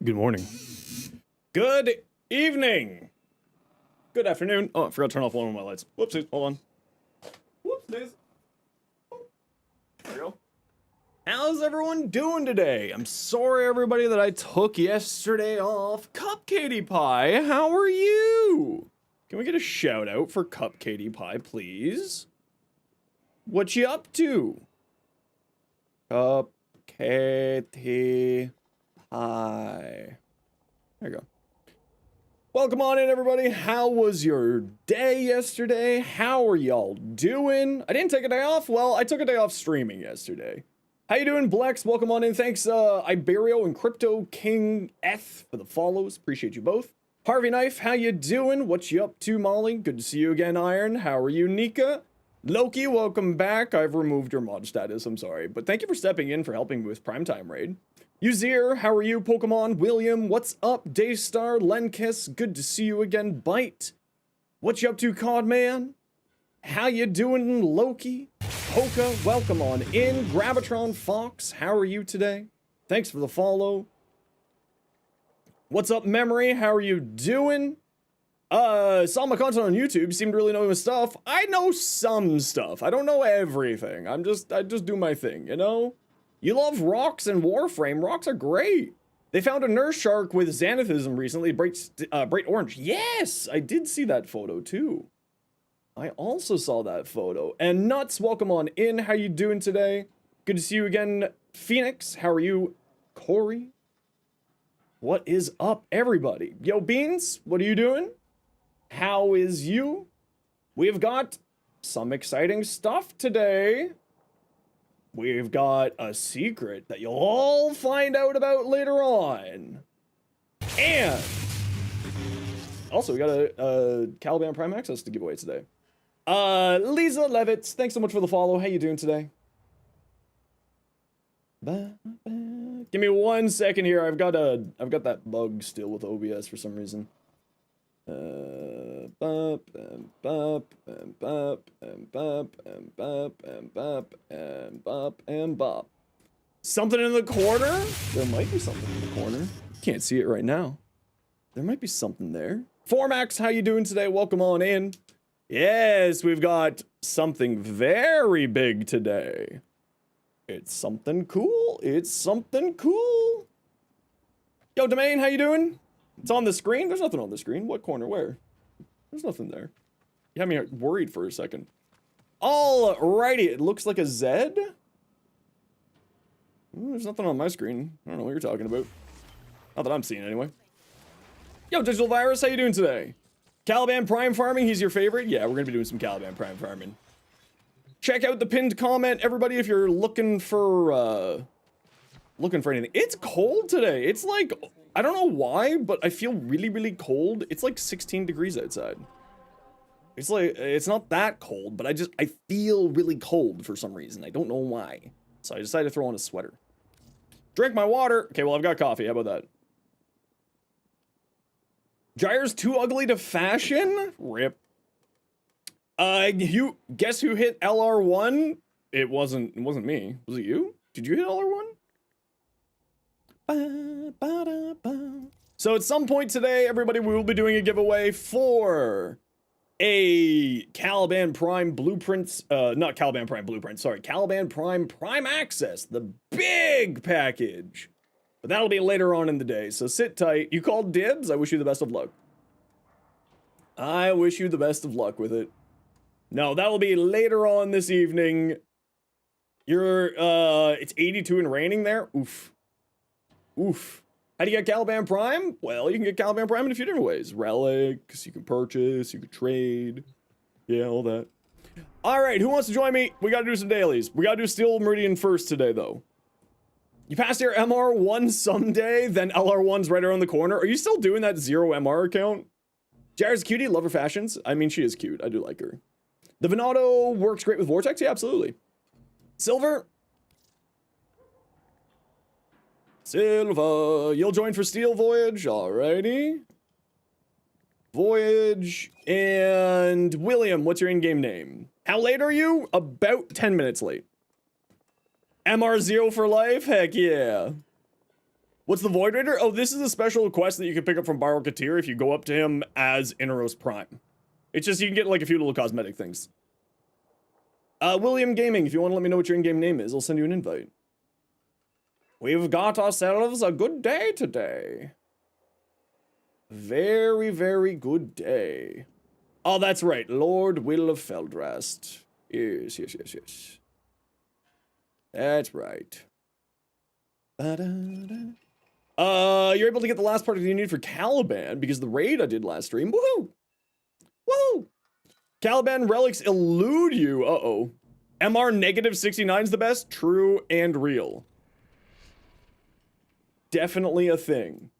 Good morning. Good evening. Good afternoon. Oh, I forgot to turn off one of my lights. Whoopsies. Hold on. Whoopsies. There we go. How's everyone doing today? I'm sorry, everybody, that I took yesterday off. Cupcakey Pie, how are you? Can we get a shout out for Cupcakey Pie, please? What you up to? Cupcakey Pie. There you go. Welcome on in, everybody. How was your day yesterday? How are y'all doing? I didn't take a day off. Well, I took a day off streaming yesterday. How you doing, Blex? Welcome on in. Thanks, Iberio and Crypto King F for the follows. Appreciate you both. Harvey Knife, how you doing? What you up to, Molly? Good to see you again, Iron. How are you, Nika? Loki, welcome back. I've removed your mod status. I'm sorry, but thank you for stepping in for helping me with Primetime Raid. Uzir, how are you? Pokemon, William, what's up? Daystar, Lenkiss, good to see you again. Bite, what you up to, Codman? How you doing, Loki? Poka, welcome on in. Grabatron Fox, how are you today? Thanks for the follow. What's up, Memory? How are you doing? Saw my content on YouTube, seemed to really know my stuff. I know some stuff. I don't know everything. I just do my thing, you know? You love rocks and Warframe. Rocks are great. They found a nurse shark with xanathism recently, bright orange. Yes, I did see that photo too. I also saw that photo. And Nuts, welcome on in. How you doing today? Good to see you again. Phoenix, how are you? Corey, what is up, everybody? Yo, Beans, what are you doing? How is you? We've got some exciting stuff today. We've got a secret that you'll all find out about later on. And also, we got a Caliban Prime Access to give away today. Lisa Levitz, thanks so much for the follow. How you doing today? Give me 1 second here. I've got that bug still with OBS for some reason. Bop and bop and bop and bop and bop and bop and bop and bop. Something in the corner? There might be something in the corner. Can't see it right now. There might be something there. Formax, how you doing today? Welcome on in. Yes, we've got something very big today. It's something cool. It's something cool. Yo, Domain, how you doing? It's on the screen? There's nothing on the screen. What corner? Where? There's nothing there. You had me worried for a second. Alrighty, it looks like a Z. There's nothing on my screen. I don't know what you're talking about. Not that I'm seeing anyway. Yo, Digital Virus, how you doing today? Caliban Prime farming, he's your favorite? Yeah, we're gonna be doing some Caliban Prime farming. Check out the pinned comment, everybody, if you're looking for anything. It's cold today. It's like, I don't know why, but I feel really, really cold. It's like 16 degrees outside. It's like, it's not that cold, but I feel really cold for some reason. I don't know why. So I decided to throw on a sweater. Drink my water. Okay, well, I've got coffee. How about that? Gyre's too ugly to fashion? Rip. Guess who hit LR1? It wasn't me. Was it you? Did you hit LR1? So at some point today, everybody, we will be doing a giveaway for a Caliban Prime Blueprints, not Caliban Prime Blueprint, sorry, Caliban Prime Access, the big package. But that'll be later on in the day, so sit tight. You called dibs? I wish you the best of luck. I wish you the best of luck with it. No, that'll be later on this evening. It's 82 and raining there. Oof. Oof. How do you get Caliban Prime? Well, you can get Caliban Prime in a few different ways. Relics, you can purchase, you can trade. Yeah, all that. Alright, who wants to join me? We gotta do some dailies. We gotta do Steel Meridian first today, though. You passed your MR1 someday, then LR1's right around the corner. Are you still doing that 0 MR account? Jared's cutie, love her fashions. I mean, she is cute. I do like her. The Venado works great with Vortex? Yeah, absolutely. Silver. Silva, you'll join for Steel Voyage, alrighty. Voyage, and William, what's your in-game name? How late are you? About 10 minutes late. MR0 for life? Heck yeah. What's the Void Raider? Oh, this is a special quest that you can pick up from Bar Rocketeer if you go up to him as Inaros Prime. It's just you can get like a few little cosmetic things. William Gaming, if you want to let me know what your in-game name is, I'll send you an invite. We've got ourselves a good day today. Very, very good day. Oh, that's right. Lord Will of Feldrast. Yes, yes, yes, yes. That's right. You're able to get the last part you need for Caliban because the raid I did last stream. Woohoo! Woohoo! Caliban relics elude you. Uh-oh. MR negative 69 is the best. True and real. Definitely a thing.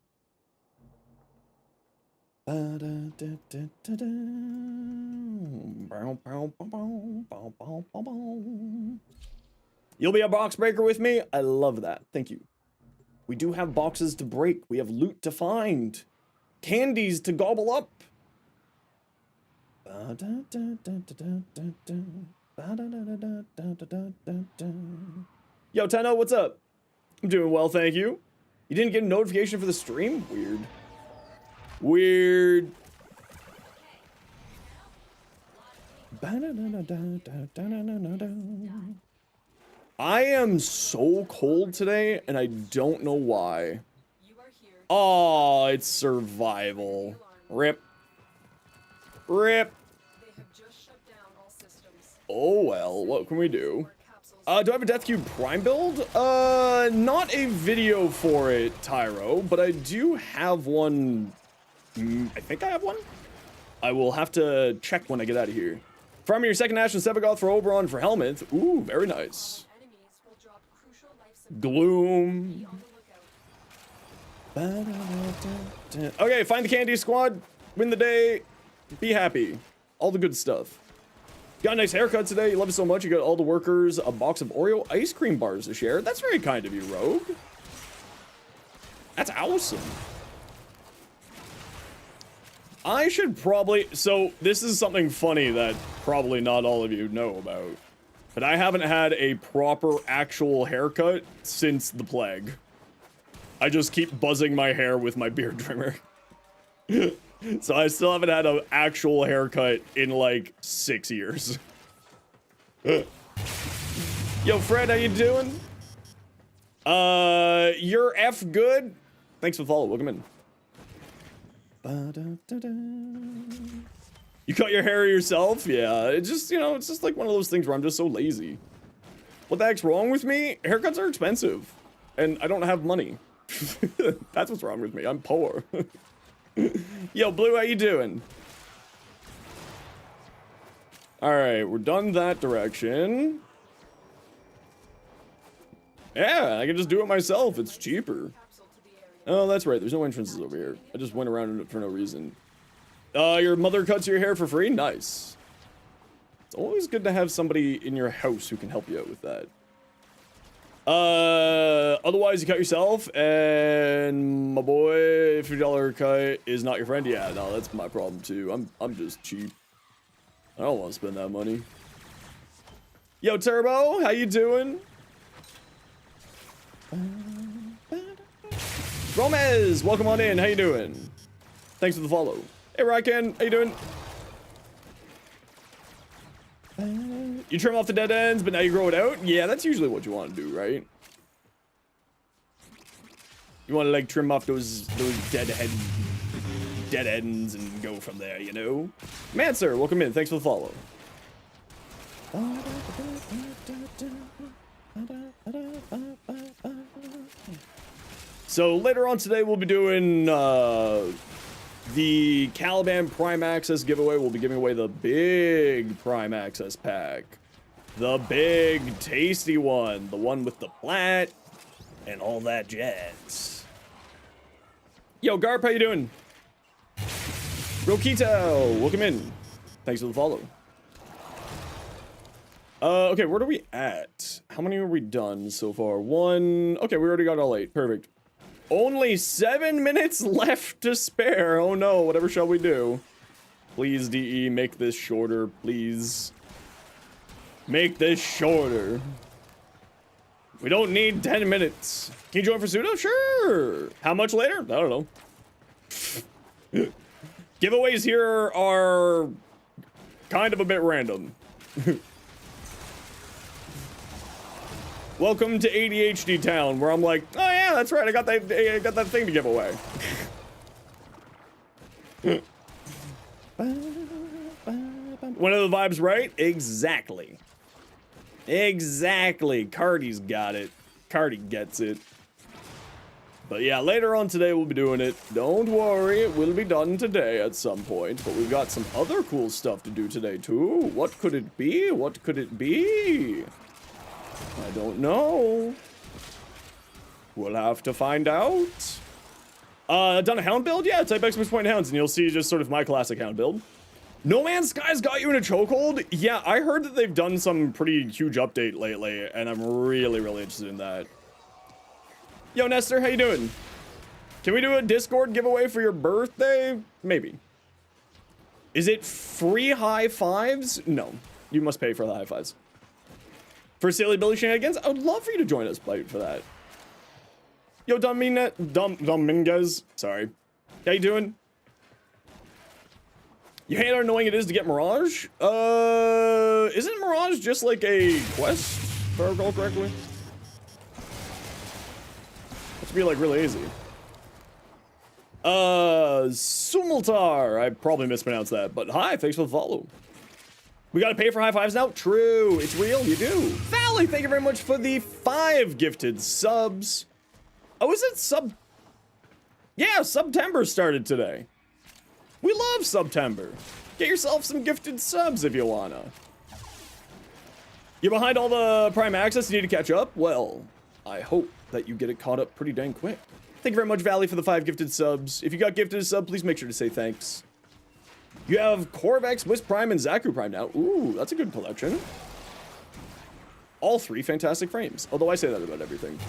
You'll be a box breaker with me? I love that. Thank you. We do have boxes to break. We have loot to find. Candies to gobble up. Yo, Tenno, what's up? I'm doing well, thank you. You didn't get a notification for the stream? Weird. Weird. I am so cold today, and I don't know why. Oh, it's survival. Rip. Rip. Oh well, what can we do? Do I have a Death Cube Prime build? Not a video for it, Tyro, but I do have one. I think I have one. I will have to check when I get out of here. Farm your second Ashen Sevagoth for Oberon for Helmet. Ooh, very nice. Gloom. Okay, find the candy squad. Win the day. Be happy. All the good stuff. Got a nice haircut today. You love it so much. You got all the workers a box of Oreo ice cream bars to share. That's very kind of you, Rogue. That's awesome. I should probably... So, this is something funny that probably not all of you know about. But I haven't had a proper actual haircut since the plague. I just keep buzzing my hair with my beard trimmer. So I still haven't had an actual haircut in like 6 years. Yo, Fred, how you doing? You're F good? Thanks for the follow. Welcome in. You cut your hair yourself? Yeah, it's just, you know, it's just like one of those things where I'm just so lazy. What the heck's wrong with me? Haircuts are expensive. And I don't have money. That's what's wrong with me. I'm poor. Yo, Blue, how you doing? Alright, we're done that direction. Yeah, I can just do it myself. It's cheaper. Oh, that's right. There's no entrances over here. I just went around it for no reason. Your mother cuts your hair for free? Nice. It's always good to have somebody in your house who can help you out with that. Otherwise you cut yourself, and my boy, $50 cut is not your friend. Yeah, no, that's my problem too. I'm just cheap. I don't want to spend that money. Yo, Turbo, how you doing? Romez, welcome on in. How you doing? Thanks for the follow. Hey, Ryken, how you doing? You trim off the dead ends, but now you grow it out? Yeah, that's usually what you want to do, right? You want to, like, trim off those dead ends and go from there, you know? Manser, welcome in. Thanks for the follow. So, later on today, we'll be doing, the Caliban Prime Access giveaway. We'll be giving away the big Prime Access pack. The big, tasty one. The one with the plat and all that jazz. Yo, Garp, how you doing? Rokito, welcome in. Thanks for the follow. Okay, where are we at? How many have we done so far? One. Okay, we already got all 8. Perfect. Only 7 minutes left to spare. Oh no, whatever shall we do? Please, DE, make this shorter, please. Make this shorter. We don't need 10 minutes. Can you join for pseudo? Sure. How much later? I don't know. Giveaways here are kind of a bit random. Welcome to ADHD town, where I'm like, oh yeah, that's right, I got that thing to give away. One of the vibes, right? Exactly. Exactly. Cardi's got it. Cardi gets it. But yeah, later on today we'll be doing it. Don't worry, it will be done today at some point. But we've got some other cool stuff to do today too. What could it be? What could it be? I don't know. We'll have to find out. Done a hound build? Yeah, type ! hounds and you'll see just sort of my classic hound build. No Man's Sky's got you in a chokehold? Yeah, I heard that they've done some pretty huge update lately, and I'm really, really interested in that. Yo, Nestor, how you doing? Can we do a Discord giveaway for your birthday? Maybe. Is it free high fives? No. You must pay for the high fives. For Silly Billy Shenanigans? I would love for you to join us for that. Yo, Dominguez. Sorry. How you doing? You hate how annoying it is to get Mirage? Isn't Mirage just like a quest, if I recall correctly? It should be like really easy. Sumultar. I probably mispronounced that, but hi, thanks for the follow. We gotta pay for high fives now? True, it's real, you do. Valley, thank you very much for the 5 gifted subs. Oh, is it Yeah, September started today. We love September. Get yourself some gifted subs if you wanna. You're behind all the Prime Access, you need to catch up? Well, I hope that you get it caught up pretty dang quick. Thank you very much, Valley, for the 5 gifted subs. If you got gifted a sub, please make sure to say thanks. You have Corvex, Wisp Prime, and Zaku Prime now. Ooh, that's a good collection. All 3 fantastic frames, although I say that about everything.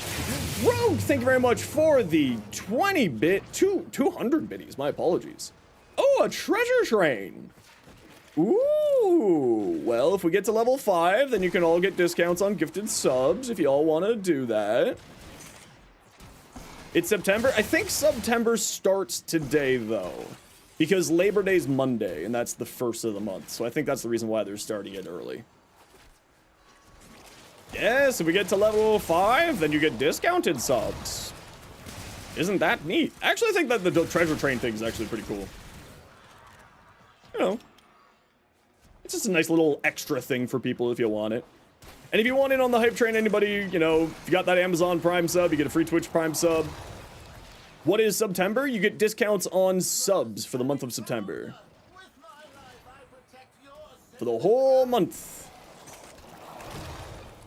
Rogue, thank you very much for the 20-bit, 200 bitties, my apologies. Oh, a treasure train. Ooh, well, if we get to level 5, then you can all get discounts on gifted subs if you all want to do that. It's September. I think September starts today, though, because Labor Day's Monday, and that's the 1st of the month. So I think that's the reason why they're starting it early. Yes, if we get to level 5, then you get discounted subs. Isn't that neat? Actually, I think that the treasure train thing is actually pretty cool. You know, it's just a nice little extra thing for people if you want it. And if you want in on the hype train, anybody, you know, if you got that Amazon Prime sub, you get a free Twitch Prime sub. What is September? You get discounts on subs for the month of September. For the whole month.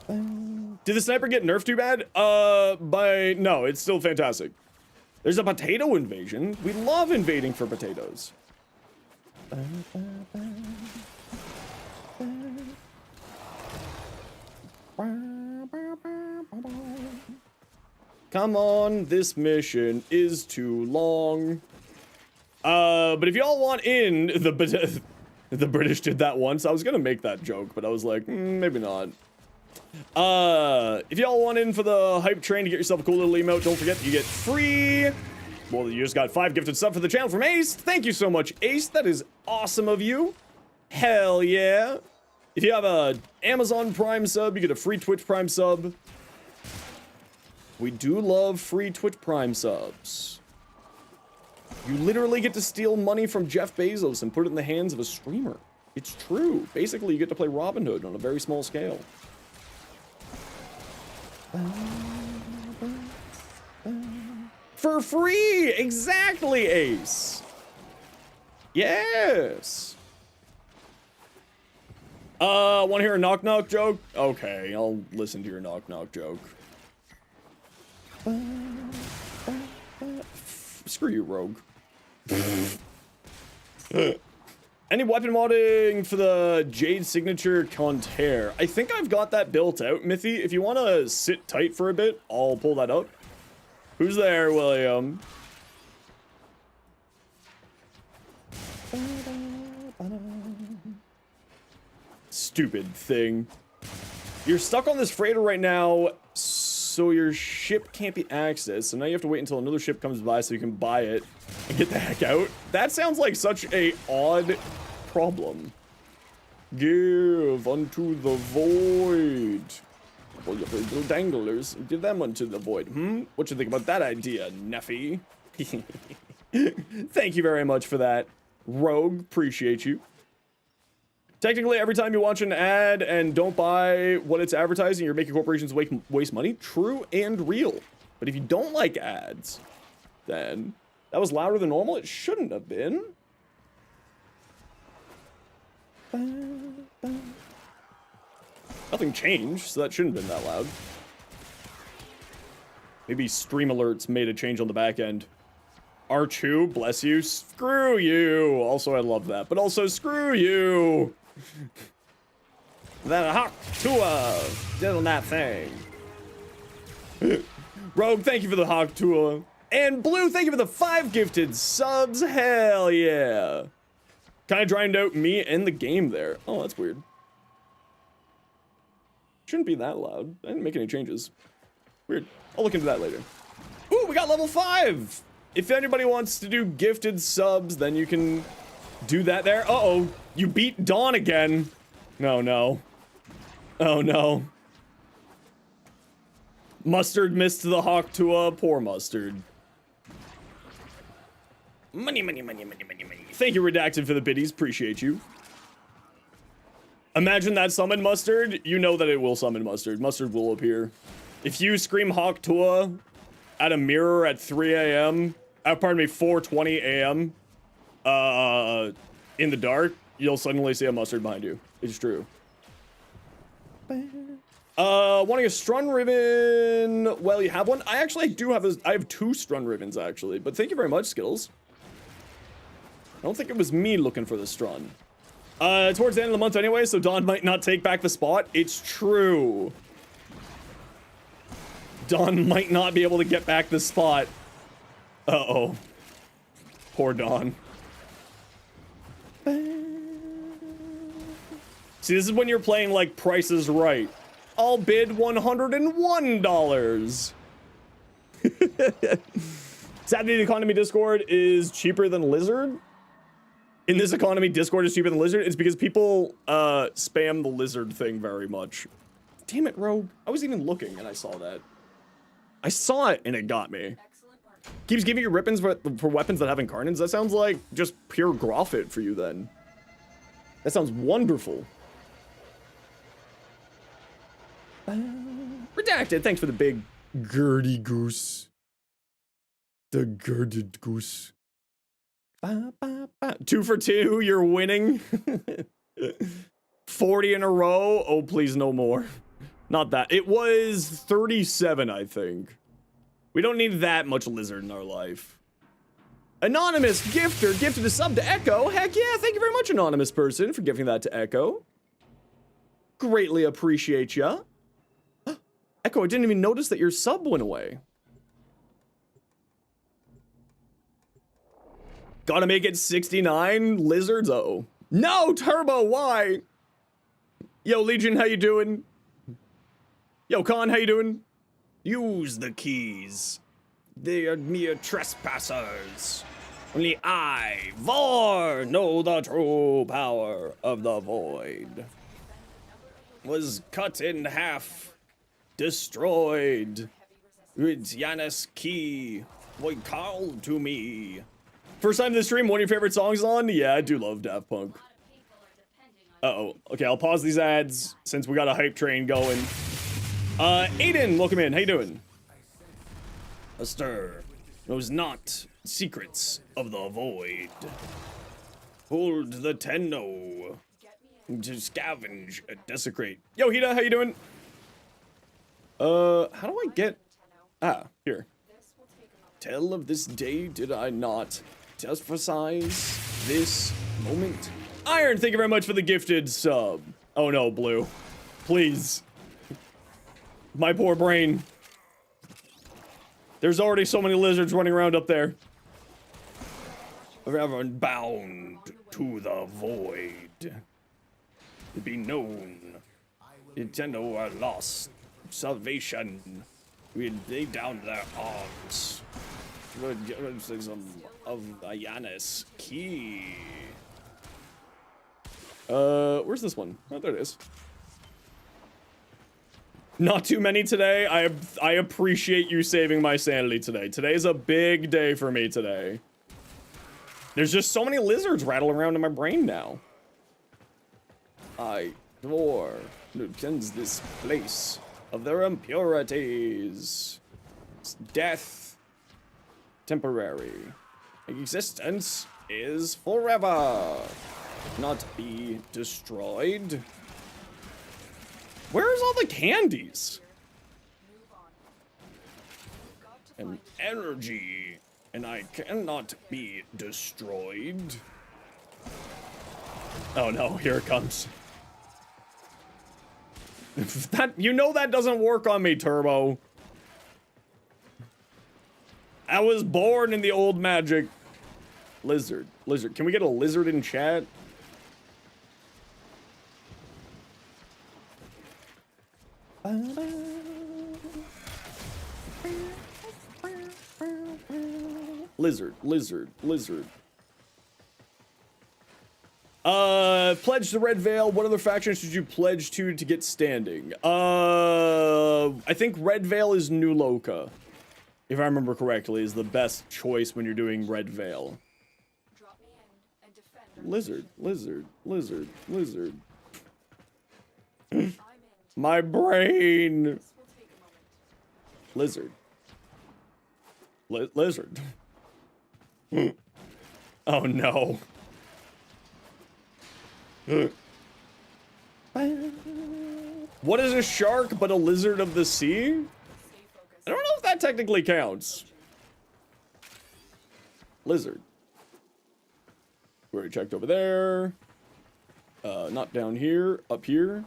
Did the sniper get nerfed too bad? No, it's still fantastic. There's a potato invasion. We love invading for potatoes. Come on, this mission is too long. But if y'all want in, the British did that once. I was gonna make that joke, but I was like, maybe not. If y'all want in for the hype train to get yourself a cool little emote, don't forget you get free. Well, you just got 5 gifted sub for the channel from Ace. Thank you so much, Ace. That is awesome of you. Hell yeah. If you have a Amazon Prime sub, you get a free Twitch Prime sub. We do love free Twitch Prime subs. You literally get to steal money from Jeff Bezos and put it in the hands of a streamer. It's true. Basically, you get to play Robin Hood on a very small scale. For free! Exactly, Ace! Yes! Wanna hear a knock-knock joke? Okay, I'll listen to your knock-knock joke. Screw you, Rogue. Any weapon modding for the Jade Signature Contair? I think I've got that built out, Mithy. If you want to sit tight for a bit, I'll pull that up. Who's there, William? Stupid thing. You're stuck on this freighter right now. so your ship can't be accessed. So now you have to wait until another ship comes by so you can buy it and get the heck out. That sounds like such a odd problem. Give unto the void. Well, your little danglers, give them unto the void. What you think about that idea, Neffy? Thank you very much for that, Rogue. Appreciate you. Technically, every time you watch an ad and don't buy what it's advertising, you're making corporations waste money. True and real. But if you don't like ads, then that was louder than normal. It shouldn't have been. Nothing changed, so that shouldn't have been that loud. Maybe stream alerts made a change on the back end. R2, bless you. Screw you. Also, I love that. But also, screw you. That Hawk Tua did that thing. Rogue, thank you for the Hawk Tua. And Blue, thank you for the 5 gifted subs. Hell yeah. Kind of drowned out me and the game there. Oh, that's weird. Shouldn't be that loud. I didn't make any changes. Weird. I'll look into that later. Ooh, we got level 5. If anybody wants to do gifted subs, then you can do that there. Uh-oh. You beat Dawn again. No, no. Oh, no. Mustard missed the Hawk Tua. Poor Mustard. Money, money, money, money, money, money. Thank you, Redacted, for the biddies. Appreciate you. Imagine that summon Mustard. You know that it will summon Mustard. Mustard will appear. If you scream Hawk Tua at a mirror at 3 a.m., pardon me, 4:20 a.m., in the dark, you'll suddenly see a Mustard behind you. It's true. Wanting a Strun Ribbon. Well, you have one. I do have I have 2 Strun Ribbons, actually. But thank you very much, Skittles. I don't think it was me looking for the Strun. Towards the end of the month anyway, so Dawn might not take back the spot. It's true. Dawn might not be able to get back the spot. Uh-oh. Poor Dawn. See, this is when you're playing like Price is Right. I'll bid $101. Sadly, the economy Discord is cheaper than Lizard. In this economy, Discord is cheaper than Lizard. It's because people spam the Lizard thing very much. Damn it, Rogue. I was even looking and I saw that. I saw it and it got me. Keeps giving you ribbons for weapons that have incarnates. That sounds like just pure Groffit for you then. That sounds wonderful. Redacted, thanks for the big girdy goose. The girded goose. 2 for 2, you're winning. 40 in a row. Oh, please, no more. Not that. It was 37, I think. We don't need that much Lizard in our life. Anonymous gifter gifted a sub to Echo. Heck yeah, thank you very much, anonymous person, for gifting that to Echo. Greatly appreciate ya. Echo, I didn't even notice that your sub went away. Gotta make it 69 lizards. Uh-oh. No, Turbo, why? Yo, Legion, how you doing? Yo, Khan, how you doing? Use the keys. They are mere trespassers. Only I, Vor, know the true power of the void. Was cut in half, destroyed. With Janus key, void called to me. First time in the stream, one of your favorite songs on? Yeah, I do love Daft Punk. Uh-oh. Okay, I'll pause these ads since we got a hype train going. Aiden, welcome in. How you doing? A stir knows not secrets of the void. Hold the tenno to scavenge and desecrate. Yo, Hida, how you doing? How do I get... Ah, here. Tell of this day did I not emphasize this moment. Iron, thank you very much for the gifted sub. Oh no, Blue. Please. My poor brain. There's already so many lizards running around up there. Forever bound to the void. To be known. Nintendo are lost. Salvation. We lay down their arms. Some of Ayanus key. Where's this one? Oh, there it is. Not too many today. I appreciate you saving my sanity today. Today's a big day for me today. There's just so many lizards rattling around in my brain now. I adore who cleanse this place of their impurities. It's death, temporary. Existence is forever. Not be destroyed. Where's all the candies? And energy. And I cannot be destroyed. Oh no, here it comes. That, you know that doesn't work on me, Turbo. I was born in the old magic. Lizard. Lizard. Can we get a lizard in chat? Lizard, lizard, lizard. Pledge to Red Veil. What other factions should you pledge to get standing? I think Red Veil is New Loka, if I remember correctly, is the best choice when you're doing Red Veil. Lizard, lizard, lizard, lizard. My brain. Lizard. Lizard. Oh no. What is a shark but a lizard of the sea? I don't know if that technically counts. Lizard. We already checked over there. Not down here. Up here.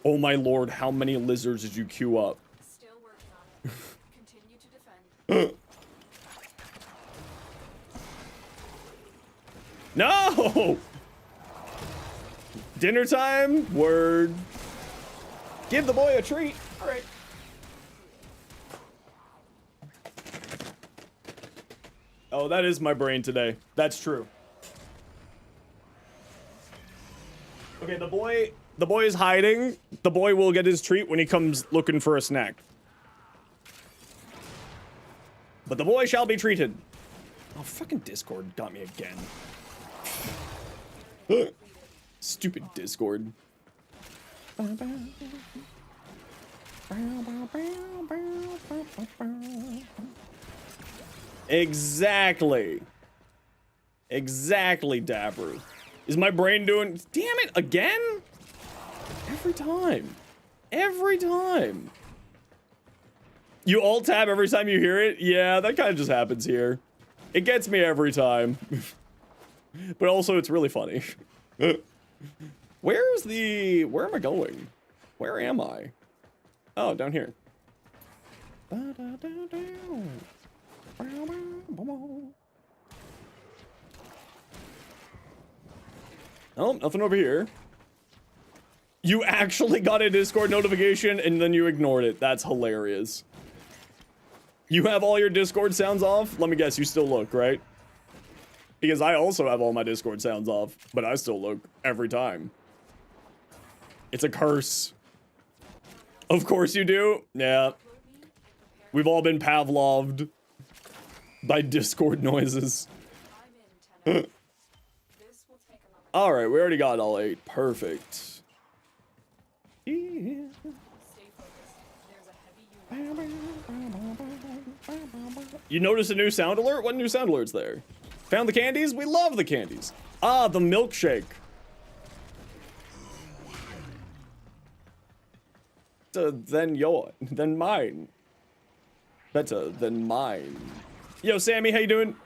Oh my lord, how many lizards did you queue up? Still working on it. Continue to defend. No! Dinner time? Word. Give the boy a treat. All right. Oh, that is my brain today. That's true. Okay, the boy is hiding. The boy will get his treat when he comes looking for a snack. But the boy shall be treated. Oh, fucking Discord got me again. Stupid Discord. Exactly. Exactly, Dapper. Is my brain doing... Damn it, again? Every time. Every time. You alt tab every time you hear it? Yeah, that kind of just happens here. It gets me every time. But also, it's really funny. Where's the... Where am I going? Where am I? Oh, down here. Oh, nothing over here. You actually got a Discord notification and then you ignored it. That's hilarious. You have all your Discord sounds off? Let me guess, you still look, right? Because I also have all my Discord sounds off, but I still look every time. It's a curse. Of course you do. Yeah. We've all been Pavloved by Discord noises. Alright, we already got all 8. Perfect. Yeah. You notice a new sound alert? What new sound alert's there? Found the candies? We love the candies. Ah, the milkshake. Then mine. Better than mine. Yo, Sammy, how you doing?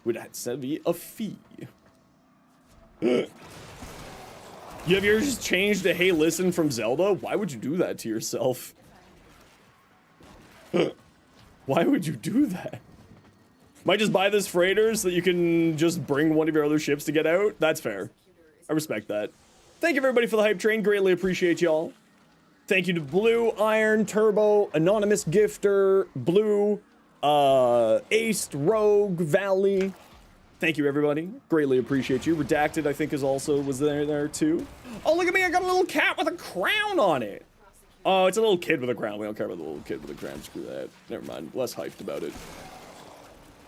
Would that be a fee? You have yours just changed to hey listen from Zelda? Why would you do that to yourself? Why would you do that? Might just buy this freighter so that you can just bring one of your other ships to get out? That's fair. I respect that. Thank you everybody for the hype train. Greatly appreciate y'all. Thank you to Blue, Iron, Turbo, Anonymous Gifter, Blue, Aced, Rogue, Valley. Thank you, everybody. Greatly appreciate you. Redacted, I think, was there too. Oh, look at me. I got a little cat with a crown on it. Oh, it's a little kid with a crown. We don't care about the little kid with a crown. Screw that. Never mind. Less hyped about it.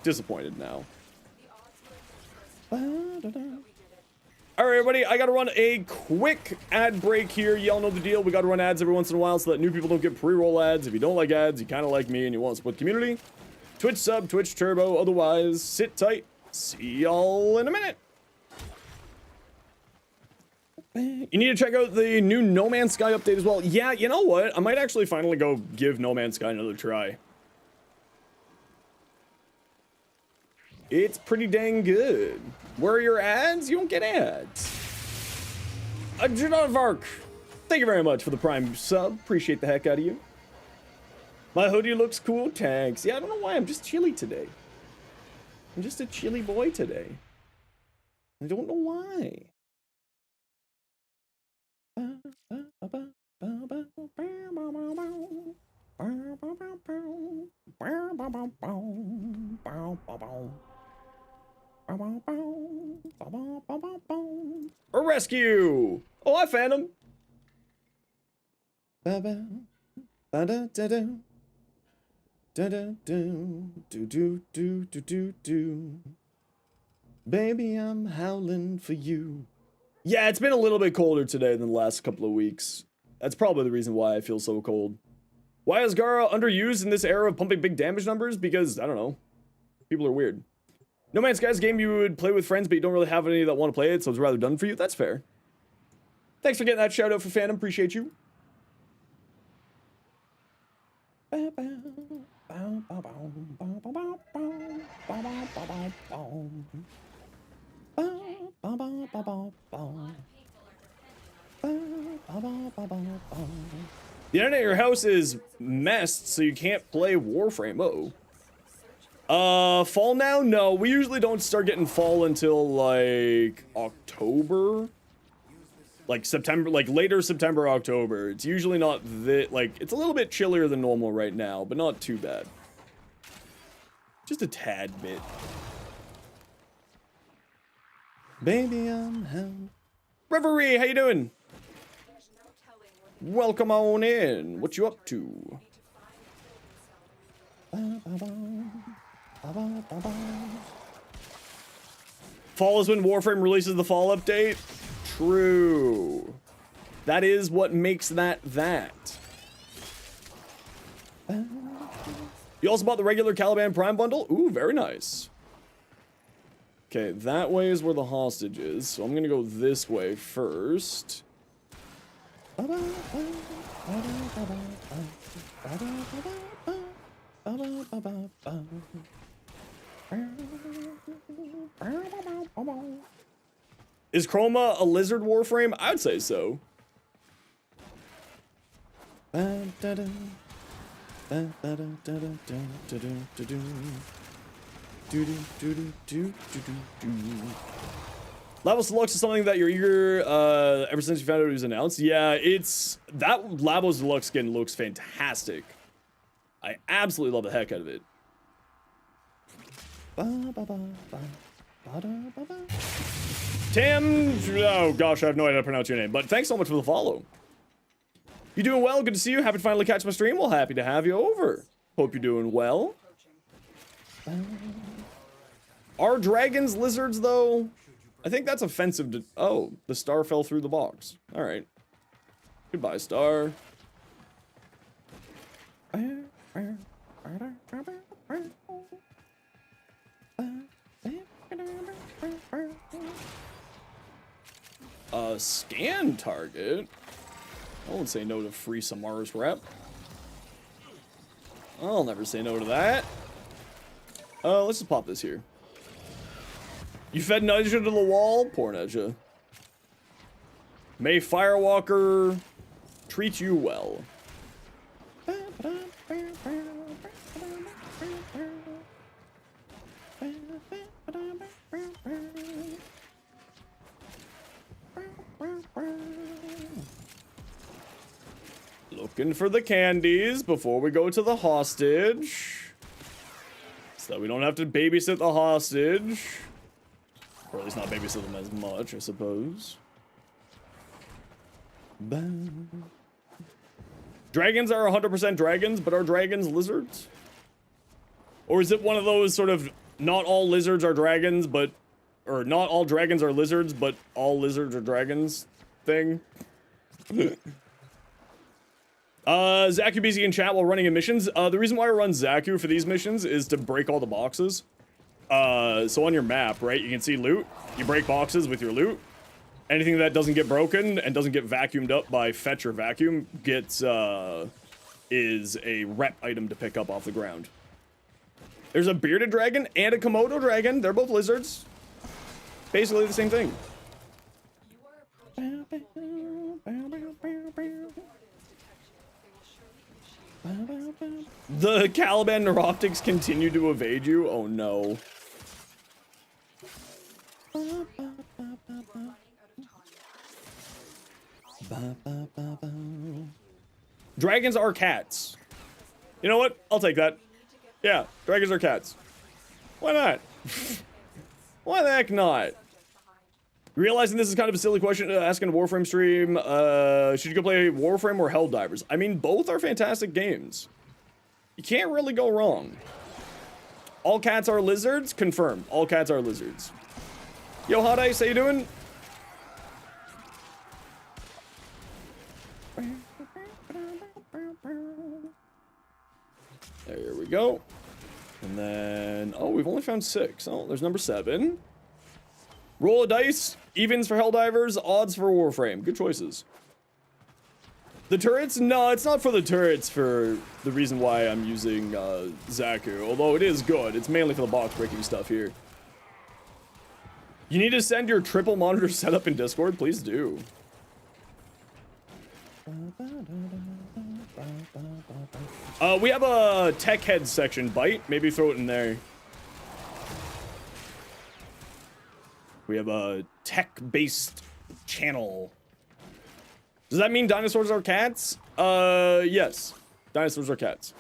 Disappointed now. All right, everybody. I got to run a quick ad break here. Y'all know the deal. We got to run ads every once in a while so that new people don't get pre-roll ads. If you don't like ads, you kind of like me and you want to support the community, Twitch sub, Twitch turbo. Otherwise, sit tight. See y'all in a minute. You need to check out the new No Man's Sky update as well. Yeah, you know what? I might actually finally go give No Man's Sky another try. It's pretty dang good. Where are your ads? You don't get ads. Zenosfire, thank you very much for the Prime sub. Appreciate the heck out of you. My hoodie looks cool. Thanks. Yeah, I don't know why. I'm just chilly today. I'm just a chilly boy today. I don't know why. A rescue! Oh, I found him. Baby, I'm howling for you. Yeah, it's been a little bit colder today than the last couple of weeks. That's probably the reason why I feel so cold. Why is Gara underused in this era of pumping big damage numbers? Because, I don't know. People are weird. No Man's Sky's game you would play with friends, but you don't really have any that want to play it, so it's rather done for you. That's fair. Thanks for getting that shout out for fandom. Appreciate you. The internet at your house is messed, so you can't play Warframe. Fall now? No, we usually don't start getting fall until, like, October. Like, September, like, later September, October. It's usually not like, it's a little bit chillier than normal right now, but not too bad. Just a tad bit. Baby, I'm home. Reverie, how you doing? Welcome on in. What you up to? Fall is when Warframe releases the fall update. True. That is what makes that. You also bought the regular Caliban Prime bundle? Ooh, very nice. Okay, that way is where the hostage is, so I'm gonna go this way first. Is Chroma a lizard Warframe? I'd say so. Lavos Deluxe is something that you're eager ever since you found out it was announced. Yeah, it's that Lavos Deluxe skin looks fantastic. I absolutely love the heck out of it. Tam, oh gosh, I have no idea how to pronounce your name, but thanks so much for the follow. You doing well? Good to see you. Happy to finally catch my stream. Well, happy to have you over. Hope you're doing well. Are dragons lizards, though? I think that's offensive to... Oh, the star fell through the box. All right. Goodbye, star. Scan target? I won't say no to free Samara's rep. I'll never say no to that. Let's just pop this here. You fed Nedja to the wall? Poor Nedja. May Firewalker treat you well. Looking for the candies before we go to the hostage. So that we don't have to babysit the hostage. Or at least not babysit them as much, I suppose. Bam. Dragons are 100% dragons, but are dragons lizards? Or is it one of those sort of not all lizards are dragons, but... Or not all dragons are lizards, but all lizards are dragons thing? Zaku busy in chat while running in missions. The reason why I run Zaku for these missions is to break all the boxes. So on your map, right, you can see loot. You break boxes with your loot. Anything that doesn't get broken and doesn't get vacuumed up by fetch or vacuum gets, is a rep item to pick up off the ground. There's a bearded dragon and a Komodo dragon. They're both lizards. Basically the same thing. The Caliban neuroptics continue to evade you? Oh no. Dragons are cats. You know what? I'll take that. Yeah, dragons are cats. Why not? Why the heck not? Realizing this is kind of a silly question to ask in a Warframe stream, should you go play Warframe or Helldivers? I mean, both are fantastic games. You can't really go wrong. All cats are lizards? Confirmed. All cats are lizards. Yo, Hot Ice, how you doing? There we go. And then, oh, we've only found 6. Oh, there's number 7. Roll a dice. Evens for Helldivers, odds for Warframe. Good choices. The turrets? No, it's not for the turrets for the reason why I'm using Zaku. Although it is good. It's mainly for the box breaking stuff here. You need to send your triple monitor setup in Discord? Please do. We have a tech head section, Bite. Maybe throw it in there. We have a tech-based channel. Does that mean dinosaurs are cats? Yes. Dinosaurs are cats.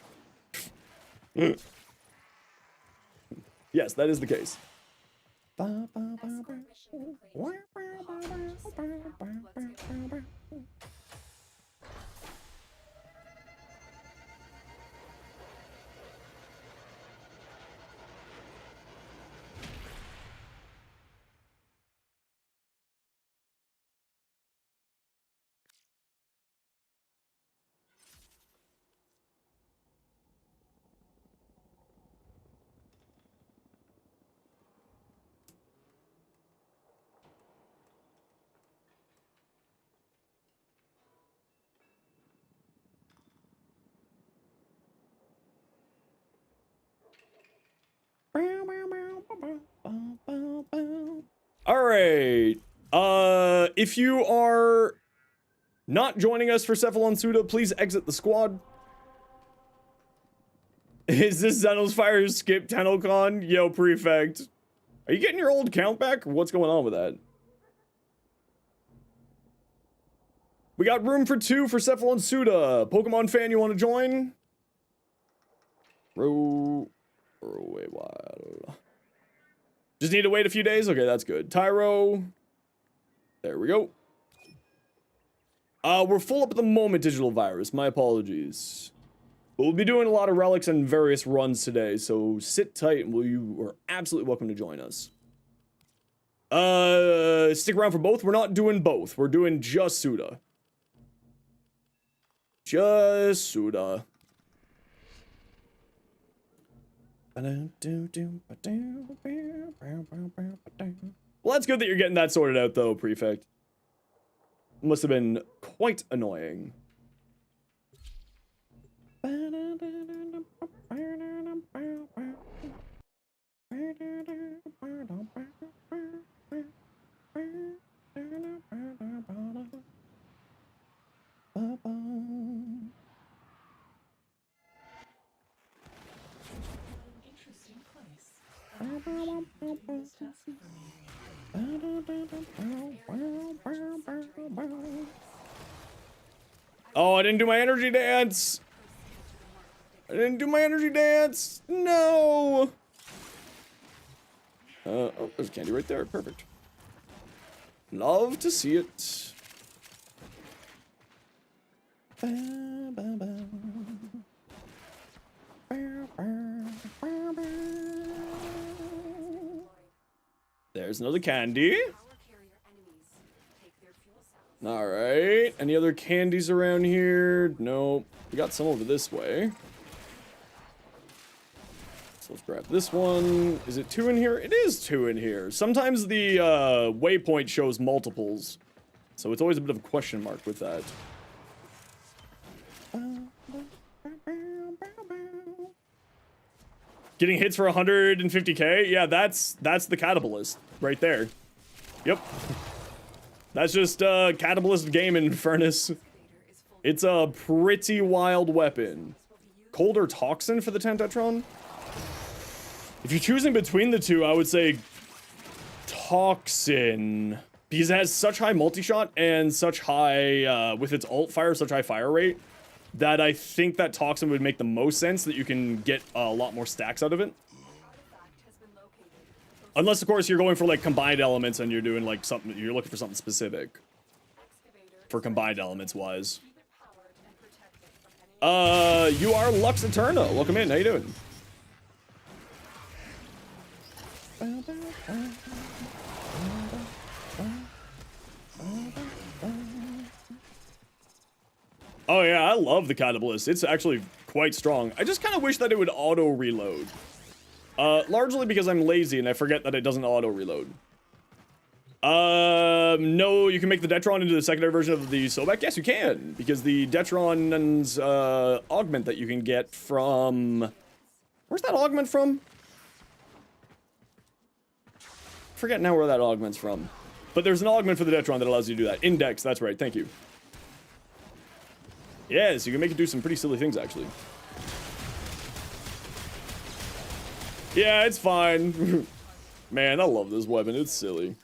Yes, that is the case. All right. If you are not joining us for Cephalon Suda, please exit the squad. Is this Zenosfire skip TennoCon? Yo, Prefect. Are you getting your old count back? Or what's going on with that? We got room for 2 for Cephalon Suda. Pokemon fan, you want to join? Row a while. Just need to wait a few days? Okay, that's good. Tyro. There we go. We're full up at the moment, Digital Virus. My apologies. But we'll be doing a lot of relics and various runs today, so sit tight and you are absolutely welcome to join us. Stick around for both. We're not doing both. We're doing just Suda. Just Suda. Well, that's good that you're getting that sorted out, though, Prefect. Must have been quite annoying. Oh, I didn't do my energy dance. I didn't do my energy dance. No. Oh, there's candy right there. Perfect. Love to see it. There's another candy. All right. Any other candies around here? Nope. We got some over this way. So let's grab this one. Is it 2 in here? It is 2 in here. Sometimes the waypoint shows multiples. So it's always a bit of a question mark with that. Getting hits for 150k? Yeah, that's the Catabalist right there. Yep. That's just Catabalist game in Furnace. It's a pretty wild weapon. Cold or Toxin for the Tentatron? If you're choosing between the two, I would say Toxin. Because it has such high multi-shot and such high, with its ult fire, such high fire rate, that I think that Toxin would make the most sense, that you can get a lot more stacks out of it. Unless, of course, you're going for, like, combined elements and you're doing, like, something, you're looking for something specific. For combined elements-wise. You are Lux Eterna. Welcome in. How you doing? Oh, yeah, I love the Catabalist. It's actually quite strong. I just kind of wish that it would auto-reload. Largely because I'm lazy and I forget that it doesn't auto-reload. No, you can make the Detron into the secondary version of the Sobek? Yes, you can, because the Detron's, augment that you can get from... Where's that augment from? Forget now where that augment's from. But there's an augment for the Detron that allows you to do that. Index, that's right, thank you. Yes, you can make it do some pretty silly things, actually. Yeah, it's fine. Man, I love this weapon. It's silly.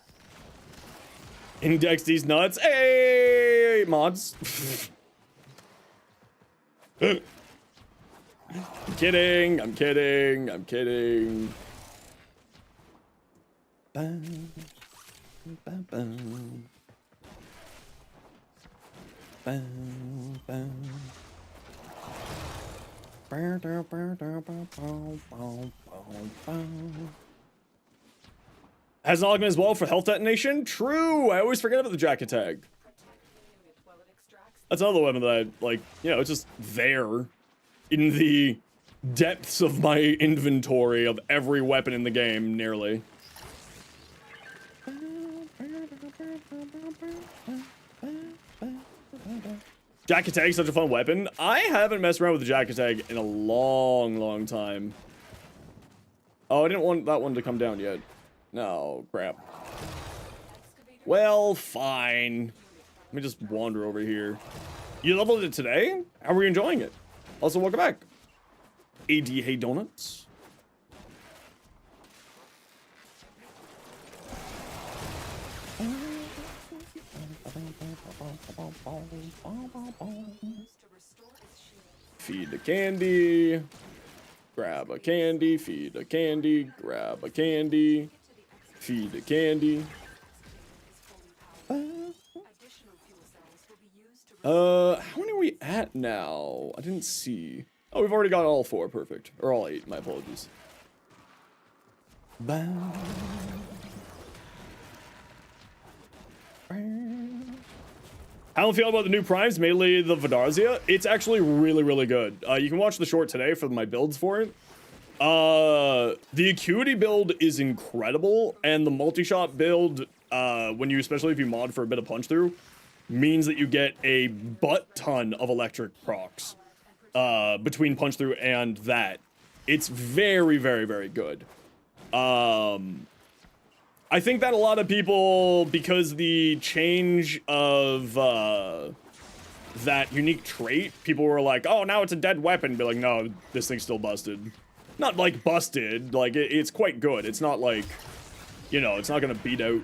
Index these nuts. Hey, mods. I'm kidding. I'm kidding. I'm kidding. Bam, bam, bam. Bam, bam. Has an augment as well for health detonation? True! I always forget about the jacket tag. That's another weapon that I, like, you know, it's just there in the depths of my inventory of every weapon in the game, nearly. Jacket tag is such a fun weapon. I haven't messed around with the jacket tag in a long time. Oh, I didn't want that one to come down yet. No, crap. Well, fine. Let me just wander over here. You leveled it today? How are you enjoying it? Also, welcome back. AD Hey Donuts. Feed the candy. Grab a candy. Feed a candy. Grab a candy. Feed the candy. How many are we at now? I didn't see. Oh, we've already got all 4. Perfect. Or all 8. My apologies. Bow. How do you feel about the new primes, mainly the Vidarzia? It's actually really good. You can watch the short today for my builds for it. The Acuity build is incredible, and the multi-shot build, especially if you mod for a bit of punch through, means that you get a butt ton of electric procs between punch through and that. It's very good. I think that a lot of people, because the change of that unique trait, people were like, oh, now it's a dead weapon. Be like, no, this thing's still busted. Not like busted, like it's quite good. It's not like, you know, it's not gonna beat out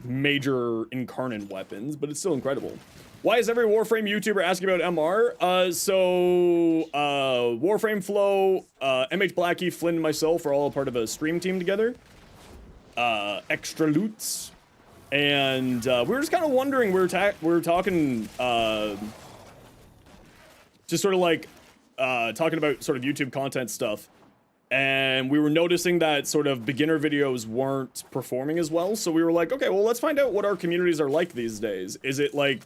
major incarnate weapons, but it's still incredible. Why is every Warframe YouTuber asking about MR? Warframe Flow, MH Blackie, Flynn, and myself are all a part of a stream team together. Extra Loots. And we were just kind of wondering, we were talking, just sort of like, talking about sort of YouTube content stuff. And we were noticing that sort of beginner videos weren't performing as well. So we were like, okay, well, let's find out what our communities are like these days. Is it like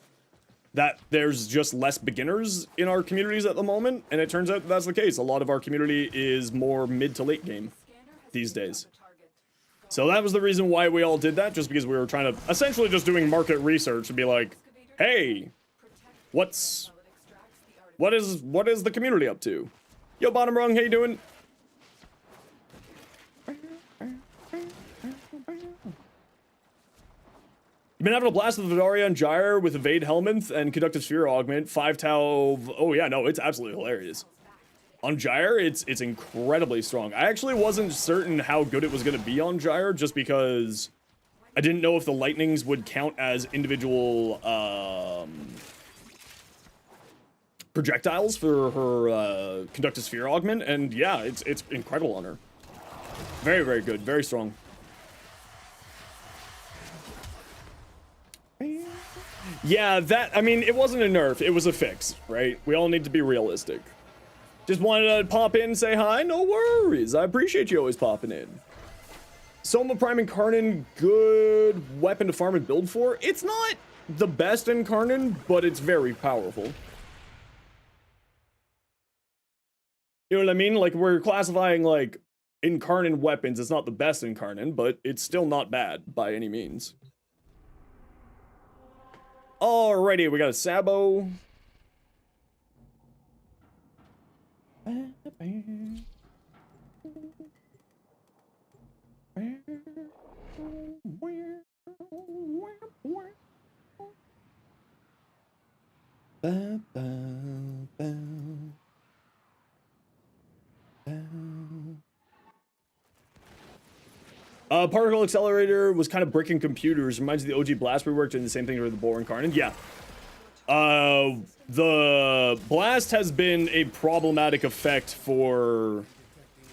that there's just less beginners in our communities at the moment? And it turns out that's the case. A lot of our community is more mid to late game these days. So that was the reason why we all did that, just because we were trying to essentially just doing market research and be like, hey, what is the community up to? Yo, bottom rung, how you doing? You've been having a blast with Vidaria and Gyre with Evade Helminth and Conductive Sphere Augment, 5 Tau. Oh yeah, no, it's absolutely hilarious. On Gyre, it's incredibly strong. I actually wasn't certain how good it was going to be on Gyre, just because I didn't know if the lightnings would count as individual projectiles for her Conductive Sphere Augment, and yeah, it's incredible on her. Very, very good, very strong. Yeah, I mean, it wasn't a nerf, it was a fix, right? We all need to be realistic. Just wanted to pop in and say hi, no worries. I appreciate you always popping in. Soma Prime Incarnon, good weapon to farm and build for. It's not the best Incarnon, but it's very powerful. You know what I mean? Like, we're classifying, like, Incarnon weapons. It's not the best Incarnon, but it's still not bad by any means. Alrighty, we got a Sabo. Particle Accelerator was kind of bricking computers. Reminds me of the OG Blast we worked in, the same thing with the Boar Incarnate. Yeah. The Blast has been a problematic effect for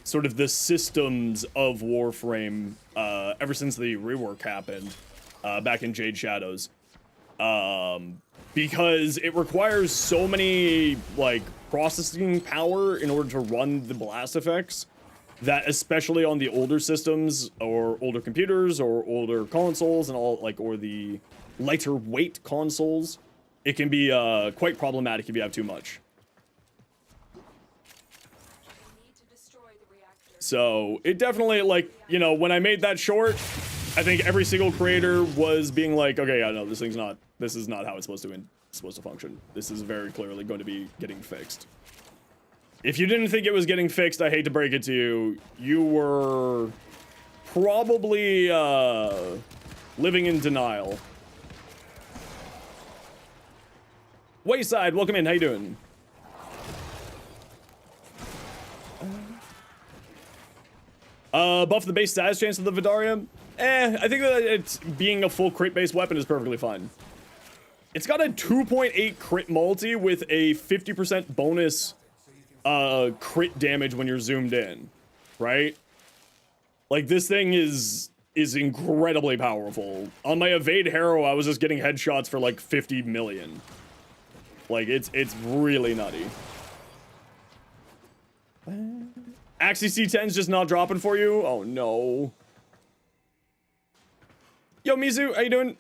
sort of the systems of Warframe ever since the rework happened back in Jade Shadows. Because it requires so many, like, processing power in order to run the blast effects that, especially on the older systems or older computers or older consoles and all, like, or the lighter weight consoles, it can be quite problematic if you have too much. So it definitely, like, you know, when I made that short, I think every single creator was being like, okay, yeah, no, this is not how it's supposed to function. This is very clearly going to be getting fixed. If you didn't think it was getting fixed, I hate to break it to you, you were probably living in denial. Wayside, welcome in, how you doing? Buff the base status chance of the Vidaria? I think that it's being a full crit-based weapon is perfectly fine. It's got a 2.8 crit multi with a 50% bonus crit damage when you're zoomed in, right? Like, this thing is incredibly powerful. On my Evade Harrow, I was just getting headshots for like 50 million. Like, it's really nutty. Axie C10's just not dropping for you? Oh no. Yo, Mizu, how you doing?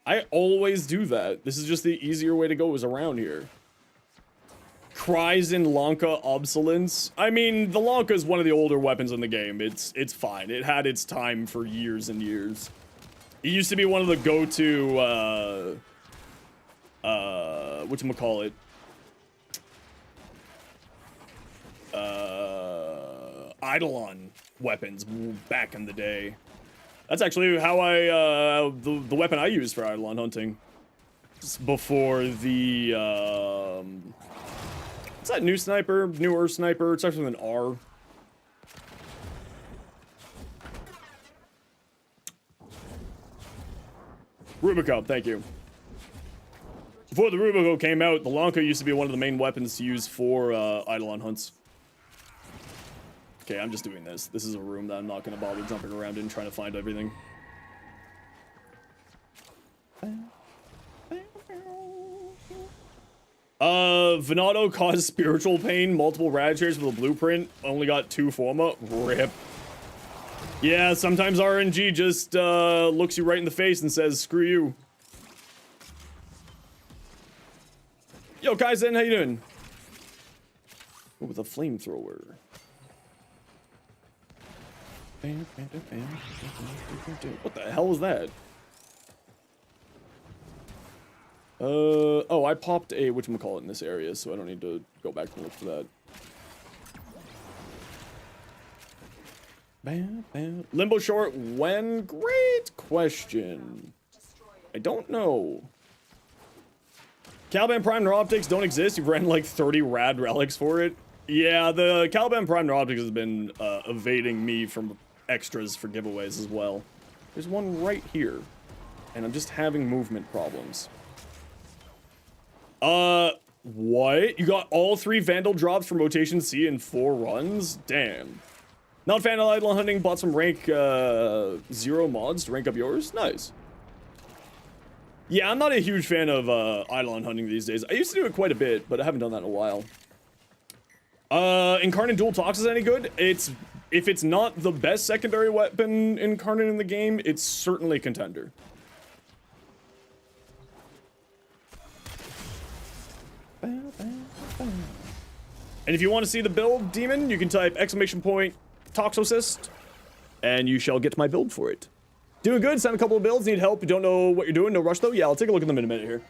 I always do that. This is just the easier way to go is around here. Cries in Lanka obsolescence. I mean, the Lanka is one of the older weapons in the game. It's fine. It had its time for years and years. It used to be one of the go-to, whatchamacallit? Eidolon weapons back in the day. That's actually how the weapon I used for Eidolon hunting. Just before the, What's that new sniper? Newer sniper. It starts with an R. Rubico, thank you. Before the Rubico came out, the Lanka used to be one of the main weapons to use for Eidolon hunts. Okay, I'm just doing this. This is a room that I'm not going to bother jumping around in trying to find everything. Venato caused spiritual pain, multiple radishers with a blueprint, only got 2 forma. RIP. Yeah, sometimes RNG just looks you right in the face and says, screw you. Yo, Kaizen, how you doing? Oh, with a flamethrower. What the hell was that? Oh, I popped a whatchamacallit in this area, so I don't need to go back and look for that. Limbo short when? Great question. I don't know. Caliban Prime Neuroptics don't exist. You've ran like 30 rad relics for it. Yeah, the Caliban Prime Neuroptics has been evading me from extras for giveaways as well. There's one right here. And I'm just having movement problems. What? You got all 3 Vandal drops from Rotation C in 4 runs? Damn. Not fan of Eidolon hunting, bought some rank 0 mods to rank up yours? Nice. Yeah, I'm not a huge fan of Eidolon hunting these days. I used to do it quite a bit, but I haven't done that in a while. Incarnate Dual Tox is any good? If it's not the best secondary weapon Incarnate in the game, it's certainly a contender. And if you want to see the build, Demon, you can type !Toxocyst, and you shall get my build for it. Doing good, send a couple of builds, need help, you don't know what you're doing, no rush though? Yeah, I'll take a look at them in a minute here.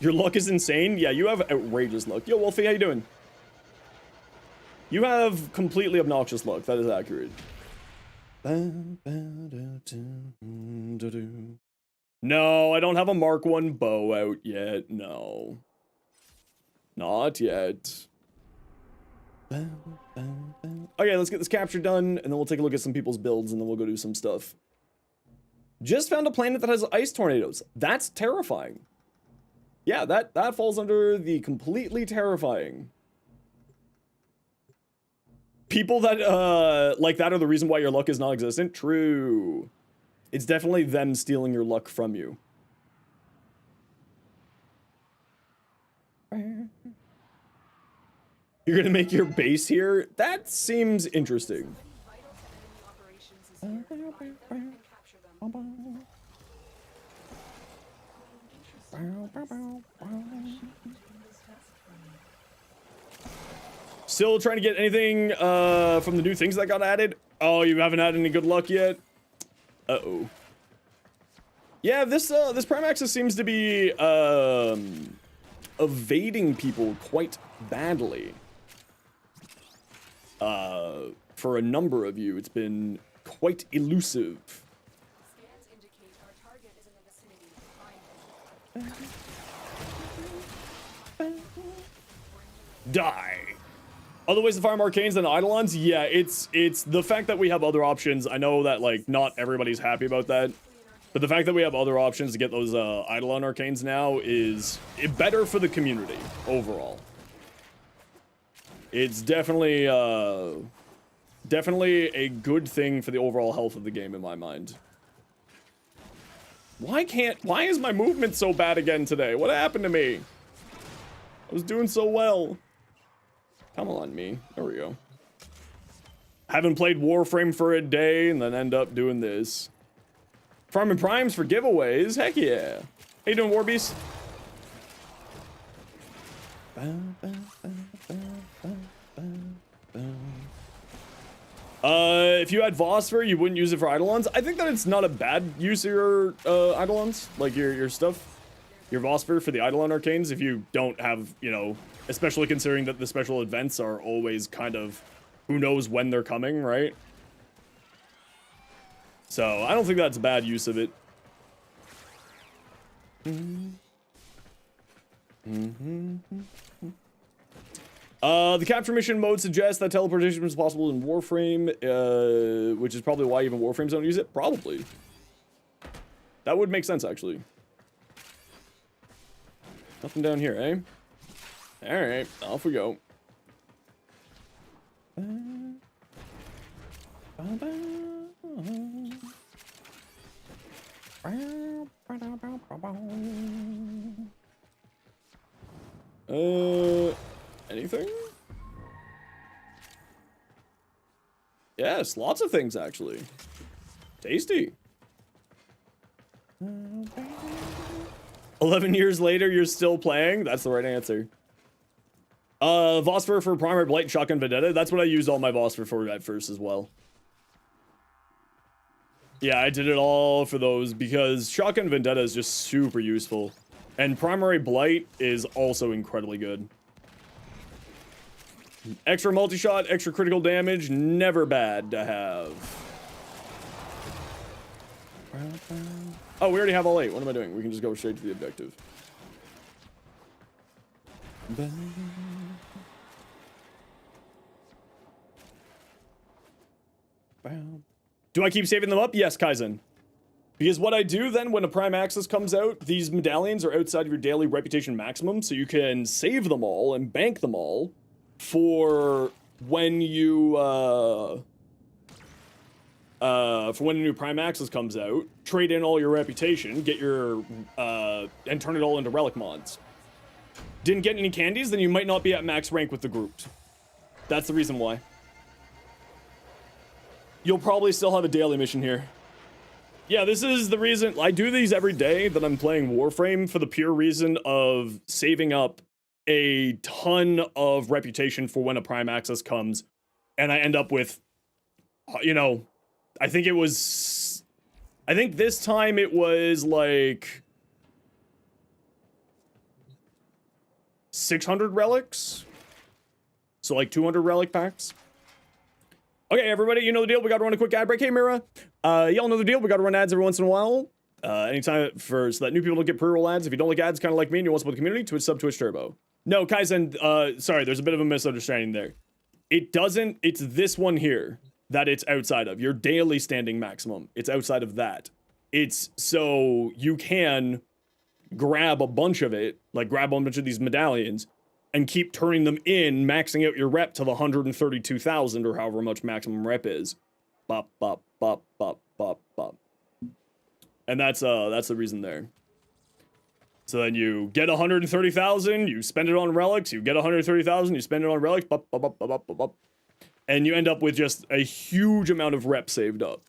Your luck is insane? Yeah, you have outrageous luck. Yo, Wolfie, how you doing? You have completely obnoxious luck, that is accurate. No, I don't have a Mark 1 bow out yet, no. Not yet. Okay, let's get this capture done, and then we'll take a look at some people's builds, and then we'll go do some stuff. Just found a planet that has ice tornadoes. That's terrifying. Yeah, that falls under the completely terrifying. People that, like that are the reason why your luck is non-existent? True. It's definitely them stealing your luck from you. You're gonna make your base here? That seems interesting. Still trying to get anything from the new things that got added? Oh, you haven't had any good luck yet? Uh-oh. Yeah, this Prime Access seems to be evading people quite badly. For a number of you, it's been quite elusive. Scans indicate our target is in the vicinity. Find them. Die. Other ways to farm arcanes than Eidolons? Yeah, it's the fact that we have other options. I know that, like, not everybody's happy about that. But the fact that we have other options to get those Eidolon arcanes now is better for the community overall. It's definitely definitely a good thing for the overall health of the game in my mind. Why is my movement so bad again today? What happened to me? I was doing so well. Come on, me. There we go. Haven't played Warframe for a day and then end up doing this. Farming primes for giveaways? Heck yeah. How you doing, Warbeast? If you had Vosper, you wouldn't use it for Eidolons. I think that it's not a bad use of your Eidolons, like your stuff. Your Vosper for the Eidolon arcanes, if you don't have, you know, especially considering that the special events are always kind of, who knows when they're coming, right? So, I don't think that's a bad use of it. The capture mission mode suggests that teleportation is possible in Warframe, which is probably why even Warframes don't use it. Probably. That would make sense, actually. Nothing down here, eh? Alright, off we go. Anything? Yes, lots of things, actually. Tasty. 11 years later, you're still playing? That's the right answer. Vosper for Primary Blight, Shotgun Vendetta. That's what I used all my Vosper for at first as well. Yeah, I did it all for those because Shotgun Vendetta is just super useful. And Primary Blight is also incredibly good. Extra multi-shot, extra critical damage, never bad to have. Oh, we already have all 8. What am I doing? We can just go straight to the objective. Do I keep saving them up? Yes, Kaizen. Because what I do then when a Prime Access comes out, these medallions are outside of your daily reputation maximum, so you can save them all and bank them all for when you, for when a new Prime Access comes out, trade in all your reputation, get your, and turn it all into relic mods. Didn't get any candies, then you might not be at max rank with the groups. That's the reason why. You'll probably still have a daily mission here. Yeah, this is the reason I do these every day that I'm playing Warframe for the pure reason of saving up a ton of reputation for when a Prime Access comes. And I end up with, you know, I think this time it was like 600 relics. So like 200 relic packs. Okay, everybody, you know the deal. We gotta run a quick ad break. Hey, Mira. Y'all know the deal. We gotta run ads every once in a while. Anytime so that new people don't get pre-roll ads. If you don't like ads, kind of like me, and you want to support the community, Twitch sub, Twitch Turbo. No, Kaizen, sorry, there's a bit of a misunderstanding there. It's this one here that it's outside of. Your daily standing maximum. It's outside of that. It's so you can grab a bunch of it, like grab a bunch of these medallions, and keep turning them in, maxing out your rep to the 132,000 or however much maximum rep is. Bop, bop, bop, bop, bop, bop. And that's the reason there. So then you get 130,000, you spend it on relics, you get 130,000, you spend it on relics, bop, bop, bop, bop, bop, bop. And you end up with just a huge amount of rep saved up.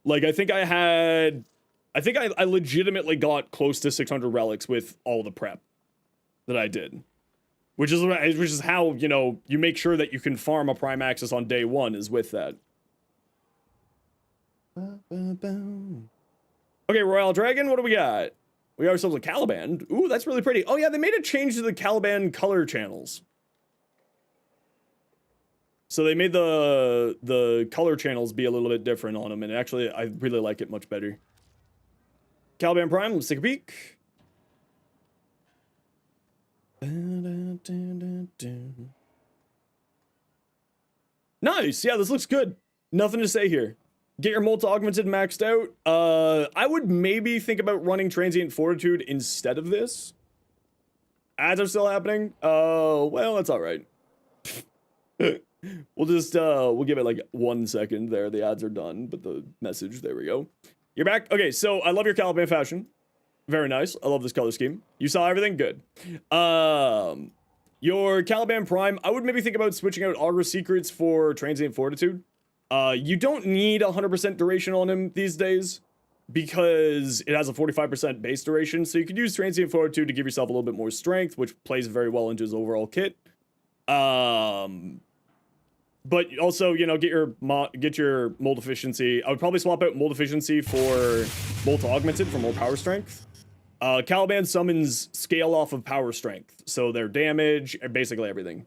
Like, I think I legitimately got close to 600 relics with all the prep that I did. Which is how, you know, you make sure that you can farm a Prime Access on day one is with that. Okay, Royal Dragon, what do we got? We got ourselves a Caliban. Ooh, that's really pretty. Oh yeah, they made a change to the Caliban color channels. So they made the color channels be a little bit different on them, and actually, I really like it much better. Caliban Prime, let's take a peek. Nice, yeah, this looks good. Nothing to say here. Get your Multi Augmented maxed out. I would maybe think about running Transient Fortitude instead of this. Ads are still happening. Well, that's all right. We'll just we'll give it like 1 second there. The ads are done, but the message, there we go. You're back. Okay, so I love your Caliban fashion. Very nice. I love this color scheme. You saw everything? Good. Your Caliban Prime, I would maybe think about switching out Augur Secrets for Transient Fortitude. You don't need 100% duration on him these days because it has a 45% base duration, so you could use Transient Fortitude to give yourself a little bit more strength, which plays very well into his overall kit. But also, you know, get your mold efficiency. I would probably swap out mold efficiency for Bolt Augmented for more power strength. Caliban summons scale off of power strength, so their damage and basically everything.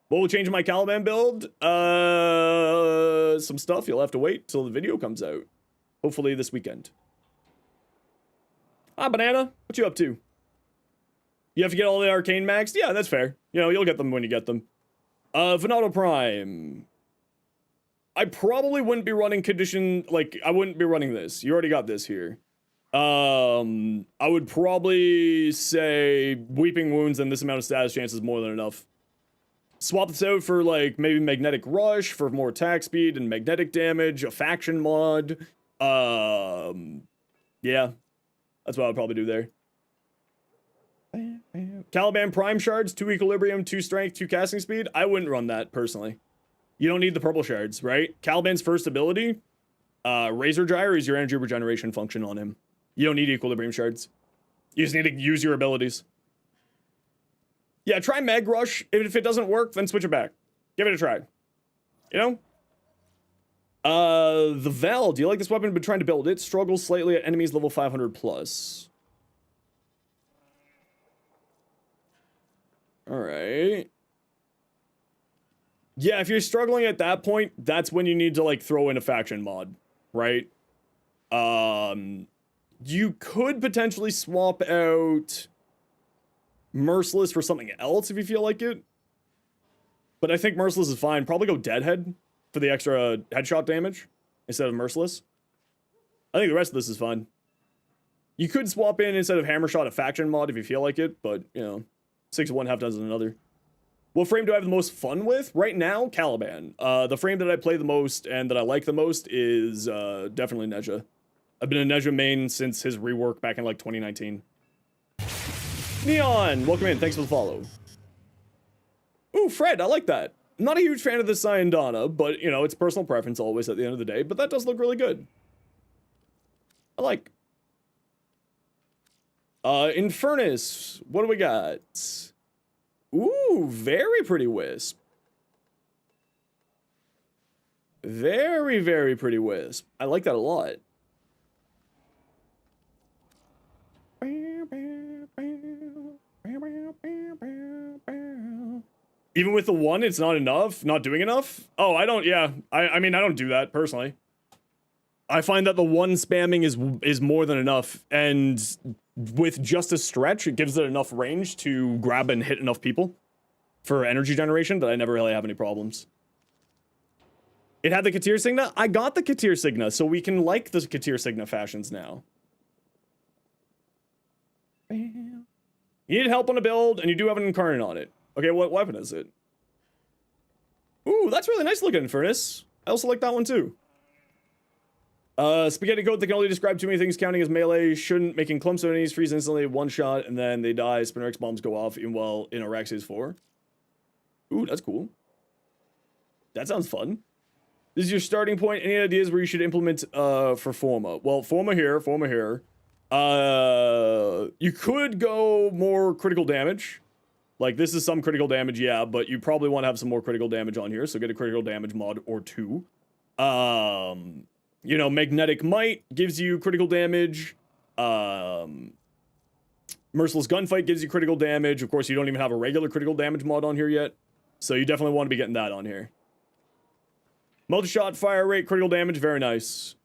What will change in my Caliban build? Some stuff. You'll have to wait till the video comes out. Hopefully this weekend. Ah, Banana, what you up to? You have to get all the arcane maxed? Yeah, that's fair. You know, you'll get them when you get them. Venado Prime. I probably wouldn't be running condition, like, I wouldn't be running this. You already got this here. I would probably say Weeping Wounds and this amount of status chance is more than enough. Swap this out for, like, maybe Magnetic Rush for more attack speed and magnetic damage, a faction mod. Yeah. That's what I would probably do there. Caliban Prime Shards, 2 Equilibrium, 2 Strength, 2 Casting Speed. I wouldn't run that, personally. You don't need the purple shards, right? Caliban's first ability, Razor Gyre is your energy regeneration function on him. You don't need Equilibrium Shards. You just need to use your abilities. Yeah, try Mag Rush. If it doesn't work, then switch it back. Give it a try. You know? The Vel. Do you like this weapon? Been trying to build it. Struggles slightly at enemies level 500 plus. Alright. Yeah, if you're struggling at that point, that's when you need to, like, throw in a faction mod. Right? You could potentially swap out Merciless for something else if you feel like it. But I think Merciless is fine. Probably go Deadhead for the extra headshot damage instead of Merciless. I think the rest of this is fine. You could swap in instead of Hammershot a faction mod if you feel like it, but, you know, 6 of one, half dozen another. What frame do I have the most fun with? Right now, Caliban. The frame that I play the most and that I like the most is definitely Neja. I've been a Neja main since his rework back in, like, 2019. Neon, welcome in. Thanks for the follow. Ooh, Fred, I like that. I'm not a huge fan of the Syandana, but, you know, it's personal preference always at the end of the day, but that does look really good. I like. Infernus, what do we got? Ooh, very pretty Wisp. Very, very pretty Wisp. I like that a lot. Even with the 1, it's not enough? Not doing enough? Oh, I don't, yeah. I mean, I don't do that, personally. I find that the 1 spamming is more than enough, and with just a stretch, it gives it enough range to grab and hit enough people for energy generation that I never really have any problems. It had the Katir Signa? I got the Katir Signa, so we can like the Katir Signa fashions now. You need help on a build, and you do have an Incarnate on it. Okay, what weapon is it? Ooh, that's really nice looking, Furnace. I also like that one, too. Spaghetti Goat that can only describe too many things counting as melee. Shouldn't making clumps of enemies freeze instantly, one shot, and then they die. Spinner X bombs go off in Araxes 4. Ooh, that's cool. That sounds fun. This is your starting point. Any ideas where you should implement for Forma? Well, Forma here. You could go more critical damage. Like, this is some critical damage, yeah, but you probably want to have some more critical damage on here, so get a critical damage mod or 2. You know, Magnetic Might gives you critical damage. Merciless Gunfight gives you critical damage. Of course, you don't even have a regular critical damage mod on here yet, so you definitely want to be getting that on here. Multi-shot, fire rate, critical damage, very nice.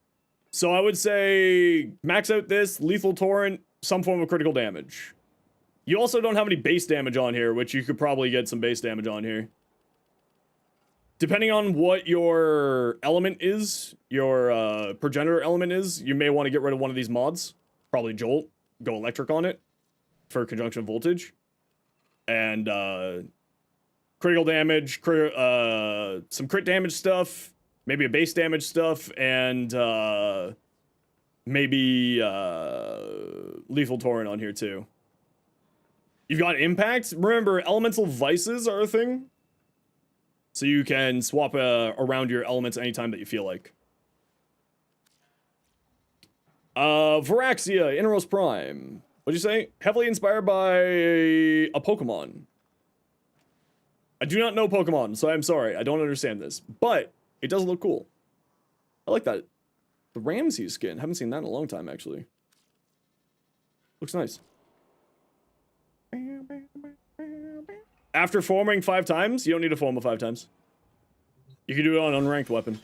So I would say max out this, Lethal Torrent, some form of critical damage. You also don't have any base damage on here, which you could probably get some base damage on here. Depending on what your element is, your progenitor element is, you may want to get rid of one of these mods. Probably Jolt, go electric on it for conjunction voltage. And critical damage, some crit damage stuff, maybe a base damage stuff, and maybe Lethal Torrent on here too. You've got impact. Remember, elemental vices are a thing. So you can swap around your elements anytime that you feel like. Varaxia, Inneros Prime. What'd you say? Heavily inspired by a Pokemon. I do not know Pokemon, so I'm sorry. I don't understand this. But it does look cool. I like that. The Ramsey skin. Haven't seen that in a long time, actually. Looks nice. After forming 5 times, you don't need to form 5 times. You can do it on an unranked weapon.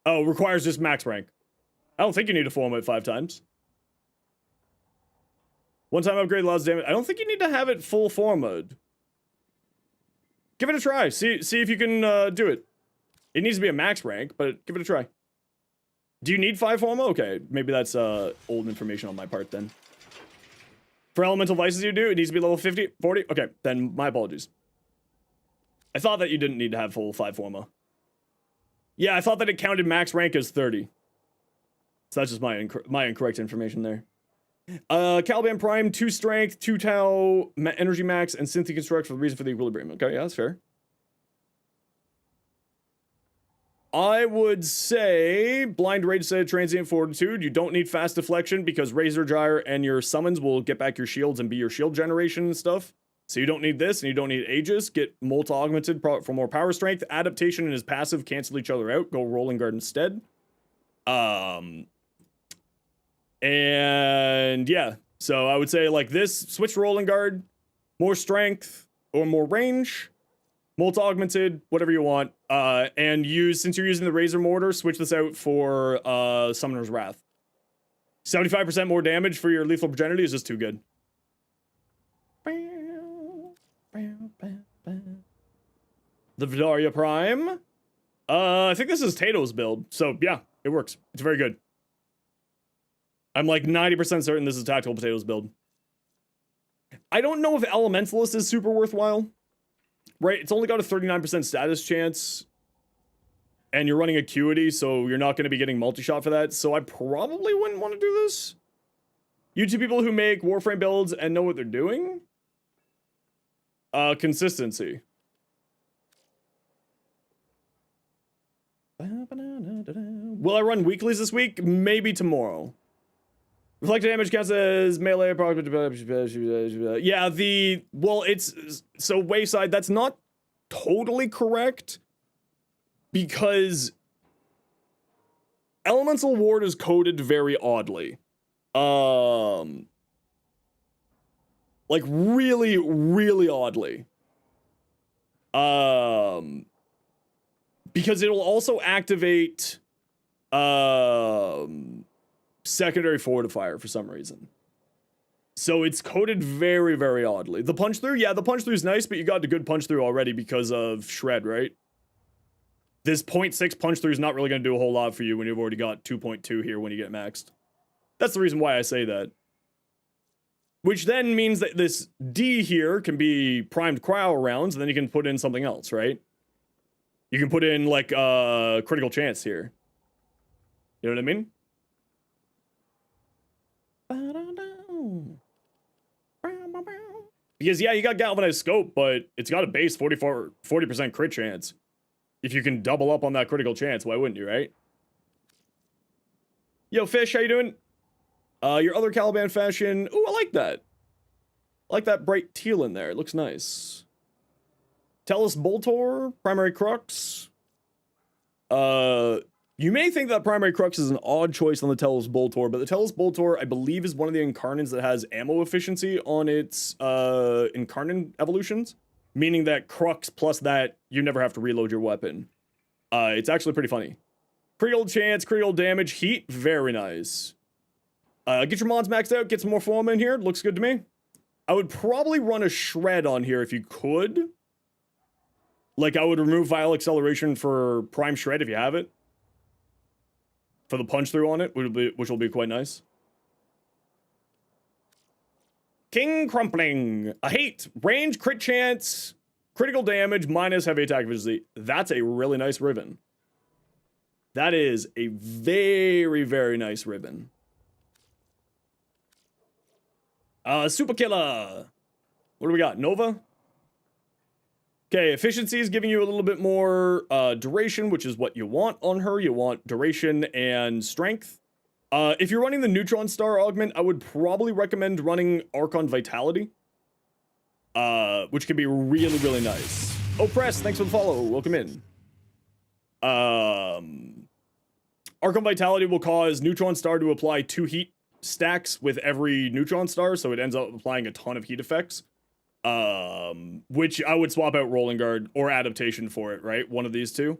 Oh, requires just max rank. I don't think you need to form it 5 times. One-time upgrade allows damage. I don't think you need to have it full form mode. Give it a try. See if you can do it. It needs to be a max rank, but give it a try. Do you need 5 forma? Okay, maybe that's old information on my part then. For elemental vices you do, it needs to be level 50, 40? Okay, then my apologies. I thought that you didn't need to have full 5 forma. Yeah, I thought that it counted max rank as 30. So that's just my incorrect information there. Caliban Prime, 2 strength, 2 tau, energy max, and synth construct for the reason for the equilibrium. Okay, yeah, that's fair. I would say blind rage instead of transient fortitude. You don't need fast deflection because razor gyre and your summons will get back your shields and be your shield generation and stuff. So you don't need this, and you don't need Aegis. Get multi augmented for more power strength. Adaptation and his passive cancel each other out. Go rolling guard instead. And yeah, so I would say like this, switch to rolling guard, more strength or more range, multi augmented, whatever you want. And since you're using the razor mortar, switch this out for Summoner's Wrath. 75% more damage for your lethal progeny is just too good. The Vidaria Prime. I think this is Tato's build, so yeah, it works. It's very good. I'm like 90% certain this is Tactical Potatoes build. I don't know if Elementalist is super worthwhile. Right, it's only got a 39% status chance. And you're running Acuity, so you're not going to be getting multi-shot for that. So I probably wouldn't want to do this. You two people who make Warframe builds and know what they're doing? Consistency. Will I run weeklies this week? Maybe tomorrow. Reflected damage counts as melee approximate. Yeah, so Wayside, that's not totally correct because Elemental Ward is coded very oddly. Like really, really oddly. Because it'll also activate secondary fortifier for some reason. So it's coded very, very oddly. The punch through, yeah, the punch through is nice, but you got a good punch through already because of Shred, right? This 0.6 punch through is not really going to do a whole lot for you when you've already got 2.2 here when you get maxed. That's the reason why I say that. Which then means that this D here can be primed cryo rounds, and then you can put in something else, right? You can put in, like, critical chance here. You know what I mean? Because, yeah, you got Galvanized Scope, but it's got a base 40% crit chance. If you can double up on that critical chance, why wouldn't you, right? Yo, Fish, how you doing? Your other Caliban fashion. Ooh, I like that. I like that bright teal in there. It looks nice. Tellus Boltor, Primary Crux. You may think that Primary Crux is an odd choice on the Tellus Boltor, but the Tellus Boltor, I believe, is one of the Incarnans that has ammo efficiency on its Incarnan evolutions, meaning that Crux plus that, you never have to reload your weapon. It's actually pretty funny. Critical chance, critical damage, heat, very nice. Get your mods maxed out, get some more form in here, looks good to me. I would probably run a Shred on here if you could. Like, I would remove Vial Acceleration for Prime Shred if you have it. For the punch through on it, which will be quite nice. King Crumpling. A hate. Range, crit chance, critical damage, minus heavy attack efficiency. That's a really nice ribbon. That is a very, very nice ribbon. Super Killer. What do we got? Nova? Okay, efficiency is giving you a little bit more duration, which is what you want on her. You want duration and strength. If you're running the Neutron Star augment, I would probably recommend running Archon Vitality, which can be really, really nice. Oh, Press, thanks for the follow. Welcome in. Archon Vitality will cause Neutron Star to apply 2 heat stacks with every Neutron Star, so it ends up applying a ton of heat effects. Which I would swap out Rolling Guard or Adaptation for it, right? One of these two.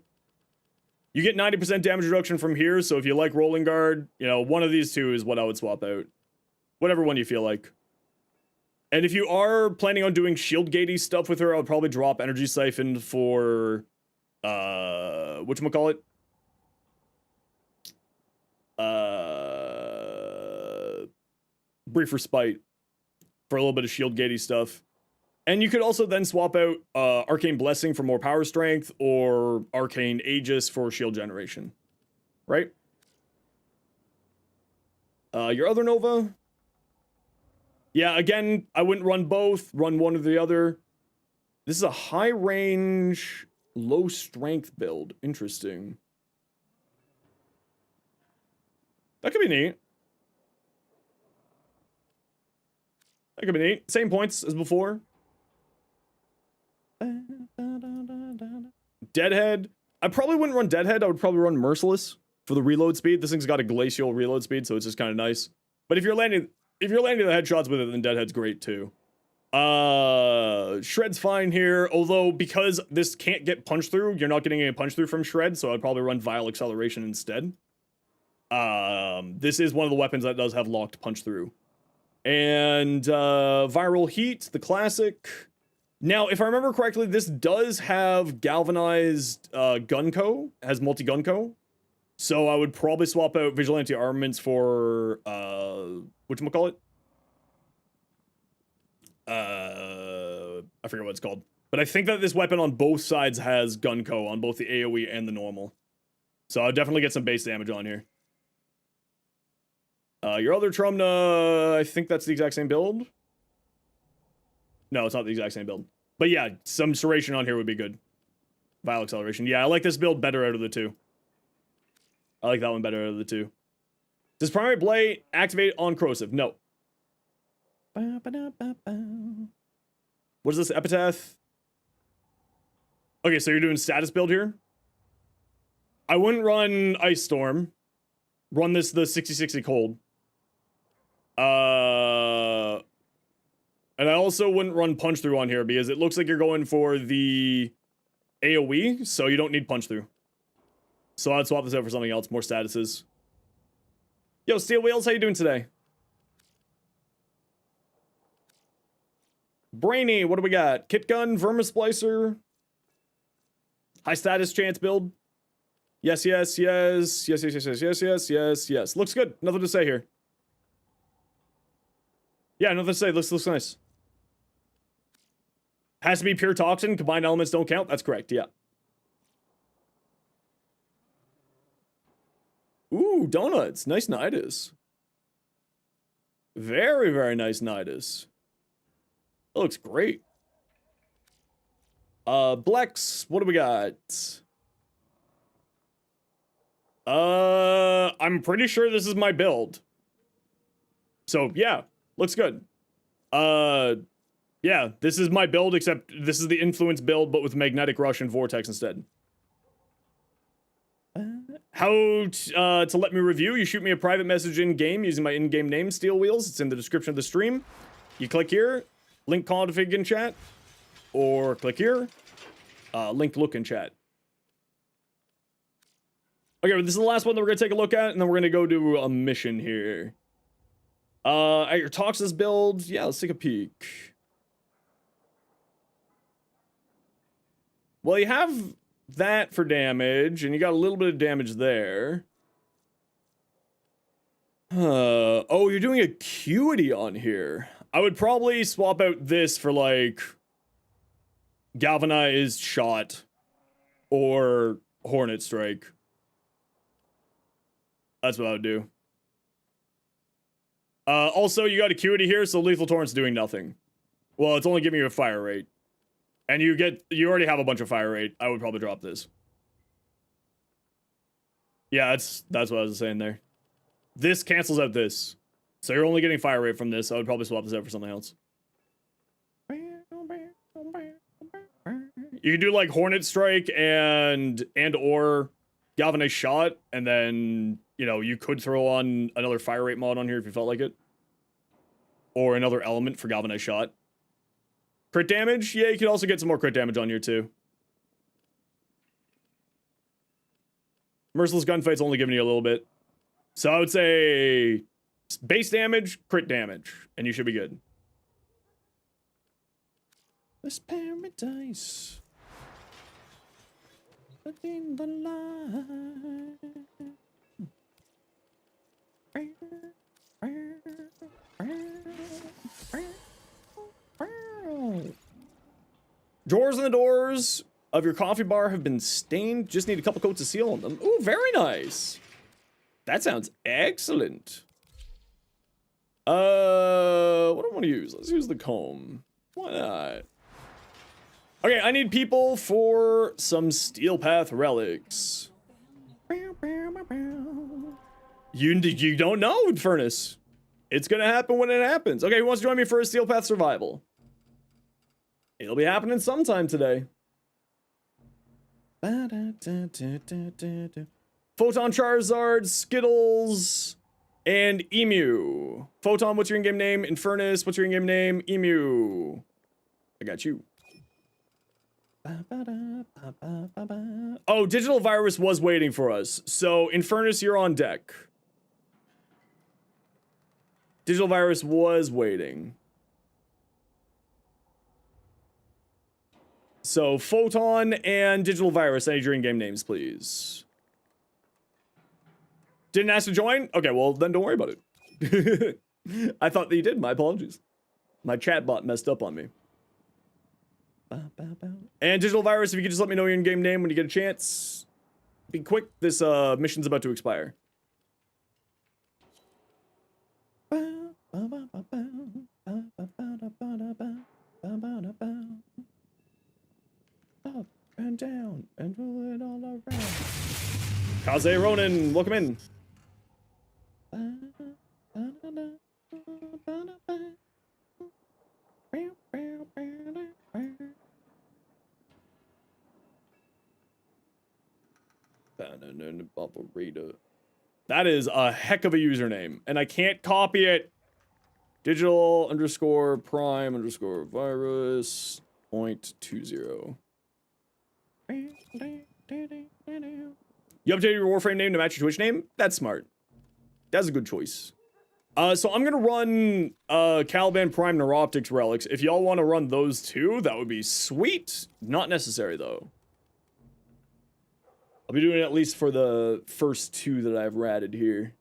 You get 90% damage reduction from here, so if you like Rolling Guard, you know, one of these two is what I would swap out. Whatever one you feel like. And if you are planning on doing shield gatey stuff with her, I would probably drop Energy Siphon for, whatchamacallit? Brief Respite for a little bit of shield gatey stuff. And you could also then swap out Arcane Blessing for more power strength or Arcane Aegis for shield generation. Right? Your other Nova? Yeah, again, I wouldn't run both. Run one or the other. This is a high range, low strength build. Interesting. That could be neat. That could be neat. Same points as before. Deadhead. I probably wouldn't run Deadhead. I would probably run Merciless for the reload speed. This thing's got a glacial reload speed, so it's just kind of nice. But if you're landing the headshots with it, then Deadhead's great too. Shred's fine here, although because this can't get punched through, you're not getting any punch through from Shred, so I'd probably run Vile Acceleration instead. This is one of the weapons that does have locked punch through. And Viral Heat, the classic. Now, if I remember correctly, this does have galvanized Gunco, has multi-Gunco. So I would probably swap out Vigilante Armaments for, whatchamacallit? I forget what it's called. But I think that this weapon on both sides has Gunco, on both the AoE and the normal. So I'll definitely get some base damage on here. Your other Trumna, I think that's the exact same build. No, it's not the exact same build. But yeah, some Serration on here would be good. Vile Acceleration. Yeah, I like this build better out of the two. I like that one better out of the two. Does Primary Blade activate on Corrosive? No. What is this? Epitaph? Okay, so you're doing status build here? I wouldn't run Ice Storm. Run this the 60-60 cold. And I also wouldn't run punch through on here because it looks like you're going for the AoE, so you don't need punch through. So I'd swap this out for something else, more statuses. Yo, Steel Wheels, how you doing today? Brainy, what do we got? Kit Gun, Vermisplicer. High status chance build. Yes, yes, yes. Yes, yes, yes, yes, yes, yes, yes, yes. Looks good. Nothing to say here. Yeah, nothing to say. Looks nice. Has to be pure toxin. Combined elements don't count. That's correct, yeah. Ooh, donuts. Nice Nidus. Very, very nice Nidus. That looks great. Blex, what do we got? I'm pretty sure this is my build. So, yeah, looks good. Yeah, this is my build, except this is the Influence build, but with Magnetic Rush and Vortex instead. How to let me review? You shoot me a private message in-game using my in-game name, Steel Wheels. It's in the description of the stream. You click here, link config in chat, or click here, link look in chat. Okay, this is the last one that we're going to take a look at, and then we're going to go do a mission here. At your Toxis build, yeah, let's take a peek. Well, you have that for damage, and you got a little bit of damage there. Oh, you're doing Acuity on here. I would probably swap out this for, like, Galvanized Shot or Hornet Strike. That's what I would do. Also, you got Acuity here, so Lethal Torrent's doing nothing. Well, it's only giving you a fire rate. And you already have a bunch of fire rate. I would probably drop this. Yeah, that's what I was saying there. This cancels out this. So you're only getting fire rate from this. I would probably swap this out for something else. You could do like Hornet Strike and or Galvanized Shot, and then, you know, you could throw on another fire rate mod on here if you felt like it. Or another element for Galvanized Shot. Crit damage? Yeah, you could also get some more crit damage on here too. Merciless gunfight's only giving you a little bit. So I would say base damage, crit damage, and you should be good. This paradise. Within the light. Drawers and the doors of your coffee bar have been stained. Just need a couple coats of seal on them. Ooh, very nice. That sounds excellent. What do I want to use? Let's use the comb. Why not? Okay, I need people for some Steel Path relics. You don't know, Furnace. It's gonna happen when it happens. Okay, who wants to join me for a Steel Path survival? It'll be happening sometime today. Photon Charizard, Skittles, and Emu. Photon, what's your in-game name? Infernus, what's your in-game name? Emu. I got you. Oh, Digital Virus was waiting for us. So, Infernus, you're on deck. Digital Virus was waiting. So, Photon and Digital Virus, I need your in-game names, please. Didn't ask to join? Okay, well, then don't worry about it. I thought that you did. My apologies. My chatbot messed up on me. And Digital Virus, if you could just let me know your in-game name when you get a chance. Be quick, this mission's about to expire. Up and down and roll it all around. Kaze Ronin, welcome in. That is a heck of a username, and I can't copy it. Digital underscore prime underscore virus 0.20. You updated your Warframe name to match your Twitch name? That's smart. That's a good choice. So I'm gonna run Caliban Prime Neuroptics relics. If y'all want to run those two, that would be sweet. Not necessary though. I'll be doing it at least for the first two that I've ratted here.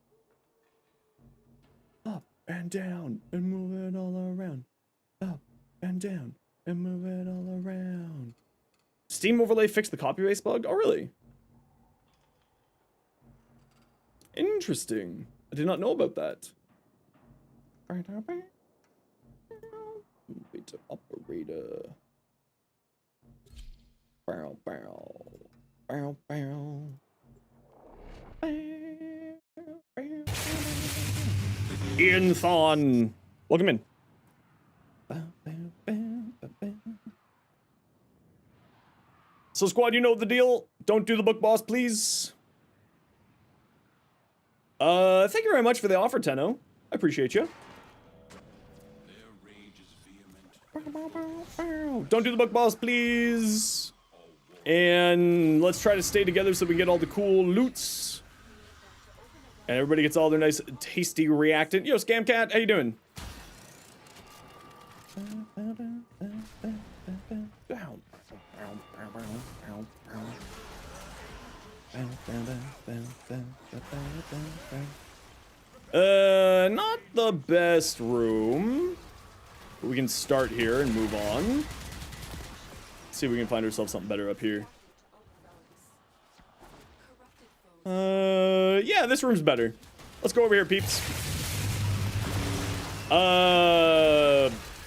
Up and down and move it all around. Up and down and move it all around. Steam overlay fixed the copy paste bug? Oh, really? Interesting. I did not know about that. Beta operator. Bow, bow. Bow, bow. Ian Thon. Welcome in. So, squad, you know the deal. Don't do the book boss, please. Thank you very much for the offer, Tenno. I appreciate you. Don't do the book boss, please. And let's try to stay together so we can get all the cool loots. And everybody gets all their nice, tasty reactant. Yo, Scamcat, how you doing? Not the best room. But we can start here and move on. Let's see if we can find ourselves something better up here. Yeah, this room's better. Let's go over here, peeps.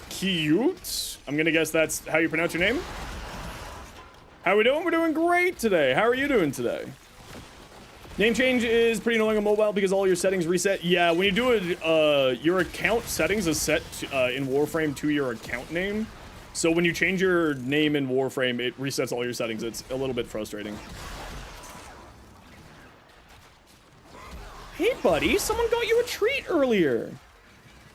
Cute. I'm gonna guess that's how you pronounce your name. How we doing? We're doing great today. How are you doing today? Name change is pretty annoying on mobile because all your settings reset. Yeah, when you do it, your account settings is set in Warframe to your account name. So when you change your name in Warframe, it resets all your settings. It's a little bit frustrating. Hey, buddy, someone got you a treat earlier.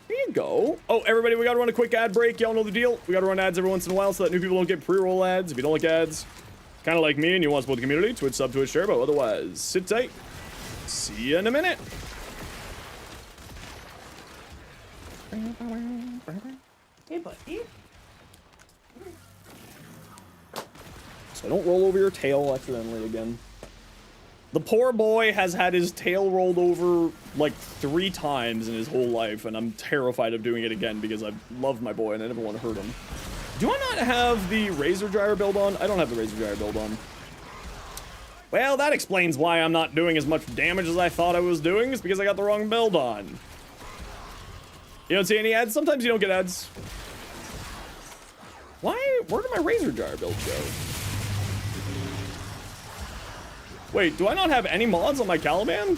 Here you go. Oh, everybody, we gotta run a quick ad break. Y'all know the deal. We gotta run ads every once in a while so that new people don't get pre-roll ads. If you don't like ads, kind of like me and you want to support the community, Twitch sub, Twitch share, but otherwise, sit tight. See you in a minute. Hey, buddy. So don't roll over your tail accidentally again. The poor boy has had his tail rolled over like 3 times in his whole life, and I'm terrified of doing it again because I love my boy and I never want to hurt him. Do I not have the Razor Gyre build on? I don't have the Razor Gyre build on. Well, that explains why I'm not doing as much damage as I thought I was doing. It's because I got the wrong build on. You don't see any ads? Sometimes you don't get ads. Why? Where did my Razor Gyre build go? Wait, do I not have any mods on my Caliban?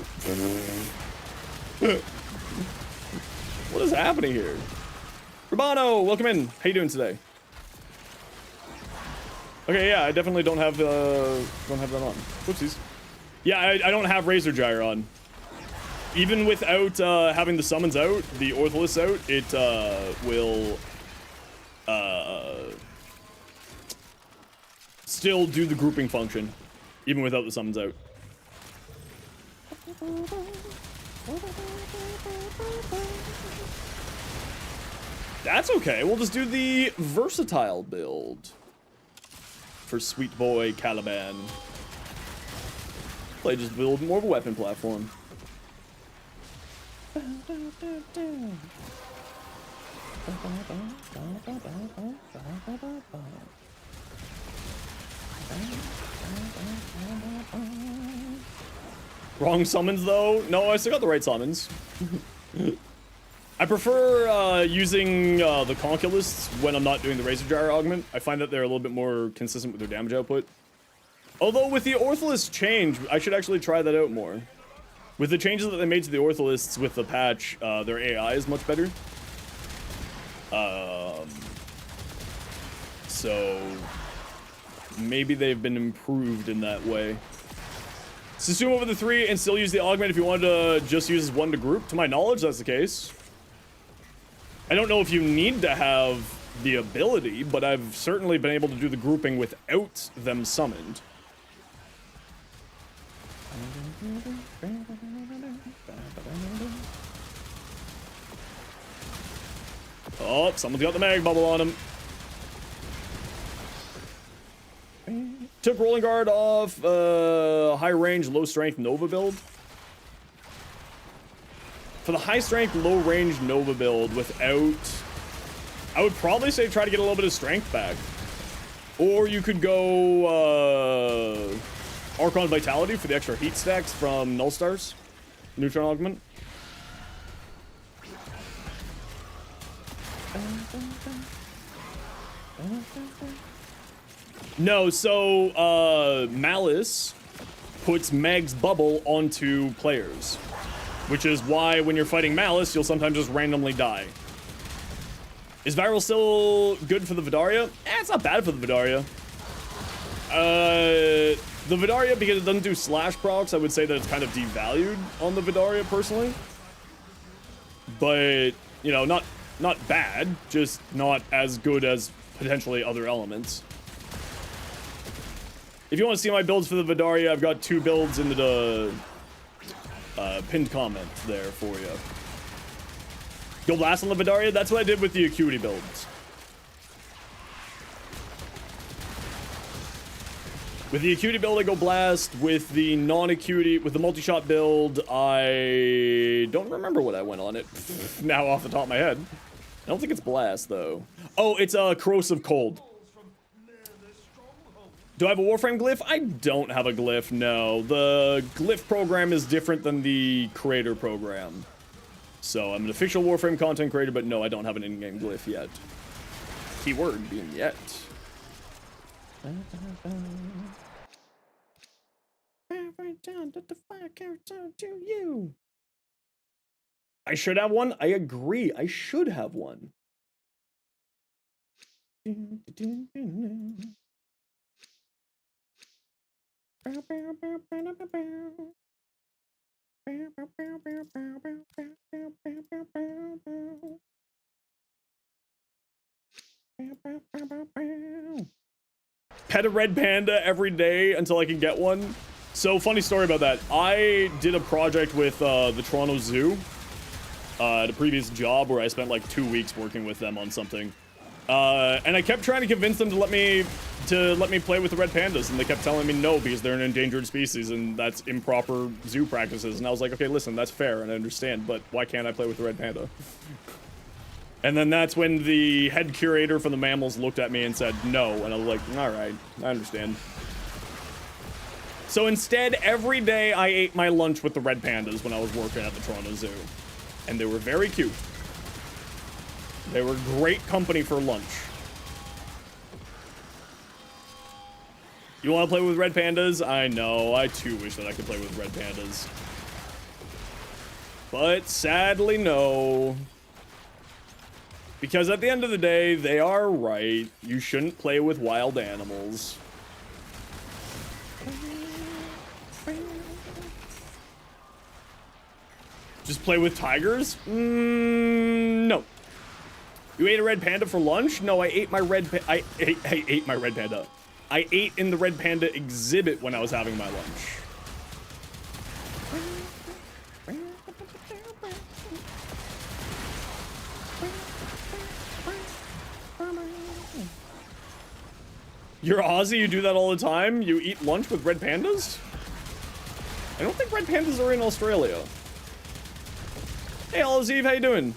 What is happening here? Rabano, welcome in. How you doing today? Okay, yeah, I definitely don't have that on. Whoopsies. Yeah, I don't have Razor Gyre on. Even without having the summons out, the Ortholis out, it will still do the grouping function, even without the summons out. That's okay. We'll just do the versatile build for sweet boy Caliban. Play just build more of a weapon platform. Wrong summons though? No, I still got the right summons. I prefer using the Conculists when I'm not doing the Razor Gyre augment. I find that they're a little bit more consistent with their damage output. Although with the Ortholist change, I should actually try that out more. With the changes that they made to the Ortholists with the patch, their AI is much better. So maybe they've been improved in that way. Susume over the 3 and still use the augment if you wanted to just use 1 to group. To my knowledge, that's the case. I don't know if you need to have the ability, but I've certainly been able to do the grouping without them summoned. Oh, someone's got the mag bubble on him. Took Rolling Guard off high range, low strength Nova build. For the high strength, low range Nova build without... I would probably say try to get a little bit of strength back. Or you could go Archon Vitality for the extra heat stacks from Null Stars. Neutron Augment. No, so Malice puts Meg's bubble onto players, which is why when you're fighting Malice, you'll sometimes just randomly die. Is Viral still good for the Vidaria? It's not bad for the Vidaria. The Vidaria, because it doesn't do slash procs, I would say that it's kind of devalued on the Vidaria personally. But, you know, not bad, just not as good as potentially other elements. If you want to see my builds for the Vidaria, I've got 2 builds into the pinned comment there for you. Go blast on the Vidaria? That's what I did with the Acuity builds. With the Acuity build, I go blast. With the non-Acuity, with the multi-shot build, I don't remember what I went on it now off the top of my head. I don't think it's blast, though. Oh, it's a corrosive cold. Do I have a Warframe glyph? I don't have a glyph, no. The glyph program is different than the creator program. So I'm an official Warframe content creator, but no, I don't have an in-game glyph yet. Keyword being yet. I should have one. I agree. I should have one. Pet a red panda every day until I can get one. So, funny story about that. I did a project with the Toronto Zoo at a previous job where I spent like 2 weeks working with them on something. And I kept trying to convince them to let me play with the red pandas, and they kept telling me no because they're an endangered species and that's improper zoo practices. And I was like, okay, listen, that's fair and I understand, but why can't I play with the red panda? And then that's when the head curator for the mammals looked at me and said no, and I was like, all right, I understand. So instead, every day I ate my lunch with the red pandas when I was working at the Toronto Zoo, and they were very cute. They were great company for lunch. You want to play with red pandas? I know, I too wish that I could play with red pandas. But sadly, no. Because at the end of the day, they are right. You shouldn't play with wild animals. Just play with tigers? No. You ate a red panda for lunch? No, I ate my red I ate my red panda. I ate in the red panda exhibit when I was having my lunch. You're Aussie, you do that all the time? You eat lunch with red pandas? I don't think red pandas are in Australia. Hey, Olive, how you doing?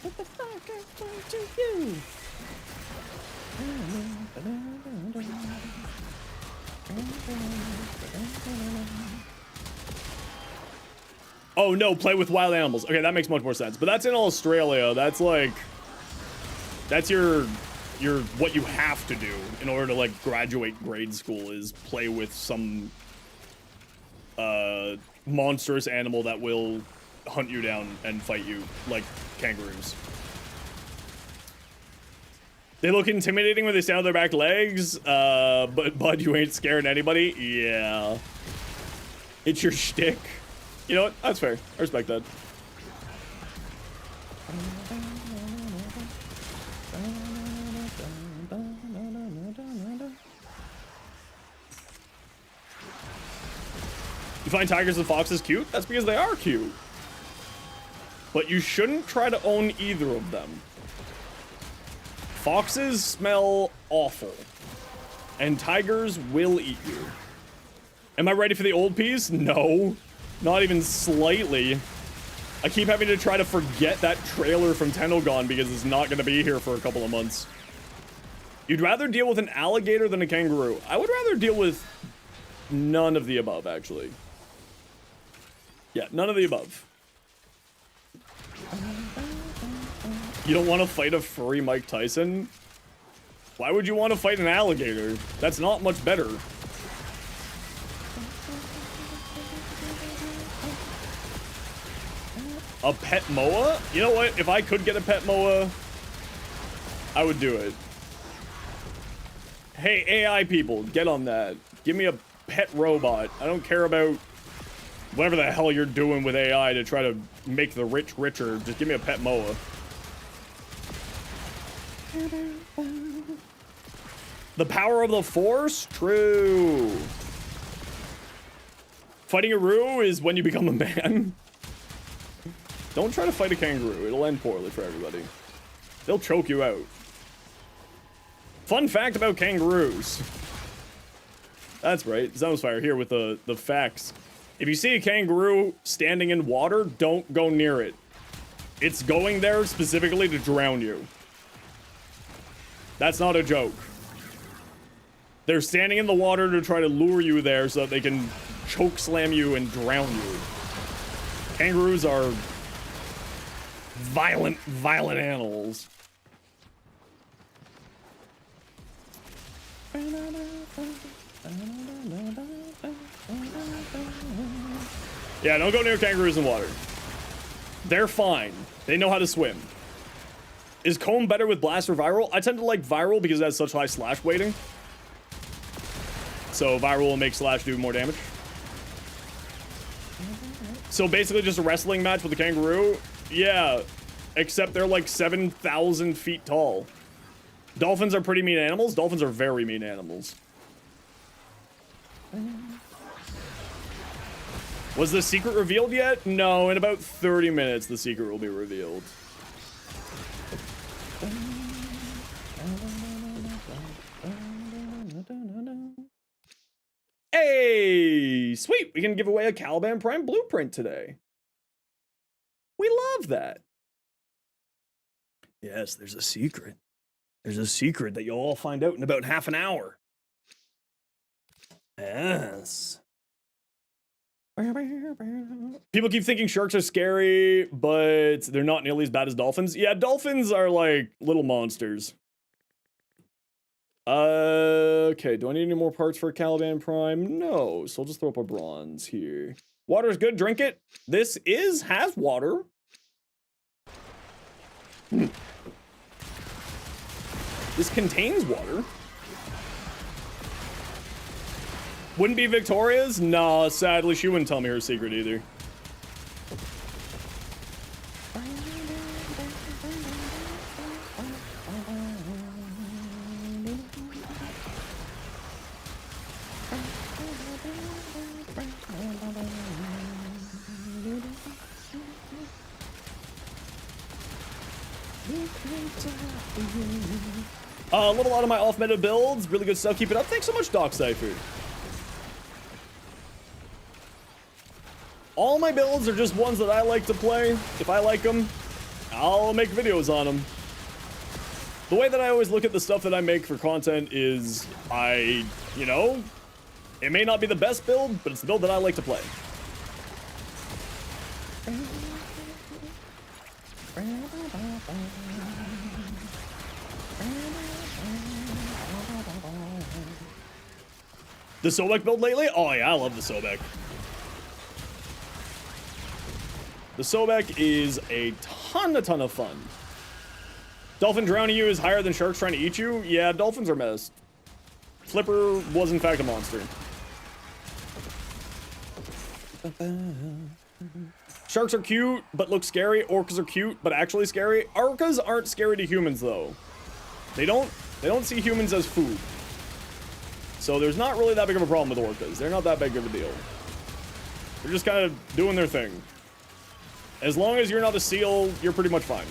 What the fuck is going to you? Oh no, play with wild animals. Okay, that makes much more sense. But that's in Australia. That's like, that's your what you have to do in order to like graduate grade school is play with some monstrous animal that will hunt you down and fight you like kangaroos. They look intimidating when they stand on their back legs, but bud, you ain't scaring anybody. Yeah, it's your shtick. You know what? That's fair. I respect that. You find tigers and foxes cute? That's because they are cute. But you shouldn't try to own either of them. Foxes smell awful. And tigers will eat you. Am I ready for the old piece? No. Not even slightly. I keep having to try to forget that trailer from Tennogon because it's not going to be here for a couple of months. You'd rather deal with an alligator than a kangaroo. I would rather deal with none of the above, actually. Yeah, none of the above. You don't want to fight a furry Mike Tyson? Why would you want to fight an alligator? That's not much better. A pet moa? You know what? If I could get a pet moa, I would do it. Hey, AI people, get on that. Give me a pet robot. I don't care about whatever the hell you're doing with AI to try to make the rich richer. Just give me a pet moa. The power of the force? True. Fighting a roo is when you become a man. Don't try to fight a kangaroo. It'll end poorly for everybody. They'll choke you out. Fun fact about kangaroos. That's right. Zenosfire here with the facts. If you see a kangaroo standing in water, don't go near it. It's going there specifically to drown you. That's not a joke. They're standing in the water to try to lure you there so that they can choke slam you and drown you. Kangaroos are violent animals. Yeah, don't go near kangaroos in water. They're fine. They know how to swim. Is Comb better with Blast or Viral? I tend to like Viral because it has such high slash weighting. So Viral will make slash do more damage. So basically just a wrestling match with a kangaroo? Yeah, except they're like 7,000 feet tall. Dolphins are pretty mean animals. Dolphins are very mean animals. Was the secret revealed yet? No, in about 30 minutes the secret will be revealed. Hey, sweet. We can give away a Caliban Prime blueprint today. We love that. Yes, there's a secret. There's a secret that you'll all find out in about half an hour. Yes. People keep thinking sharks are scary, but they're not nearly as bad as dolphins. Yeah, dolphins are like little monsters. Okay, do I need any more parts for Caliban Prime? No, so I'll just throw up a bronze here. Water's good, drink it. This has water. This contains water. Wouldn't be Victoria's? Nah, sadly, she wouldn't tell me her secret either. Love a lot of my off-meta builds. Really good stuff. Keep it up. Thanks so much, Doc Cypher. All my builds are just ones that I like to play. If I like them, I'll make videos on them. The way that I always look at the stuff that I make for content is you know, it may not be the best build, but it's the build that I like to play. The Sobek build lately? Oh yeah, I love the Sobek. The Sobek is a ton of fun. Dolphin drowning you is higher than sharks trying to eat you? Yeah, dolphins are messed. Flipper was in fact a monster. Sharks are cute, but look scary. Orcas are cute, but actually scary. Orcas aren't scary to humans though. They don't see humans as food. So there's not really that big of a problem with orcas. They're not that big of a deal. They're just kind of doing their thing. As long as you're not a seal, you're pretty much fine.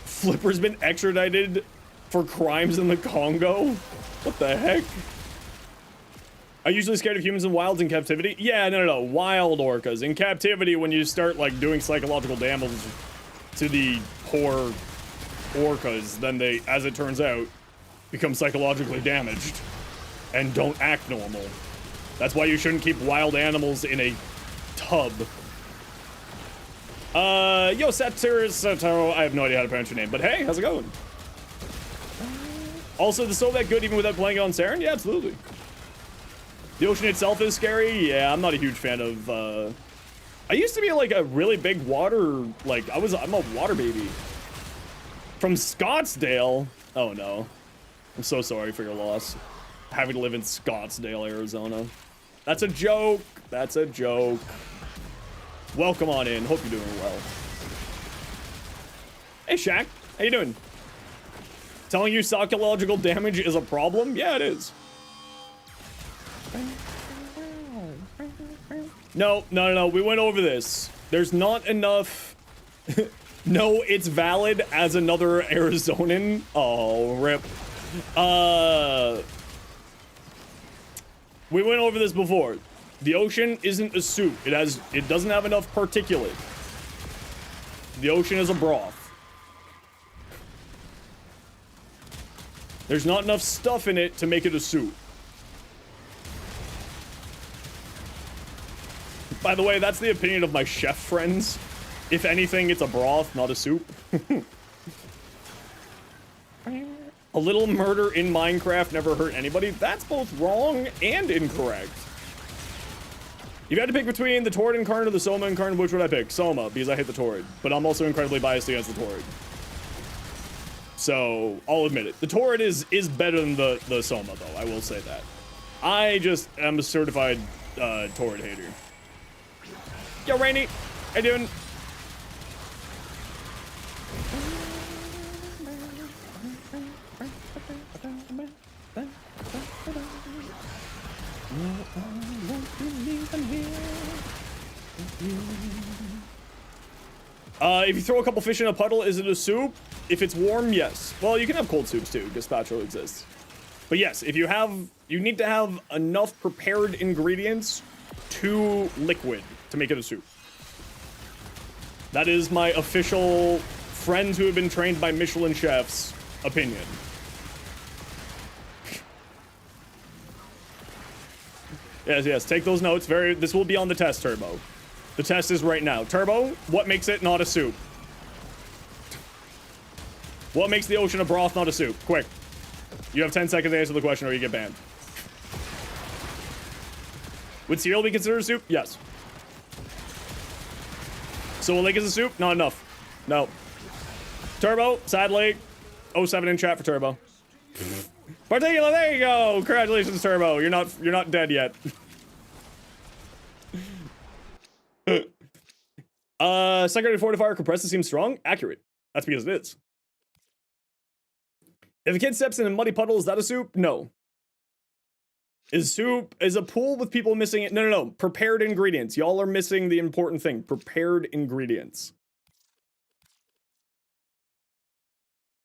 Flipper's been extradited for crimes in the Congo? What the heck? Are you usually scared of humans in wilds in captivity? Yeah, no. Wild orcas. In captivity, when you start, like, doing psychological damage to the poor orcas, then they, as it turns out, become psychologically damaged and don't act normal. That's why you shouldn't keep wild animals in a tub. Yo, Satyr, I have no idea how to pronounce your name, but hey, how's it going? Also, the Sobek good even without playing it on Saren? Yeah, absolutely. The ocean itself is scary. Yeah, I'm not a huge fan of, I used to be like a really big water, like, I'm a water baby. From Scottsdale. Oh no. I'm so sorry for your loss. Having to live in Scottsdale, Arizona. That's a joke. That's a joke. Welcome on in. Hope you're doing well. Hey, Shaq. How you doing? Telling you psychological damage is a problem? Yeah, it is. No. We went over this. There's not enough... No, it's valid as another Arizonan. Oh, rip. We went over this before. The ocean isn't a soup. It doesn't have enough particulate. The ocean is a broth. There's not enough stuff in it to make it a soup. By the way, that's the opinion of my chef friends. If anything, it's a broth, not a soup. A little murder in Minecraft never hurt anybody. That's both wrong and incorrect. If you had to pick between the Torrid incarnate or the Soma incarnate, which would I pick? Soma, because I hate the Torrid. But I'm also incredibly biased against the Torrid. So, I'll admit it. The Torrid is better than the Soma, though. I will say that. I just am a certified Torrid hater. Yo, Rainy. How you doing? If you throw a couple fish in a puddle, is it a soup? If it's warm, yes. Well, you can have cold soups too. Gazpacho exists. But yes, if you need to have enough prepared ingredients to liquid to make it a soup. That is my official friends who have been trained by Michelin chefs opinion. Yes, take those notes. This will be on the test, Turbo. The test is right now. Turbo, what makes it not a soup? What makes the ocean a broth, not a soup? Quick. You have 10 seconds to answer the question or you get banned. Would cereal be considered a soup? Yes. So a lake is a soup? Not enough. No. Turbo, sadly, 07 in chat for Turbo. Particular, there you go. Congratulations, Turbo. You're not dead yet. Secondary fortifier compressor seems strong. Accurate. That's because it is. If a kid steps in a muddy puddle, is that a soup? No. Is a pool with people missing it? No. Prepared ingredients. Y'all are missing the important thing. Prepared ingredients.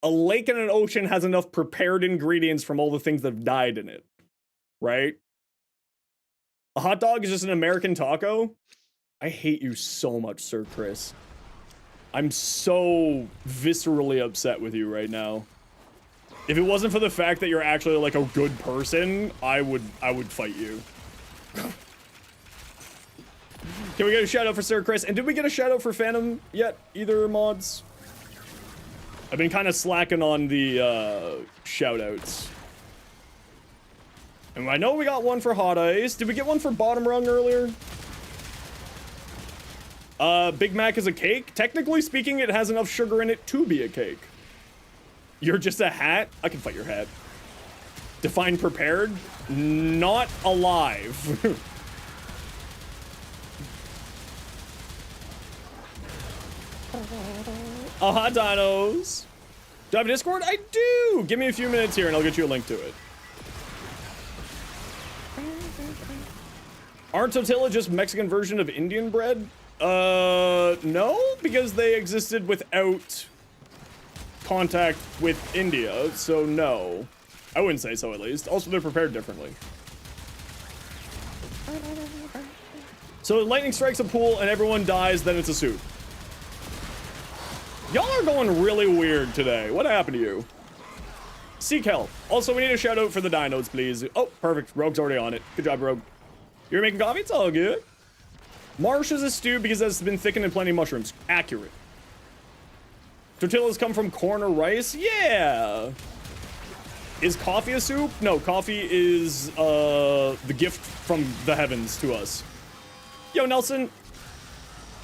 A lake and an ocean has enough prepared ingredients from all the things that have died in it. Right? A hot dog is just an American taco? I hate you so much, Sir Chris. I'm so viscerally upset with you right now. If it wasn't for the fact that you're actually like a good person, I would fight you. Can we get a shout out for Sir Chris? And did we get a shout out for Phantom yet? Either mods? I've been kind of slacking on the shout outs. And I know we got one for Hot Ice. Did we get one for Bottom Rung earlier? Big Mac is a cake. Technically speaking, it has enough sugar in it to be a cake. You're just a hat? I can fight your hat. Define prepared? Not alive. Aha, dinos. Do I have a Discord? I do! Give me a few minutes here and I'll get you a link to it. Aren't tortilla just Mexican version of Indian bread? No, because they existed without contact with India, so no. I wouldn't say so, at least. Also, they're prepared differently. So lightning strikes a pool and everyone dies, then it's a soup. Y'all are going really weird today. What happened to you? Seek help. Also, we need a shout out for the dinos, please. Oh, perfect. Rogue's already on it. Good job, Rogue. You're making coffee? It's all good. Marsh is a stew because it's been thickened in plenty of mushrooms. Accurate. Tortillas come from corn or rice? Yeah. Is coffee a soup? No, coffee is the gift from the heavens to us. Yo, Nelson.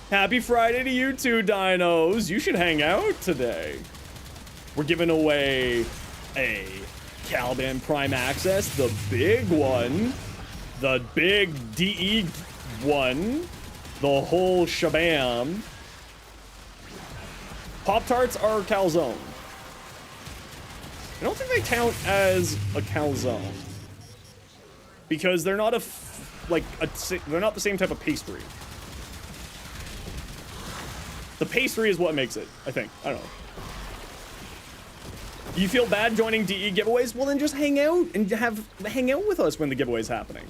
Happy Friday to you too, dinos. You should hang out today. We're giving away a Caliban Prime Access, the big one. The big DE one. The whole shabam. Pop-Tarts are calzone. I don't think they count as a calzone. Because they're not they're not the same type of pastry. The pastry is what makes it, I think. I don't know. You feel bad joining DE giveaways? Well, then just hang out and hang out with us when the giveaway's happening.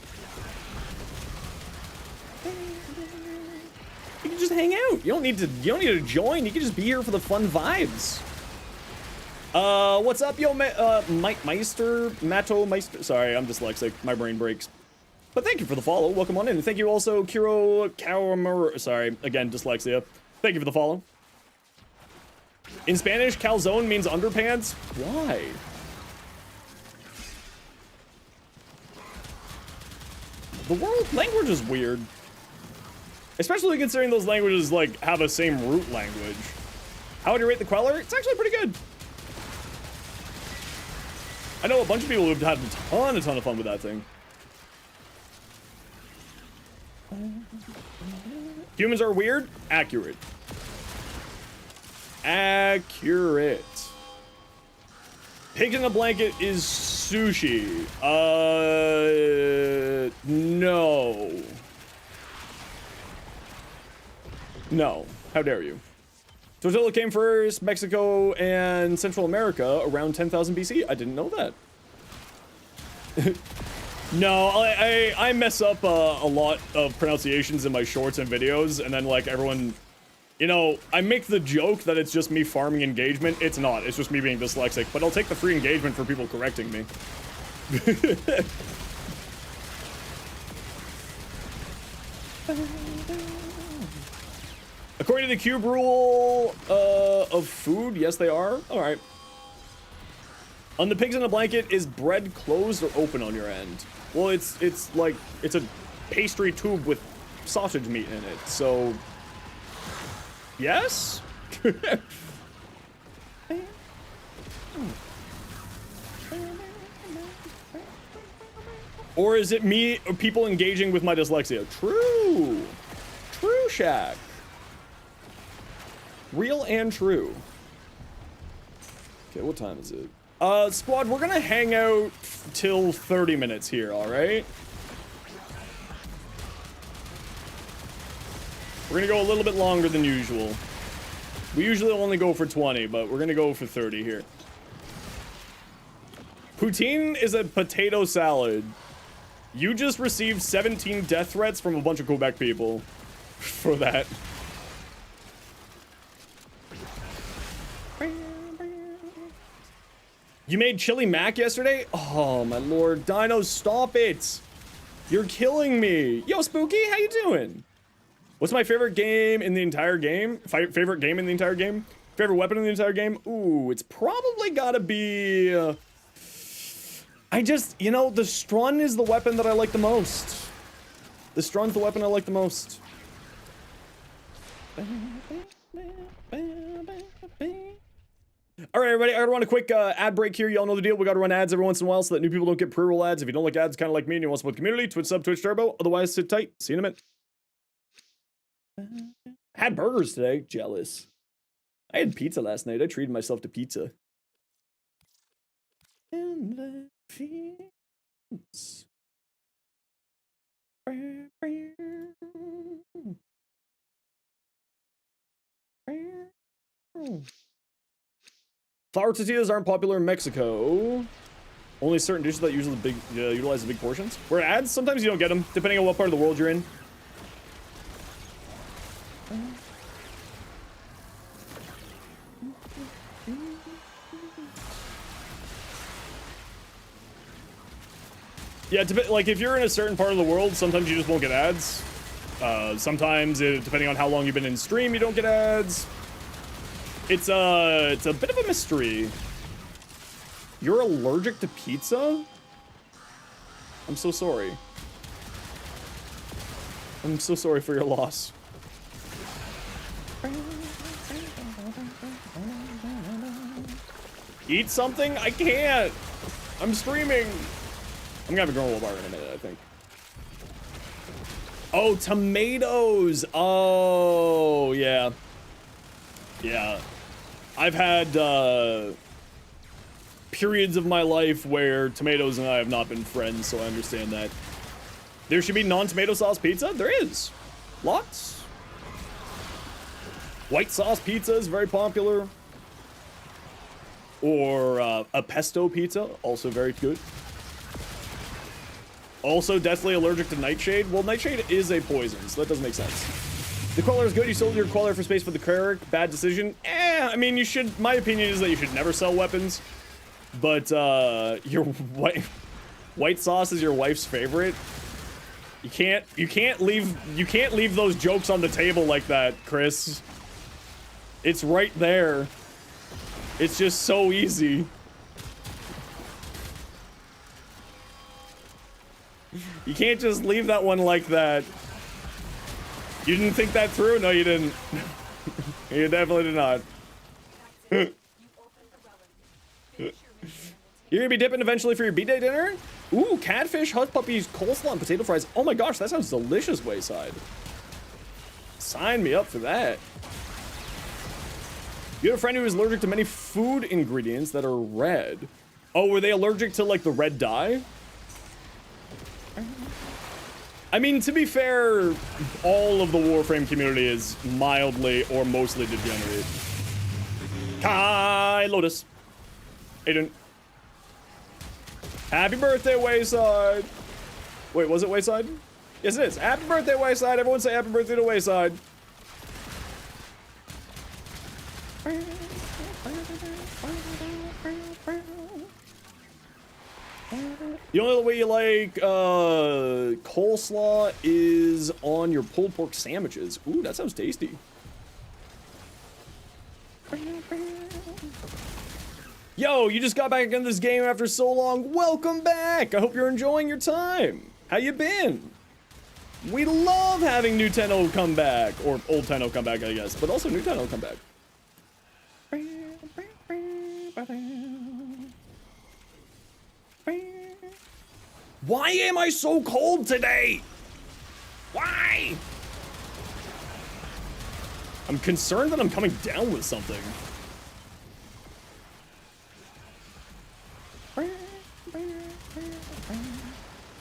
You can just hang out. You don't need to join. You can just be here for the fun vibes. What's up, yo, Meister? Sorry, I'm dyslexic. My brain breaks. But thank you for the follow. Welcome on in. Thank you also, Kiro Kawamura. Sorry, again, dyslexia. Thank you for the follow. In Spanish, calzone means underpants. Why? The world language is weird. Especially considering those languages, like, have a same root language. How would you rate the Queller? It's actually pretty good. I know a bunch of people who've had a ton of fun with that thing. Humans are weird? Accurate. Accurate. Pig in a blanket is sushi. No. No. How dare you? Tortilla came first, Mexico and Central America around 10,000 BC. I didn't know that. No, I mess up a lot of pronunciations in my shorts and videos, and then like everyone, you know, I make the joke that it's just me farming engagement. It's not. It's just me being dyslexic. But I'll take the free engagement for people correcting me. According to the cube rule of food, yes, they are. All right. On the pigs in a blanket, is bread closed or open on your end? Well, it's like it's a pastry tube with sausage meat in it. So, yes. Or is it me or people engaging with my dyslexia? True. True, Shaq. Real and true. Okay, what time is it? Squad, we're gonna hang out till 30 minutes here, alright? We're gonna go a little bit longer than usual. We usually only go for 20, but we're gonna go for 30 here. Poutine is a potato salad. You just received 17 death threats from a bunch of Quebec people for that. You made chili mac yesterday? Oh, my lord. Dino, stop it. You're killing me. Yo, Spooky, how you doing? What's my favorite game in the entire game? Favorite game in the entire game? Favorite weapon in the entire game? Ooh, it's probably gotta be... you know, the Strun is the weapon that I like the most. The Strun's the weapon I like the most. All right, everybody, I gotta run a quick ad break here. Y'all know the deal. We gotta run ads every once in a while so that new people don't get pre-roll ads. If you don't like ads, kind of like me, and you want to support the community, Twitch sub, Twitch turbo. Otherwise, sit tight. See you in a minute. Had burgers today. Jealous. I had pizza last night. I treated myself to pizza. And the fields. Flour tortillas aren't popular in Mexico. Only certain dishes that usually utilize the big portions. Where ads, sometimes you don't get them, depending on what part of the world you're in. Yeah, like if you're in a certain part of the world, sometimes you just won't get ads. Sometimes, depending on how long you've been in stream, you don't get ads. It's a bit of a mystery. You're allergic to pizza? I'm so sorry. I'm so sorry for your loss. Eat something? I can't. I'm streaming. I'm gonna have a granola bar in a minute, I think. Oh, tomatoes. Oh, yeah. Yeah. I've had periods of my life where tomatoes and I have not been friends, so I understand that. There should be non-tomato sauce pizza? There is. Lots. White sauce pizza is very popular. Or a pesto pizza, also very good. Also deathly allergic to nightshade. Well, nightshade is a poison, so that doesn't make sense. The Queller is good. You sold your Queller for space for the Carrick. Bad decision. I mean, you should... My opinion is that you should never sell weapons. But, your white sauce is your wife's favorite. You can't leave those jokes on the table like that, Chris. It's right there. It's just so easy. You can't just leave that one like that. You didn't think that through? No, you didn't. You definitely did not. You're gonna be dipping eventually for your B-Day dinner? Ooh, catfish, hush puppies, coleslaw, and potato fries. Oh my gosh, that sounds delicious, Wayside. Sign me up for that. You have a friend who is allergic to many food ingredients that are red. Oh, were they allergic to, like, the red dye? I mean, to be fair, all of the Warframe community is mildly or mostly degenerate. Kai Lotus. Aiden. Happy birthday, Wayside. Wait, was it Wayside? Yes, it is. Happy birthday, Wayside. Everyone say happy birthday to Wayside. The only way you like coleslaw is on your pulled pork sandwiches. Ooh, that sounds tasty. Yo, you just got back into this game after so long. Welcome back. I hope you're enjoying your time. How you been? We love having new Tenno come back, or old Tenno come back, I guess, but also new Tenno come back. Why am I so cold today? Why? I'm concerned that I'm coming down with something.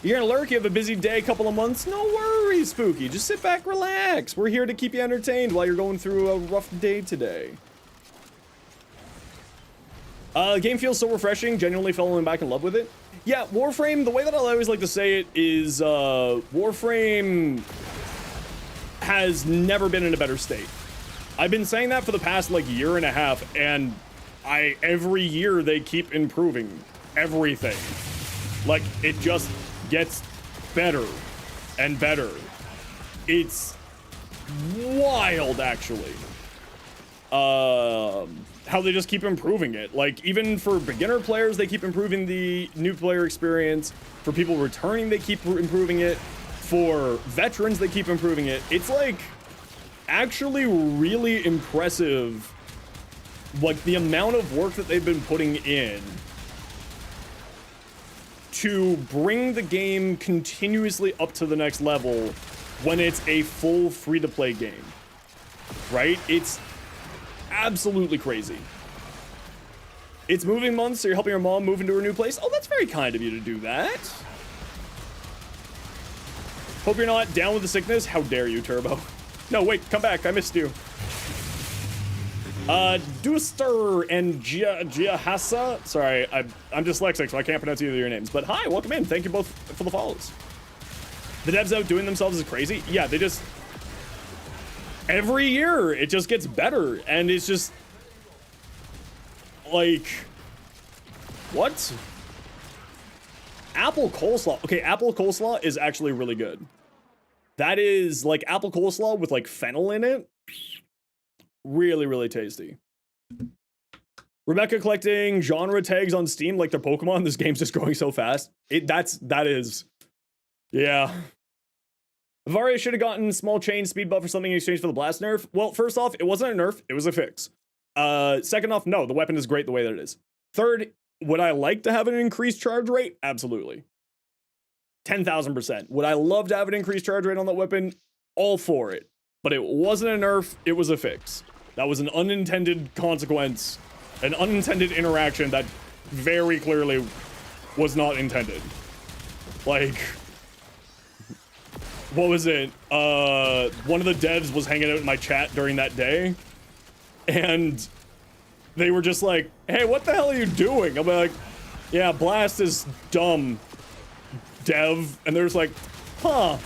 You're gonna lurk, you have a busy day, couple of months. No worries, Spooky. Just sit back, relax. We're here to keep you entertained while you're going through a rough day today. The game feels so refreshing, genuinely falling back in love with it. Yeah, Warframe, the way that I always like to say it is, Warframe has never been in a better state. I've been saying that for the past, like, year and a half, and every year they keep improving everything. Like, it just gets better and better. It's wild, actually. How they just keep improving it. Like, even for beginner players, they keep improving the new player experience. For people returning, they keep improving it. For veterans, they keep improving it. It's, like, actually really impressive, like, the amount of work that they've been putting in to bring the game continuously up to the next level when it's a full free-to-play game, right? It's absolutely crazy. It's moving months, so you're helping your mom move into her new place. Oh, that's very kind of you to do that. Hope you're not down with the sickness. How dare you, Turbo? No, wait, come back. I missed you. Dooster and Giahasa. Sorry, I'm dyslexic, so I can't pronounce either of your names. But hi, welcome in. Thank you both for the follows. The devs outdoing themselves is crazy. Yeah, they just... Every year, it just gets better. And it's just... Like... What? Apple coleslaw. Okay, apple coleslaw is actually really good. That is, like, apple coleslaw with, like, fennel in it. Really, really tasty. Rebecca collecting genre tags on Steam like their Pokemon. This game's just growing so fast. That is. Yeah. Varia should have gotten small change speed buff or something in exchange for the blast nerf. Well, first off, it wasn't a nerf, it was a fix. Second off, no, the weapon is great the way that it is. Third, would I like to have an increased charge rate? Absolutely. 10,000%. Would I love to have an increased charge rate on that weapon? All for it. But it wasn't a nerf, it was a fix. That was an unintended consequence, an unintended interaction that very clearly was not intended. Like, what was it? One of the devs was hanging out in my chat during that day, and they were just like, hey, what the hell are you doing? I'm like, yeah, blast is dumb, dev. And they're just like, huh,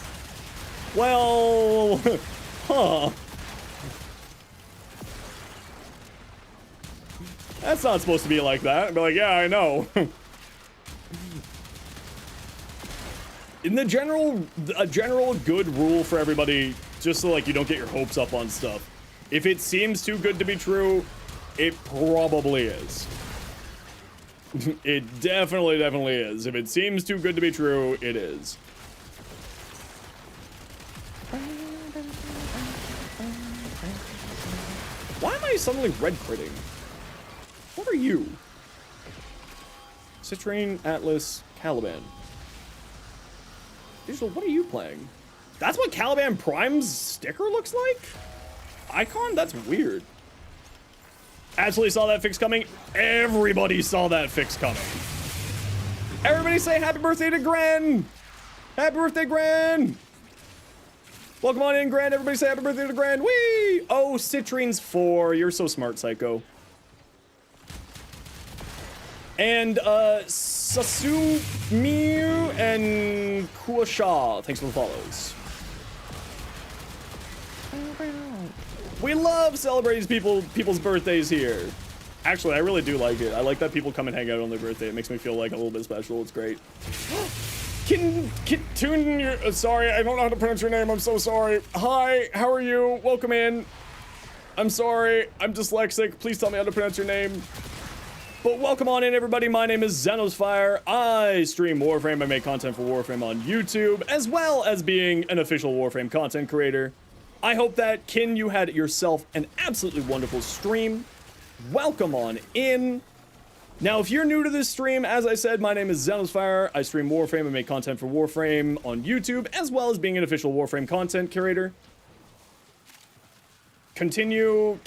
well, huh. That's not supposed to be like that. I'd be like, yeah, I know. In the general, a general good rule for everybody, just so like you don't get your hopes up on stuff. If it seems too good to be true, it probably is. It definitely is. If it seems too good to be true, it is. Why am I suddenly red critting? What are you? Citrine, Atlas, Caliban. Digital, what are you playing? That's what Caliban Prime's sticker looks like? Icon? That's weird. Absolutely saw that fix coming. Everybody saw that fix coming. Everybody say happy birthday to Gren! Happy birthday, Gren! Welcome on in, Gren. Everybody say happy birthday to Gren. Whee! Oh, Citrine's 4. You're so smart, Psycho. And, Sasumiu and Kuasha. Thanks for the follows. We love celebrating people's birthdays here. Actually, I really do like it. I like that people come and hang out on their birthday. It makes me feel like a little bit special. It's great. Sorry, I don't know how to pronounce your name. I'm so sorry. Hi, how are you? Welcome in. I'm sorry. I'm dyslexic. Please tell me how to pronounce your name. But welcome on in, everybody. My name is Zenosfire. I stream Warframe. I make content for Warframe on YouTube, as well as being an official Warframe content creator. I hope that, Kin, you had yourself an absolutely wonderful stream. Welcome on in. Now, if you're new to this stream, as I said, my name is Zenosfire. I stream Warframe and make content for Warframe on YouTube, as well as being an official Warframe content curator. Continue.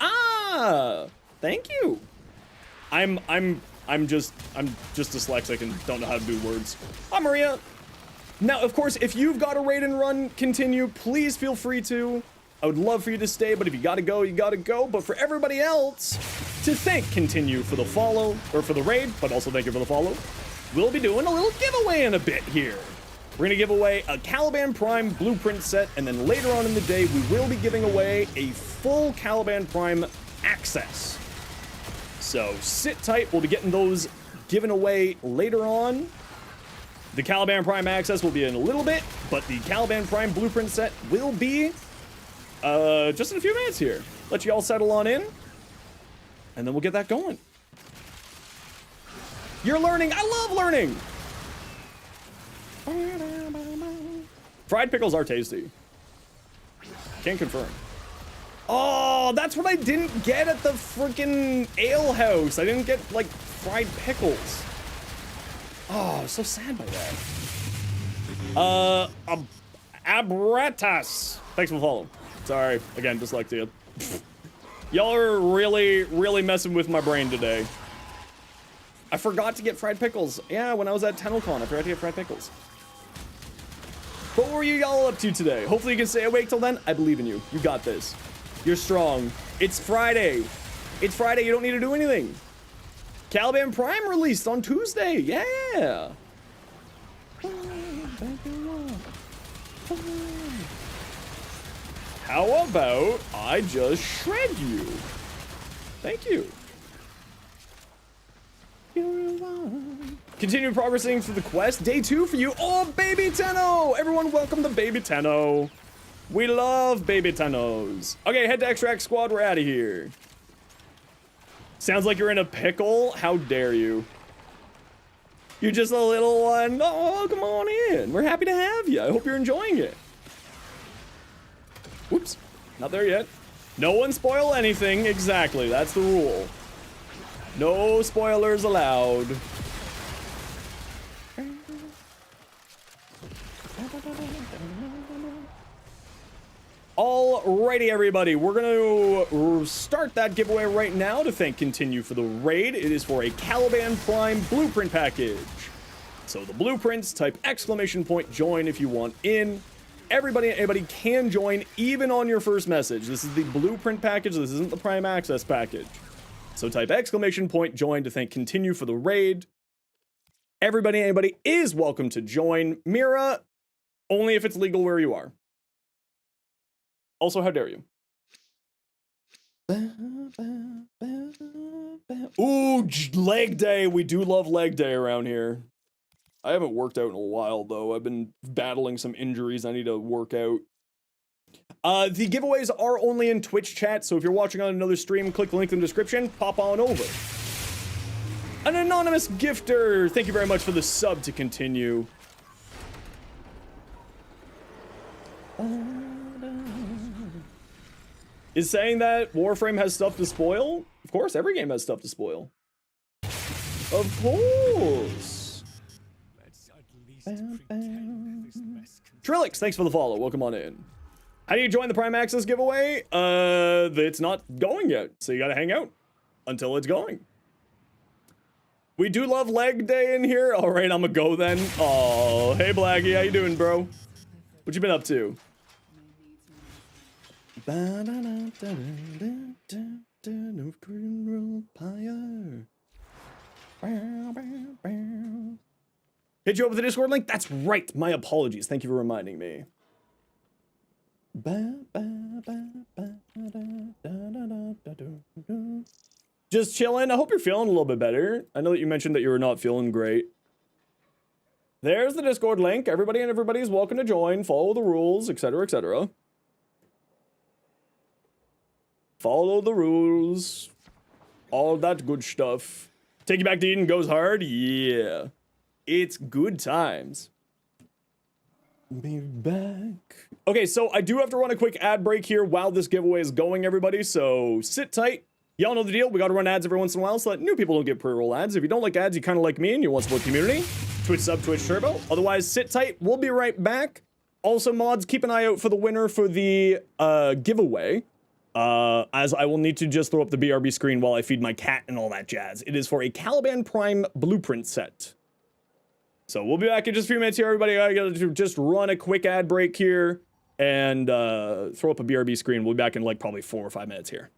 Ah, thank you. I'm just dyslexic and don't know how to do words. Hi, Maria. Now, of course, if you've got a raid and run, continue, please feel free to. I would love for you to stay, but if you gotta go, you gotta go. But for everybody else, to thank Continue for the follow, or for the raid, but also thank you for the follow, we'll be doing a little giveaway in a bit here. We're gonna give away a Caliban Prime blueprint set, and then later on in the day, we will be giving away a full Caliban Prime access. So sit tight, we'll be getting those given away later on. The Caliban Prime access will be in a little bit, but the Caliban Prime blueprint set will be just in a few minutes here. Let you all settle on in, and then we'll get that going. You're learning. I love learning. Fried pickles are tasty. Can't confirm. Oh, that's what I didn't get at the freaking ale house. I didn't get, like, fried pickles. Oh, I was so sad by that. Abratas. Thanks for the follow. Sorry, again, dyslexia. Y'all are really messing with my brain today. I forgot to get fried pickles. Yeah, when I was at TennoCon, I forgot to get fried pickles. But what were you y'all up to today? Hopefully you can stay awake till then. I believe in you. You got this. You're strong. It's Friday. It's Friday. You don't need to do anything. Caliban Prime released on Tuesday. Yeah. How about I just shred you? Thank you. Continue progressing through the quest. Day 2 for you. Oh, Baby Tenno! Everyone welcome to Baby Tenno. We love Baby Tennos. Okay, head to Extract Squad. We're out of here. Sounds like you're in a pickle. How dare you? You're just a little one. Oh, come on in. We're happy to have you. I hope you're enjoying it. Whoops. Not there yet. No one spoil anything. Exactly. That's the rule. No spoilers allowed. Alrighty, everybody. We're going to start that giveaway right now to thank Continue for the raid. It is for a Caliban Prime blueprint package. So the blueprints, type !join if you want in. Everybody and anybody can join, even on your first message. This is the blueprint package. This isn't the Prime Access package. So type !join to thank Continue for the raid. Everybody and anybody is welcome to join. Mira, only if it's legal where you are. Also, how dare you? Ooh, leg day. We do love leg day around here. I haven't worked out in a while, though. I've been battling some injuries. I need to work out. The giveaways are only in Twitch chat, so if you're watching on another stream, click the link in the description, pop on over. An anonymous gifter. Thank you very much for the sub to Continue. Is saying that Warframe has stuff to spoil? Of course, every game has stuff to spoil. Of course. Let's at least pretend this mess can Trillix, thanks for the follow. Welcome on in. How do you join the Prime Access giveaway? It's not going yet, so you gotta hang out until it's going. We do love leg day in here. All right, I'm gonna go then. Oh, hey Blackie, how you doing, bro? What you been up to? Hit you up with the Discord link? That's right. My apologies. Thank you for reminding me. Just chilling. I hope you're feeling a little bit better. I know that you mentioned that you were not feeling great. There's the Discord link. Everybody and everybody is welcome to join. Follow the rules, etc., etc. Follow the rules. All that good stuff. Take You Back to Eden goes hard? Yeah. It's good times. Be back. Okay, so I do have to run a quick ad break here while this giveaway is going, everybody. So sit tight. Y'all know the deal. We got to run ads every once in a while so that new people don't get pre-roll ads. If you don't like ads, you kind of like me and you want to support the community, Twitch sub, Twitch turbo. Otherwise, sit tight. We'll be right back. Also, mods, keep an eye out for the winner for the giveaway. As I will need to just throw up the BRB screen while I feed my cat and all that jazz. It is for a Caliban Prime blueprint set. So we'll be back in just a few minutes here, everybody. I gotta just run a quick ad break here and throw up a BRB screen. We'll be back in like probably 4 or 5 minutes here.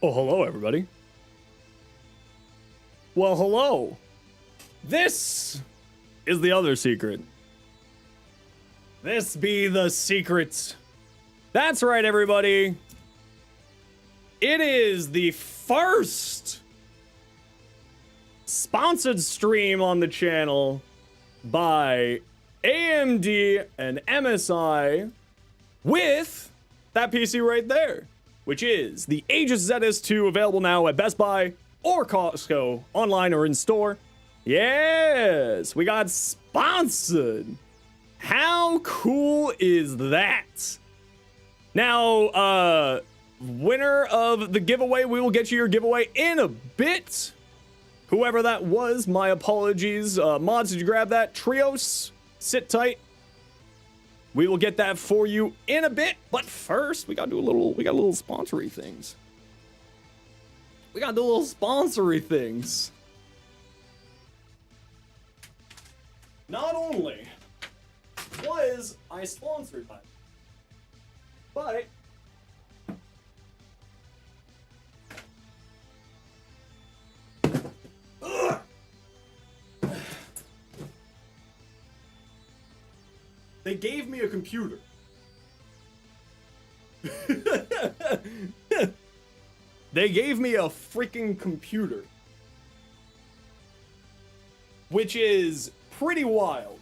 Oh, hello, everybody. Well, hello. This is the other secret. This be the secret. That's right, everybody. It is the first sponsored stream on the channel by AMD and MSI with that PC right there, which is the Aegis ZS2, available now at Best Buy or Costco, online or in store. Yes, we got sponsored. How cool is that? Now, winner of the giveaway, we will get you your giveaway in a bit. Whoever that was, my apologies. Mods, did you grab that? Trios, sit tight. We will get that for you in a bit, but first we got a little sponsory things. We got to do little sponsory things. Not only was I sponsored by, but they gave me a computer. They gave me a freaking computer. Which is pretty wild.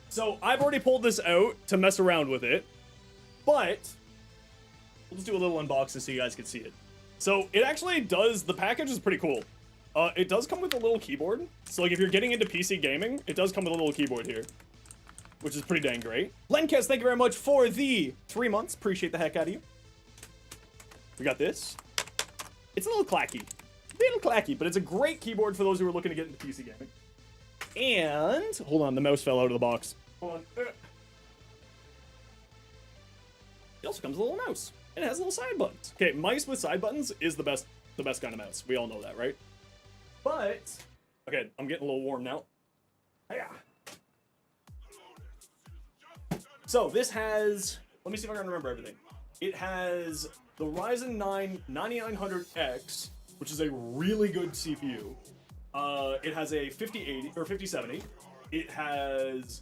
So I've already pulled this out to mess around with it. But we'll just do a little unboxing so you guys can see it. So it actually does, the package is pretty cool. It does come with a little keyboard. So like if you're getting into PC gaming, it does come with a little keyboard here, which is pretty dang great. Lenkes, thank you very much for the 3 months. Appreciate the heck out of you. We got this. It's a little clacky, but it's a great keyboard for those who are looking to get into PC gaming. And hold on, the mouse fell out of the box. Hold on. It also comes with a little mouse, and it has little side buttons. Okay, mice with side buttons is the best kind of mouse. We all know that, right? But okay, I'm getting a little warm now. Yeah. So this has, let me see if I can remember everything. It has the Ryzen 9 9900X, which is a really good CPU. It has a 5080 or 5070. It has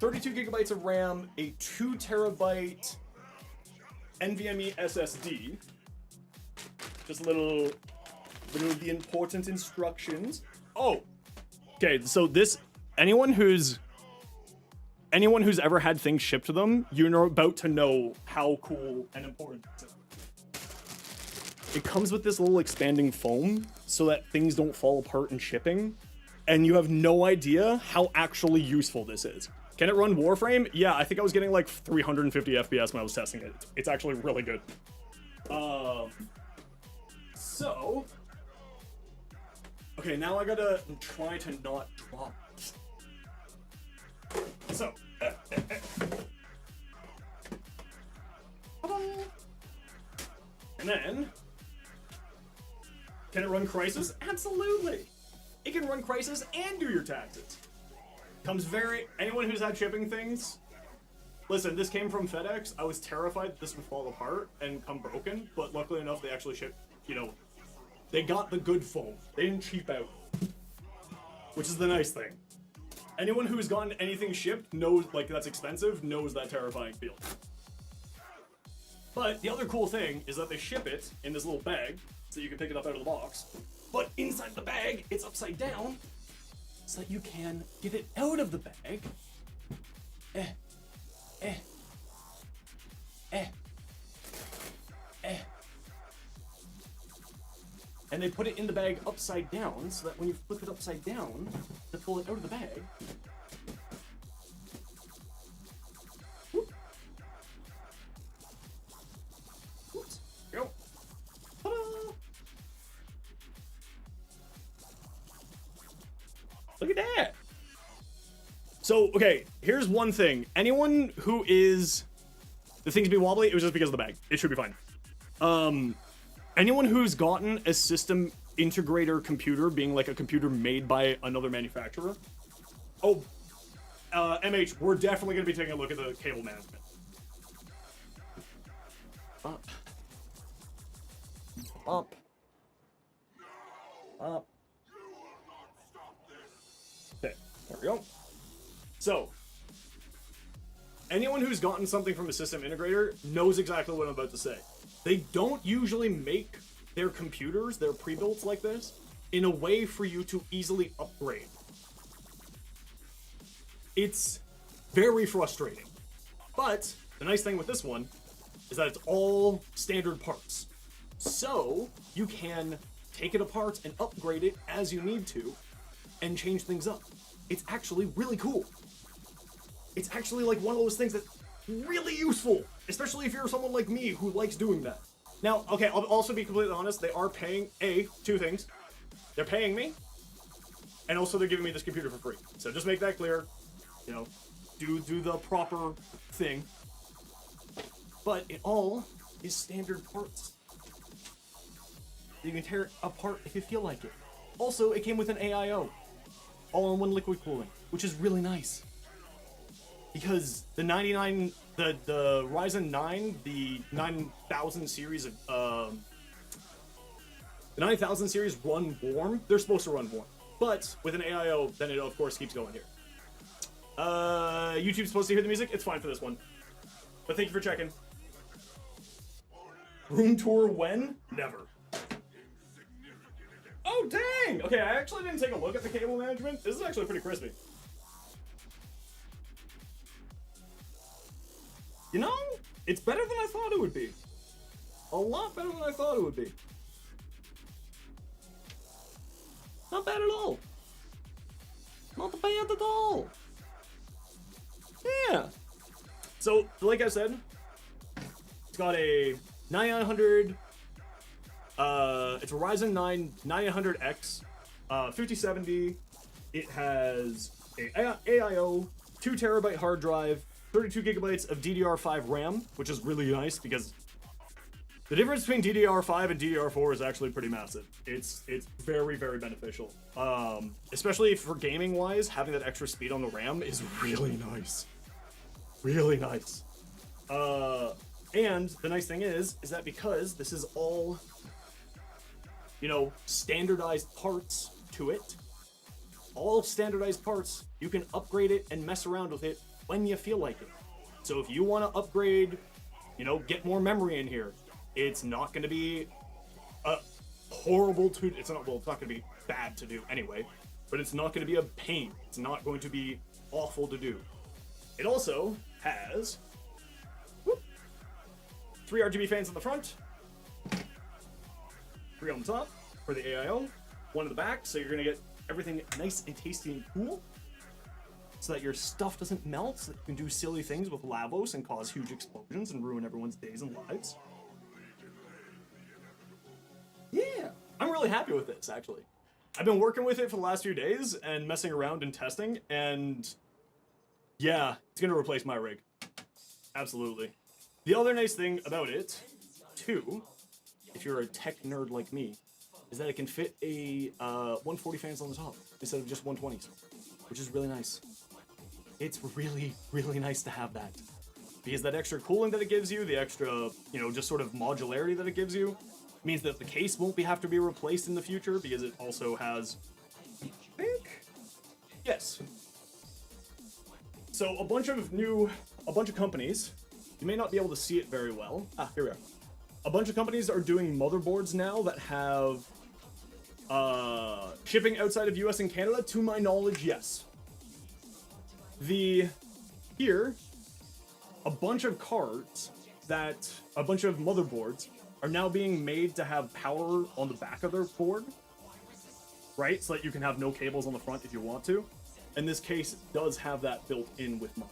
32 gigabytes of RAM, a 2 terabyte NVMe SSD. Just a little of the important instructions. Oh, okay. So this, anyone who's ever had things shipped to them, you're about to know how cool and important it is. It comes with this little expanding foam so that things don't fall apart in shipping, and you have no idea how actually useful this is. Can it run Warframe? Yeah, I think I was getting like 350 FPS when I was testing it. It's actually really good. So, okay, now I gotta try to not drop it. So, and then, can it run Crisis? Absolutely. It can run Crisis and do your taxes. Comes anyone who's had shipping things, listen, this came from FedEx. I was terrified this would fall apart and come broken, but luckily enough, they actually shipped, they got the good foam. They didn't cheap out, which is the nice thing. Anyone who's gotten anything shipped knows, like, that's expensive, knows that terrifying feeling. But the other cool thing is that they ship it in this little bag, so you can pick it up out of the box. But inside the bag, it's upside down, so that you can get it out of the bag. And they put it in the bag upside down, so that when you flip it upside down to pull it out of the bag, whoop. Oops, here we go. Ta-da! Look at that. So, okay, here's one thing. Anyone who is, the thing's be wobbly, it was just because of the bag. It should be fine. Anyone who's gotten a system integrator computer, being like a computer made by another manufacturer. Oh, MH, we're definitely going to be taking a look at the cable management. Up. Up. Okay, there we go. So, anyone who's gotten something from a system integrator knows exactly what I'm about to say. They don't usually make their computers, their pre-builts like this, in a way for you to easily upgrade. It's very frustrating. But the nice thing with this one is that it's all standard parts. So you can take it apart and upgrade it as you need to and change things up. It's actually really cool. It's actually like one of those things that's really useful, especially if you're someone like me who likes doing that. Now, okay, I'll also be completely honest, they are paying, two things. They're paying me, and also they're giving me this computer for free. So just make that clear, you know, do the proper thing. But it all is standard parts. You can tear it apart if you feel like it. Also, it came with an AIO, all-in-one liquid cooling, which is really nice. Because the the Ryzen 9, the 9000 series of, the 9000 series run warm. They're supposed to run warm. But with an AIO, then it of course keeps going here. YouTube's supposed to hear the music? It's fine for this one. But thank you for checking. Room tour when? Never. Oh, dang! Okay, I actually didn't take a look at the cable management. This is actually pretty crispy. You know, it's better than I thought it would be. A lot better than I thought it would be. Not bad at all. Not bad at all. Yeah. So, like I said, it's got a 9900, it's a Ryzen 9 9900X, 5070. It has a AIO, 2 terabyte hard drive, 32 gigabytes of DDR5 RAM, which is really nice because the difference between DDR5 and DDR4 is actually pretty massive. It's very, very beneficial. Especially for gaming wise, having that extra speed on the RAM is really nice. Really nice. And the nice thing is that because this is all, you know, standardized parts to it, all standardized parts, you can upgrade it and mess around with it when you feel like it. So if you want to upgrade, you know, get more memory in here, it's not going to be a horrible to, it's not going to be bad to do anyway, but it's not going to be a pain. It's not going to be awful to do. It also has 3 RGB fans on the front, 3 on the top for the AIO, 1 in the back, so you're going to get everything nice and tasty and cool, so that your stuff doesn't melt, so that you can do silly things with Lavos and cause huge explosions and ruin everyone's days and lives. Yeah, I'm really happy with this, actually. I've been working with it for the last few days and messing around and testing, and yeah, it's going to replace my rig. Absolutely. The other nice thing about it, too, if you're a tech nerd like me, is that it can fit a 140 fans on the top instead of just 120s, which is really nice. It's really, really nice to have that. Because that extra cooling that it gives you, the extra, you know, just sort of modularity that it gives you, means that the case won't have to be replaced in the future, because it also has, I think, yes. So a bunch of companies, you may not be able to see it very well. Here we are. A bunch of companies are doing motherboards now that have shipping outside of US and Canada. To my knowledge, yes. Here, a bunch of a bunch of motherboards are now being made to have power on the back of their board, right? So that you can have no cables on the front if you want to. And this case does have that built in with mine,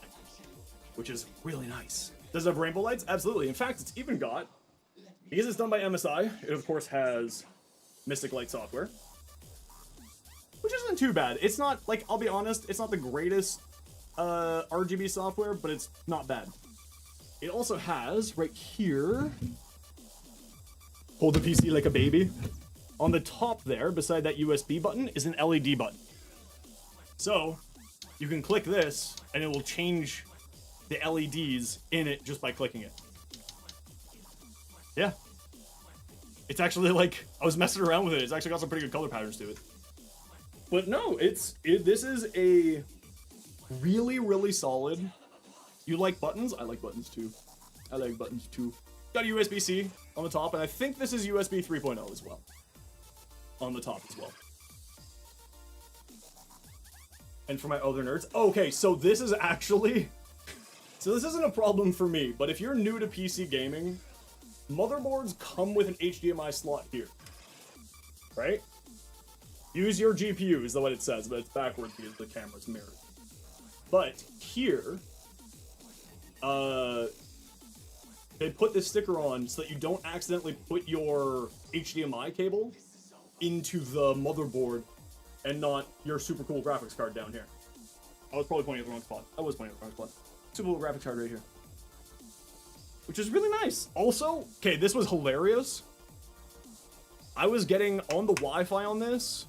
which is really nice. Does it have rainbow lights? Absolutely. In fact, it's even got, because it's done by MSI, it of course has Mystic Light software, which isn't too bad. It's not, like, I'll be honest, it's not the greatest RGB software, but it's not bad. It also has, right here, hold the PC like a baby, on the top there, beside that USB button, is an LED button. So, you can click this, and it will change the LEDs in it just by clicking it. Yeah. It's actually like, I was messing around with it. It's actually got some pretty good color patterns to it. But no, this is a really, really solid. You like buttons? I like buttons too. I like buttons too. Got a USB-C on the top, and I think this is USB 3.0 as well. On the top as well. And for my other nerds, okay, so this is actually, so this isn't a problem for me, but if you're new to PC gaming, motherboards come with an HDMI slot here, right? Use your GPU is what it says, but it's backwards because the camera's mirrored. But here, they put this sticker on so that you don't accidentally put your HDMI cable into the motherboard and not your super cool graphics card down here. I was probably pointing at the wrong spot. I was pointing at the wrong spot. Super cool graphics card right here. Which is really nice. Also, okay, this was hilarious. I was getting on the Wi-Fi on this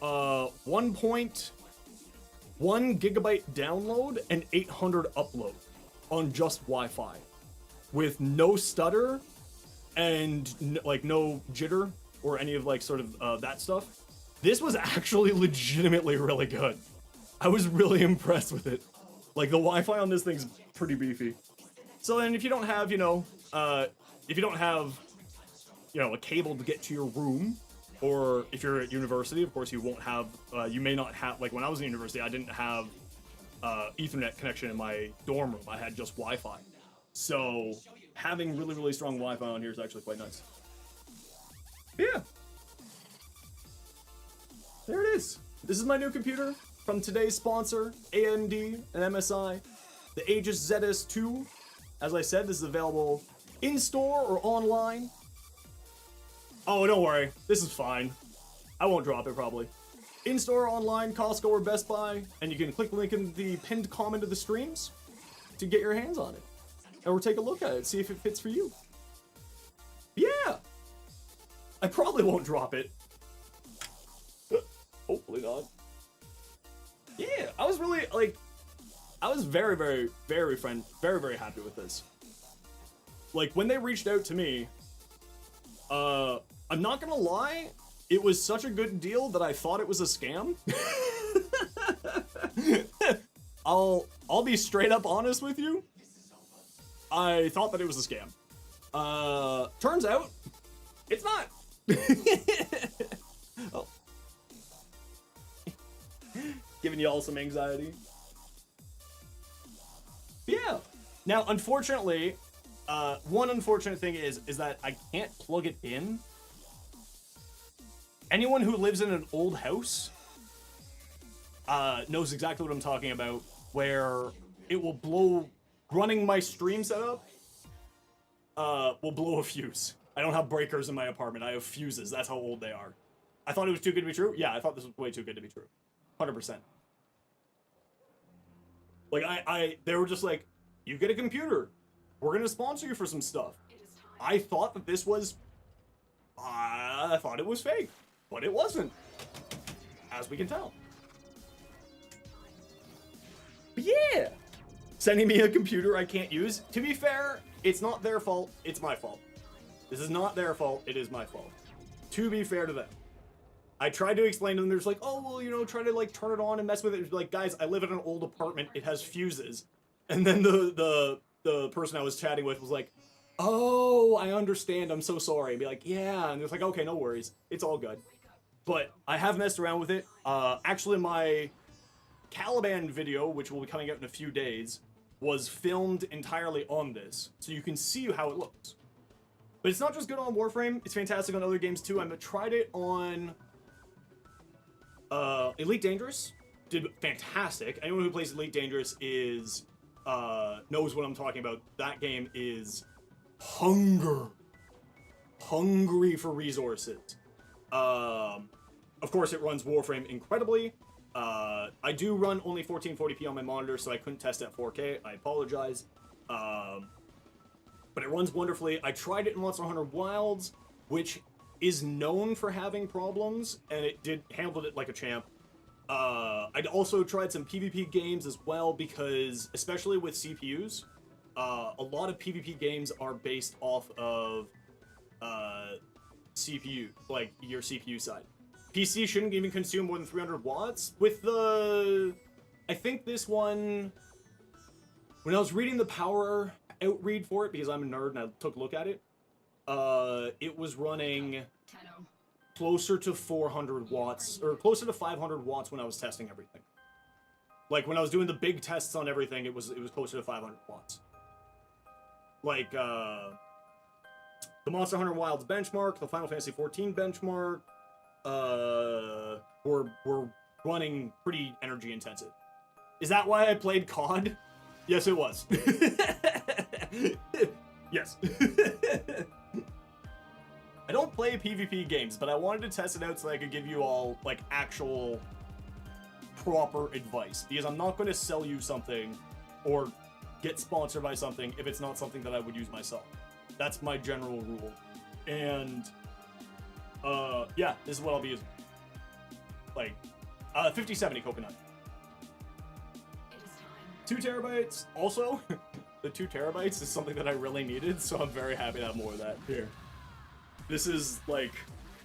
1.1 gigabyte download and 800 upload on just Wi-Fi with no stutter and like no jitter or any of like sort of that stuff. This was actually legitimately really good. I was really impressed with it. Like the Wi-Fi on this thing's pretty beefy. So then if you don't have, a cable to get to your room, or if you're at university, of course you won't have, you may not have, like when I was in university, I didn't have Ethernet connection in my dorm room. I had just Wi-Fi. So having really, really strong Wi-Fi on here is actually quite nice. Yeah. There it is. This is my new computer from today's sponsor, AMD and MSI. The Aegis ZS2. As I said, this is available in-store or online. Oh, don't worry. This is fine. I won't drop it, probably. In-store, online, Costco, or Best Buy. And you can click the link in the pinned comment of the streams to get your hands on it. And we'll take a look at it, see if it fits for you. Yeah! I probably won't drop it. Hopefully not. Yeah, I was really, like, I was very, very, very very happy with this. Like, when they reached out to me, I'm not gonna lie, it was such a good deal that I thought it was a scam. I'll be straight up honest with you. I thought that it was a scam. Turns out, it's not. Oh. Giving you all some anxiety. Yeah. Now, unfortunately, one unfortunate thing is that I can't plug it in. Anyone who lives in an old house knows exactly what I'm talking about, where it will blow, running my stream setup will blow a fuse. I don't have breakers in my apartment, I have fuses, that's how old they are. I thought it was too good to be true? Yeah, I thought this was way too good to be true. 100%. Like, they were just like, you get a computer. We're gonna sponsor you for some stuff. I thought that this was, I thought it was fake, but it wasn't, as we can tell. But yeah, sending me a computer I can't use. To be fair, it's not their fault, it's my fault. This is not their fault, it is my fault. To be fair to them. I tried to explain to them, they're just like, oh, well, try to, like, turn it on and mess with it. Like, guys, I live in an old apartment, it has fuses. And then the person I was chatting with was like, oh, I understand, I'm so sorry. And be like, yeah, and it's like, okay, no worries, it's all good. But I have messed around with it. Actually, my Caliban video, which will be coming out in a few days, was filmed entirely on this, so you can see how it looks. But it's not just good on Warframe, it's fantastic on other games too. I tried it on Elite Dangerous, did fantastic. Anyone who plays Elite Dangerous knows what I'm talking about. That game is hungry for resources. Of course, it runs Warframe incredibly. I do run only 1440p on my monitor, so I couldn't test at 4K. I apologize. But it runs wonderfully. I tried it in Monster Hunter Wilds, which is known for having problems, and it handled it like a champ. I'd also tried some PvP games as well, because, especially with CPUs, a lot of PvP games are based off of CPU, like your CPU side. PC shouldn't even consume more than 300 watts. With the, I think this one, when I was reading the power outread for it, because I'm a nerd and I took a look at it, it was running closer to 400 watts, or closer to 500 watts when I was testing everything. Like, when I was doing the big tests on everything, it was closer to 500 watts. Like, the Monster Hunter Wilds benchmark, the Final Fantasy XIV benchmark, were running pretty energy intensive. Is that why I played COD? Yes, it was. Yes. I don't play PvP games, but I wanted to test it out so I could give you all, like, actual proper advice. Because I'm not going to sell you something or get sponsored by something if it's not something that I would use myself. That's my general rule. And, yeah, this is what I'll be using. Like, 5070 coconut. 2 terabytes. Also, the 2 terabytes is something that I really needed, so I'm very happy to have more of that here. This is, like,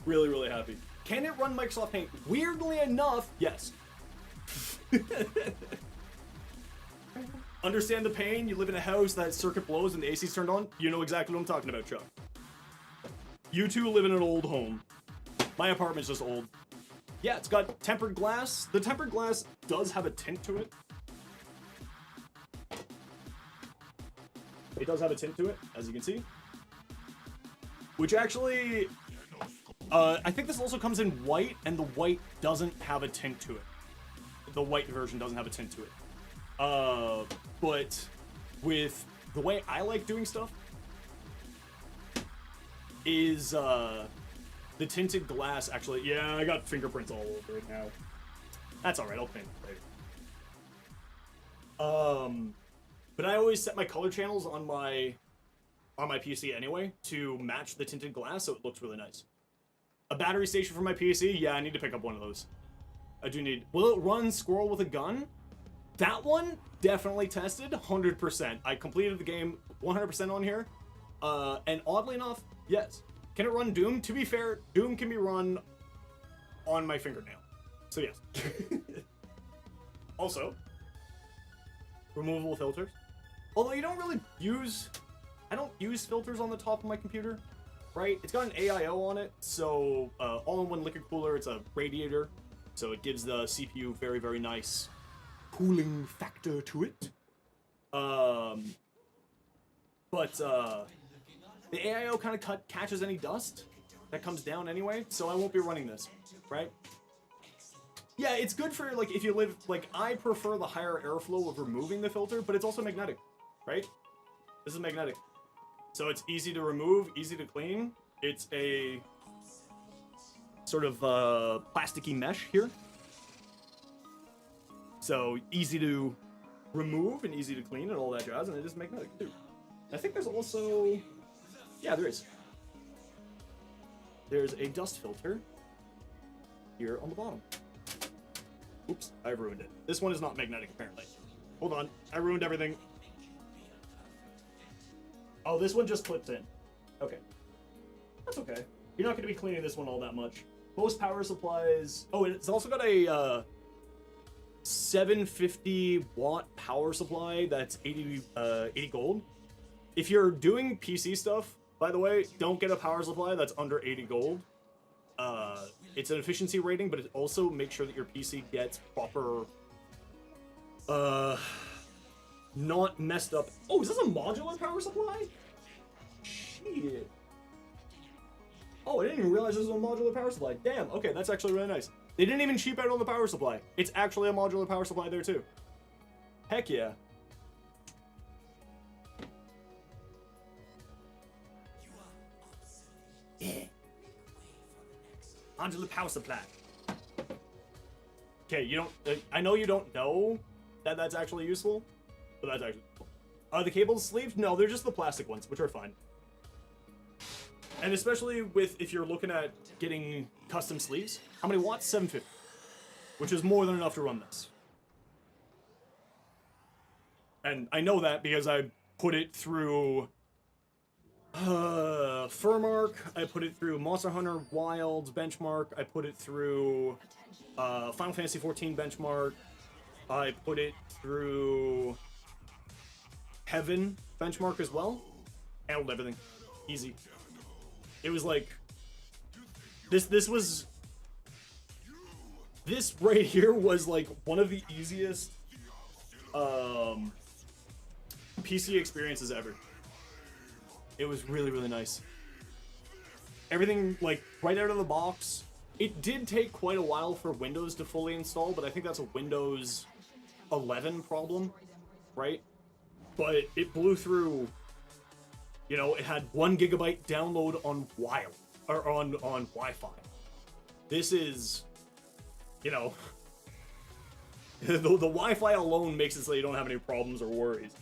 really, really happy. Can it run Microsoft Paint? Weirdly enough, yes. Understand the pain? You live in a house that circuit blows and the AC's turned on? You know exactly what I'm talking about, Chuck. You two live in an old home. My apartment's just old. Yeah, it's got tempered glass. The tempered glass does have a tint to it. It does have a tint to it, as you can see. Which actually, I think this also comes in white, and the white doesn't have a tint to it. The white version doesn't have a tint to it. But with the way I like doing stuff is, the tinted glass actually, yeah, I got fingerprints all over it now. That's alright, I'll paint it later. But I always set my color channels on my PC anyway to match the tinted glass, so it looks really nice. A battery station for my PC? Yeah, I need to pick up one of those. I do need... Will it run Squirrel with a Gun? That one, definitely tested, 100%. I completed the game 100% on here. And oddly enough, yes. Can it run Doom? To be fair, Doom can be run on my fingernail. So yes. Also, removable filters. Although you don't really use... I don't use filters on the top of my computer, right? It's got an AIO on it, so all-in-one liquid cooler. It's a radiator, so it gives the CPU very, very nice cooling factor to it. But the AIO kind of catches any dust that comes down anyway, so I won't be running this, right? Yeah, it's good for, like, if you live, like, I prefer the higher airflow of removing the filter, but it's also magnetic, right? This is magnetic. So it's easy to remove, easy to clean. It's a sort of plasticky mesh here. So easy to remove and easy to clean and all that jazz, and it is magnetic too. I think there's also, yeah, there is. There's a dust filter here on the bottom. Oops, I ruined it. This one is not magnetic apparently. Hold on, I ruined everything. Oh, this one just clips in. Okay. That's okay. You're not going to be cleaning this one all that much. Most power supplies... Oh, it's also got a 750 watt power supply that's 80 gold. If you're doing PC stuff, by the way, don't get a power supply that's under 80 gold. It's an efficiency rating, but it also makes sure that your PC gets proper... not messed up. Oh, is this a modular power supply? Shit. Oh, I didn't even realize this was a modular power supply. Damn, okay, that's actually really nice. They didn't even cheap out on the power supply. It's actually a modular power supply there too. Heck yeah. Yeah. Modular power supply. Okay, you don't... I know you don't know that that's actually useful. But that's actually cool. Are the cables sleeved? No, they're just the plastic ones, which are fine. And especially with, if you're looking at getting custom sleeves, how many watts? 750. Which is more than enough to run this. And I know that because I put it through Furmark, I put it through Monster Hunter Wilds benchmark. I put it through Final Fantasy 14 benchmark. I put it through Heaven benchmark as well. Handled everything. Easy. It was like... This right here was like one of the easiest PC experiences ever. It was really, really nice. Everything, like, right out of the box. It did take quite a while for Windows to fully install, but I think that's a Windows 11 problem, right? But it blew through, you know, it had 1 gigabyte download on on Wi-Fi. This is, you know, the Wi-Fi alone makes it so you don't have any problems or worries.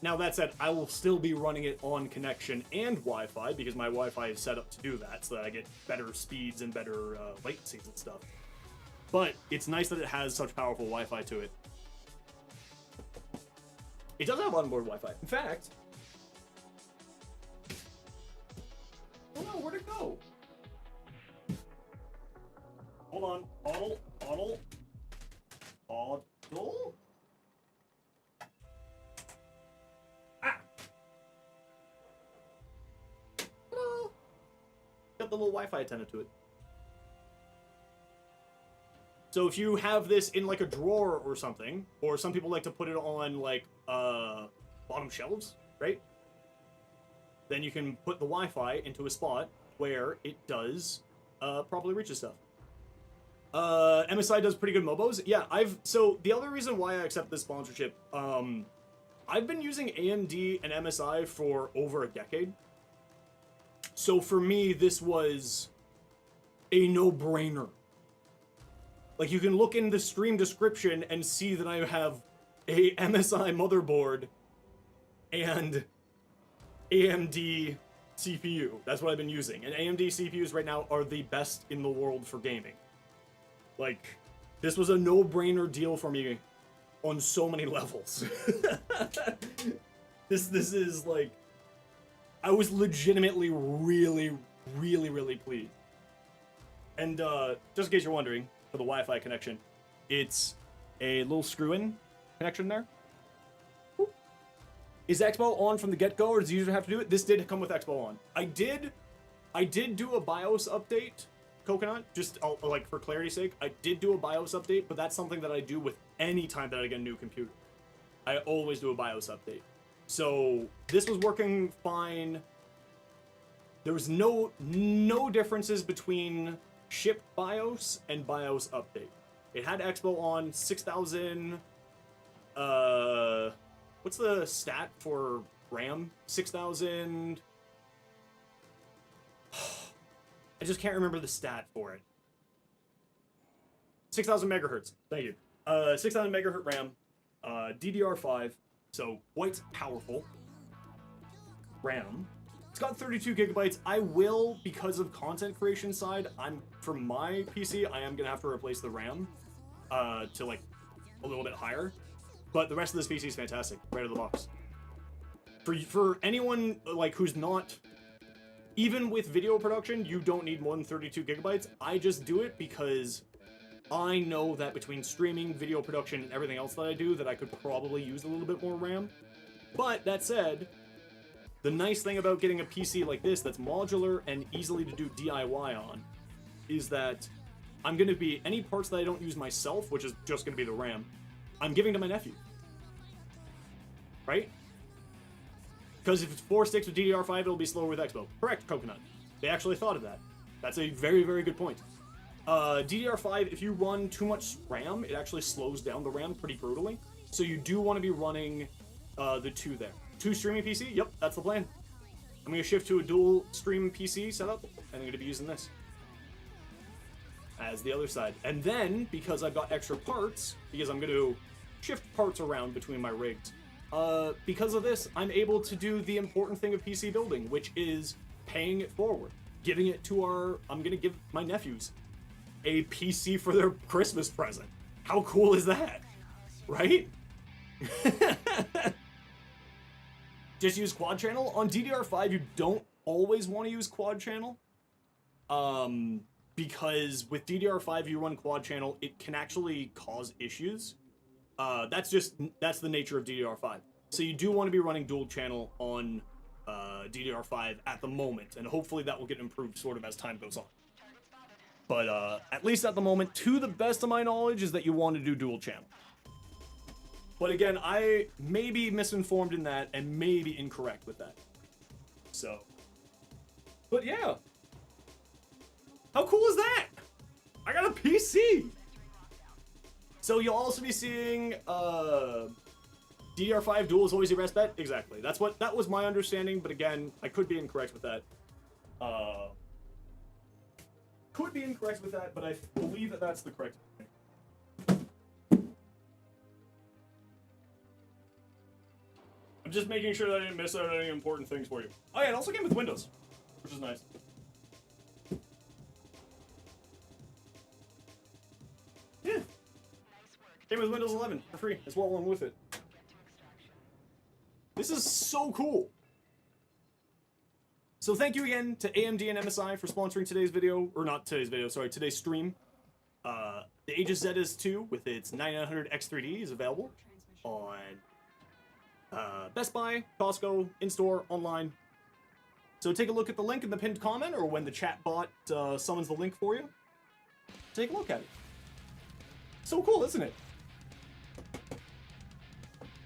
Now, that said, I will still be running it on connection and Wi-Fi, because my Wi-Fi is set up to do that, so that I get better speeds and better latencies and stuff. But it's nice that it has such powerful Wi-Fi to it. It does have onboard Wi-Fi. In fact... Oh no, where'd it go? Hold on. Audle? Got the little Wi-Fi antenna to it. So if you have this in like a drawer or something, or some people like to put it on like bottom shelves, right? Then you can put the Wi-Fi into a spot where it does properly reach stuff. MSI does pretty good mobos. Yeah, so the other reason why I accept this sponsorship, I've been using AMD and MSI for over a decade. So for me, this was a no-brainer. Like, you can look in the stream description and see that I have a MSI motherboard and AMD CPU. That's what I've been using. And AMD CPUs right now are the best in the world for gaming. Like, this was a no-brainer deal for me on so many levels. This is like... I was legitimately really, really, really pleased. And just in case you're wondering, for the Wi-Fi connection, it's a little screw-in connection there. Whoop. Is Expo on from the get-go, or does the user have to do it? This did come with Expo on. I did do a BIOS update, Coconut, just like for clarity's sake. I did do a BIOS update, but that's something that I do with any time that I get a new computer. I always do a BIOS update. So this was working fine. There was no differences between shipped BIOS and BIOS update. It had Expo on 6,000. What's the stat for RAM? 6,000. I just can't remember the stat for it. 6,000 megahertz. Thank you. 6,000 megahertz RAM. DDR5. So, quite powerful. RAM. It's got 32 gigabytes. I will, because of content creation side, for my PC, I am going to have to replace the RAM to, like, a little bit higher. But the rest of this PC is fantastic, right out of the box. For anyone, like, who's not... Even with video production, you don't need more than 32 gigabytes. I just do it because... I know that between streaming, video production, and everything else that I do, that I could probably use a little bit more RAM. But, that said, the nice thing about getting a PC like this that's modular and easily to do DIY on is that I'm going to be, any parts that I don't use myself, which is just going to be the RAM, I'm giving to my nephew. Right? Because if it's 4 sticks with DDR5, it'll be slower with Expo. Correct, Coconut. They actually thought of that. That's a very, very good point. DDR5, if you run too much RAM, it actually slows down the RAM pretty brutally. So you do want to be running the 2 there. 2 streaming PC? Yep, that's the plan. I'm going to shift to a dual stream PC setup, and I'm going to be using this as the other side. And then, because I've got extra parts, because I'm going to shift parts around between my rigs, because of this, I'm able to do the important thing of PC building, which is paying it forward. Giving it to I'm going to give my nephews a PC for their Christmas present. How cool is that? Right? just use quad channel. On DDR5, you don't always want to use quad channel. Because with DDR5, you run quad channel, it can actually cause issues. That's the nature of DDR5. So you do want to be running dual channel on DDR5 at the moment, and hopefully that will get improved sort of as time goes on. But at least at the moment, to the best of my knowledge, is that you want to do dual channel. But again, I may be misinformed in that and may be incorrect with that. So, but yeah. How cool is that? I got a PC! So you'll also be seeing DDR5 dual is always your best bet? Exactly. That was my understanding, but again, I could be incorrect with that. But I believe that that's the correct thing. I'm just making sure that I didn't miss out on any important things for you. Oh yeah, it also came with Windows, which is nice. Yeah. Came with Windows 11 for free as well along with it. This is so cool. So thank you again to AMD and MSI for sponsoring today's video, or not today's video, sorry, today's stream. The Aegis ZS2 with its 9900 X3D is available on Best Buy, Costco, in-store, online. So take a look at the link in the pinned comment, or when the chat bot summons the link for you. Take a look at it. So cool, isn't it?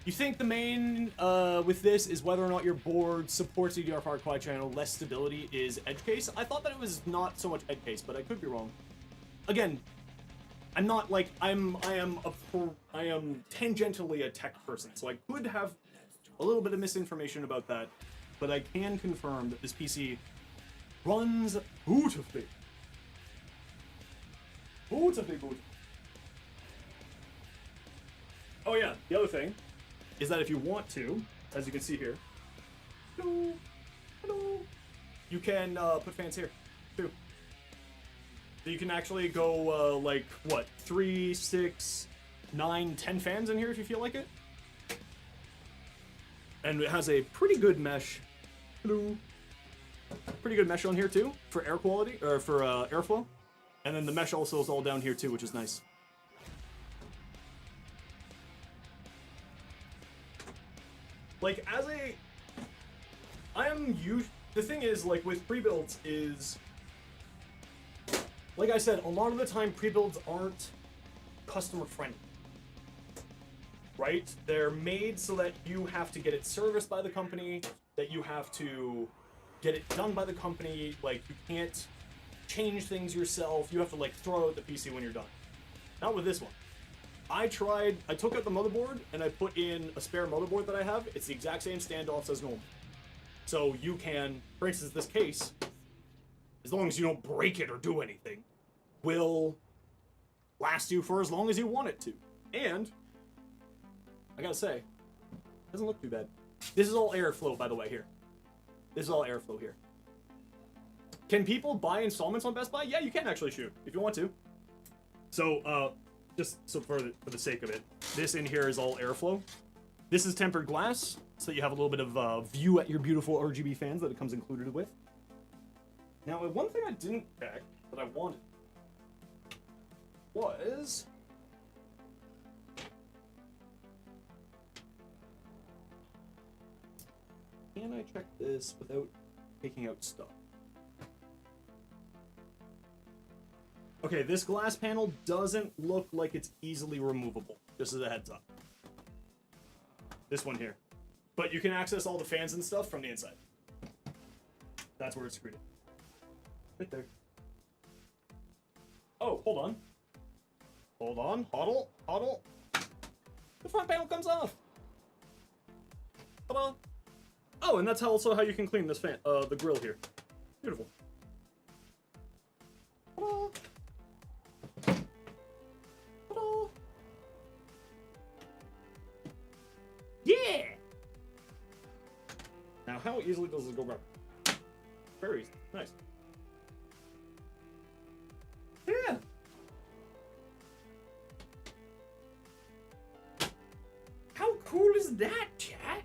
You think the main with this is whether or not your board supports DDR5 quad channel, less stability is edge case? I thought that it was not so much edge case, but I could be wrong. Again, I'm not like I am tangentially a tech person, so I could have a little bit of misinformation about that, but I can confirm that this PC runs beautifully. Beautifully. Oh yeah, the other thing is that if you want to, as you can see here, hello, you can put fans here too. So you can actually go like what, 3, 6, 9, 10 fans in here if you feel like it. And it has a pretty good mesh. Hello. Pretty good mesh on here too for air quality or for airflow. And then the mesh also is all down here too, which is nice. Like the thing is, like with pre-builds is, like I said, a lot of the time pre-builds aren't customer friendly. Right? They're made so that you have to get it serviced by the company, that you have to get it done by the company, like you can't change things yourself, you have to like throw out the PC when you're done. Not with this one. I took out the motherboard and I put in a spare motherboard that I have. It's the exact same standoffs as normal. So you can, for instance, this case, as long as you don't break it or do anything, will last you for as long as you want it to. And I gotta say, it doesn't look too bad. This is all airflow, by the way, here. This is all airflow here. Can people buy installments on Best Buy? Yeah, you can actually shoot, if you want to. So, just so for the sake of it, this in here is all airflow. This is tempered glass, so that you have a little bit of view at your beautiful RGB fans that it comes included with. Now, one thing I didn't check that I wanted was... Can I check this without taking out stuff? Okay, this glass panel doesn't look like it's easily removable, just as a heads up. This one here. But you can access all the fans and stuff from the inside. That's where it's screwed in. Right there. Oh, hold on. Hold on, hodl, hodl. The front panel comes off. Ta-da. Oh, and that's also how you can clean this fan, the grill here. Beautiful. Ta-da. Ta-da. Yeah! Now, how easily does this go rubber? Very easy. Nice. Yeah. How cool is that, chat?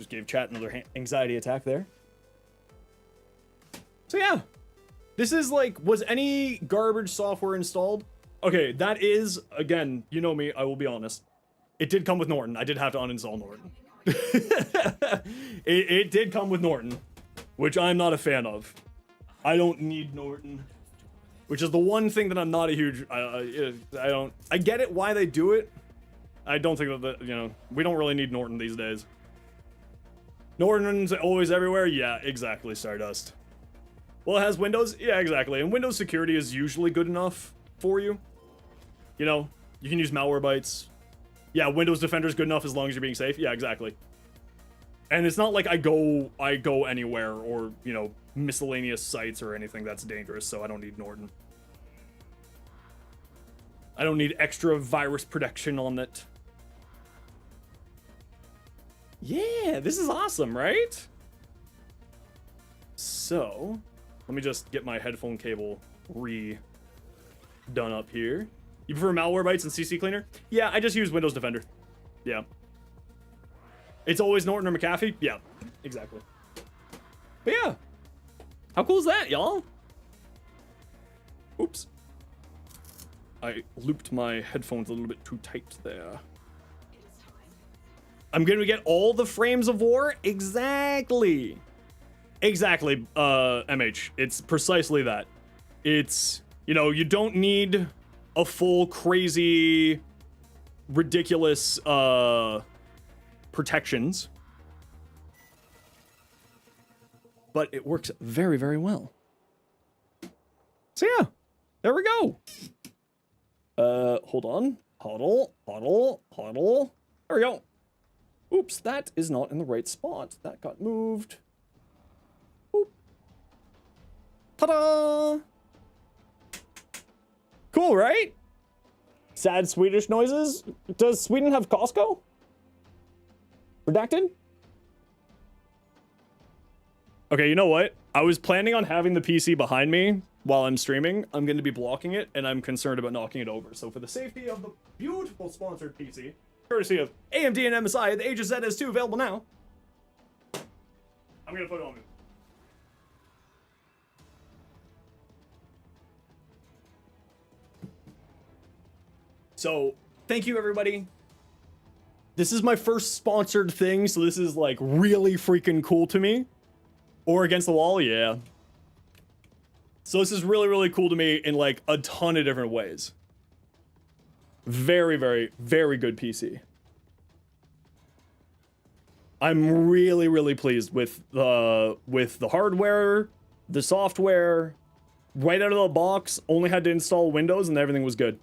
Just gave chat another anxiety attack there. So yeah, this is like, was any garbage software installed? Okay, that is, again, you know me, I will be honest. It did come with Norton. I did have to uninstall Norton. it did come with Norton, which I'm not a fan of. I don't need Norton, which is the one thing that I'm not a huge, I get it why they do it. I don't think that, you know, we don't really need Norton these days. Norton's always everywhere? Yeah, exactly, Stardust. Well, it has Windows? Yeah, exactly. And Windows security is usually good enough for you. You know, you can use Malwarebytes. Yeah, Windows Defender is good enough as long as you're being safe. Yeah, exactly. And it's not like I go anywhere or, you know, miscellaneous sites or anything that's dangerous, so I don't need Norton. I don't need extra virus protection on it. Yeah, this is awesome, right? So, let me just get my headphone cable done up here. You prefer Malwarebytes and CC Cleaner? Yeah, I just use Windows Defender. Yeah. It's always Norton or McAfee? Yeah, exactly. But yeah. How cool is that, y'all? Oops. I looped my headphones a little bit too tight there. I'm gonna get all the frames of war? Exactly. Exactly, MH. It's precisely that. It's, you know, you don't need a full crazy, ridiculous, protections. But it works very, very well. So yeah, there we go. Hold on. Huddle. There we go. Oops, that is not in the right spot. That got moved. Boop. Ta-da! Cool, right? Sad Swedish noises. Does Sweden have Costco? Redacted? Okay, you know what? I was planning on having the PC behind me while I'm streaming. I'm going to be blocking it, and I'm concerned about knocking it over. So for the safety of the beautiful sponsored PC, courtesy of AMD and MSI, the Aegis ZS2 available now, I'm going to put it on me. So, thank you everybody. This is my first sponsored thing, so this is like really freaking cool to me. Or Against the Wall, yeah. So this is really, really cool to me in like a ton of different ways. Very, very, very good PC. I'm really, really pleased with the hardware, the software. Right out of the box, only had to install Windows and everything was good.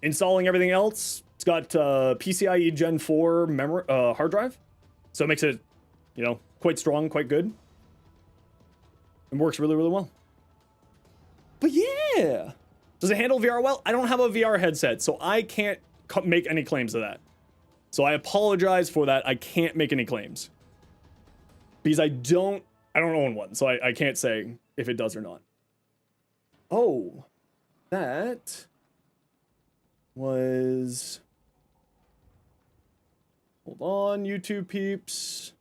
Installing everything else, it's got PCIe Gen 4 memory hard drive, so it makes it, you know, quite strong, quite good. It works really, really well. But yeah, does it handle VR well? I don't have a VR headset, so I can't make any claims to that. So I apologize for that. I can't make any claims because I don't own one, so I can't say if it does or not. Oh, that was, hold on, YouTube peeps.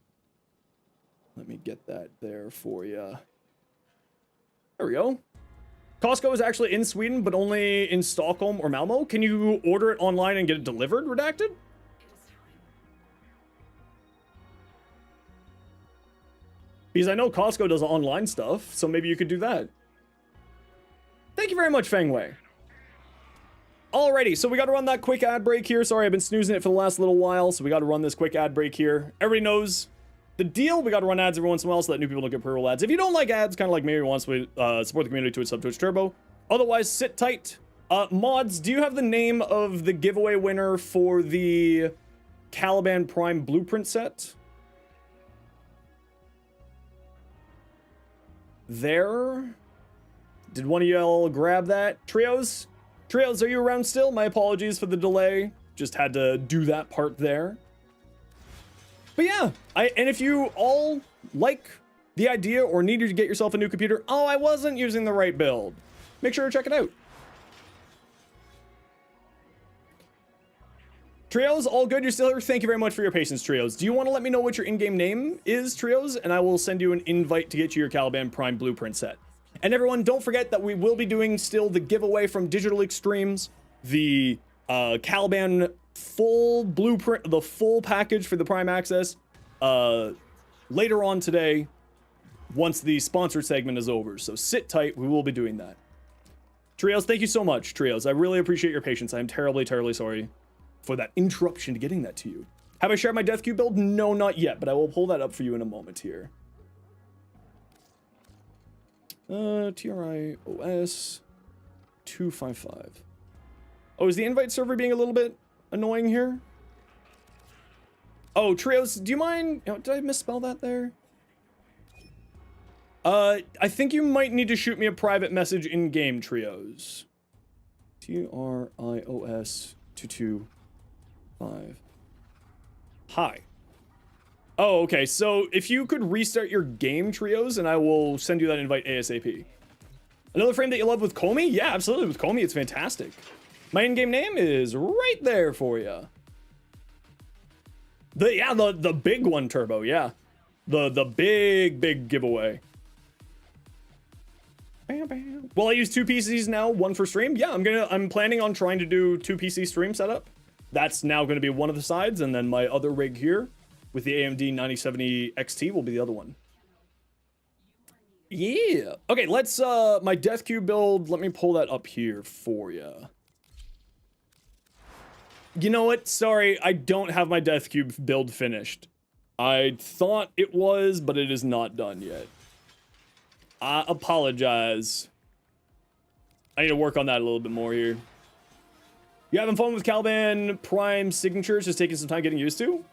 Let me get that there for you. There we go. Costco is actually in Sweden, but only in Stockholm or Malmo. Can you order it online and get it delivered, Redacted? Because I know Costco does online stuff, so maybe you could do that. Thank you very much, Fangwei. Alrighty, so we got to run that quick ad break here. Sorry, I've been snoozing it for the last little while, so we got to run this quick ad break here. Everybody knows the deal. We got to run ads every once in a while so that new people don't get pre-roll ads. If you don't like ads, kind of like me, who wants to support the community, Twitch sub, Twitch Turbo. Otherwise, sit tight. Mods, do you have the name of the giveaway winner for the Caliban Prime Blueprint set? There. Did one of y'all grab that? Trios, are you around still? My apologies for the delay. Just had to do that part there. But yeah, and if you all like the idea or need to get yourself a new computer, oh, I wasn't using the right build, make sure to check it out. Trios, all good? You're still here? Thank you very much for your patience, Trios. Do you want to let me know what your in-game name is, Trios? And I will send you an invite to get you your Caliban Prime Blueprint set. And everyone, don't forget that we will be doing still the giveaway from Digital Extremes, the Caliban full blueprint, the full package for the Prime Access, later on today, once the sponsored segment is over. So sit tight, we will be doing that. Trios, thank you so much, Trios. I really appreciate your patience. I am terribly, terribly sorry for that interruption to getting that to you. Have I shared my Death Cube build? No, not yet, but I will pull that up for you in a moment here. TRIOS 255. Oh, is the invite server being a little bit annoying here? Oh, Trios, do you mind? Oh, did I misspell that there? I think you might need to shoot me a private message in game, Trios. TRIOS 225. Hi. Oh, okay. So if you could restart your game, Trios, and I will send you that invite ASAP. Another frame that you love with Comey? Yeah, absolutely. With Comey, it's fantastic. My in-game name is right there for you. The big one, Turbo. Yeah, the big giveaway. Well, I use 2 PCs now, one for stream. Yeah, I'm planning on trying to do 2 PC stream setup. That's now going to be one of the sides, and then my other rig here with the AMD 9070 XT will be the other one. Yeah. Okay, let's my Death Cube build, let me pull that up here for you. You know what? Sorry, I don't have my Death Cube build finished. I thought it was, but it is not done yet. I apologize. I need to work on that a little bit more here. You having fun with Caliban Prime signatures? Just taking some time getting used to?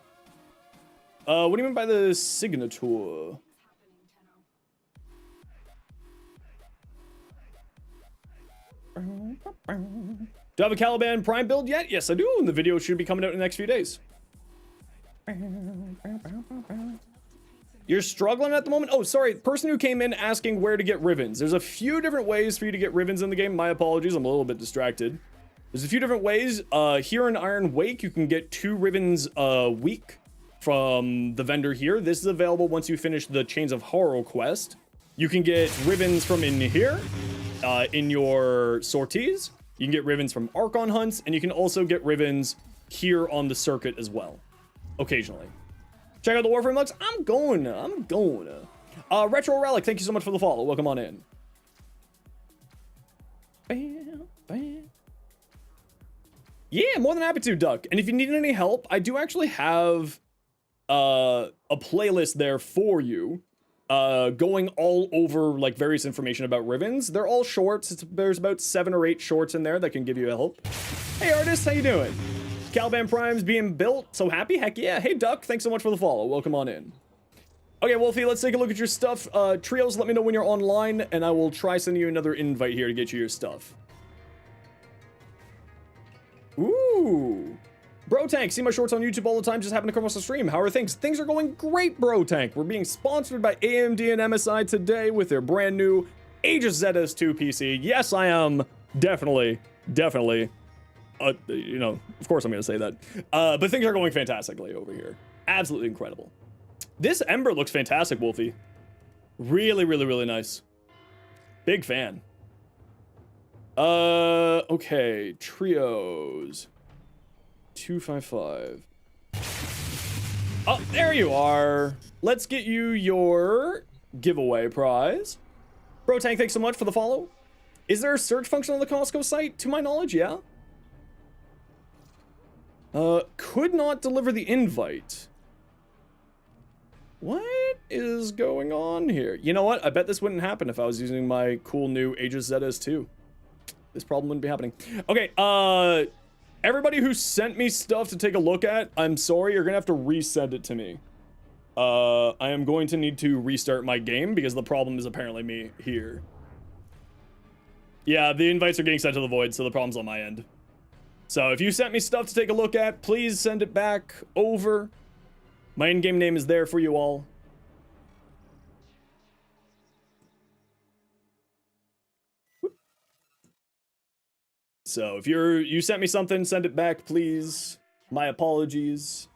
What do you mean by the signature? Do I have a Caliban Prime build yet? Yes, I do, and the video should be coming out in the next few days. You're struggling at the moment? Oh, sorry. Person who came in asking where to get ribbons. There's a few different ways for you to get ribbons in the game. My apologies, I'm a little bit distracted. There's a few different ways. Here in Iron Wake, you can get 2 ribbons a week from the vendor here. This is available once you finish the Chains of Horror quest. You can get ribbons from in here, in your sorties. You can get ribbons from Archon hunts, and you can also get ribbons here on the circuit as well, occasionally. Check out the Warframe looks. I'm going to. Retro Relic, thank you so much for the follow. Welcome on in. Bam, bam. Yeah, more than happy to, Duck. And if you need any help, I do actually have a playlist there for you, going all over like various information about ribbons. They're all shorts. There's about 7 or 8 shorts in there that can give you help. Hey, artist, how you doing? Caliban Prime's being built. So happy? Heck yeah. Hey, Duck, thanks so much for the follow. Welcome on in. Okay, Wolfie, let's take a look at your stuff. Trios, let me know when you're online, and I will try sending you another invite here to get you your stuff. Ooh. Bro Tank, see my shorts on YouTube all the time, just happen to come across the stream. How are things? Things are going great, Bro Tank. We're being sponsored by AMD and MSI today with their brand new Aegis ZS2 PC. Yes, I am definitely. You know, of course I'm going to say that. But things are going fantastically over here. Absolutely incredible. This Ember looks fantastic, Wolfie. Really nice. Big fan. Okay. Trios. 255. Oh, there you are. Let's get you your giveaway prize. Bro Tank, thanks so much for the follow. Is there a search function on the Costco site? To my knowledge, yeah. Could not deliver the invite. What is going on here? You know what? I bet this wouldn't happen if I was using my cool new Aegis ZS2. This problem wouldn't be happening. Okay, everybody who sent me stuff to take a look at, I'm sorry, you're gonna have to resend it to me. I am going to need to restart my game because the problem is apparently me here. Yeah, the invites are getting sent to the void, so the problem's on my end. So if you sent me stuff to take a look at, please send it back over. My in-game name is there for you all. So if you sent me something, send it back, please. My apologies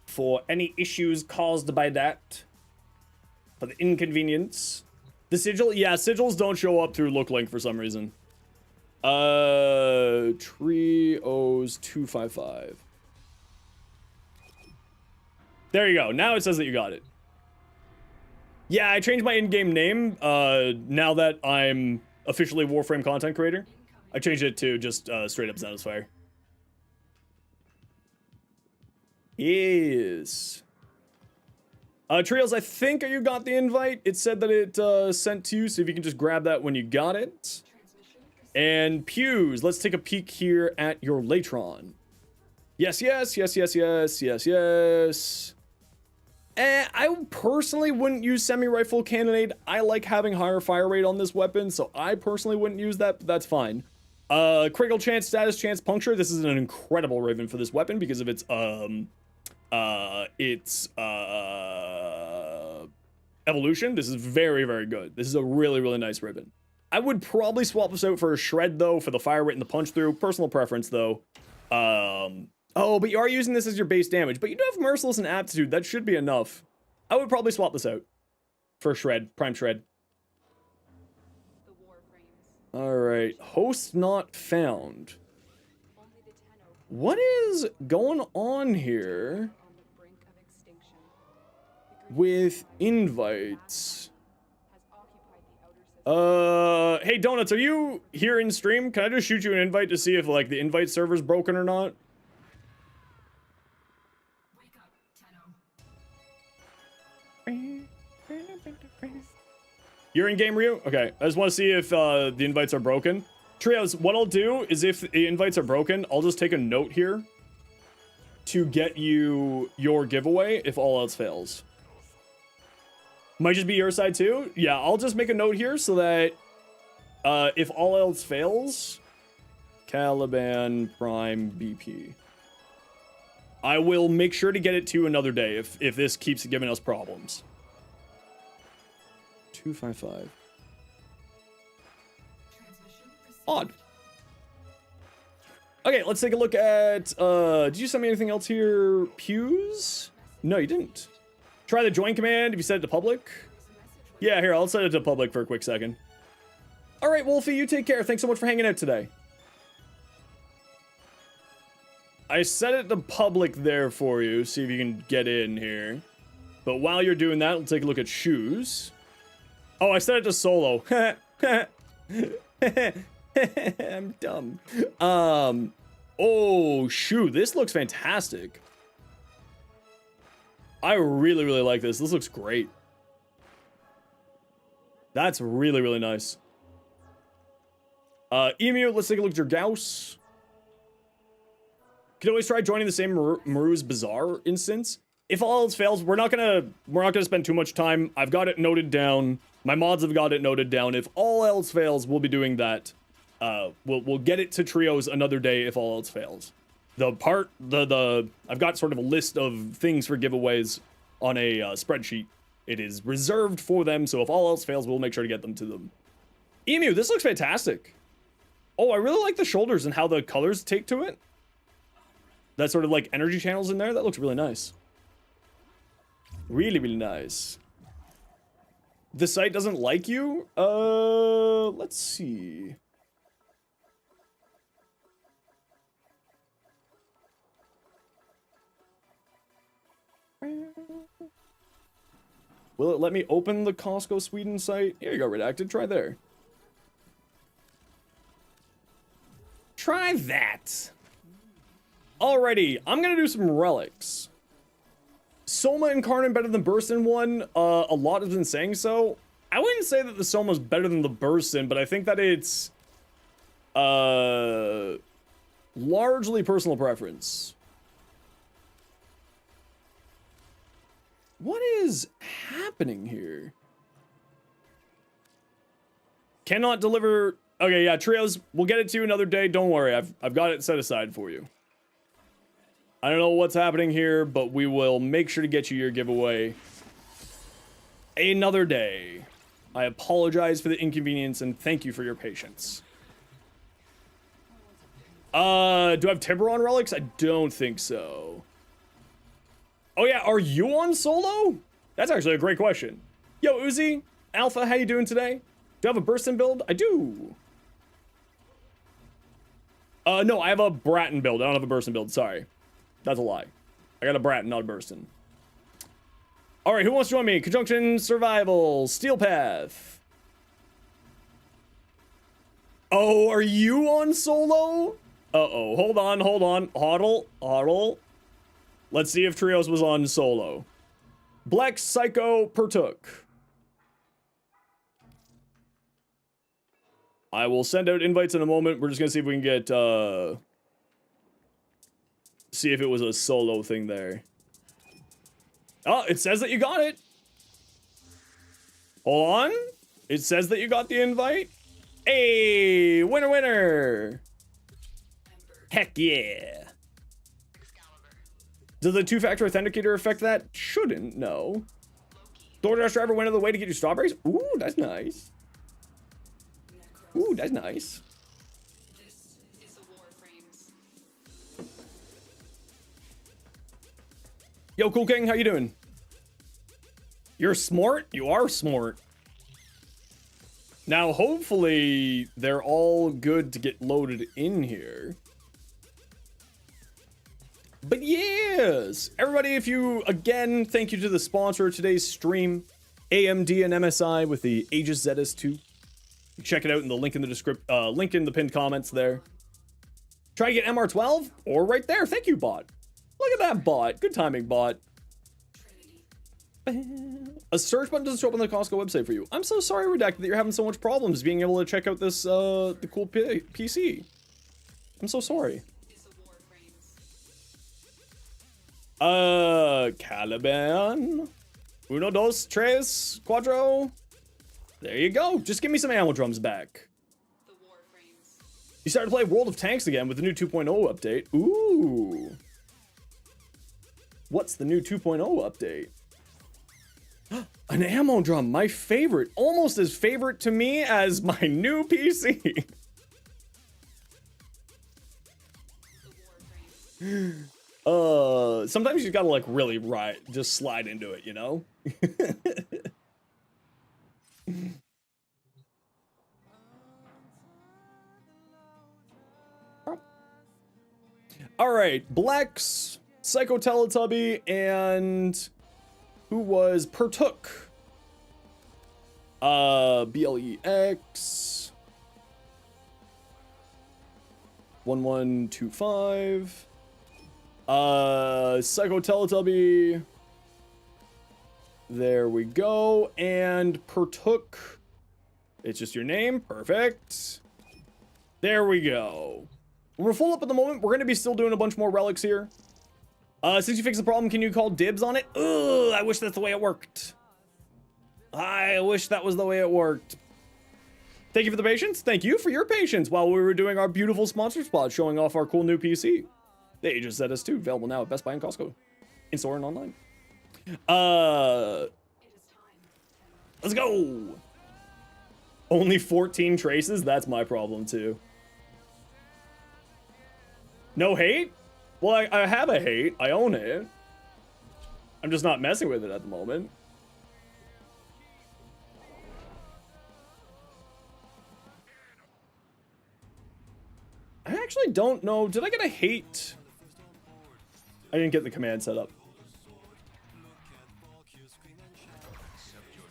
for any issues caused by that. For the inconvenience. The sigil? Yeah, sigils don't show up through look link for some reason. Trios 255. There you go. Now it says that you got it. Yeah, I changed my in-game name now that I'm officially Warframe content creator. I changed it to just straight up Zenosfire. Yes. Trios, I think you got the invite. It said that it sent to you, so if you can just grab that when you got it. And Pews, let's take a peek here at your Latron. Yes, yes, yes, yes, yes, yes, yes. I personally wouldn't use semi-rifle cannonade. I like having higher fire rate on this weapon, so I personally wouldn't use that, but that's fine. Critical chance, status chance, puncture. This is an incredible Raven for this weapon because of its evolution. This is very, very good. This is a really, really nice ribbon. I would probably swap this out for a shred though, for the fire rate and the punch through. Personal preference though. Oh, but you are using this as your base damage. But you do have Merciless and Aptitude. That should be enough. I would probably swap this out for a shred. Prime shred. Alright. Host not found. What is going on here with invites? Hey Donuts, are you here in stream? Can I just shoot you an invite to see if like the invite server's broken or not? You're in game, Ryu? Okay, I just want to see if the invites are broken. Trios, what I'll do is if the invites are broken, I'll just take a note here to get you your giveaway if all else fails. Might just be your side too. Yeah, I'll just make a note here so that if all else fails, Caliban Prime BP. I will make sure to get it to you another day if this keeps giving us problems. 255. Odd. Okay, let's take a look at, did you send me anything else here? Pews? No, you didn't. Try the join command if you set it to public. Yeah, here, I'll set it to public for a quick second. All right, Wolfie, you take care. Thanks so much for hanging out today. I set it to public there for you. See if you can get in here. But while you're doing that, we'll take a look at shoes. Oh, I set it to solo. I'm dumb. Oh, shoot. This looks fantastic. I really, really like this. This looks great. That's really, really nice. Emu, let's take a look at your Gauss. You can always try joining the same Maru's Bazaar instance. If all else fails, we're not gonna spend too much time. I've got it noted down. My mods have got it noted down. If all else fails, we'll be doing that. We'll get it to trios another day if all else fails. I've got sort of a list of things for giveaways on a spreadsheet. It is reserved for them, so if all else fails, we'll make sure to get them to them. Emu, this looks fantastic. Oh, I really like the shoulders and how the colors take to it. That sort of like energy channels in there. That looks really nice. Really, really nice. The site doesn't like you? Let's see. Will it let me open the Costco Sweden site? Here you go, Redacted. Try there. Try that. Alrighty, I'm gonna do some relics. Soma Incarnate better than Bursten one. A lot has been saying so. I wouldn't say that the Soma's better than the Bursten, but I think that it's largely personal preference. What is happening here? Cannot deliver. Okay, yeah, trios. We'll get it to you another day. Don't worry. I've got it set aside for you. I don't know what's happening here, but we will make sure to get you your giveaway another day. I apologize for the inconvenience and thank you for your patience. Do I have Tiburon relics? I don't think so. Oh yeah, are you on solo? That's actually a great question. Yo, Uzi, Alpha, how you doing today? Do you have a Burston build? I do. No, I have a Bratton build. I don't have a Burston build, sorry. That's a lie. I got a Bratton, not a Burston. Alright, who wants to join me? Conjunction Survival, Steel Path. Oh, are you on solo? Uh-oh, hold on. Hodl. Let's see if Trios was on solo. Black Psycho Partook. I will send out invites in a moment. We're just gonna see if we can get, see if it was a solo thing there. Oh, it says that you got it. Hold on. It says that you got the invite. Hey, winner. Heck yeah. Does the two-factor authenticator affect that? Shouldn't, no. DoorDash driver went out of the way to get you strawberries? Ooh, that's nice. Ooh, that's nice. This is a war frames. Yo, Cool King, how you doing? You're smart? You are smart. Now, hopefully, they're all good to get loaded in here. But yes, everybody, if you, again, thank you to the sponsor of today's stream, AMD and MSI with the Aegis ZS2. Check it out in the link in the description, link in the pinned comments there. Try to get MR12 or right there. Thank you, bot. Look at that bot. Good timing, bot. A search button doesn't show up on the Costco website for you. I'm so sorry, Redacted, that you're having so much problems being able to check out this, the cool PC. I'm so sorry. Caliban. Uno, dos, tres, cuatro. There you go. Just give me some ammo drums back. You started to play World of Tanks again with the new 2.0 update. Ooh. What's the new 2.0 update? An ammo drum, my favorite. Almost as favorite to me as my new PC. Sometimes you gotta like really just slide into it, you know? All right, Blex, Psycho Teletubby, and who was Partook? BLEX 1125. Psycho Teletubby. There we go. And Partook. It's just your name. Perfect. There we go. We're full up at the moment. We're going to be still doing a bunch more relics here. Since you fixed the problem, can you call dibs on it? Ugh, I wish that's the way it worked. I wish that was the way it worked. Thank you for the patience. Thank you for your patience while we were doing our beautiful sponsor spot showing off our cool new PC. The Aegis ZS2, available now at Best Buy and Costco. In-store and online. Let's go! Only 14 traces? That's my problem, too. No hate? Well, I have a hate. I own it. I'm just not messing with it at the moment. I actually don't know. Did I get a hate? I didn't get the command set up.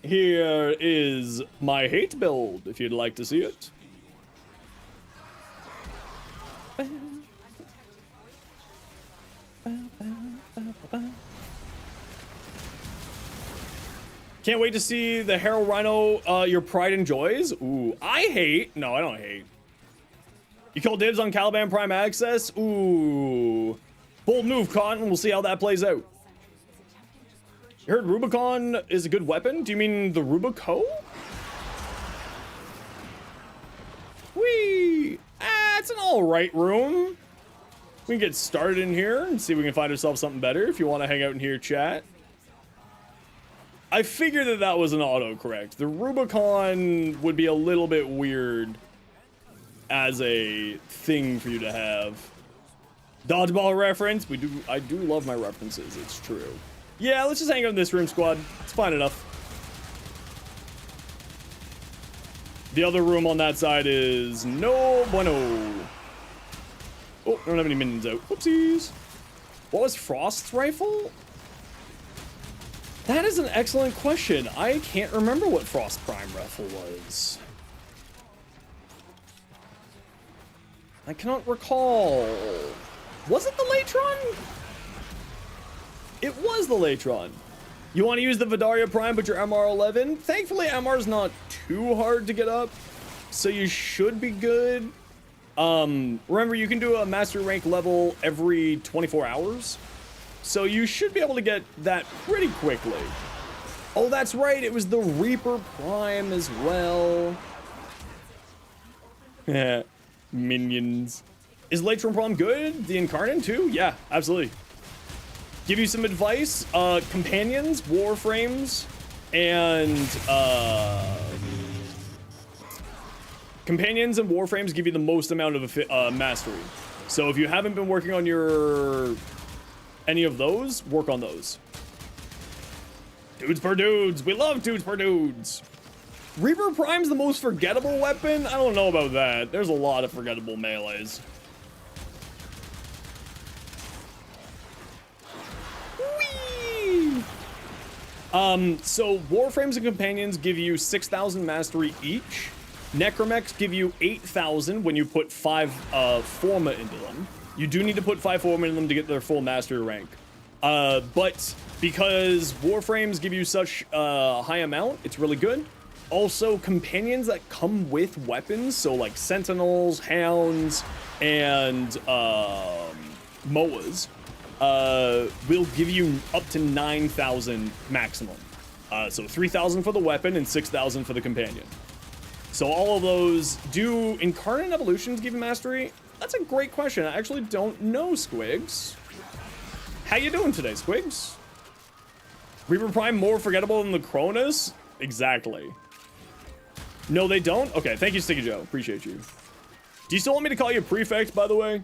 Here is my hate build, if you'd like to see it. Can't wait to see the Harrow Rhino, your pride and joys. Ooh, I hate. No, I don't hate. You call dibs on Caliban Prime Access? Ooh. Bold move, Cotton. We'll see how that plays out. You heard Rubicon is a good weapon? Do you mean the Rubico? Whee! Ah, it's an alright room. We can get started in here and see if we can find ourselves something better if you want to hang out in here, chat. I figured that that was an autocorrect. The Rubicon would be a little bit weird as a thing for you to have. Dodgeball reference. I do love my references. It's true. Yeah, let's just hang out in this room, squad. It's fine enough. The other room on that side is no bueno. Oh, I don't have any minions out. Whoopsies. What was Frost's rifle? That is an excellent question. I can't remember what Frost Prime rifle was. I cannot recall. Was it the Latron? It was the Latron. You want to use the Vidaria Prime, but you're MR11? Thankfully, MR's not too hard to get up, so you should be good. Remember, you can do a master rank level every 24 hours, so you should be able to get that pretty quickly. Oh, that's right, it was the Reaper Prime as well. Yeah, minions. Is Latron Prime good? The Incarnate too? Yeah, absolutely. Give you some advice, companions, warframes, and companions and warframes give you the most amount of mastery. So if you haven't been working on any of those, work on those. Dudes per dudes, we love dudes per dudes. Reaper Prime's the most forgettable weapon? I don't know about that. There's a lot of forgettable melees. So Warframes and Companions give you 6,000 mastery each. Necromechs give you 8,000 when you put 5 Forma into them. You do need to put 5 Forma in them to get their full mastery rank. But because Warframes give you such high amount, it's really good. Also, Companions that come with weapons, so like Sentinels, Hounds, and Moas, will give you up to 9,000 maximum. So 3,000 for the weapon and 6,000 for the companion. So all of those do Incarnate Evolutions give you mastery? That's a great question. I actually don't know, Squigs. How you doing today, Squigs? Reaper Prime more forgettable than the Cronus? Exactly. No, they don't? Okay, thank you, Sticky Joe. Appreciate you. Do you still want me to call you Prefect, by the way?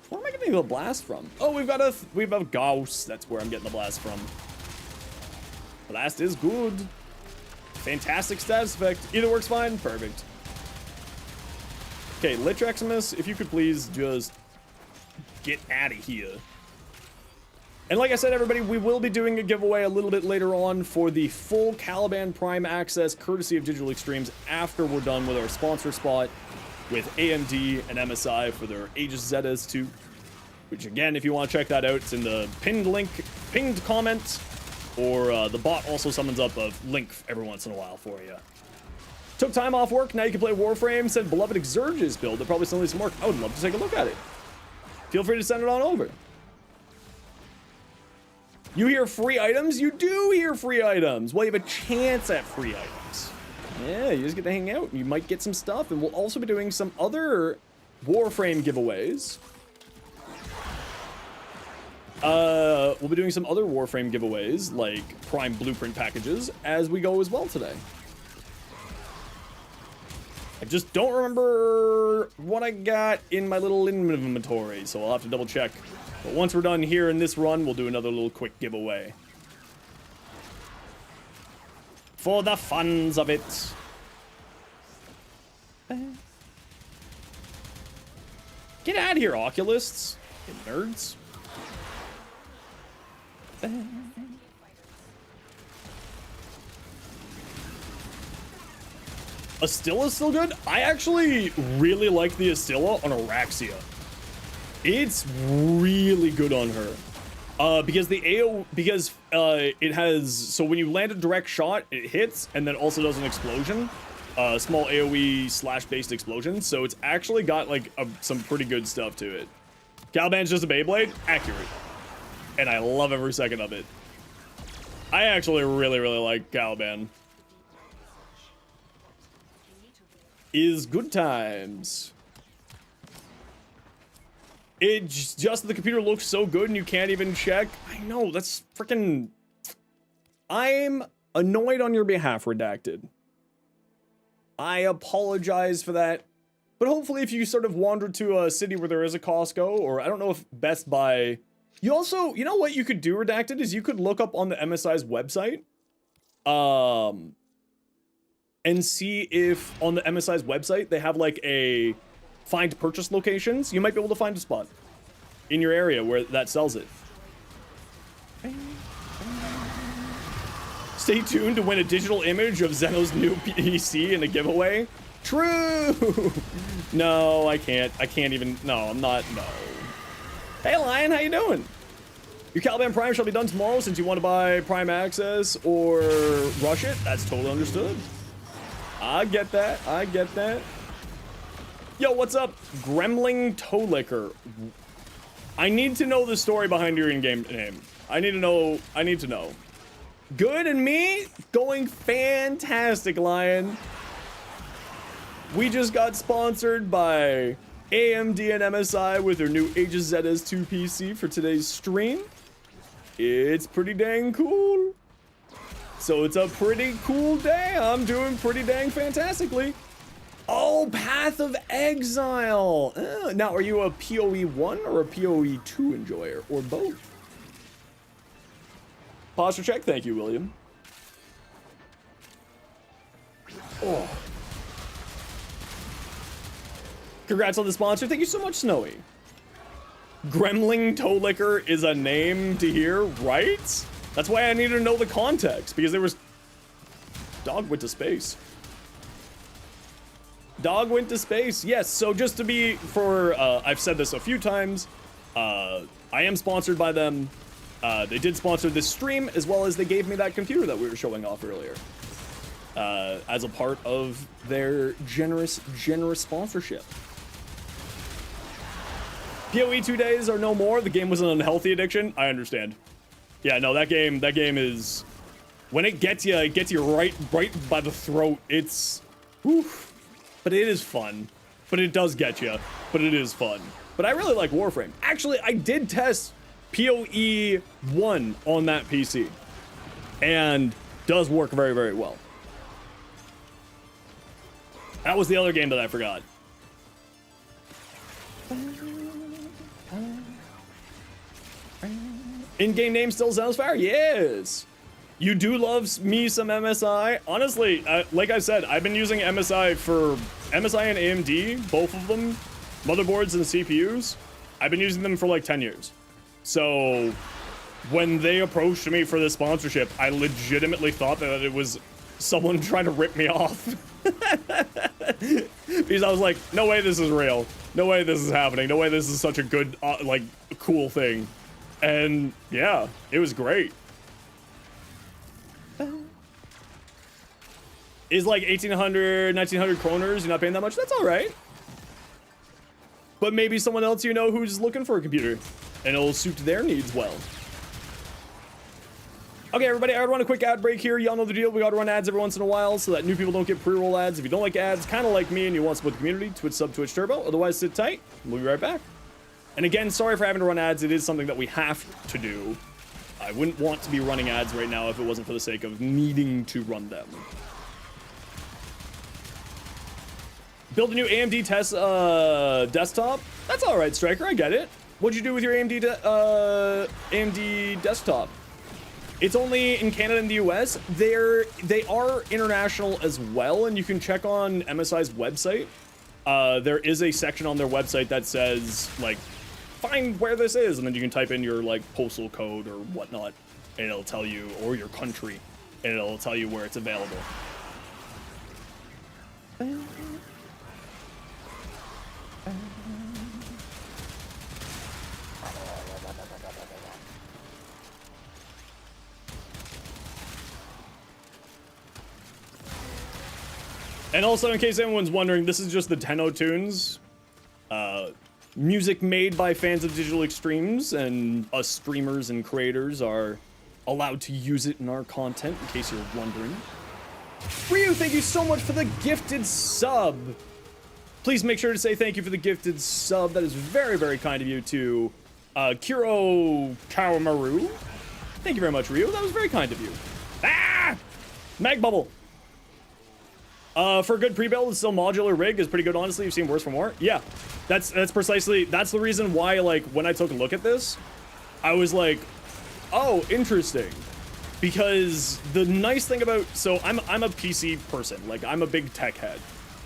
Where am I getting the blast from? Oh, we've a Gauss. That's where I'm getting the blast from. Blast is good. Fantastic status effect. Either works fine. Perfect. Okay, Litraximus, if you could please just get out of here. And like I said, everybody, we will be doing a giveaway a little bit later on for the full Caliban Prime access, courtesy of Digital Extremes, after we're done with our sponsor spot with AMD and MSI for their Aegis ZS2. Which, again, if you want to check that out, it's in the pinned link, pinned comment, or the bot also summons up a link every once in a while for you. Took time off work, now you can play Warframe, said beloved Exurge's build, that probably still needs some work. I would love to take a look at it. Feel free to send it on over. You hear free items? You do hear free items. Well, you have a chance at free items. Yeah, you just get to hang out. You might get some stuff, and we'll also be doing some other Warframe giveaways. We'll be doing some other Warframe giveaways, like Prime Blueprint packages, as we go as well today. I just don't remember what I got in my little inventory, so I'll have to double check. But once we're done here in this run, we'll do another little quick giveaway. For the funs of it. Get out of here, Oculists. You nerds. Astilla's still good? I actually really like the Astilla on Araxia. It's really good on her. Because the it has, so when you land a direct shot, it hits and then also does an explosion. Small AoE slash based explosion. So it's actually got like some pretty good stuff to it. Caliban's just a Beyblade? Accurate. And I love every second of it. I actually really, really like Caliban. Is good times. It's just the computer looks so good and you can't even check. I know, that's freaking I'm annoyed on your behalf, Redacted. I apologize for that. But hopefully if you sort of wander to a city where there is a Costco, or I don't know if Best Buy... You also, you know what you could do, Redacted, is you could look up on the MSI's website, and see if on the MSI's website they have like a find purchase locations. You might be able to find a spot in your area where that sells it. Stay tuned to win a digital image of Zeno's new PC in a giveaway. True. No, I can't. I can't even. No, I'm not. No. Hey, Lion, how you doing? Your Caliban Prime shall be done tomorrow since you want to buy Prime Access or rush it. That's totally understood. I get that. I get that. Yo, what's up? Gremling Toe Licker. I need to know the story behind your in-game name. I need to know. I need to know. Good, and me? Going fantastic, Lion. We just got sponsored by AMD and MSI with their new Aegis ZS2 PC for today's stream. It's pretty dang cool. So it's a pretty cool day. I'm doing pretty dang fantastically. Oh, Path of Exile. Now, are you a PoE 1 or a PoE 2 enjoyer, or both? Posture check. Thank you, William. Oh. Congrats on the sponsor. Thank you so much, Snowy. Gremling Toe Licker is a name to hear, right? That's why I needed to know the context, because there was... Dog went to space. Dog went to space. Yes, so just to be for... I've said this a few times. I am sponsored by them. They did sponsor this stream, as well as they gave me that computer that we were showing off earlier. As a part of their generous sponsorship. PoE 2 days or no more. The game was an unhealthy addiction. I understand. Yeah, no, that game is... When it gets you right by the throat. It's... Oof. But it is fun. But it does get you. But it is fun. But I really like Warframe. Actually, I did test PoE 1 on that PC. And does work very, very well. That was the other game that I forgot. In-game name still Zenosfire? Yes. You do love me some MSI. Honestly, like I said, I've been using MSI for MSI and AMD, both of them, motherboards and CPUs. I've been using them for like 10 years. So when they approached me for this sponsorship, I legitimately thought that it was someone trying to rip me off. Because I was like, no way this is real. No way this is happening. No way this is such a good, like, cool thing. And yeah, it was great. Is like 1,800, 1,900 kroners, you're not paying that much? That's all right. But maybe someone else you know who's looking for a computer, and it'll suit their needs well. Okay, everybody, I gotta run a quick ad break here. Y'all know the deal. We gotta run ads every once in a while so that new people don't get pre-roll ads. If you don't like ads, kind of like me, and you want to support the community, Twitch sub, Twitch Turbo. Otherwise, sit tight. We'll be right back. And again, sorry for having to run ads. It is something that we have to do. I wouldn't want to be running ads right now if it wasn't for the sake of needing to run them. Build a new AMD test desktop. That's all right, Striker. I get it. What'd you do with your AMD desktop? It's only in Canada and the US. They are international as well, and you can check on MSI's website. There is a section on their website that says, like, find where this is, and then you can type in your, like, postal code or whatnot, and it'll tell you, or your country, and it'll tell you where it's available. And also, in case anyone's wondering, this is just the Tenno tunes. Music made by fans of Digital Extremes, and us streamers and creators are allowed to use it in our content, in case you're wondering. Ryu, thank you so much for the gifted sub. Please make sure to say thank you for the gifted sub. That is very, very kind of you to Kuro Kawamaru. Thank you very much, Ryu. That was very kind of you. Mag bubble. For a good pre-build, still modular rig is pretty good, honestly. You've seen worse for more. Yeah, that's precisely, that's the reason why, like, when I took a look at this, I was like, oh, interesting. Because the nice thing about, so I'm a PC person. Like, I'm a big tech head.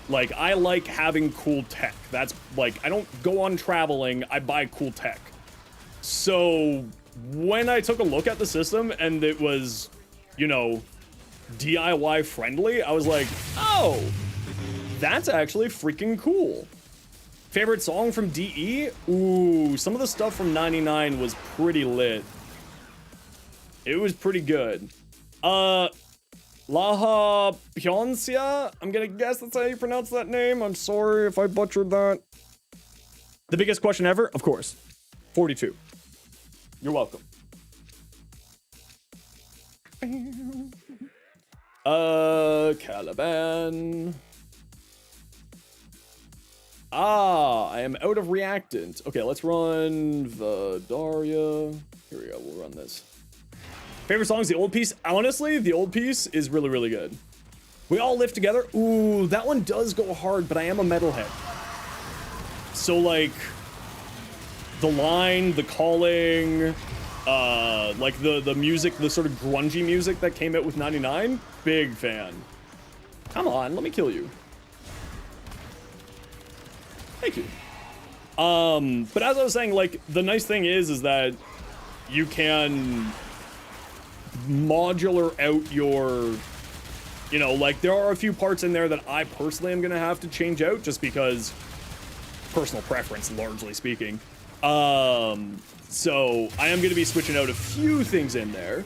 Like, I like having cool tech. That's, like, I don't go on traveling, I buy cool tech. So, when I took a look at the system and it was, you know, DIY friendly, I was like, oh, that's actually freaking cool. Favorite song from DE? Ooh, some of the stuff from 99 was pretty lit. It was pretty good. Laha Pionsia? I'm gonna guess that's how you pronounce that name. I'm sorry if I butchered that. The biggest question ever? Of course. 42. You're welcome. Caliban. I am out of reactant. Okay, let's run the Daria. Here we go, we'll run this. Favorite song is The Old Piece. Honestly, The Old Piece is really, really good. We All Live Together. Ooh, that one does go hard, but I am a metalhead. So, like, the line, the calling, like the music, the sort of grungy music that came out with 99, big fan. Come on, let me kill you. Thank you. But as I was saying, like, the nice thing is that you can modular out your, you know, like, there are a few parts in there that I personally am gonna have to change out just because personal preference, largely speaking. So I am gonna be switching out a few things in there.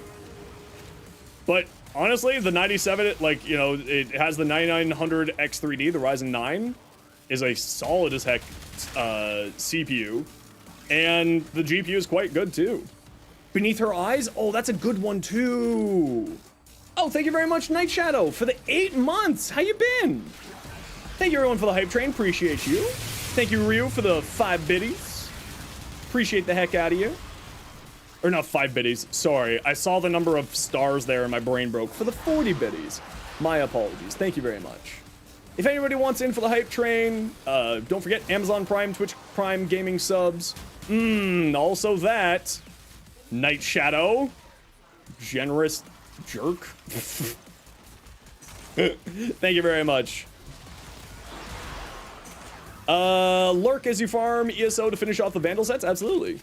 But honestly, the 97, like, you know, it has the 9900 X3D, the Ryzen 9, is a solid as heck CPU, and the GPU is quite good too. Beneath Her Eyes, oh, that's a good one too. Oh, thank you very much, Night Shadow, for the 8 months. How you been? Thank you everyone for the hype train, appreciate you. Thank you Ryu for the 5 biddies. Appreciate the heck out of you. Or not 5 biddies, sorry. I saw the number of stars there and my brain broke. For the 40 biddies. My apologies, thank you very much. If anybody wants in for the hype train, don't forget Amazon Prime, Twitch Prime gaming subs. Also that. Night Shadow. Generous jerk. Thank you very much. Lurk as you farm ESO to finish off the Vandal sets? Absolutely.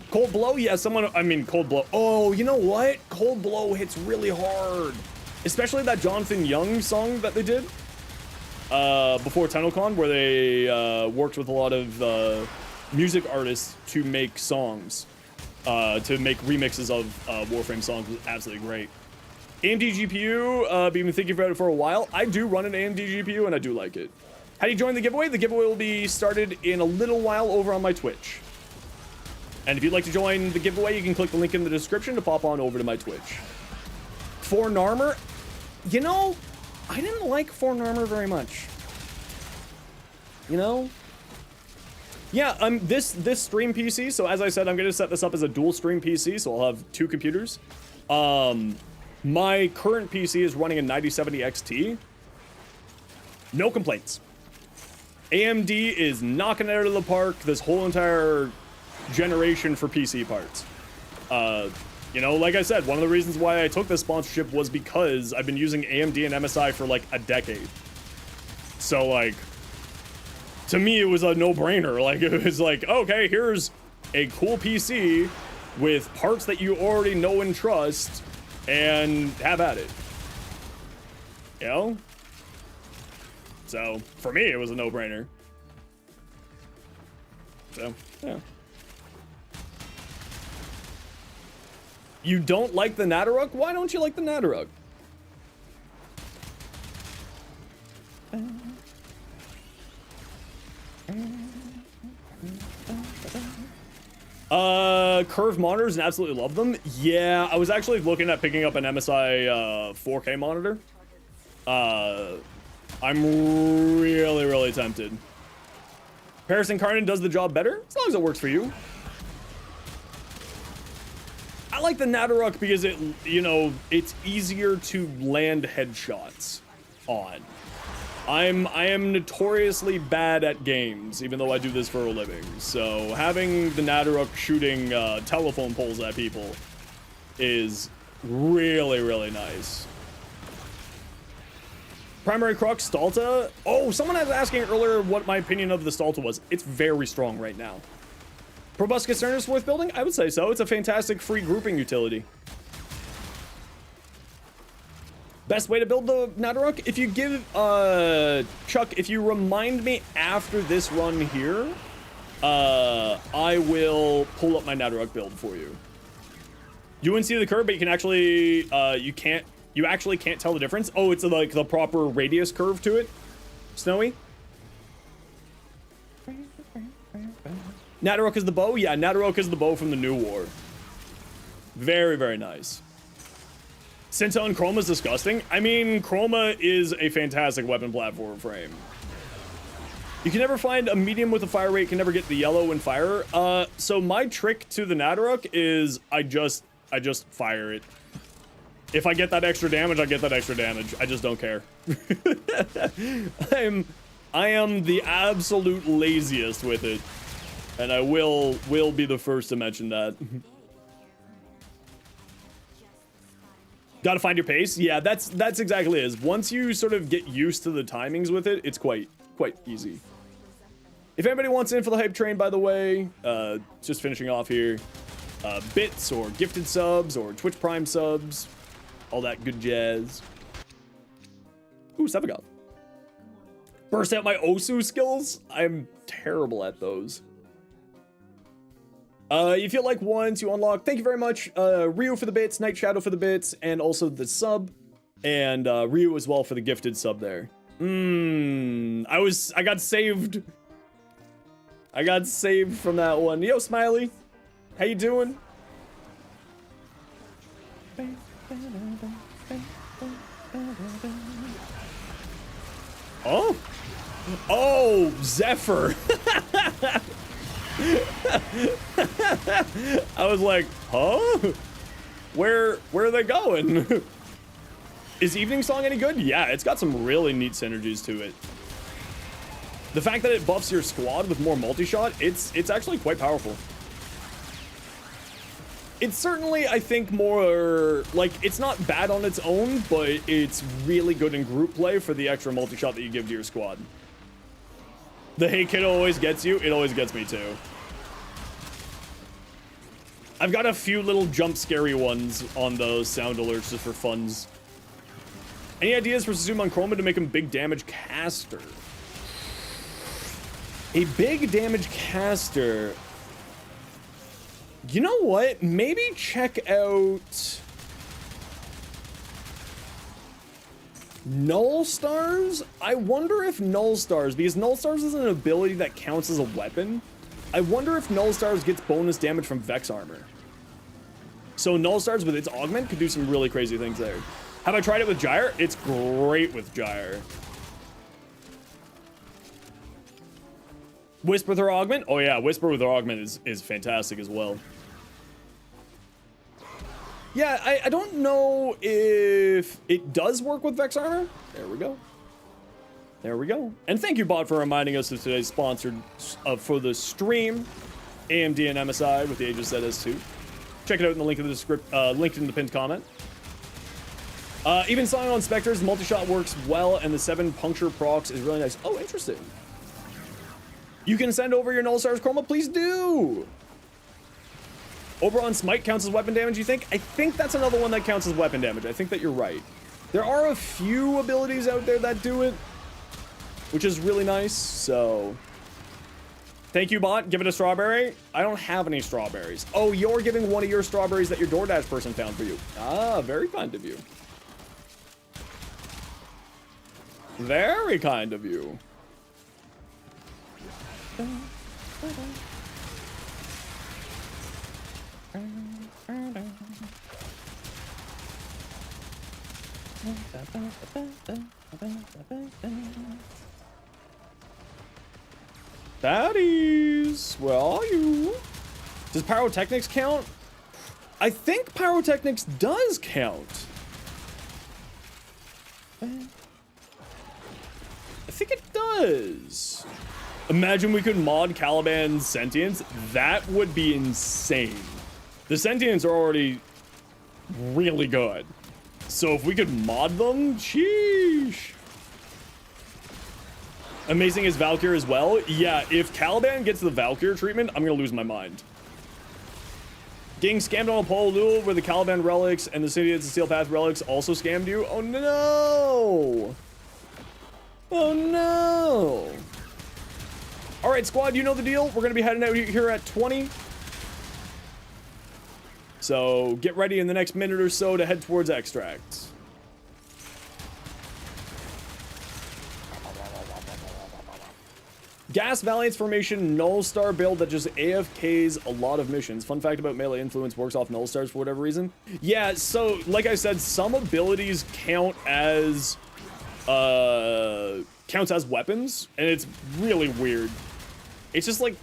Cold Blow? Yeah, Cold Blow. Oh, you know what? Cold Blow hits really hard. Especially that Jonathan Young song that they did. Before TunnelCon, where they worked with a lot of music artists to make songs, to make remixes of Warframe songs, was absolutely great. AMD GPU, I've been thinking about it for a while. I do run an AMD GPU and I do like it. How do you join the giveaway? The giveaway will be started in a little while over on my Twitch. And if you'd like to join the giveaway, you can click the link in the description to pop on over to my Twitch. Forn Armor, you know, I didn't like Forn Armor very much. You know? Yeah, this stream PC, so as I said, I'm going to set this up as a dual stream PC, so I'll have 2 computers. My current PC is running a 9070 XT. No complaints. AMD is knocking it out of the park this whole entire generation for PC parts. You know, like I said, one of the reasons why I took this sponsorship was because I've been using AMD and MSI for like a decade. So like, to me, it was a no-brainer. Like, it was like, okay, here's a cool PC with parts that you already know and trust, and have at it. You know? So, for me, it was a no-brainer. So, yeah. You don't like the Nadaruk? Why don't you like the Nadaruk? Curved monitors and absolutely love them. Yeah, I was actually looking at picking up an MSI 4K monitor. I'm really, really tempted. Paris Incarnate does the job better, as long as it works for you. I like the Nadaruk because it, you know, it's easier to land headshots on. I am notoriously bad at games, even though I do this for a living. So having the Nadaruk shooting telephone poles at people is really, really nice. Primary Crux, Stalta. Oh, someone was asking earlier what my opinion of the Stalta was. It's very strong right now. Proboscis Cernus worth building? I would say so. It's a fantastic free grouping utility. Best way to build the Nadaruk? If you give, Chuck, if you remind me after this run here, I will pull up my Nadaruk build for you. You wouldn't see the curve, but you can actually, you actually can't tell the difference. Oh, it's like the proper radius curve to it. Snowy? Nadaruk is the bow? Yeah, Nadaruk is the bow from the New War. Very, very nice. Sinta and Chroma is disgusting. I mean, Chroma is a fantastic weapon platform frame. You can never find a medium with a fire rate, can never get the yellow and fire. So my trick to the Nadaruk is I just fire it. If I get that extra damage, I get that extra damage. I just don't care. I am the absolute laziest with it. And I will be the first to mention that. Gotta find your pace. Yeah, that's exactly it. Once you sort of get used to the timings with it, it's quite easy. If anybody wants in for the hype train, by the way, just finishing off here, bits or gifted subs or Twitch Prime subs, all that good jazz. Ooh, Sevagon. Burst out my Osu skills? I'm terrible at those. You feel like one to unlock. Thank you very much, Ryu for the bits, Night Shadow for the bits, and also the sub, and Ryu as well for the gifted sub there. I got saved. I got saved from that one. Yo, Smiley, how you doing? Oh, Zephyr. I was like, huh? Where are they going? Is Evening Song any good? Yeah, it's got some really neat synergies to it. The fact that it buffs your squad with more multi-shot, it's actually quite powerful. It's certainly, I think, more, like, it's not bad on its own, but it's really good in group play for the extra multi-shot that you give to your squad. The hey kiddo always gets you, it always gets me too. I've got a few little jump scary ones on those sound alerts just for funs. Any ideas for Zoom on Chroma to make him big damage caster? A big damage caster. You know what? Maybe check out Null Stars? I wonder if Null Stars, because Null Stars is an ability that counts as a weapon. I wonder if Null Stars gets bonus damage from Vex Armor. So Null Stars with its augment could do some really crazy things there. Have I tried it with Gyre? It's great with Gyre. Whisper with her augment? Oh yeah, Whisper with her augment is fantastic as well. Yeah, I don't know if it does work with Vex Armor. There we go. There we go. And thank you, Bot, for reminding us of today's sponsored for the stream, AMD and MSI with the Aegis ZS2. Check it out in the link in the description, linked in the pinned comment. Even Song on Spectres, multi-shot works well, and the 7 puncture procs is really nice. Oh, interesting. You can send over your Null Stars Chroma, please do. Oberon Smite counts as weapon damage, you think? I think that's another one that counts as weapon damage. I think that you're right. There are a few abilities out there that do it, which is really nice, so... Thank you, Bot. Give it a strawberry. I don't have any strawberries. Oh, you're giving one of your strawberries that your DoorDash person found for you. Ah, very kind of you. Very kind of you. Baddies, where are you? Does pyrotechnics count? I think pyrotechnics does count. I think it does. Imagine we could mod Caliban's sentience. That would be insane. The sentients are already really good. So if we could mod them, sheesh. Amazing is Valkyr as well. Yeah, if Caliban gets the Valkyr treatment, I'm gonna lose my mind. Getting scammed on a pole duel where the Caliban relics and the City of the Steel Path relics also scammed you. Oh no! Oh no! All right, squad, you know the deal. We're gonna be heading out here at 20. So get ready in the next minute or so to head towards extracts. Gas Valiant's formation null star build that just AFKs a lot of missions. Fun fact about melee influence works off null stars for whatever reason. Yeah, so like I said, some abilities count as counts as weapons, and it's really weird. It's just like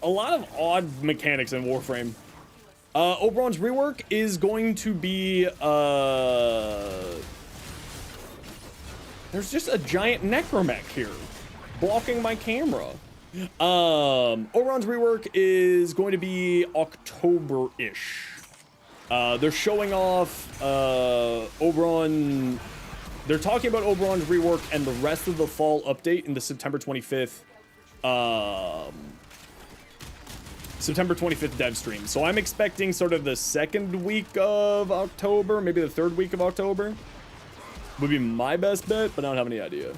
a lot of odd mechanics in Warframe. Oberon's rework is going to be there's just a giant necromech here blocking my camera. Oberon's rework is going to be October-ish. They're showing off Oberon. They're talking about Oberon's rework and the rest of the fall update in the September 25th dev stream. So I'm expecting sort of the second week of October, maybe the third week of October would be my best bet, but I don't have any idea.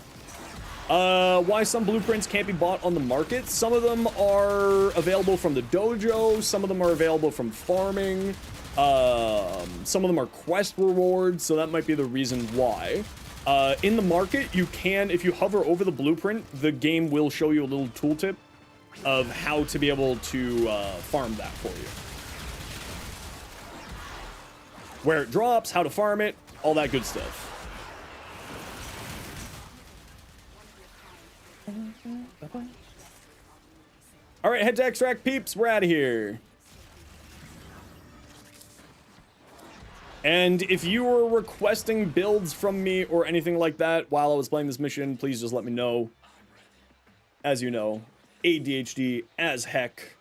Why some blueprints can't be bought on the market. Some of them are available from the dojo. Some of them are available from farming. Some of them are quest rewards, so that might be the reason why. In the market, you can, if you hover over the blueprint, the game will show you a little tooltip of how to be able to farm that for you. Where it drops, how to farm it, all that good stuff. All right, head to extract, peeps. We're out of here. And if you were requesting builds from me or anything like that while I was playing this mission, please just let me know. As you know, ADHD as heck.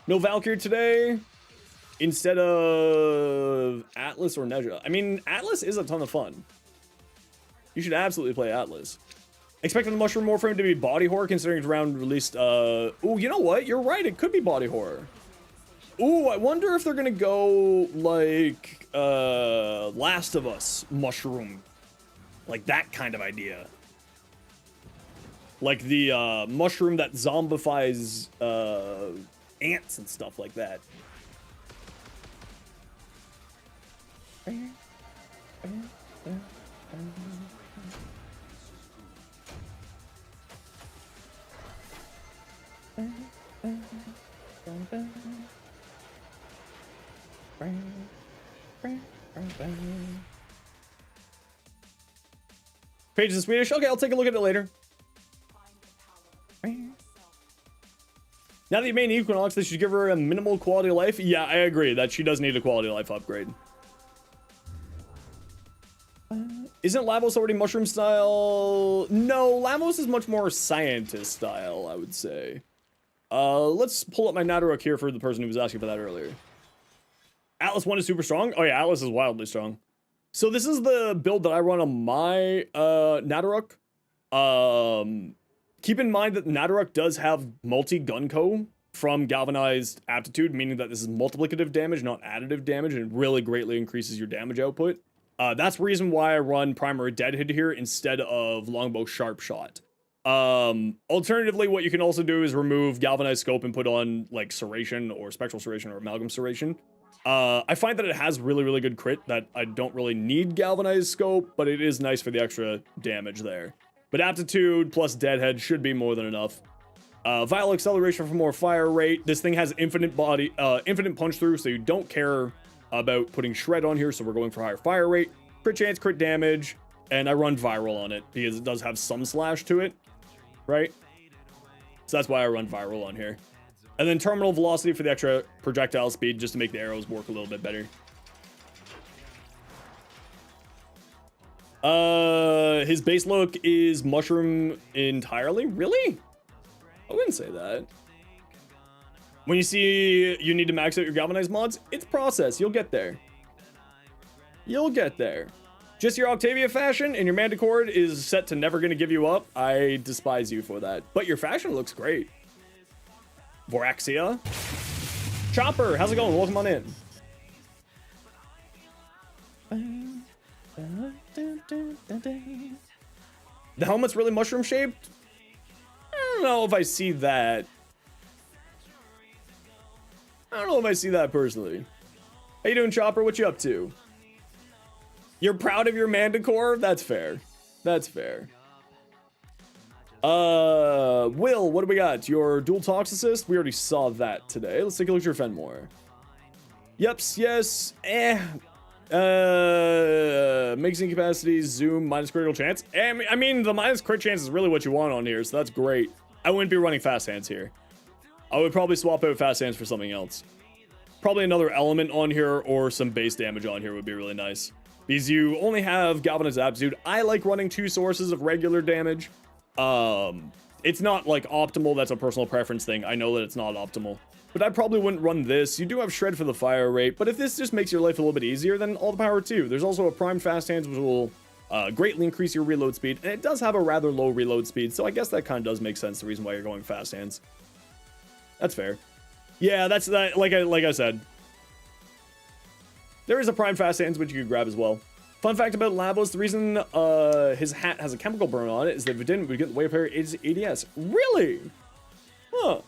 No Valkyr today instead of Atlas or Nezha. I mean, Atlas is a ton of fun. You should absolutely play Atlas. Expecting the Mushroom Warframe to be body horror considering it's around released, ooh, you know what? You're right, it could be body horror. Ooh, I wonder if they're gonna go, like, Last of Us Mushroom. Like that kind of idea. Like the, mushroom that zombifies, ants and stuff like that. Page is in Swedish. Okay, I'll take a look at it later. Now that you made Equinox, they should give her a minimal quality of life. Yeah, I agree that she does need a quality of life upgrade. Isn't Lavos already mushroom style? No, Lavos is much more scientist style, I would say. Let's pull up my Nadaruk here for the person who was asking for that earlier. Atlas 1 is super strong. Oh yeah, Atlas is wildly strong. So this is the build that I run on my Nadaruk. Keep in mind that Nadaruk does have multi-gun-co from Galvanized Aptitude, meaning that this is multiplicative damage, not additive damage, and it really greatly increases your damage output. That's the reason why I run Primary Deadhead here instead of Longbow Sharp Shot. Alternatively, what you can also do is remove Galvanized Scope and put on, like, Serration or Spectral Serration or Amalgam Serration. I find that it has really, really good crit that I don't really need Galvanized Scope, but it is nice for the extra damage there. But Aptitude plus Deadhead should be more than enough. Vital Acceleration for more fire rate. This thing has infinite punch through, so you don't care about putting Shred on here, so we're going for higher fire rate. Crit chance, crit damage, and I run Viral on it because it does have some slash to it, right? So that's why I run Viral on here. And then terminal velocity for the extra projectile speed, just to make the arrows work a little bit better. His base look is mushroom entirely? Really? I wouldn't say that. When you see you need to max out your galvanized mods, it's process. You'll get there. You'll get there. Just your Octavia fashion and your Manticore is set to never gonna give you up. I despise you for that. But your fashion looks great. Voraxia. Chopper, how's it going? Welcome on in. The helmet's really mushroom shaped? I don't know if I see that. I don't know if I see that personally. How you doing, Chopper? What you up to? You're proud of your Manticore? That's fair. That's fair. Will, what do we got? Your dual tox assist? We already saw that today. Let's take a look at your Fenmore. Yeps, yes, makes incapacity, zoom, minus critical chance. I mean, the minus crit chance is really what you want on here, so that's great. I wouldn't be running fast hands here. I would probably swap out fast hands for something else. Probably another element on here or some base damage on here would be really nice. Because you only have Galvanized Aptitude. I like running 2 sources of regular damage. It's not like optimal, that's a personal preference thing. I know that it's not optimal. But I probably wouldn't run this. You do have Shred for the fire rate, but if this just makes your life a little bit easier, then all the power too. There's also a Prime Fast Hands, which will greatly increase your reload speed, and it does have a rather low reload speed, so I guess that kind of does make sense, the reason why you're going Fast Hands. That's fair. Yeah, that's that. Like I said, there is a Prime Fast Hands which you could grab as well. Fun fact about Lavos, the reason his hat has a chemical burn on it is that if it didn't, we'd get the Wayfarer ADS. Really? Huh.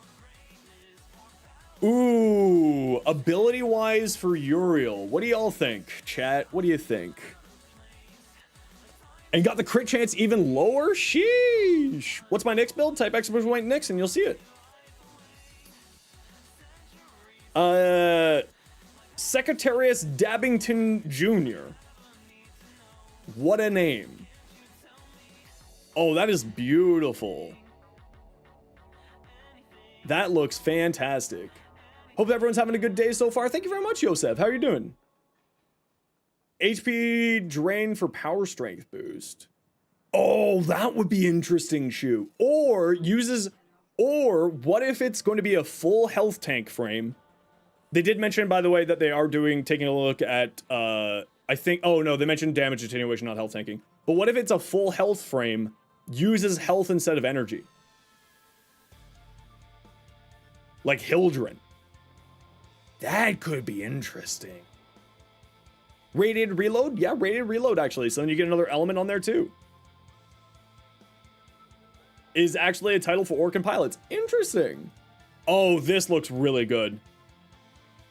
Ooh, ability-wise for Uriel. What do y'all think, chat? What do you think? And got the crit chance even lower? Sheesh. What's my next build? Type Explosion White Nyx and you'll see it. Secretarius Dabbington Jr. What a name. Oh, that is beautiful. That looks fantastic. Hope everyone's having a good day so far. Thank you very much, Yosef. How are you doing? HP drain for power strength boost. Oh, that would be interesting, shoot. Or what if it's going to be a full health tank frame? They did mention, by the way, that they are taking a look at, I think, oh no, they mentioned damage attenuation, not health tanking. But what if it's a full health frame, uses health instead of energy? Like Hildren. That could be interesting. Rated reload? Yeah, rated reload, actually. So then you get another element on there, too. Is actually a title for Orcan pilots. Interesting. Oh, this looks really good.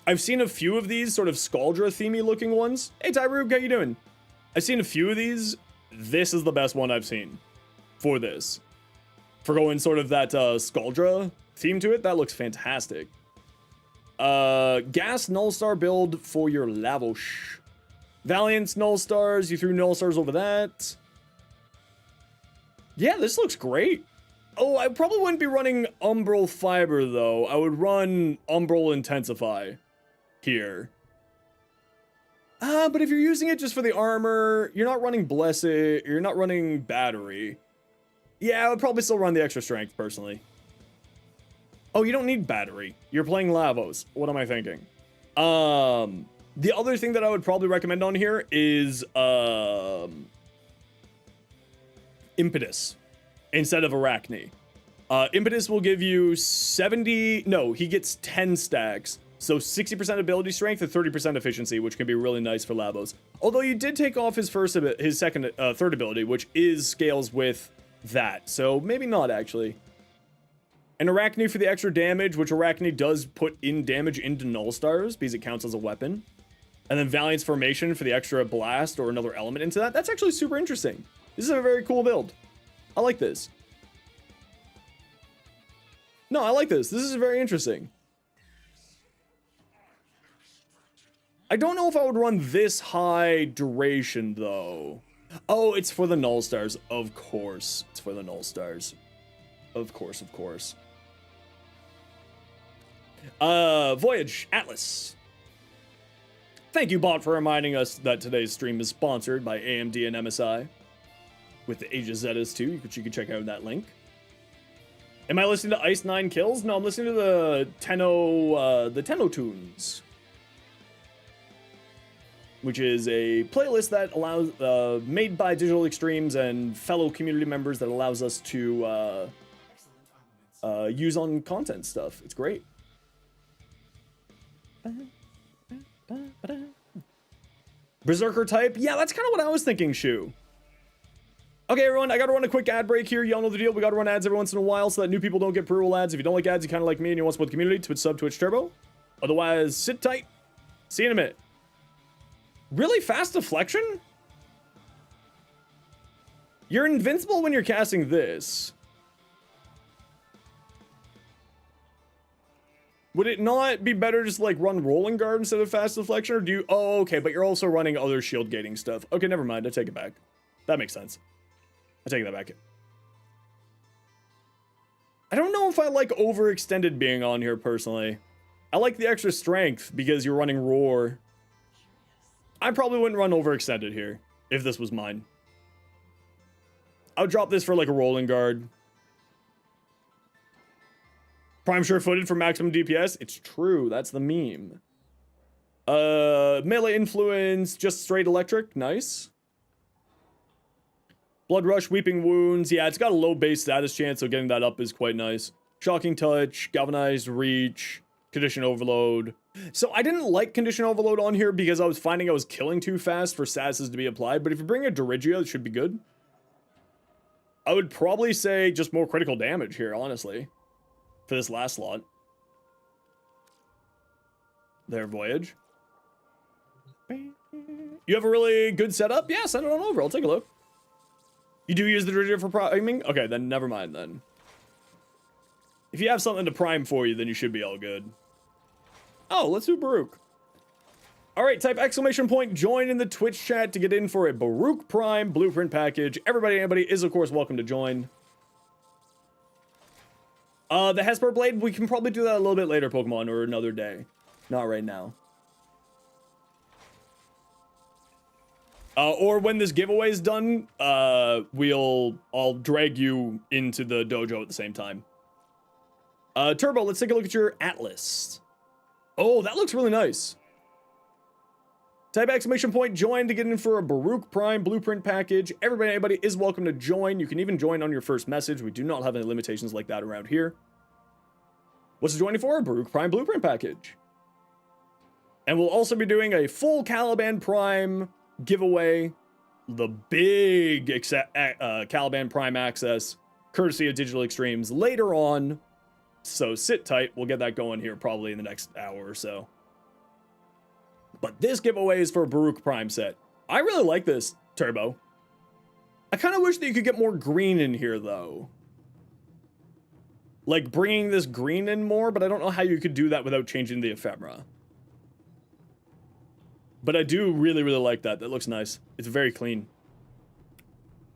I've seen a few of these sort of Scaldra-themey looking ones. Hey, Tyrug, how you doing? I've seen a few of these. This is the best one I've seen for this. For going sort of that Scaldra theme to it, that looks fantastic. Gas Nullstar build for your Lavos. Valiant's Nullstars, you threw Nullstars over that. Yeah, this looks great. Oh, I probably wouldn't be running Umbral Fiber, though. I would run Umbral Intensify here. But if you're using it just for the armor, you're not running Blessed, you're not running Battery. Yeah, I would probably still run the extra strength, personally. Oh, you don't need Battery. You're playing Lavos. What am I thinking? The other thing that I would probably recommend on here is Impetus instead of Arachne. Impetus will give you 70... No, he gets 10 stacks. So 60% ability strength and 30% efficiency, which can be really nice for Lavos. Although you did take off his third ability, which is scales with that. So maybe not, actually. And Arachne for the extra damage, which Arachne does put in damage into Nullstars because it counts as a weapon. And then Valiant's Formation for the extra blast or another element into that. That's actually super interesting. This is a very cool build. I like this. No, I like this. This is very interesting. I don't know if I would run this high duration, though. Oh, it's for the Nullstars. Of course. It's for the Nullstars. Of course, of course. Voyage Atlas. Thank you, bot, for reminding us that today's stream is sponsored by AMD and MSI with the Aegis ZS2, which you can check out in that link. Am I listening to Ice 9 Kills? No, I'm listening to the Tenno Tunes, which is a playlist that allows, made by Digital Extremes and fellow community members that allows us to use on content stuff. It's great. Berserker type? Yeah, that's kind of what I was thinking, Shu. Okay, everyone, I gotta run a quick ad break here. Y'all know the deal. We gotta run ads every once in a while so that new people don't get pre-roll ads. If you don't like ads, you kind of like me and you want to support the community, Twitch sub, Twitch Turbo. Otherwise, sit tight. See you in a minute. Really fast deflection? You're invincible when you're casting this. Would it not be better just like run rolling guard instead of fast deflection, or do you? Oh, okay, but you're also running other shield gating stuff. Okay, never mind. I take it back. That makes sense. I take that back. I don't know if I like overextended being on here personally. I like the extra strength because you're running roar. I probably wouldn't run overextended here if this was mine. I would drop this for like a rolling guard. Prime sure-footed for maximum DPS. It's true. That's the meme. Melee influence, just straight electric. Nice. Blood rush, weeping wounds. Yeah, it's got a low base status chance, so getting that up is quite nice. Shocking touch, galvanized reach, condition overload. So I didn't like condition overload on here because I was finding I was killing too fast for statuses to be applied. But if you bring a Dirigia, it should be good. I would probably say just more critical damage here, honestly. For this last slot. Their Voyage. You have a really good setup? Yeah, send it on over. I'll take a look. You do use the Dirigia for priming? Okay, then never mind then. If you have something to prime for you, then you should be all good. Oh, let's do Baruch. Alright, type exclamation point join in the Twitch chat to get in for a Baruch Prime blueprint package. Anybody is of course welcome to join. The Hesper Blade, we can probably do that a little bit later, Pokemon, or another day. Not right now. Or when this giveaway is done, I'll drag you into the dojo at the same time. Turbo, let's take a look at your Atlas. Oh, that looks really nice. Type exclamation point join to get in for a Baruch Prime blueprint package. Anybody is welcome to join. You can even join on your first message. We do not have any limitations like that around here. What's it joining for? A Baruch Prime blueprint package. And we'll also be doing a full Caliban Prime giveaway. The big Caliban Prime access, courtesy of Digital Extremes, later on. So sit tight. We'll get that going here probably in the next hour or so. But this giveaway is for a Baruch Prime set. I really like this, Turbo. I kind of wish that you could get more green in here, though. Like, bringing this green in more, but I don't know how you could do that without changing the ephemera. But I do really, really like that. That looks nice. It's very clean.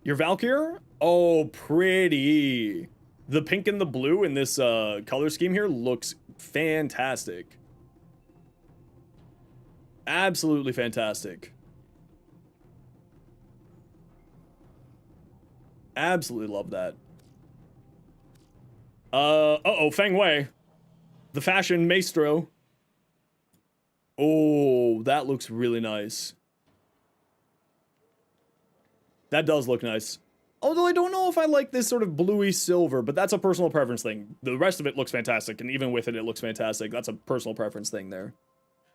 Your Valkyr? Oh, pretty. The pink and the blue in this color scheme here looks fantastic. Absolutely fantastic. Absolutely love that. Uh-oh, Feng Wei. The fashion maestro. Oh, that looks really nice. That does look nice. Although I don't know if I like this sort of bluey silver, but that's a personal preference thing. The rest of it looks fantastic, and even with it, it looks fantastic. That's a personal preference thing there.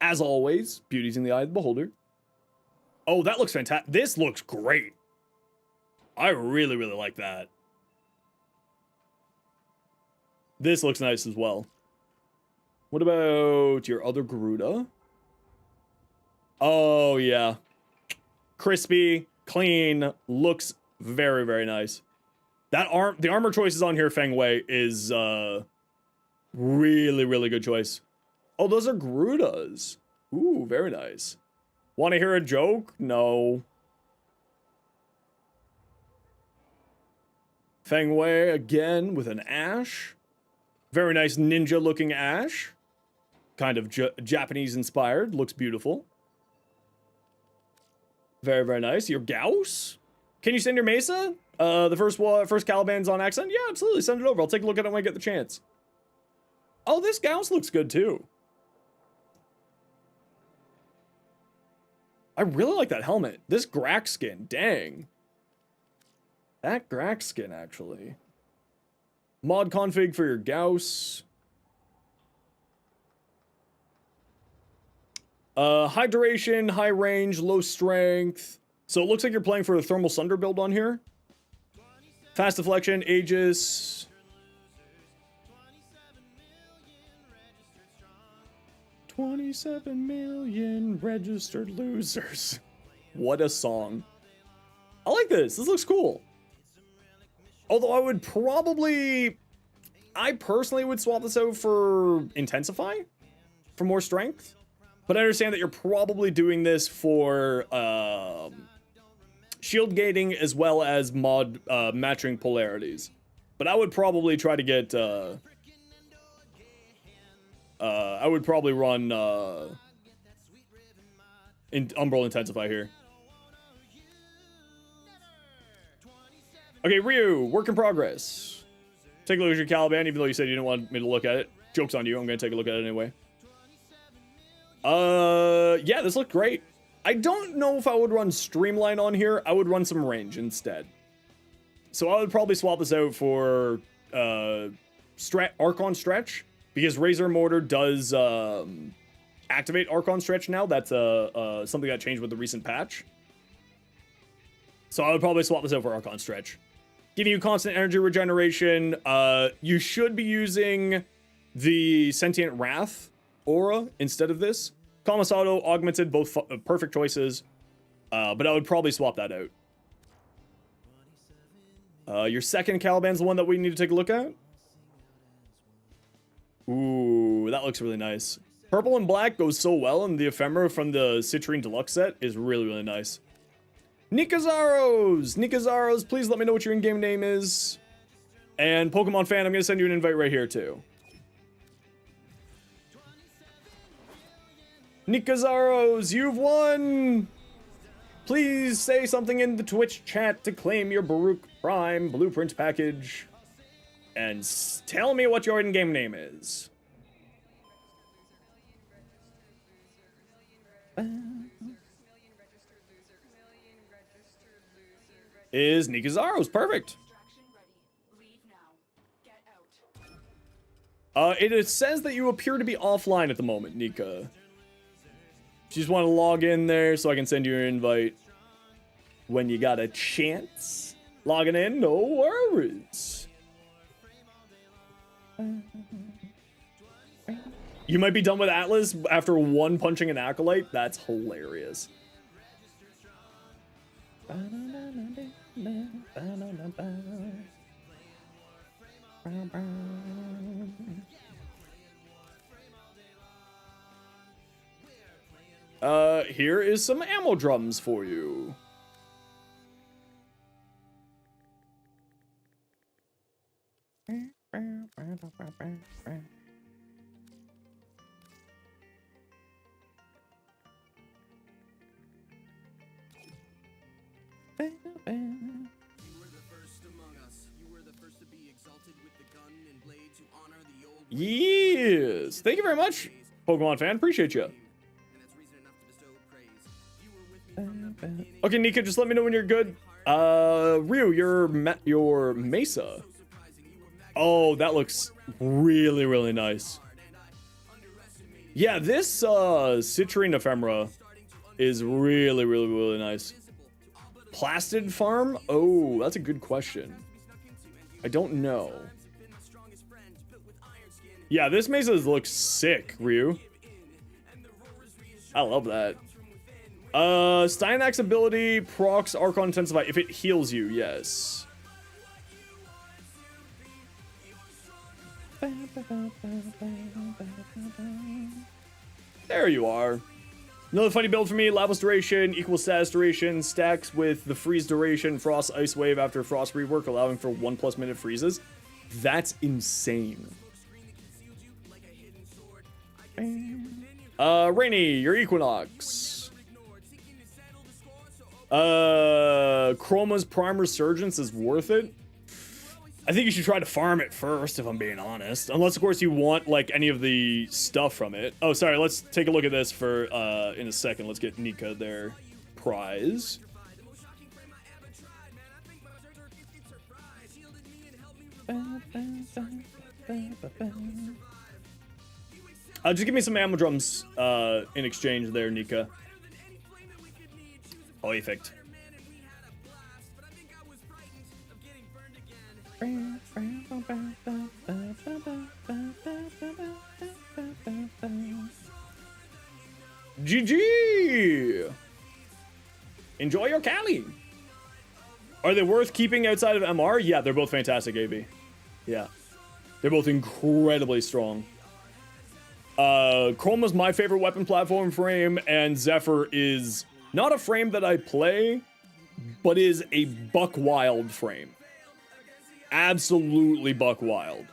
As always, beauty's in the eye of the beholder. Oh, that looks fantastic. This looks great. I really, really like that. This looks nice as well. What about your other Garuda? Oh, yeah. Crispy, clean, looks very, very nice. The armor choices on here, Feng Wei, is really, really good choice. Oh, those are Garudas. Ooh, very nice. Want to hear a joke? No. Feng Wei again with an Ash. Very nice ninja looking Ash. kind of Japanese inspired. Looks beautiful. Very, very nice. Your Gauss? Can you send your Mesa? The first Caliban's on accent? Yeah, absolutely. Send it over. I'll take a look at it when I get the chance. Oh, this Gauss looks good too. I really like that helmet. This Grax skin, dang. That Grax skin, actually. Mod config for your Gauss. High duration, high range, low strength. So it looks like you're playing for the Thermal Sunder build on here. Fast deflection, Aegis. 27 million registered losers. What a song. I like this. This looks cool. Although I personally would swap this out for Intensify for more strength. But I understand that you're probably doing this for shield gating as well as mod matching polarities. But I would probably try to get I would probably run Umbral Intensify here. Okay, Ryu, work in progress. Take a look at your Caliban, even though you said you didn't want me to look at it. Joke's on you, I'm gonna take a look at it anyway. Yeah, this looked great. I don't know if I would run Streamline on here. I would run some range instead. So I would probably swap this out for Archon Stretch, because Razor Mortar does activate Archon Stretch now. That's something that changed with the recent patch. So I would probably swap this out for Archon Stretch. Giving you constant energy regeneration. You should be using the Sentient Wrath aura instead of this. Kamasato, Augmented, both perfect choices. But I would probably swap that out. Your second Caliban's the one that we need to take a look at. Ooh, that looks really nice. Purple and black goes so well, and the ephemera from the Citrine Deluxe set is really, really nice. Nikazaros, please let me know what your in-game name is. And Pokemon fan, I'm going to send you an invite right here, too. Nikazaros, you've won! Please say something in the Twitch chat to claim your Baruch Prime Blueprint package. And tell me what your in-game name is. Is Nikazaros. Perfect. It says that you appear to be offline at the moment, Nika. You just want to log in there so I can send you an invite when you got a chance. Logging in, no worries. You might be done with Atlas after one punching an Acolyte. That's hilarious. Here is some ammo drums for you. Yes, thank you very much, Pokemon fan. Appreciate you. Okay, Nika, just let me know when you're good. Ryu, your Mesa. Oh, that looks really, really nice. Yeah, this Citrine Ephemera is really, really, really nice. Plastid Farm? Oh, that's a good question. I don't know. Yeah, this Mesa looks sick, Ryu. I love that. Steinak's ability procs Archon Intensify if it heals you, yes. There you are. Another funny build for me. Lavos duration equals status duration. Stacks with the freeze duration. Frost Ice Wave after Frost rework, allowing for 1+ minute freezes. That's insane. Rainy, your Equinox. Chroma's Prime Resurgence is worth it. I think you should try to farm it first, if I'm being honest. Unless, of course, you want, like, any of the stuff from it. Oh, sorry, let's take a look at this for, in a second. Let's get Nika their prize. Just give me some ammo drums, in exchange there, Nika. Perfect. GG! Enjoy your Cali! Are they worth keeping outside of MR? Yeah, they're both fantastic, AB. Yeah. They're both incredibly strong. Chroma's my favorite weapon platform frame, and Zephyr is not a frame that I play, but is a buck wild frame. Absolutely buck wild.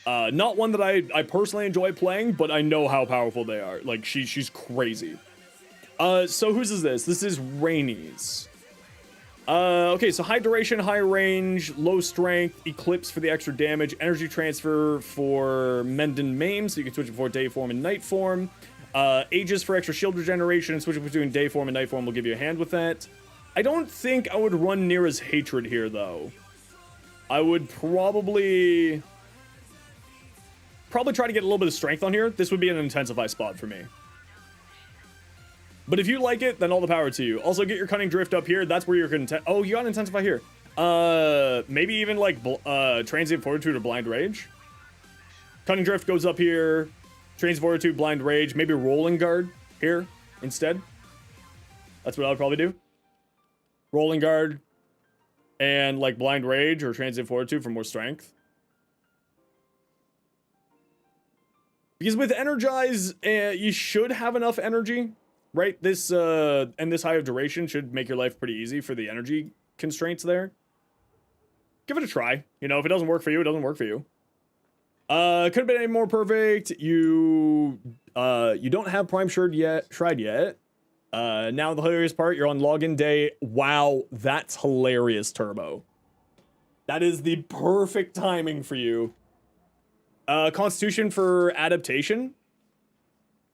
Not one that I personally enjoy playing, but I know how powerful they are. Like, she's crazy. So whose is this? This is Rainy's. Okay, so high duration, high range, low strength, Eclipse for the extra damage, energy transfer for Mend and Maim, so you can switch it before day form and night form. Aegis for extra shield regeneration, and switching between day form and night form will give you a hand with that. I don't think I would run Nira's Hatred here, though. I would probably try to get a little bit of strength on here. This would be an Intensify spot for me. But if you like it, then all the power to you. Also, get your Cunning Drift up here. That's where you're going to... Oh, you got Intensify here. Maybe even, like, Transient Fortitude or Blind Rage. Cunning Drift goes up here. Transient Fortitude, Blind Rage. Maybe Rolling Guard here instead. That's what I would probably do. Rolling Guard and, like, Blind Rage or Transient Fortitude for more strength. Because with Energize, you should have enough energy. Right, this, and this high of duration should make your life pretty easy for the energy constraints there. Give it a try. You know, if it doesn't work for you, it doesn't work for you. Could have been any more perfect. You don't have Prime Shard yet. Now the hilarious part, you're on login day. Wow, that's hilarious, Turbo. That is the perfect timing for you. Constitution for adaptation.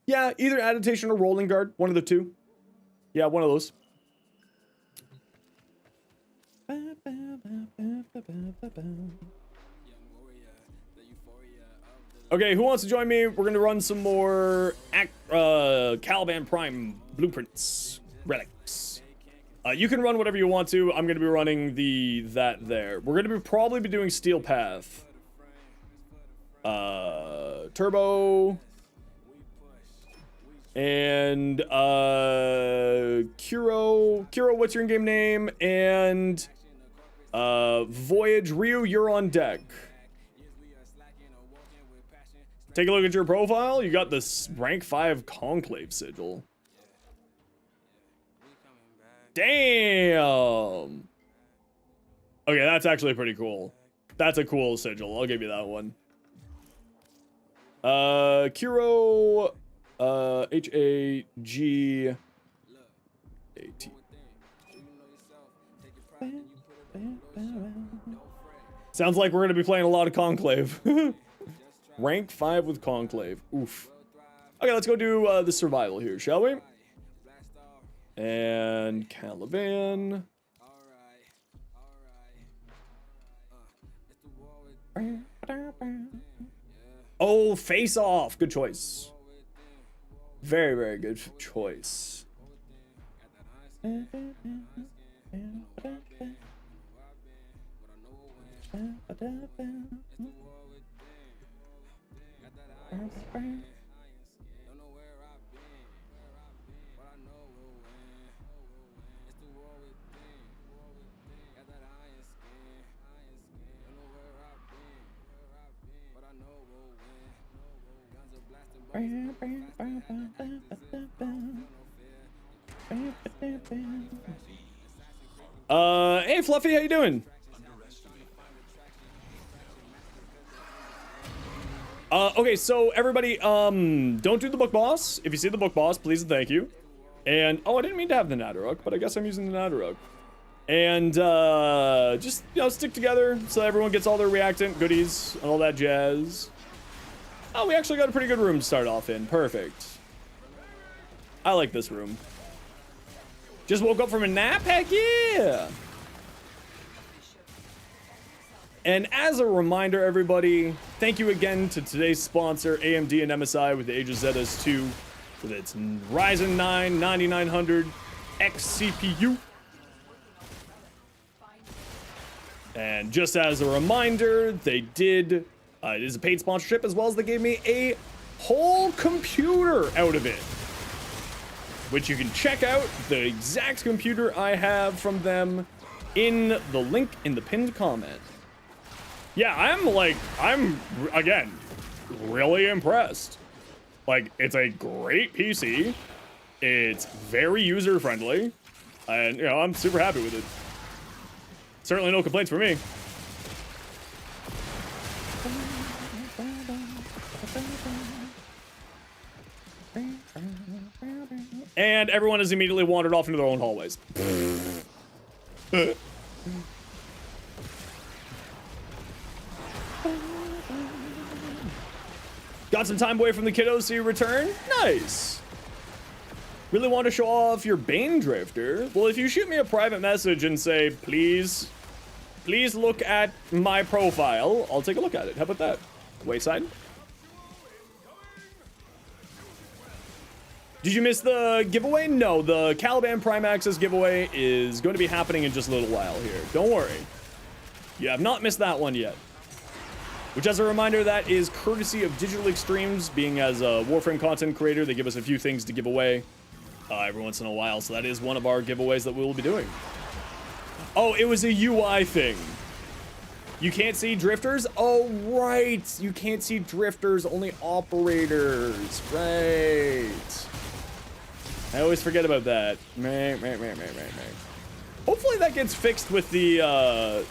Yeah, either adaptation or rolling guard. One of the two. Yeah, one of those. Okay, who wants to join me? We're going to run some more Caliban Prime blueprints. Relics. You can run whatever you want to. I'm going to be running that there. We're going to probably be doing Steel Path. Turbo... And, Kuro, what's your in-game name? And, Voyage, Ryu, you're on deck. Take a look at your profile. You got this rank 5 Conclave sigil. Damn! Okay, that's actually pretty cool. That's a cool sigil. I'll give you that one. Kuro... H-A-G-A-T. Sounds like we're going to be playing a lot of Conclave. Rank 5 with Conclave. Oof. Okay, let's go do the survival here, shall we? And Caliban. Oh, Face Off. Good choice. Very, very good choice. Hey Fluffy, how you doing? Okay, so everybody, don't do the book boss. If you see the book boss, please and thank you. And, oh, I didn't mean to have the Nadaruk, but I guess I'm using the Nadaruk. And, just, you know, stick together so everyone gets all their reactant goodies and all that jazz. Oh, we actually got a pretty good room to start off in. Perfect. I like this room. Just woke up from a nap? Heck yeah! And as a reminder, everybody, thank you again to today's sponsor, AMD and MSI, with the Aegis ZS2 with its Ryzen 9 9900X CPU. And just as a reminder, they did, it is a paid sponsorship, as well as they gave me a whole computer out of it, which you can check out the exact computer I have from them in the link in the pinned comment. Yeah, I'm again, really impressed. Like, it's a great PC. It's very user-friendly. And, you know, I'm super happy with it. Certainly no complaints for me. And everyone has immediately wandered off into their own hallways. Got some time away from the kiddos, so you return? Nice. Really want to show off your Bane Drifter? Well, if you shoot me a private message and say, please look at my profile, I'll take a look at it. How about that? Wayside? Did you miss the giveaway? No, the Caliban Prime Access giveaway is going to be happening in just a little while here. Don't worry. You have not missed that one yet. Which, as a reminder, that is courtesy of Digital Extremes. Being as a Warframe content creator, they give us a few things to give away every once in a while. So that is one of our giveaways that we will be doing. Oh, it was a UI thing. You can't see drifters? Oh, right. You can't see drifters, only operators. Right. I always forget about that. Hopefully that gets fixed with the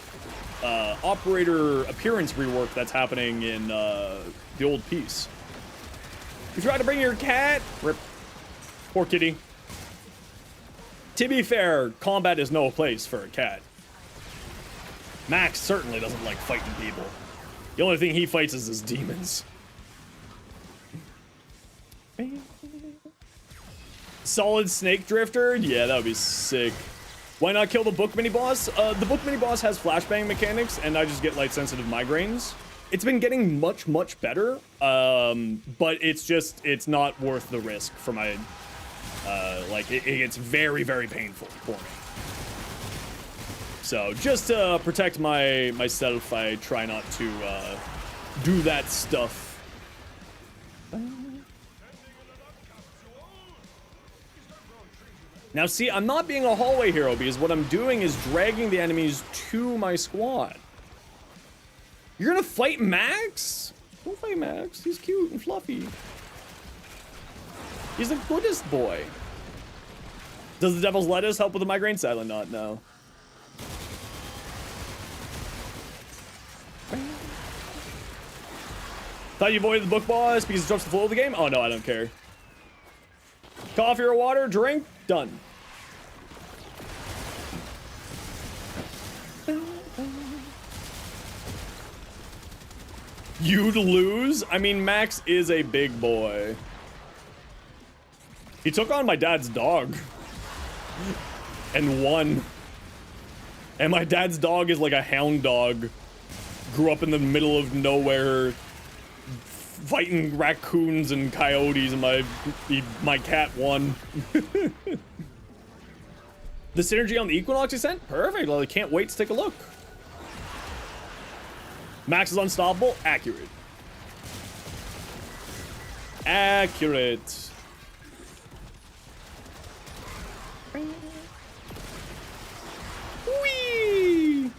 operator appearance rework that's happening in the old piece. You tried to bring your cat? Rip. Poor kitty. To be fair, combat is no place for a cat. Max certainly doesn't like fighting people. The only thing he fights is his demons. Solid snake drifter? Yeah, that would be sick. Why not kill the book mini boss? The book mini boss has flashbang mechanics, and I just get light sensitive migraines. It's been getting much better, but it's not worth the risk for my, it gets very painful for me. So just to protect myself, I try not to do that stuff. Now see, I'm not being a hallway hero because what I'm doing is dragging the enemies to my squad. You're gonna fight Max? Don't fight Max. He's cute and fluffy. He's the goodest boy. Does the Devil's Lettuce help with the migraine? Sadly not, no. Thought you avoided the book boss because it drops the flow of the game? Oh no, I don't care. Coffee or water, drink, done. You'd lose? I mean, Max is a big boy. He took on my dad's dog. And won. And my dad's dog is like a hound dog. Grew up in the middle of nowhere, fighting raccoons and coyotes, and my cat won. The synergy on the Equinox descent? Perfect. Well, I can't wait to take a look. Max is unstoppable? Accurate. Accurate. Whee!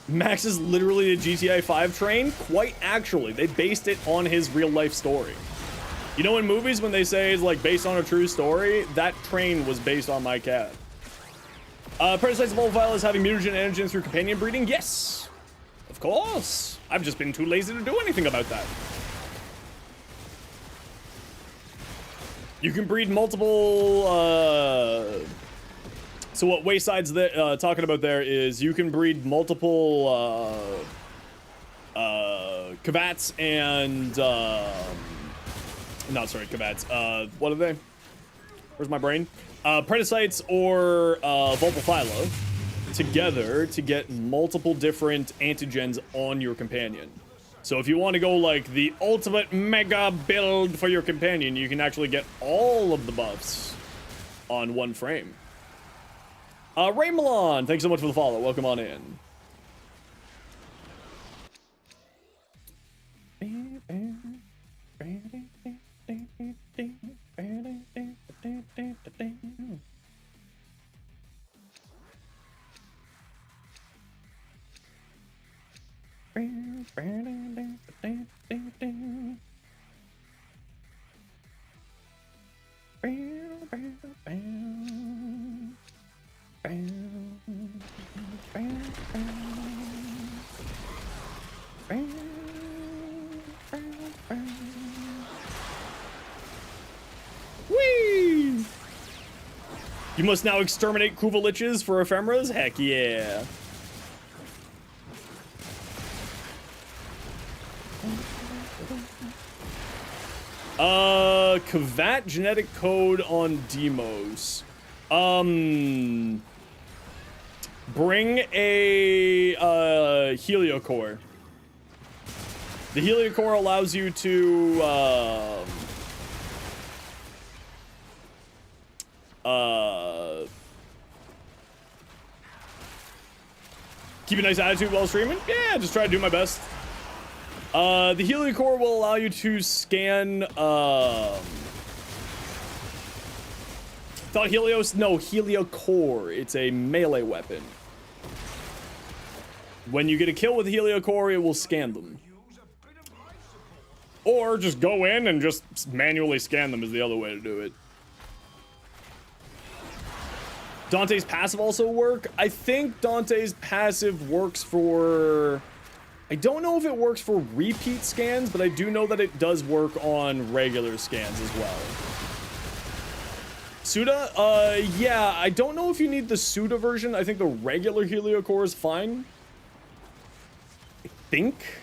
Max is literally a GTA 5 train? Quite actually. They based it on his real life story. You know in movies when they say it's like based on a true story? That train was based on my cat. Parasites of Volvile is having mutagen engine through companion breeding? Yes! Of course. I've just been too lazy to do anything about that. You can breed multiple, so what Wayside's talking about there is you can breed multiple, Cavats and, not sorry, Cavats, what are they? Where's my brain? Predacites or, Vulpaphyla together to get multiple different antigens on your companion. So if you want to go like the ultimate mega build for your companion, you can actually get all of the buffs on one frame. Ray Milan, thanks so much for the follow. Welcome on in. Whee! You must now exterminate Kuvaliches for ephemeras? Heck yeah. Kavat genetic code on Demos. Bring a, Heliocore. The Heliocore allows you to, keep a nice attitude while streaming? Yeah, just try to do my best. The Heliocore will allow you to scan, thought Helios? No, Heliocore. It's a melee weapon. When you get a kill with Heliocore, it will scan them. Or just go in and just manually scan them is the other way to do it. Dante's passive also work? I think Dante's passive works for... I don't know if it works for repeat scans, but I do know that it does work on regular scans as well. Suda? Yeah, I don't know if you need the Suda version. I think the regular Heliocore is fine. I think.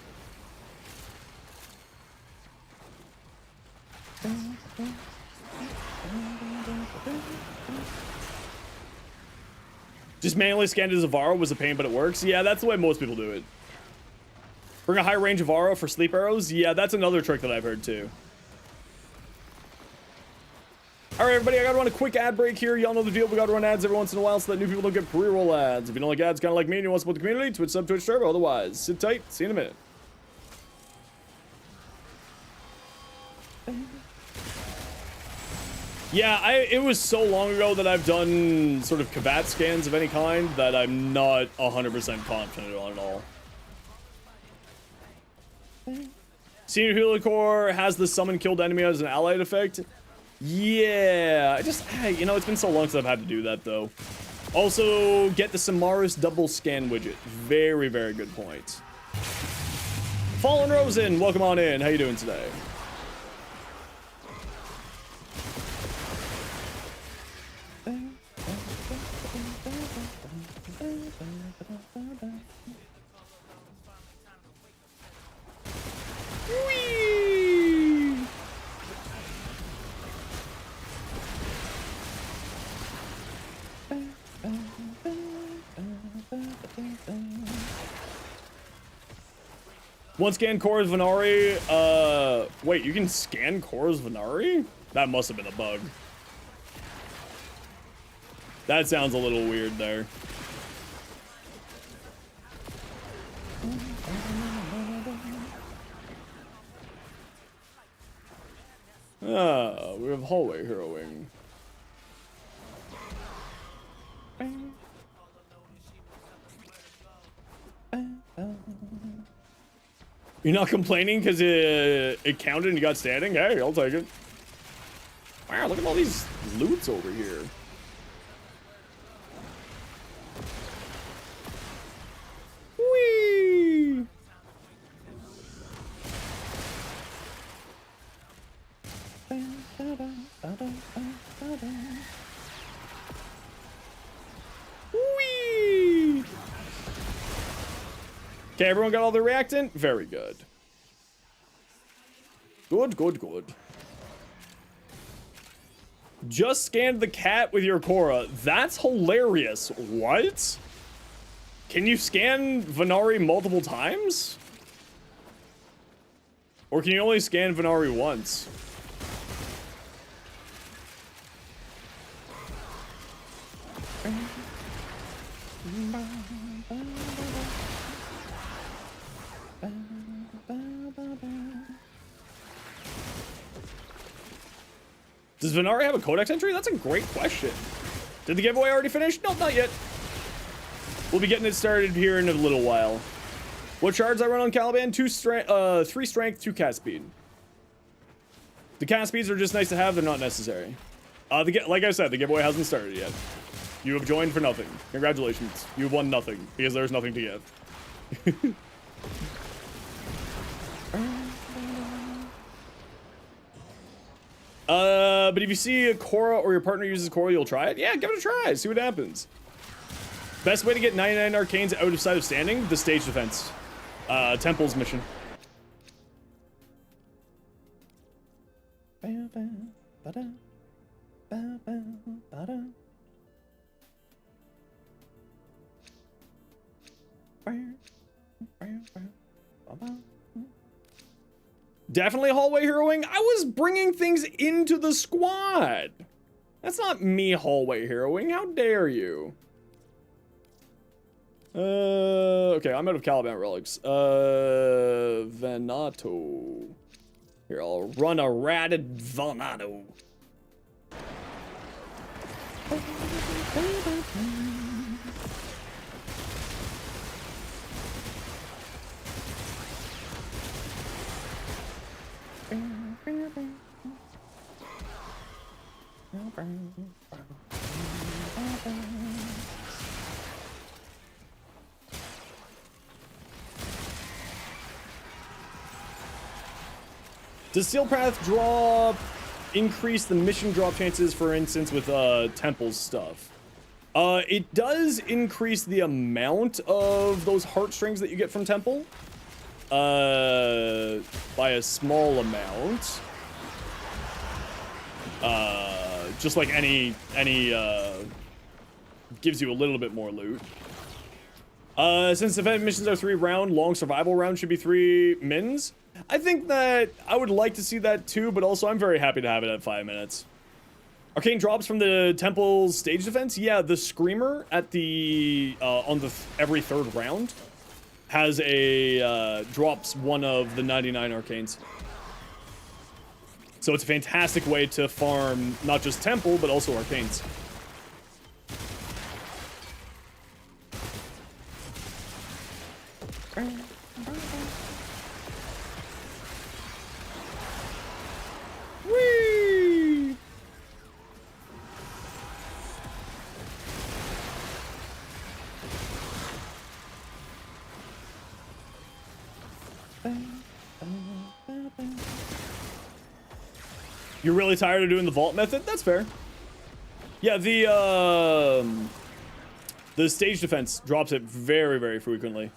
Just manually scan to Zavara was a pain, but it works. Yeah, that's the way most people do it. Bring a high range of aura for sleep arrows. Yeah, that's another trick that I've heard too. All right, everybody, I gotta run a quick ad break here. Y'all know the deal. We gotta run ads every once in a while so that new people don't get pre-roll ads. If you don't like ads, kind of like me, and you want to support the community, Twitch sub, Twitch Turbo. Otherwise, sit tight. See you in a minute. Yeah, it was so long ago that I've done sort of Kavat scans of any kind that I'm not 100% confident on it all. Senior Heliocore has the summon killed enemy as an allied effect. Yeah, you know, it's been so long since I've had to do that though. Also, get the Samaris double scan widget. Very, very good point. Fallen Rosen, welcome on in. How you doing today? Whee! One scan Chorus Venari. Wait, you can scan Chorus Venari? That must have been a bug. That sounds a little weird there. We have hallway heroing. You're not complaining because it counted and you got standing? Hey, I'll take it. Wow, look at all these loots over here. Whee! Okay, everyone got all their reactant? Very good. Good, good, good. Just scanned the cat with your Cora. That's hilarious. What? Can you scan Venari multiple times? Or can you only scan Venari once? Does Venari have a codex entry? That's a great question. Did the giveaway already finish? Nope, not yet. We'll be getting it started here in a little while. What shards I run on Caliban? 3 strength, 2 cat speed. The cat speeds are just nice to have, they're not necessary. Like I said, the giveaway hasn't started yet. You have joined for nothing. Congratulations. You've won nothing, because there's nothing to give. But if you see a Cora or your partner uses Cora, you'll try it? Yeah, give it a try. See what happens. Best way to get 99 arcanes out of sight of standing? The stage defense. Temple's mission. Definitely hallway heroing. I was bringing things into the squad. That's not me hallway heroing. How dare you? Okay, I'm out of Caliban relics. Venato. Here, I'll run a ratted Venato. Does Steel Path drop increase the mission drop chances, for instance, with Temple's stuff? It does increase the amount of those heartstrings that you get from Temple. By a small amount. Just like any gives you a little bit more loot. Since event missions are 3 round, long survival round should be 3 mins. I think that I would like to see that too, but also I'm very happy to have it at 5 minutes. Arcane drops from the Temple's stage defense. Yeah, the Screamer at the on the every 3rd round has a drops one of the 99 arcanes. So it's a fantastic way to farm not just Temple, but also arcanes. Whee! You're really tired of doing the vault method? That's fair. Yeah, the stage defense drops it very, very frequently.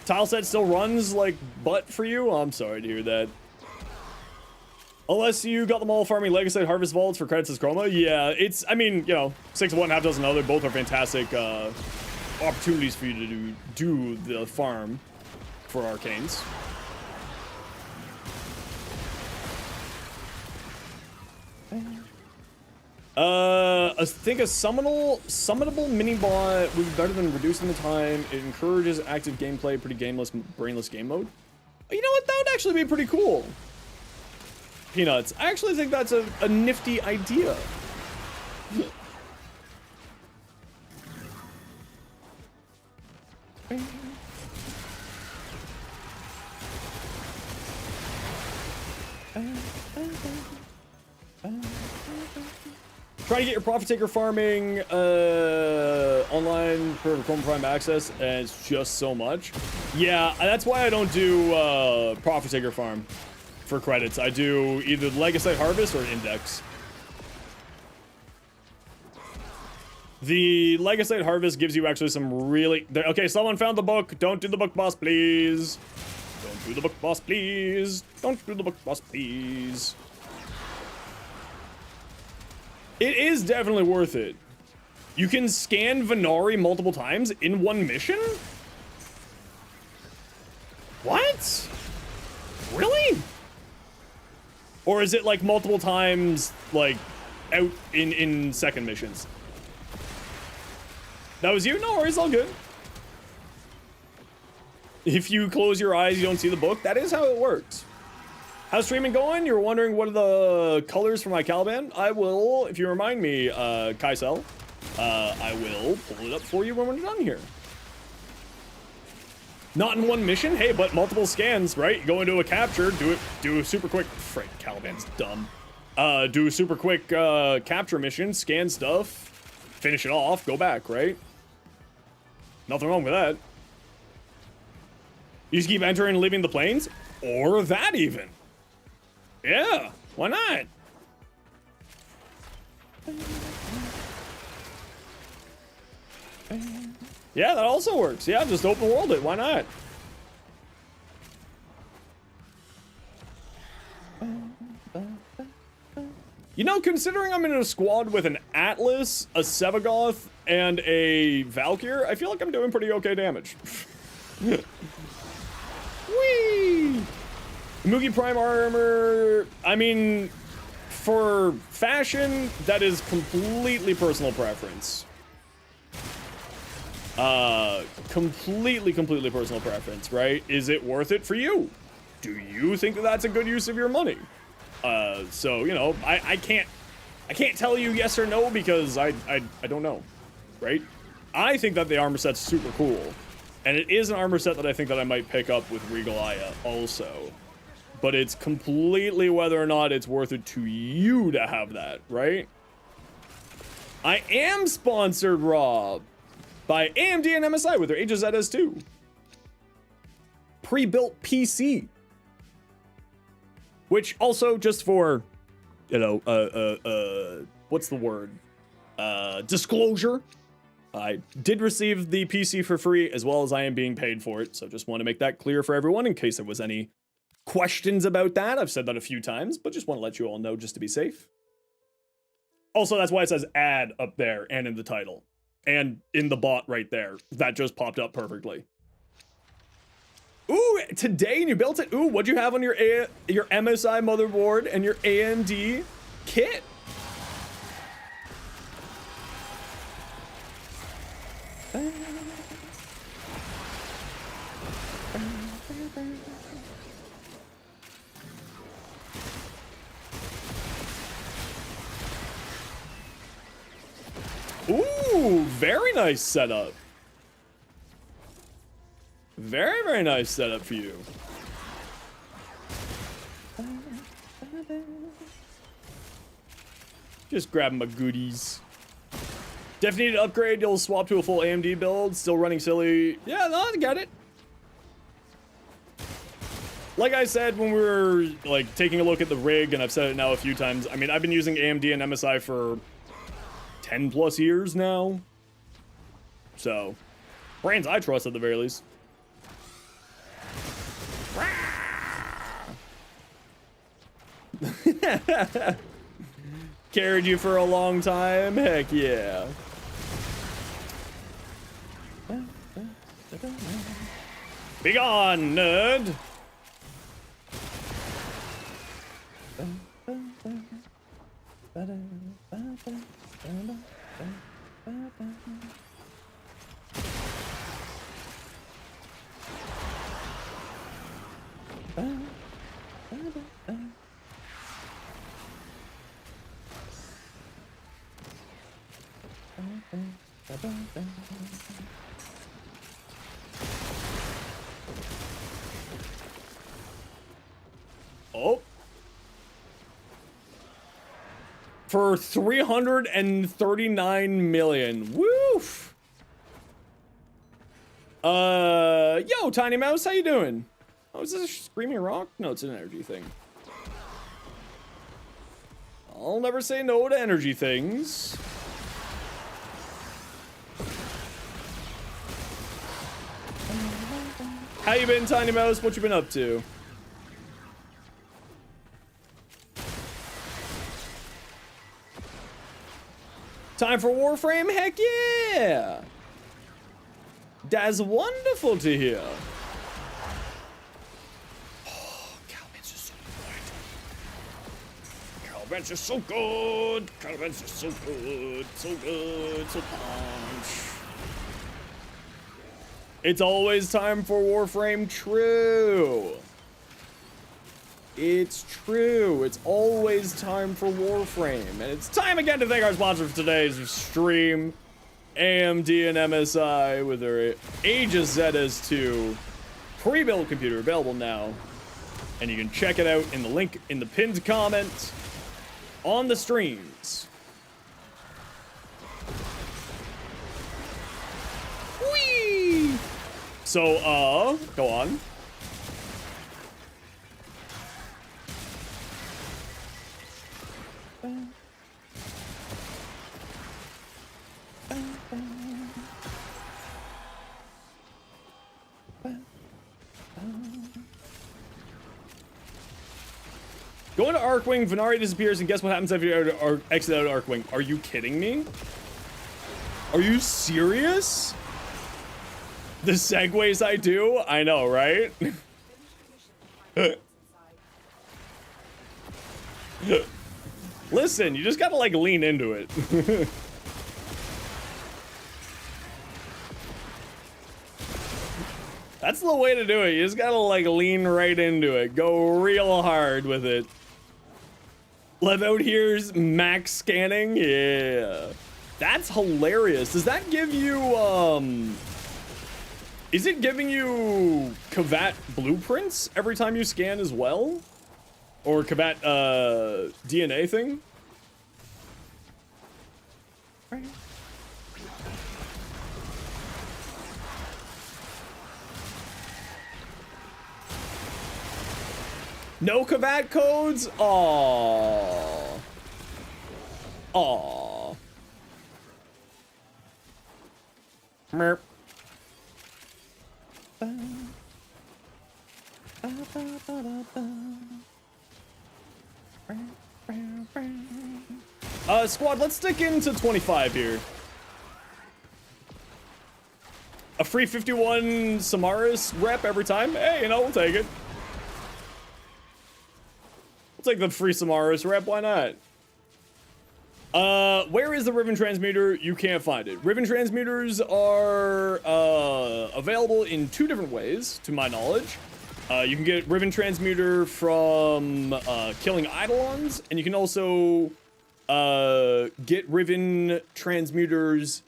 Tile set still runs like butt for you? Oh, I'm sorry to hear that. Unless you got them all farming Legacy Harvest Vaults for credits as Chroma. Yeah, it's, I mean, you know, 6 of one, half dozen other. Both are fantastic opportunities for you to do the farm for arcanes. I think a summonable mini-bot would be better than reducing the time. It encourages active gameplay, pretty gameless, brainless game mode. You know what? That would actually be pretty cool. Peanuts. I actually think that's a nifty idea. Try to get your Profit Taker farming online for Chrome Prime access, and it's just so much. Yeah, that's why I don't do Profit Taker farm for credits. I do either Legacy Harvest or Index. The Legasite Harvest gives you actually some really... Okay, someone found the book. Don't do the book boss, please. Don't do the book boss, please. Don't do the book boss, please. It is definitely worth it. You can scan Venari multiple times in one mission? What? Really? Or is it like multiple times, like, out in second missions? That was you? No worries, all good. If you close your eyes, you don't see the book. That is how it works. How's streaming going? You're wondering what are the colors for my Caliban? I will, if you remind me, Kaisel, I will pull it up for you when we're done here. Not in one mission, hey, but multiple scans, right? Go into a capture, do a super quick, frick, Caliban's dumb. Do a super quick capture mission, scan stuff, finish it off, go back, right? Nothing wrong with that. You just keep entering and leaving the planes? Or that even. Yeah, why not? Yeah, that also works. Yeah, just open world it. Why not? You know, considering I'm in a squad with an Atlas, a Sevagoth, and a Valkyr, I feel like I'm doing pretty okay damage. Whee! Mugi Prime armor, I mean, for fashion, that is completely personal preference. Completely personal preference, right? Is it worth it for you? Do you think that that's a good use of your money? So, you know, I can't tell you yes or no because I don't know, right? I think that the armor set's super cool. And it is an armor set that I think that I might pick up with Regal Aya also. But it's completely whether or not it's worth it to you to have that, right? I am sponsored, Rob, by AMD and MSI with their Aegis ZS2. Pre-built PC. Which also, just for, you know, what's the word? Disclosure. I did receive the PC for free, as well as I am being paid for it, so just want to make that clear for everyone in case there was any questions about that. I've said that a few times, but just want to let you all know just to be safe. Also, that's why it says ad up there and in the title. And in the bot right there. That just popped up perfectly. Ooh, today you built it. Ooh, what'd you have on your MSI motherboard and your AMD kit? Ooh, very nice setup. Very, very nice setup for you. Just grabbing my goodies. Definitely need to upgrade. You'll swap to a full AMD build. Still running silly. Yeah, no, I get it. Like I said when we were like taking a look at the rig, and I've said it now a few times. I mean, I've been using AMD and MSI for 10 plus years now. So, brands I trust at the very least. Carried you for a long time? Heck yeah. Be gone, nerd! Oh. For 339 million. Woof. Yo, Tiny Mouse, how you doing? Oh, is this a screaming rock? No, it's an energy thing. I'll never say no to energy things. How you been, Tiny Mouse? What you been up to? Time for Warframe? Heck yeah! That's wonderful to hear. Oh, Caliban's just so good. Caliban's just so good. Caliban's just so good. So good. So punch. It's always time for Warframe. True. It's true. It's always time for Warframe. And it's time again to thank our sponsor for today's stream, AMD and MSI, with their Aegis ZS2 pre-built computer, available now. And you can check it out in the link in the pinned comment on the streams. Whee! So, go on. Going to Arcwing, Venari disappears, and guess what happens after you exit out of Arcwing? Are you kidding me? Are you serious? The segues I do? I know, right? Listen, you just gotta, like, lean into it. That's the way to do it. You just gotta, like, lean right into it. Go real hard with it. Lev out here's max scanning. Yeah. That's hilarious. Does that give you, is it giving you Kavat blueprints every time you scan as well? Or Kavat, DNA thing? No Kavat codes? Aww. Aww. Merp. Squad, let's stick into 25 here. A free 51 Samaris rep every time? Hey, you know, we'll take it. We'll take the free Samaris rep, why not? Where is the Riven Transmuter? You can't find it. Riven Transmuters are available in 2 different ways, to my knowledge. You can get Riven Transmuter from killing Eidolons, and you can also get Riven Transmuters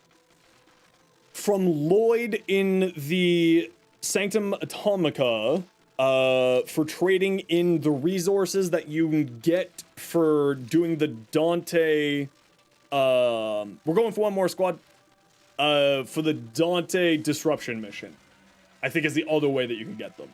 from Lloyd in the Sanctum Atomica for trading in the resources that you get for doing the Dante. We're going for one more, squad. For the Dante Disruption mission, I think is the other way that you can get them.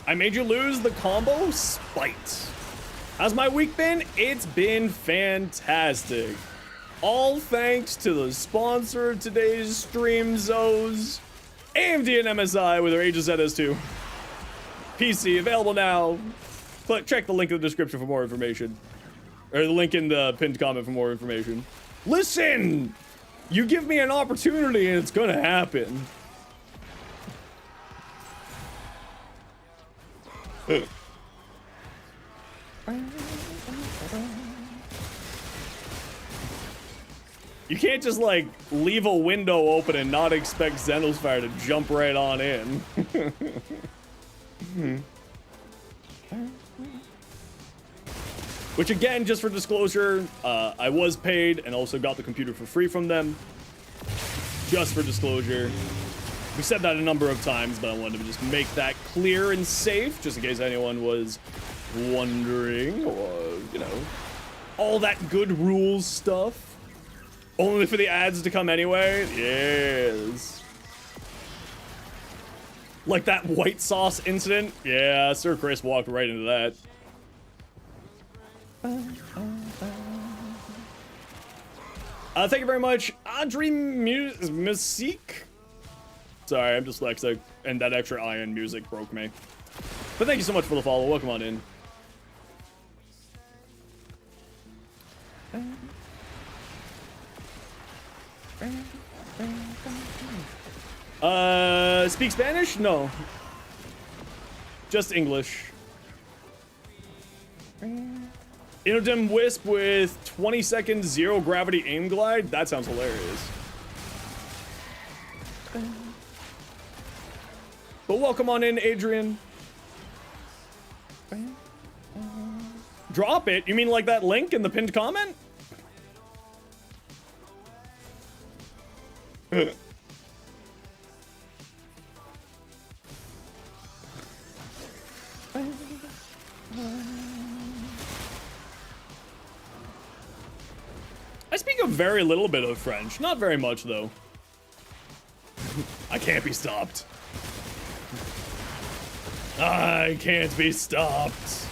I made you lose the combo? Spite. How's my week been? It's been fantastic. All thanks to the sponsor of today's stream, Zos. AMD and MSI with their Aegis ZS2. PC available now. Check the link in the description for more information. Or the link in the pinned comment for more information. Listen! You give me an opportunity and it's gonna happen. You can't just, like, leave a window open and not expect Zenosfire to jump right on in. Which, again, just for disclosure, I was paid and also got the computer for free from them. Just for disclosure. We said that a number of times, but I wanted to just make that clear and safe, just in case anyone was wondering, or, you know, all that good rules stuff. Only for the ads to come anyway? Yes. Like that white sauce incident? Yeah, Sir Chris walked right into that. Thank you very much, Audrey Musique. Sorry, I'm dyslexic, and that extra I in music broke me. But thank you so much for the follow. Welcome on in. Speak Spanish? No. Just English. Inodem Wisp with 20-second zero gravity aim glide? That sounds hilarious. But welcome on in, Adrian. Drop it? You mean like that link in the pinned comment? I speak a very little bit of French. Not very much, though. I can't be stopped. I can't be stopped.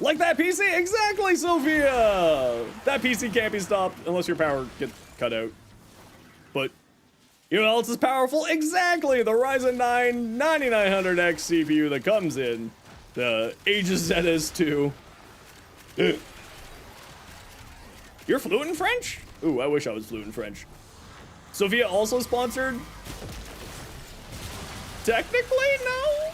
Like that PC? Exactly, Sophia! That PC can't be stopped unless your power gets cut out. But you know what else is powerful? Exactly! The Ryzen 9 9900X CPU that comes in. The Aegis ZS2. You're fluent in French? Ooh, I wish I was fluent in French. Sophia also sponsored? Technically, no?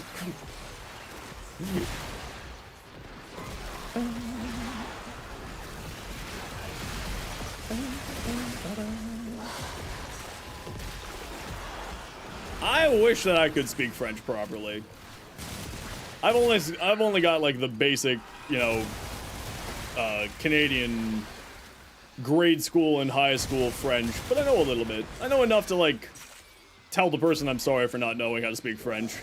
I wish that I could speak French properly. I've only got like the basic, you know, Canadian grade school and high school French, but I know a little bit. I know enough to like tell the person I'm sorry for not knowing how to speak French.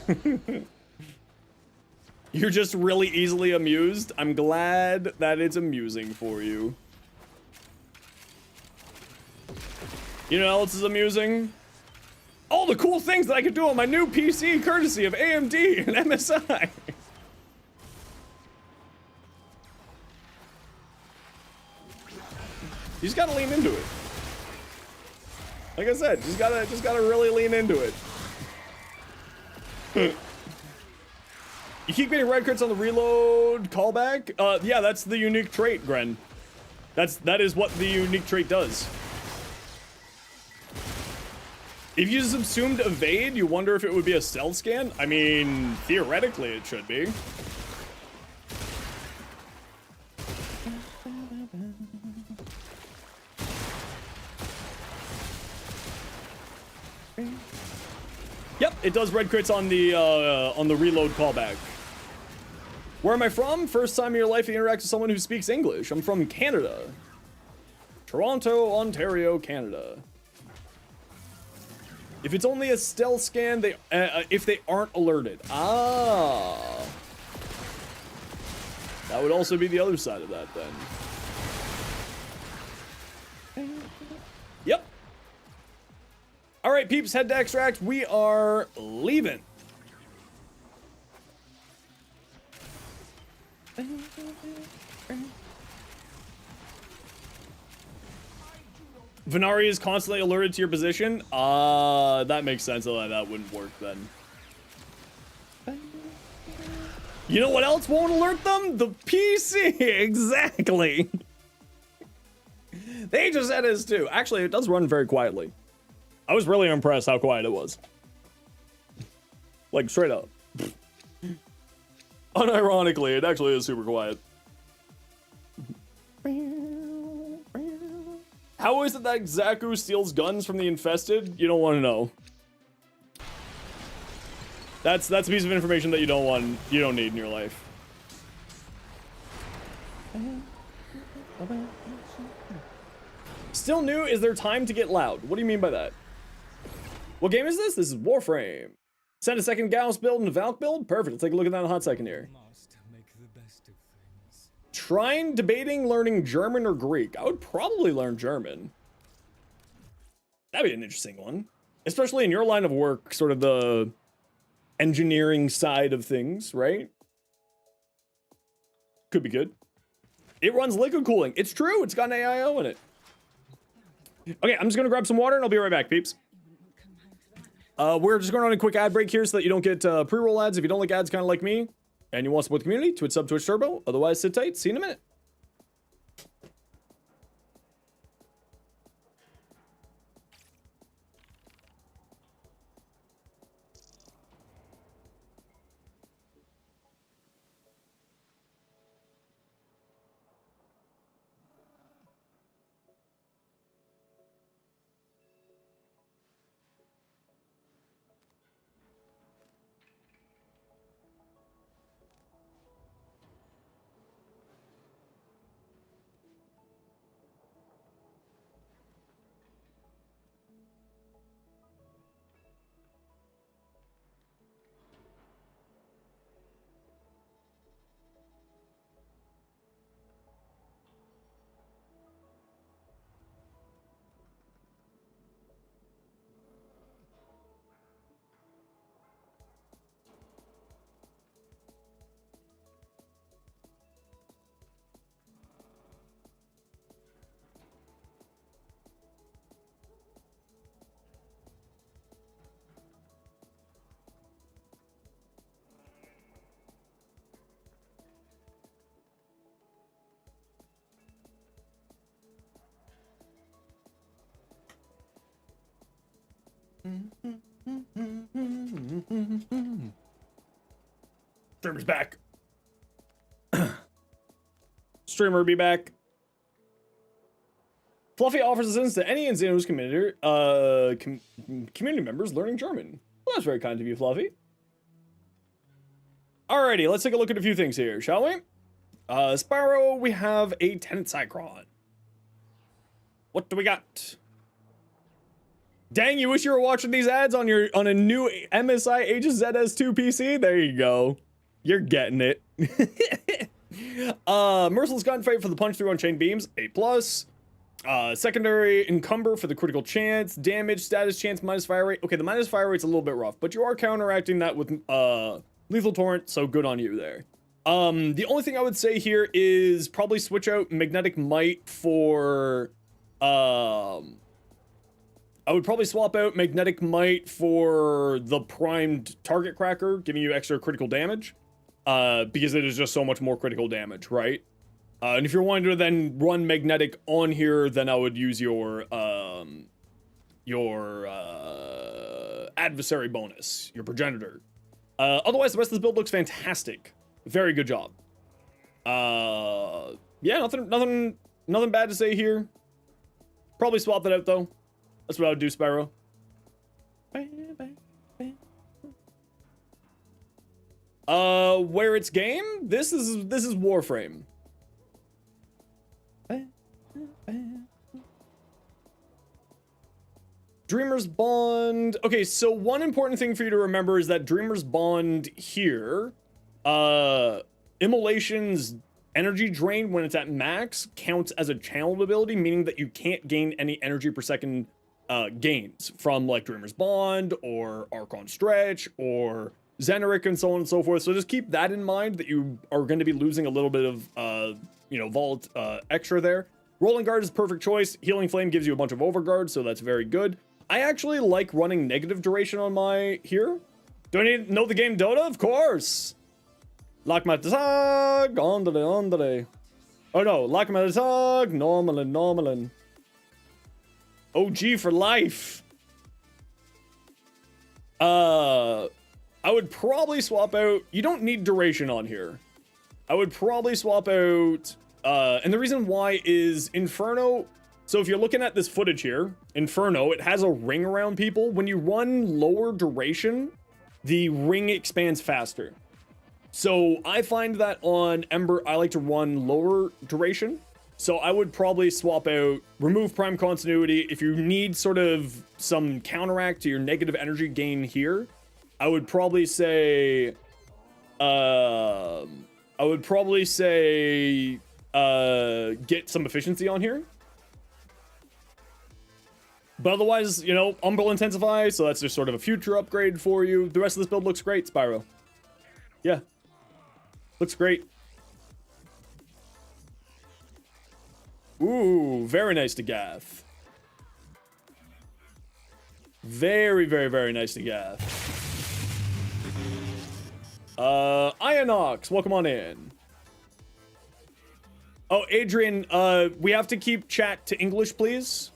You're just really easily amused. I'm glad that it's amusing for you. You know what else is amusing? All the cool things that I could do on my new PC courtesy of AMD and MSI. You just gotta lean into it. Like I said, just gotta really lean into it. You keep getting red crits on the reload callback? Yeah, that's the unique trait, Gren. That is what the unique trait does. If you subsumed evade, you wonder if it would be a stealth scan? I mean, theoretically it should be. Yep, it does red crits on the reload callback. Where am I from? First time in your life you interact with someone who speaks English. I'm from Canada. Toronto, Ontario, Canada. If it's only a stealth scan, if they aren't alerted. Ah. That would also be the other side of that then. Yep. All right, peeps, head to extract. We are leaving. Venari is constantly alerted to your position. That makes sense. That wouldn't work then. You know what else won't alert them? The PC. Exactly. They just said this too. Actually, it does run very quietly. I was really impressed how quiet it was. Like, straight up. Unironically, it actually is super quiet. How is it that Zaku steals guns from the infested? You don't want to know. That's a piece of information that you don't need in your life. Still new? Is there time to get loud? What do you mean by that? What game is this? This is Warframe. Send a second Gauss build and a Valk build? Perfect. Let's take a look at that in a hot second here. Must make the best of things. Trying, debating, learning German or Greek. I would probably learn German. That'd be an interesting one. Especially in your line of work, sort of the engineering side of things, right? Could be good. It runs liquid cooling. It's true. It's got an AIO in it. Okay, I'm just gonna grab some water and I'll be right back, peeps. We're just going on a quick ad break here so that you don't get pre-roll ads if you don't like ads kind of like me and you want to support the community. Twitch sub, Twitch Turbo. Otherwise, sit tight. See you in a minute. Streamer's back. Streamer be back. Fluffy offers assistance to any in Zenos community, community members learning German. Well, that's very kind of you, Fluffy. Alrighty, let's take a look at a few things here, shall we? Spyro, we have a Tenant Cycron. What do we got? Dang, you wish you were watching these ads on a new MSI Aegis ZS2 PC? There you go. You're getting it. Merciless Gunfight for the punch through Unchained Beams, A+. Secondary Encumber for the critical chance, damage, status chance, minus fire rate. Okay, the minus fire rate's a little bit rough, but you are counteracting that with Lethal Torrent, so good on you there. The only thing I would say here is probably switch out Magnetic Might for I would probably swap out Magnetic Might for the primed target cracker, giving you extra critical damage, because it is just so much more critical damage, right? And if you're wanting to then run Magnetic on here, then I would use your adversary bonus, your progenitor. Otherwise, the rest of this build looks fantastic. Very good job. Yeah, nothing bad to say here. Probably swap that out though. That's what I would do, Spyro. Where it's game? This is Warframe. Dreamer's Bond. Okay, so one important thing for you to remember is that Dreamer's Bond here, Immolation's energy drain when it's at max counts as a channeled ability, meaning that you can't gain any energy per second gains from like Dreamer's Bond or Archon Stretch or Xeneric and so on and so forth. So just keep that in mind, that you are going to be losing a little bit of Vault extra there. Rolling Guard is perfect choice. Healing Flame gives you a bunch of overguard, so that's very good. I actually like running negative duration on my here. Do I need to know the game Dota? Of course. Lakmatag, ondale. Oh no, Lakmatag, normalin. OG for life. I would probably swap out, you don't need duration on here. I would probably swap out, and the reason why is Inferno. So if you're looking at this footage here, Inferno, it has a ring around people. When you run lower duration, the ring expands faster. So I find that on Ember, I like to run lower duration. So I would probably swap out, remove Prime Continuity. If you need sort of some counteract to your negative energy gain here, I would probably say, get some efficiency on here. But otherwise, Umbral Intensify, so that's just sort of a future upgrade for you. The rest of this build looks great, Spyro. Yeah. Looks great. Ooh, very nice to Gath. Very, very, very nice to Gath. Ionox, welcome on in. Oh, Adrian, we have to keep chat to English, please.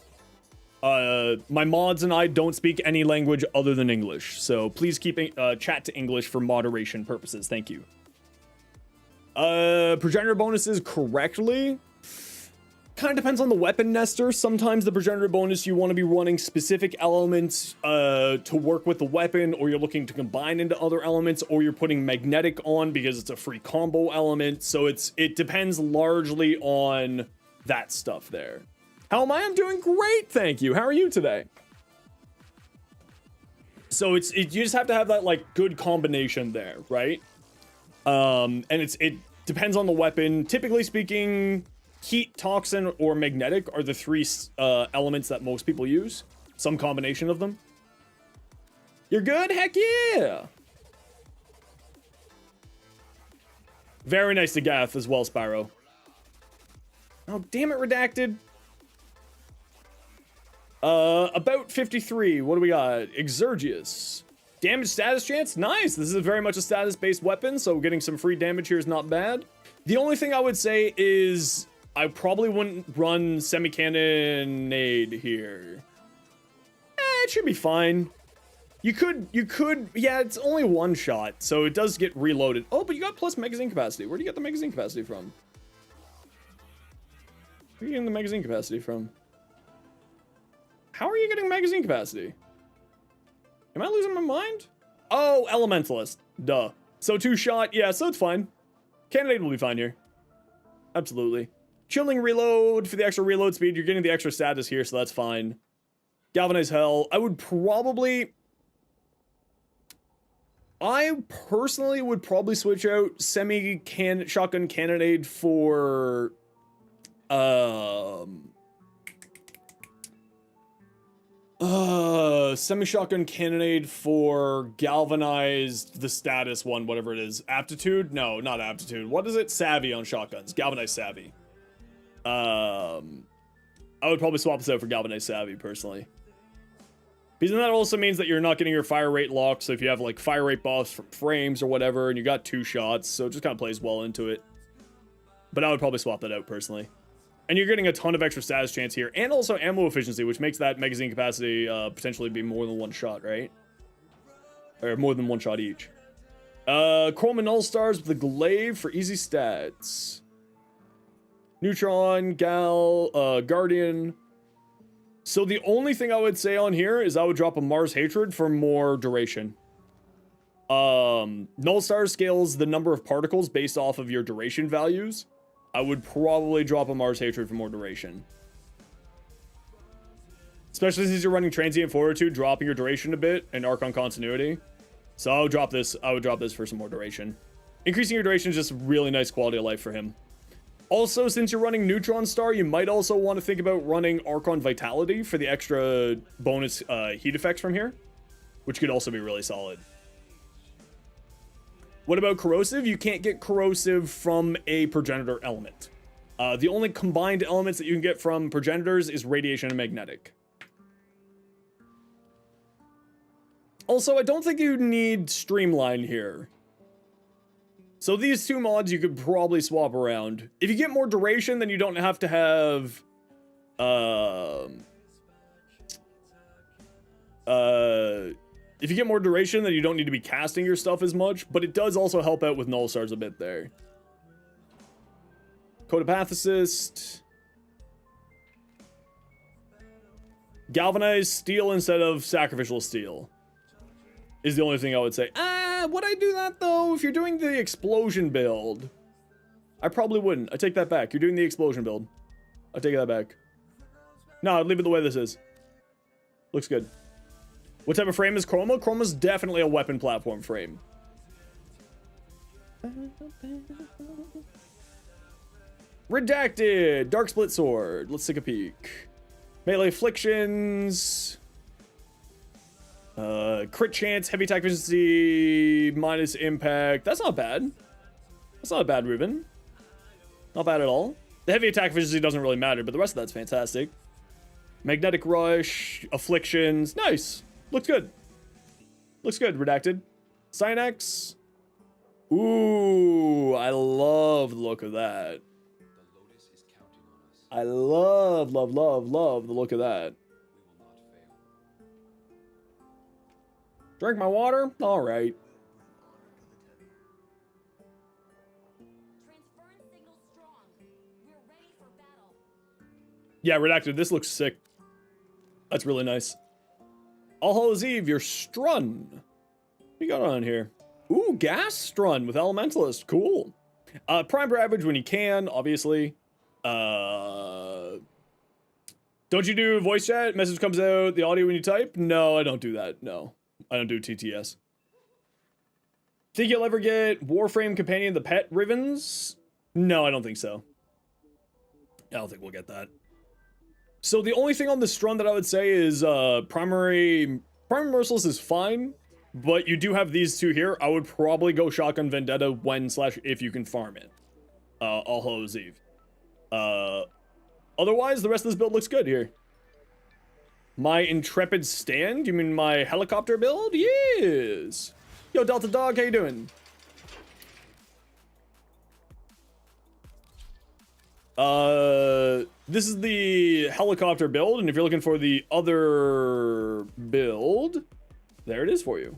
My mods and I don't speak any language other than English, so please keep chat to English for moderation purposes. Thank you. Progenitor bonuses correctly. Kind of depends on the weapon, Nestor. Sometimes the progenitor bonus, you want to be running specific elements to work with the weapon, or you're looking to combine into other elements, or you're putting magnetic on because it's a free combo element. So it depends largely on that stuff there. How am I? I'm doing great, thank you. How are you today? So you just have to have that like good combination there, right? And it depends on the weapon. Typically speaking, heat, toxin, or magnetic are the three elements that most people use. Some combination of them. You're good? Heck yeah! Very nice to Gath as well, Spyro. Oh, damn it, Redacted. About 53. What do we got? Exergius. Damage status chance? Nice! This is very much a status-based weapon, so getting some free damage here is not bad. The only thing I would say is I probably wouldn't run semi-cannonade here. It should be fine. You could, yeah, it's only one shot, so it does get reloaded. Oh, but you got plus magazine capacity. Where do you get the magazine capacity from? Where are you getting the magazine capacity from? How are you getting magazine capacity? Am I losing my mind? Oh, Elementalist. Duh. So 2-shot, yeah, so it's fine. Cannonade will be fine here. Absolutely. Chilling reload for the extra reload speed. You're getting the extra status here, so that's fine. Galvanize Hell. I personally would probably switch out shotgun cannonade for semi-shotgun cannonade for galvanized, the status one, whatever it is. Aptitude? No, not aptitude. What is it? Savvy on shotguns. Galvanized savvy. I would probably swap this out for galvanized savvy, personally. Because then that also means that you're not getting your fire rate locked, so if you have, like, fire rate buffs from frames or whatever, and you got 2 shots, so it just kind of plays well into it. But I would probably swap that out, personally. And you're getting a ton of extra status chance here, and also ammo efficiency, which makes that magazine capacity potentially be more than 1 shot, right? Or more than 1 shot each. Chrome and All-Stars with the Glaive for easy stats. Neutron, Guardian. So the only thing I would say on here is I would drop a Mars Hatred for more duration. Null Star scales the number of particles based off of your duration values. I would probably drop a Mars Hatred for more duration. Especially since you're running Transient Fortitude, dropping your duration a bit, and Archon Continuity. So I would drop this for some more duration. Increasing your duration is just really nice quality of life for him. Also, since you're running Neutron Star, you might also want to think about running Archon Vitality for the extra bonus heat effects from here, which could also be really solid. What about Corrosive? You can't get Corrosive from a Progenitor element. The only combined elements that you can get from Progenitors is Radiation and Magnetic. Also, I don't think you need Streamline here. So these 2 mods you could probably swap around. If you get more duration, then you don't have to have... if you get more duration, then you don't need to be casting your stuff as much, but it does also help out with Null Stars a bit there. Codopathicist. Galvanized Steel instead of Sacrificial Steel is the only thing I would say. Would I do that, though? If you're doing the Explosion build, I probably wouldn't. I take that back. You're doing the Explosion build. I take that back. No, I'd leave it the way this is. Looks good. What type of frame is Chroma? Chroma's definitely a weapon platform frame. Redacted! Dark Split Sword. Let's take a peek. Melee Afflictions. Crit chance, heavy attack efficiency, minus impact. That's not bad. That's not a bad Reuben. Not bad at all. The heavy attack efficiency doesn't really matter, but the rest of that's fantastic. Magnetic Rush, Afflictions, nice. Looks good. Looks good, Redacted. Synex. Ooh, I love the look of that. I love the look of that. Drink my water? All right. Transference signal strong. We're ready for battle. Yeah, Redacted, this looks sick. That's really nice. All Hallows Eve, you're Strun. What you got on here? Ooh, Gas Strun with Elementalist. Cool. Prime Ravage when you can, obviously. Don't you do voice chat? Message comes out, the audio when you type? No, I don't do that. No, I don't do TTS. Think you'll ever get Warframe Companion the Pet Rivens? No, I don't think so. I don't think we'll get that. So the only thing on this Strun that I would say is Primary Merciless is fine, but you do have these two here. I would probably go Shotgun Vendetta when/if you can farm it. All Hallows Eve. Otherwise, the rest of this build looks good here. My Intrepid Stand? You mean my helicopter build? Yes. Yo, Delta Dog, how you doing? This is the helicopter build, and if you're looking for the other build, there it is for you.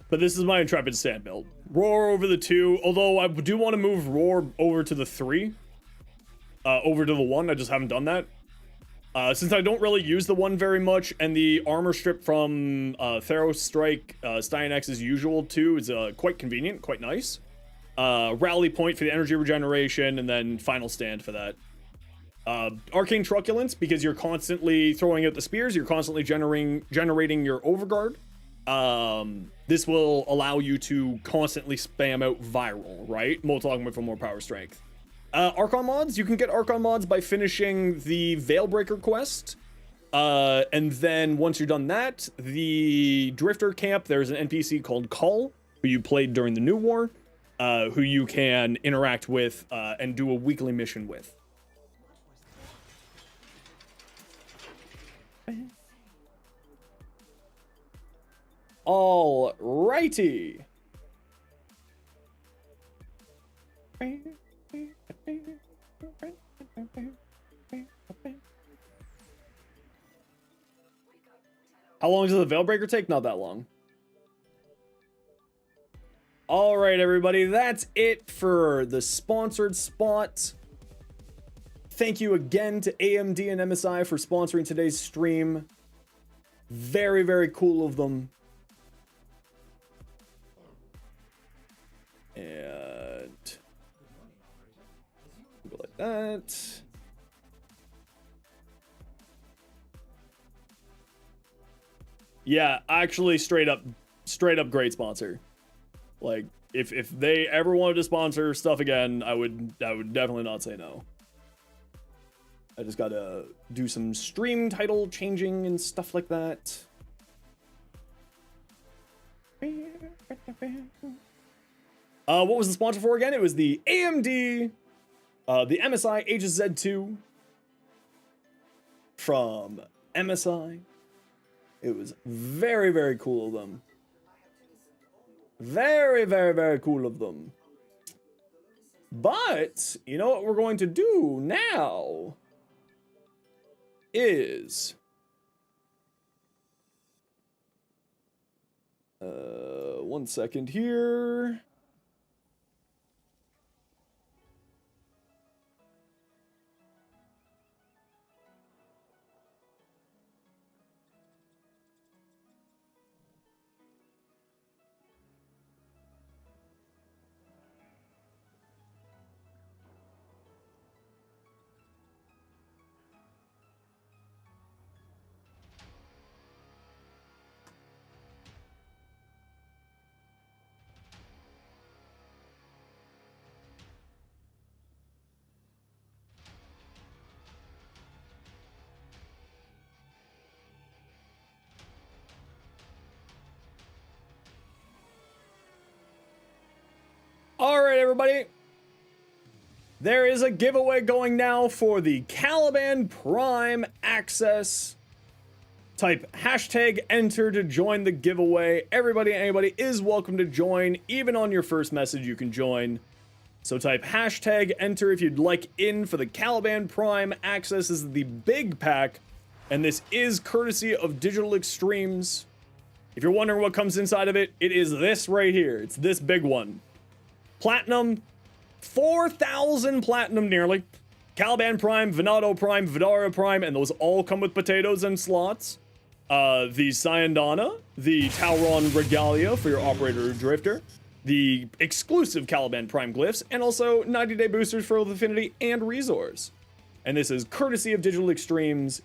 But this is my Intrepid Stand build. Roar over the 2, although I do want to move Roar over to the 3. Over to the 1, I just haven't done that. Since I don't really use the 1 very much, and the armor strip from Theros Strike, Steinex's usual 2 is quite convenient, quite nice. Rally Point for the energy regeneration, and then Final Stand for that. Arcane Truculence, because you're constantly throwing out the spears, you're constantly generating your Overguard. This will allow you to constantly spam out Viral, right? Molotov for more power strength. Archon mods, you can get Archon mods by finishing the Veilbreaker quest. And then once you're done that, the Drifter camp, there's an NPC called Cull, who you played during the New War, who you can interact with and do a weekly mission with. All righty. How long does the Veilbreaker take? Not that long. All right, everybody, that's it for the sponsored spot. Thank you again to AMD and MSI for sponsoring today's stream. Very, very cool of them. And go like that. Yeah, actually, straight up great sponsor. Like, if they ever wanted to sponsor stuff again, I would definitely not say no. I just gotta do some stream title changing and stuff like that. What was the sponsor for again? It was the AMD, the MSI Aegis Z2 from MSI. It was very, very cool of them. Very, very, very cool of them. But, you know what we're going to do now is... 1 second here. All right, everybody. There is a giveaway going now for the Caliban Prime access. Type hashtag enter to join the giveaway. Everybody and anybody is welcome to join. Even on your first message, you can join. So type hashtag enter if you'd like in for the Caliban Prime access. This is the big pack, and this is courtesy of Digital Extremes. If you're wondering what comes inside of it, it is this right here. It's this big one. Platinum, 4,000 platinum nearly. Caliban Prime, Venado Prime, Vidara Prime, and those all come with potatoes and slots. The Syandana, the Tauron Regalia for your Operator or Drifter, the exclusive Caliban Prime glyphs, and also 90-day boosters for Oath Affinity and Resource. And this is courtesy of Digital Extremes.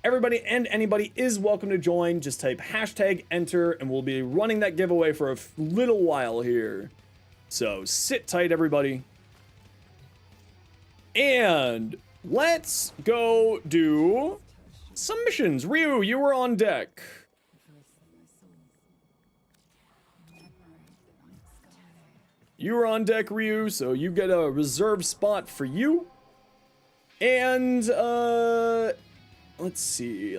Everybody and anybody is welcome to join. Just type hashtag enter, and we'll be running that giveaway for a little while here. So sit tight, everybody. And let's go do some missions. Ryu, you were on deck. You were on deck, Ryu, so you get a reserved spot for you. And, let's see.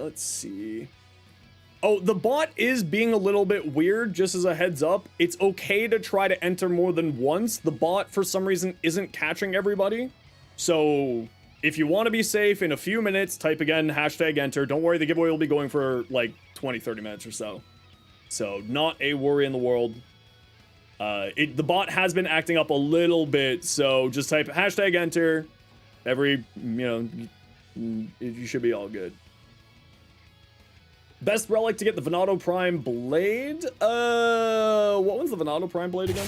Oh, the bot is being a little bit weird, just as a heads up. It's okay to try to enter more than once. The bot, for some reason, isn't catching everybody. So, if you want to be safe, in a few minutes, type again, hashtag enter. Don't worry, the giveaway will be going for, like, 20-30 minutes or so. So, not a worry in the world. The bot has been acting up a little bit, so just type hashtag enter. You should be all good. Best relic to get the Venado Prime Blade? What one's the Venado Prime Blade again?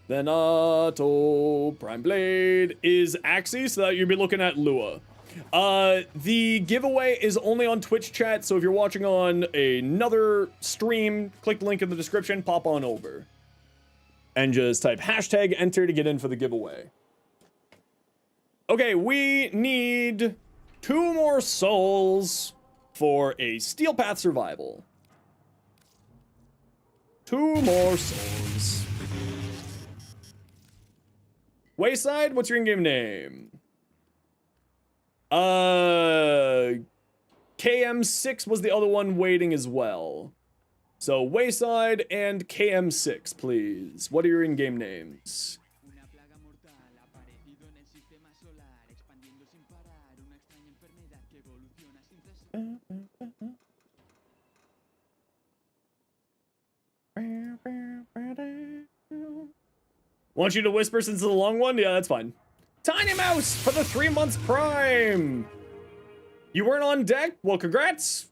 Venado Prime Blade is Axie, so that you'll be looking at Lua. The giveaway is only on Twitch chat, so if you're watching on another stream, click the link in the description, pop on over. And just type hashtag enter to get in for the giveaway. Okay, we need 2 more souls for a Steel Path Survival. 2 more souls. Wayside, what's your in-game name? KM6 was the other one waiting as well. So Wayside and KM6, please. What are your in-game names? Want you to whisper since it's a long one? Yeah, that's fine. Tiny Mouse for the 3 months Prime. You weren't on deck? Well, congrats.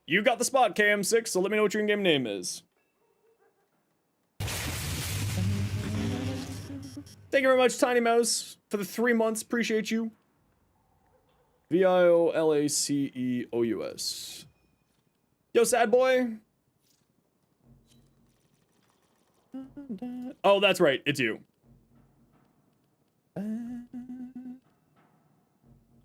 You got the spot, KM6, so let me know what your in-game name is. Thank you very much, Tiny Mouse, for the 3 months. Appreciate you. VIOLACEOUS. Yo, sad boy. Oh, that's right. It's you.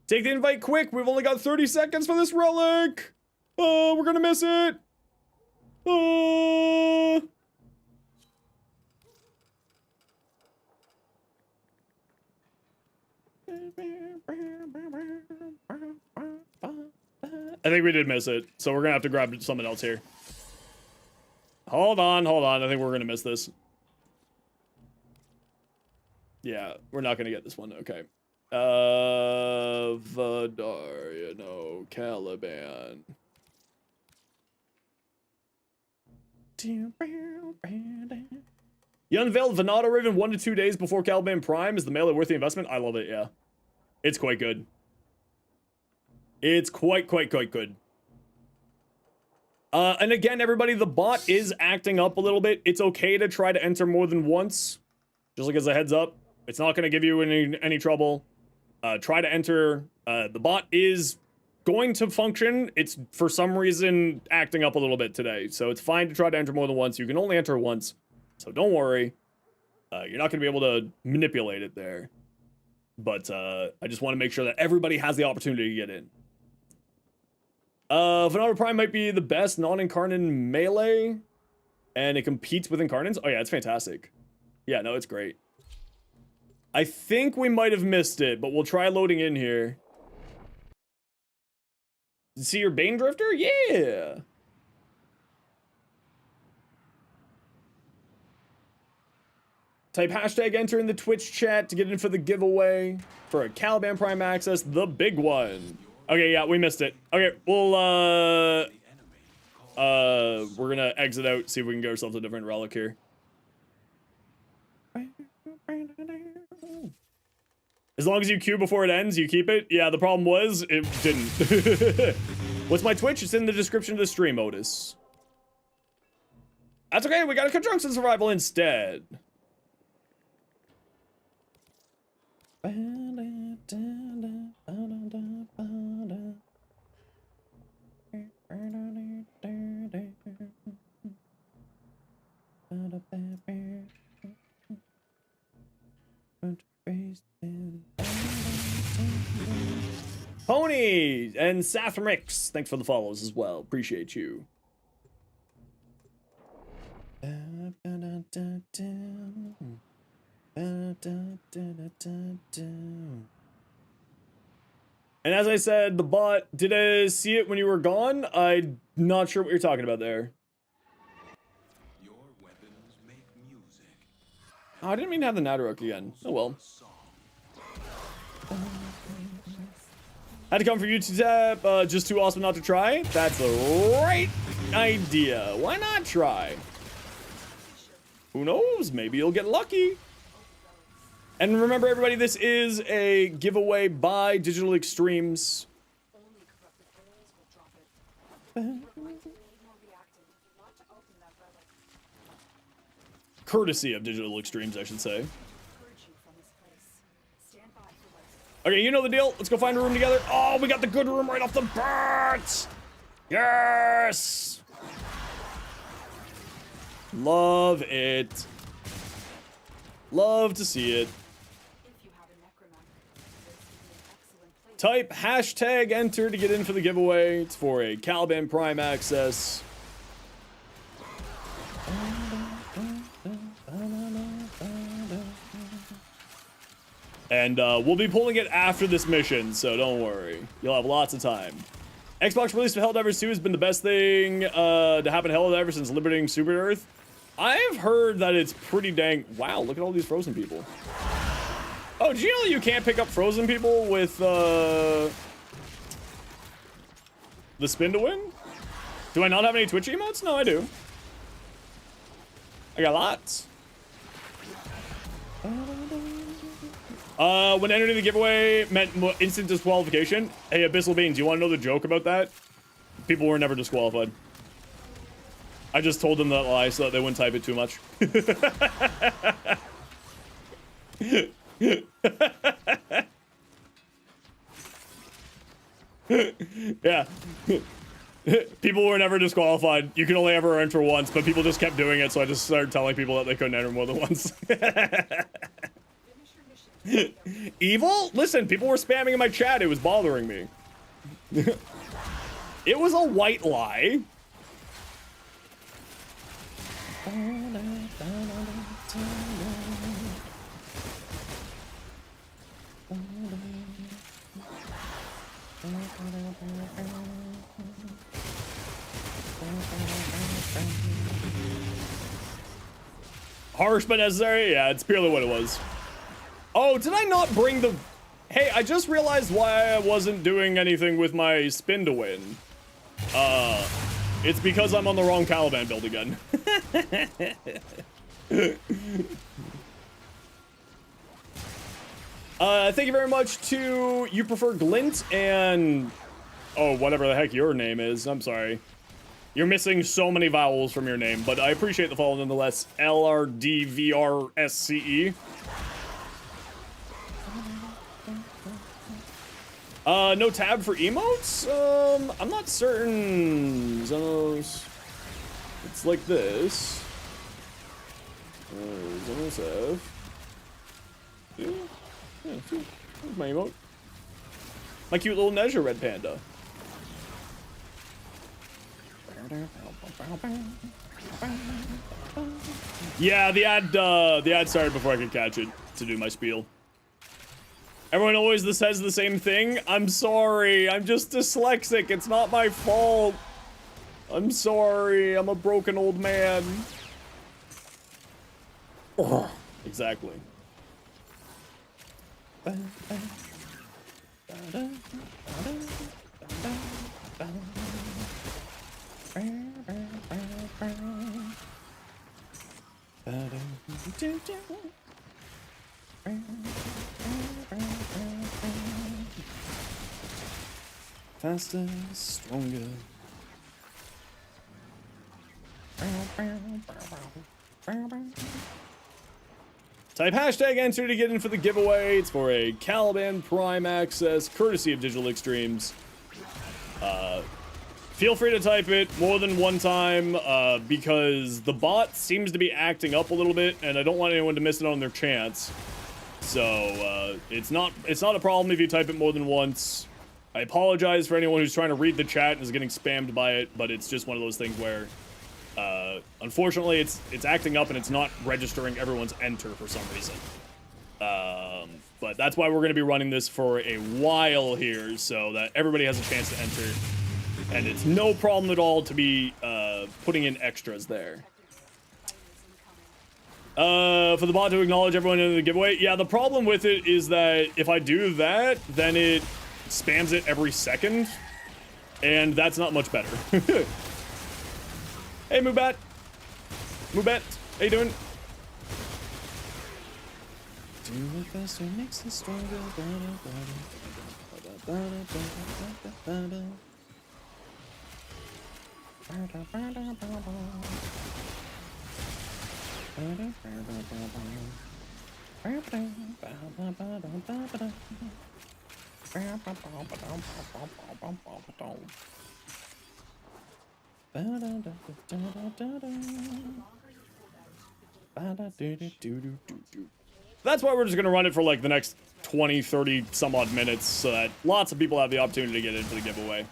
Take the invite quick. We've only got 30 seconds for this relic. Oh, we're gonna miss it. Oh. I think we did miss it, so we're gonna have to grab something else here. Hold on. I think we're gonna miss this. Yeah, we're not gonna get this one. Okay. Vidar, Caliban. You unveiled Venado Raven 1 to 2 days before Caliban Prime. Is the melee worth the investment? I love it, yeah. It's quite good. It's quite good. And again, everybody, the bot is acting up a little bit. It's okay to try to enter more than once. Just like as a heads up. It's not going to give you any trouble. Try to enter. The bot is going to function. It's, for some reason, acting up a little bit today. So it's fine to try to enter more than once. You can only enter once. So don't worry. You're not going to be able to manipulate it there. But I just want to make sure that everybody has the opportunity to get in. Phenomenal Prime might be the best non-incarnate melee, and it competes with incarnates. Oh yeah, it's fantastic. Yeah, no, it's great. I think we might have missed it, but we'll try loading in here. See your Bane Drifter? Yeah! Type hashtag enter in the Twitch chat to get in for the giveaway for a Caliban Prime access, the big one. Okay, yeah, we missed it. Okay, we'll, we're gonna exit out, see if we can get ourselves a different relic here. As long as you queue before it ends, you keep it. Yeah, the problem was, it didn't. What's my Twitch? It's in the description of the stream, Otis. That's okay, we got a Conjunction Survival instead. Pony and Sathromix, thanks for the follows as well. Appreciate you. And as I said, the bot, did I see it when you were gone? I'm not sure what you're talking about there. Your weapons make music. Oh, I didn't mean to have the Nadarok again. Oh well. Had to come for you to tap, just too awesome not to try? That's the right idea. Why not try? Who knows? Maybe you'll get lucky. And remember, everybody, this is a giveaway by Digital Extremes. Only corrupted players will drop it. More reactive, not to open that relic. Courtesy of Digital Extremes, I should say. Purge you from this place. Stand by for what's Okay, you know the deal. Let's go find a room together. Oh, we got the good room right off the bat. Yes. Love it. Love to see it. if you have a necromancer. This would be an excellent place. Type hashtag enter to get in for the giveaway. It's for a Caliban Prime access. And we'll be pulling it after this mission, so don't worry. You'll have lots of time. Xbox release of Helldivers 2 has been the best thing to happen to Helldivers since liberating Super Earth. I've heard that it's pretty dang... Wow, look at all these frozen people. Oh, did you know you can't pick up frozen people with the spin to win? Do I not have any Twitch emotes? No, I do. I got lots. When entering the giveaway meant instant disqualification. Hey, Abyssal Beans, you want to know the joke about that? People were never disqualified. I just told them that lie so that they wouldn't type it too much. Yeah. People were never disqualified. You can only ever enter once, but people just kept doing it, so I just started telling people that they couldn't enter more than once. Evil? Listen, people were spamming in my chat. It was bothering me. It was a white lie. Harsh but necessary? Yeah, it's purely what it was. Oh, did I not bring the... Hey, I just realized why I wasn't doing anything with my spin to win. It's because I'm on the wrong Caliban build again. Thank you very much to You Prefer Glint and... Oh, whatever the heck your name is. I'm sorry. You're missing so many vowels from your name, but I appreciate the follow nonetheless. LRDVRSCE. No tab for emotes? I'm not certain. Zenos. It's like this. Zenos have. Yeah, see. There's my emote. My cute little Nezha red panda. Yeah, the ad started before I could catch it to do my spiel. Everyone always says the same thing. I'm sorry. I'm just dyslexic. It's not my fault. I'm sorry. I'm a broken old man. Ugh, exactly. Faster, stronger. Type hashtag enter to get in for the giveaway. It's for a Caliban Prime access, courtesy of Digital Extremes. Feel free to type it more than one time, because the bot seems to be acting up a little bit, and I don't want anyone to miss it on their chance. So, it's not a problem if you type it more than once. I apologize for anyone who's trying to read the chat and is getting spammed by it, but it's just one of those things where, unfortunately, it's acting up and it's not registering everyone's enter for some reason. But that's why we're going to be running this for a while here, so that everybody has a chance to enter. And it's no problem at all to be putting in extras there. For the bot to acknowledge everyone in the giveaway. Yeah, the problem with it is that if I do that, then it spams it every second. And that's not much better. Hey, Moobat. Moobat, how you doing? Do it faster makes us stronger. That's why we're just gonna run it for like the next 20, 30 some odd minutes so that lots of people have the opportunity to get into the giveaway.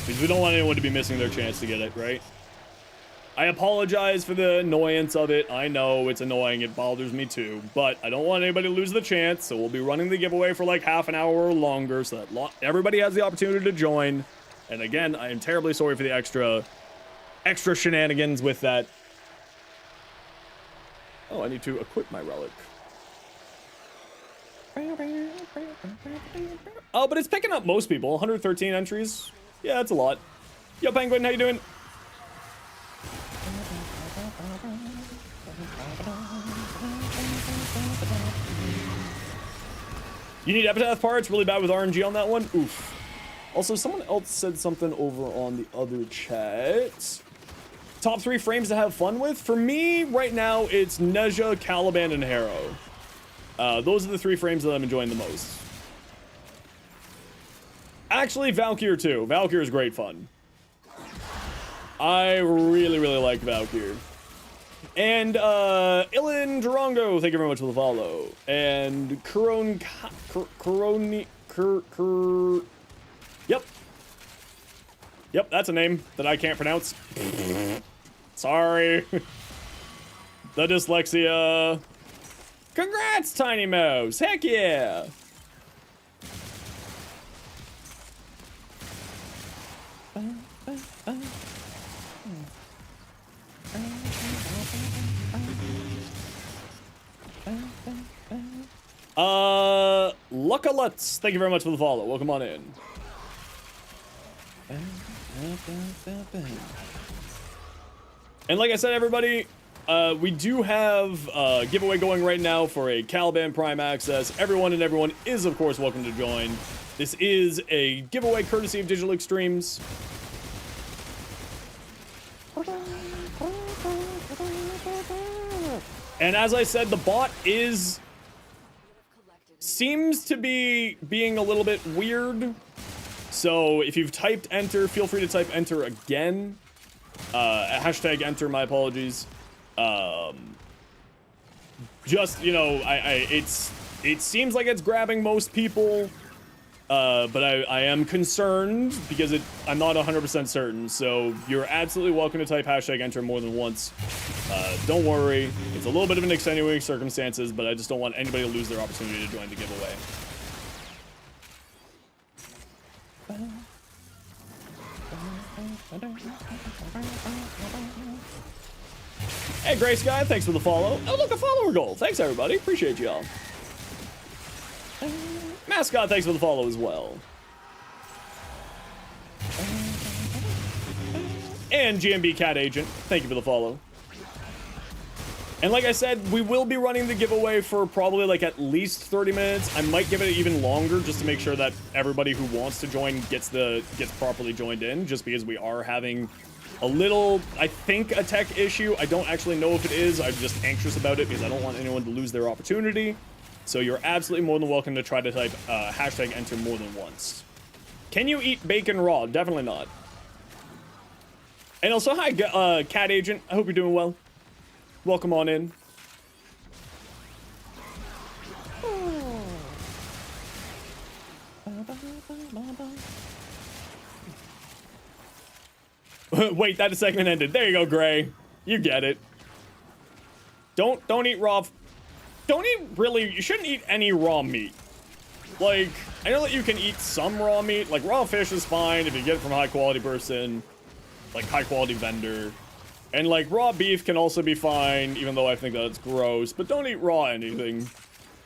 Because we don't want anyone to be missing their chance to get it, right? I apologize for the annoyance of it. I know it's annoying. It bothers me too. But I don't want anybody to lose the chance. So we'll be running the giveaway for like half an hour or longer so that everybody has the opportunity to join. And again, I am terribly sorry for the extra shenanigans with that. Oh, I need to equip my relic. Oh, but it's picking up most people. 113 entries. Yeah, that's a lot. Yo, Penguin, how you doing? You need epitaph parts? Really bad with RNG on that one? Oof. Also, someone else said something over on the other chat. Top 3 frames to have fun with? For me, right now, it's Nezha, Caliban, and Harrow. Those are the 3 frames that I'm enjoying the most. Actually, Valkyr too. Valkyr is great fun. I really, really like Valkyr. And, Ilan Durango, thank you very much for the follow. And Yep, that's a name that I can't pronounce. Sorry. The dyslexia. Congrats, Tiny Mouse. Heck yeah. Luckalutz, thank you very much for the follow. Welcome on in. And like I said, everybody, we do have a giveaway going right now for a Caliban Prime access. Everyone is, of course, welcome to join. This is a giveaway courtesy of Digital Extremes. And as I said, the bot seems to be being a little bit weird. So if you've typed enter, feel free to type enter again. Hashtag enter, my apologies. Just, you know, it seems like it's grabbing most people. But I am concerned because I'm not 100% certain. So you're absolutely welcome to type hashtag enter more than once. Don't worry. It's a little bit of an extenuating circumstances, but I just don't want anybody to lose their opportunity to join the giveaway. Hey, Gray Sky, thanks for the follow. Oh, look, a follower goal. Thanks, everybody. Appreciate y'all. Mascot, thanks for the follow as well. And GMB Cat Agent, thank you for the follow. And like I said, we will be running the giveaway for probably like at least 30 minutes. I might give it even longer just to make sure that everybody who wants to join gets properly joined in, just because we are having a little, I think, a tech issue. I don't actually know if it is. I'm just anxious about it because I don't want anyone to lose their opportunity. So you're absolutely more than welcome to try to type hashtag enter more than once. Can you eat bacon raw? Definitely not. And also, hi, Cat Agent. I hope you're doing well. Welcome on in. Wait, that segment ended. There you go, Gray. You get it. Don't eat raw. Don't eat really. You shouldn't eat any raw meat. Like, I know that you can eat some raw meat. Like, raw fish is fine if you get it from a high quality person, like high quality vendor. And like raw beef can also be fine, even though I think that it's gross. But don't eat raw anything,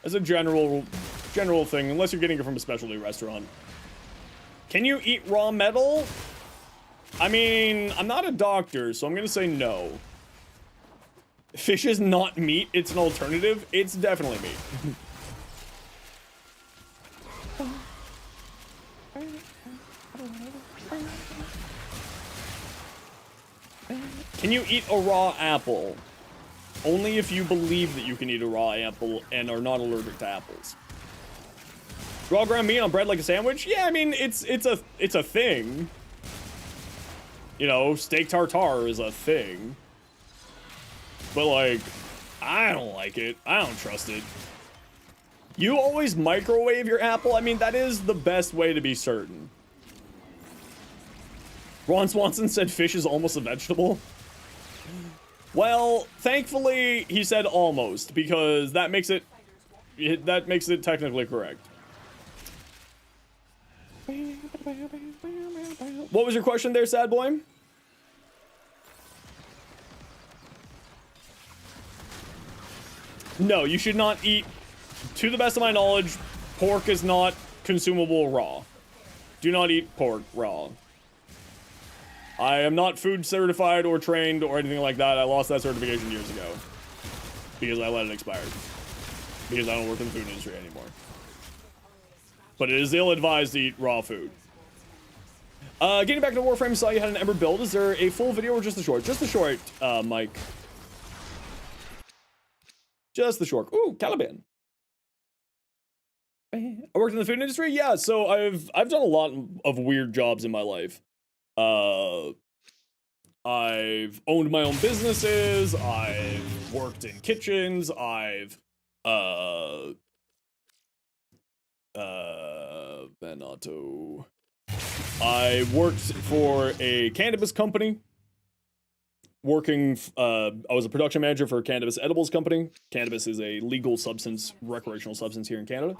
as a general thing, unless you're getting it from a specialty restaurant. Can you eat raw metal? I mean, I'm not a doctor, so I'm gonna say no. Fish is not meat, it's an alternative. It's definitely meat. Can you eat a raw apple? Only if you believe that you can eat a raw apple and are not allergic to apples. Raw ground meat on bread like a sandwich? Yeah, I mean, it's a thing. You know, steak tartare is a thing. But like, I don't like it. I don't trust it. You always microwave your apple? I mean, that is the best way to be certain. Ron Swanson said fish is almost a vegetable. Well, thankfully, he said almost, because that makes it technically correct. What was your question there, sad boy? No, you should not eat, to the best of my knowledge, pork is not consumable raw. Do not eat pork raw. I am not food certified or trained or anything like that. I lost that certification years ago because I let it expire because I don't work in the food industry anymore. But it is ill-advised to eat raw food. Getting back to Warframe, saw you had an Ember build. Is there a full video or just the short? Just the short, Mike. Just the short. Ooh, Caliban. I worked in the food industry. Yeah, so I've done a lot of weird jobs in my life. I've owned my own businesses, I've worked in kitchens, I've, Venato. I worked for a cannabis company, I was a production manager for a cannabis edibles company. Cannabis is a legal substance, recreational substance here in Canada.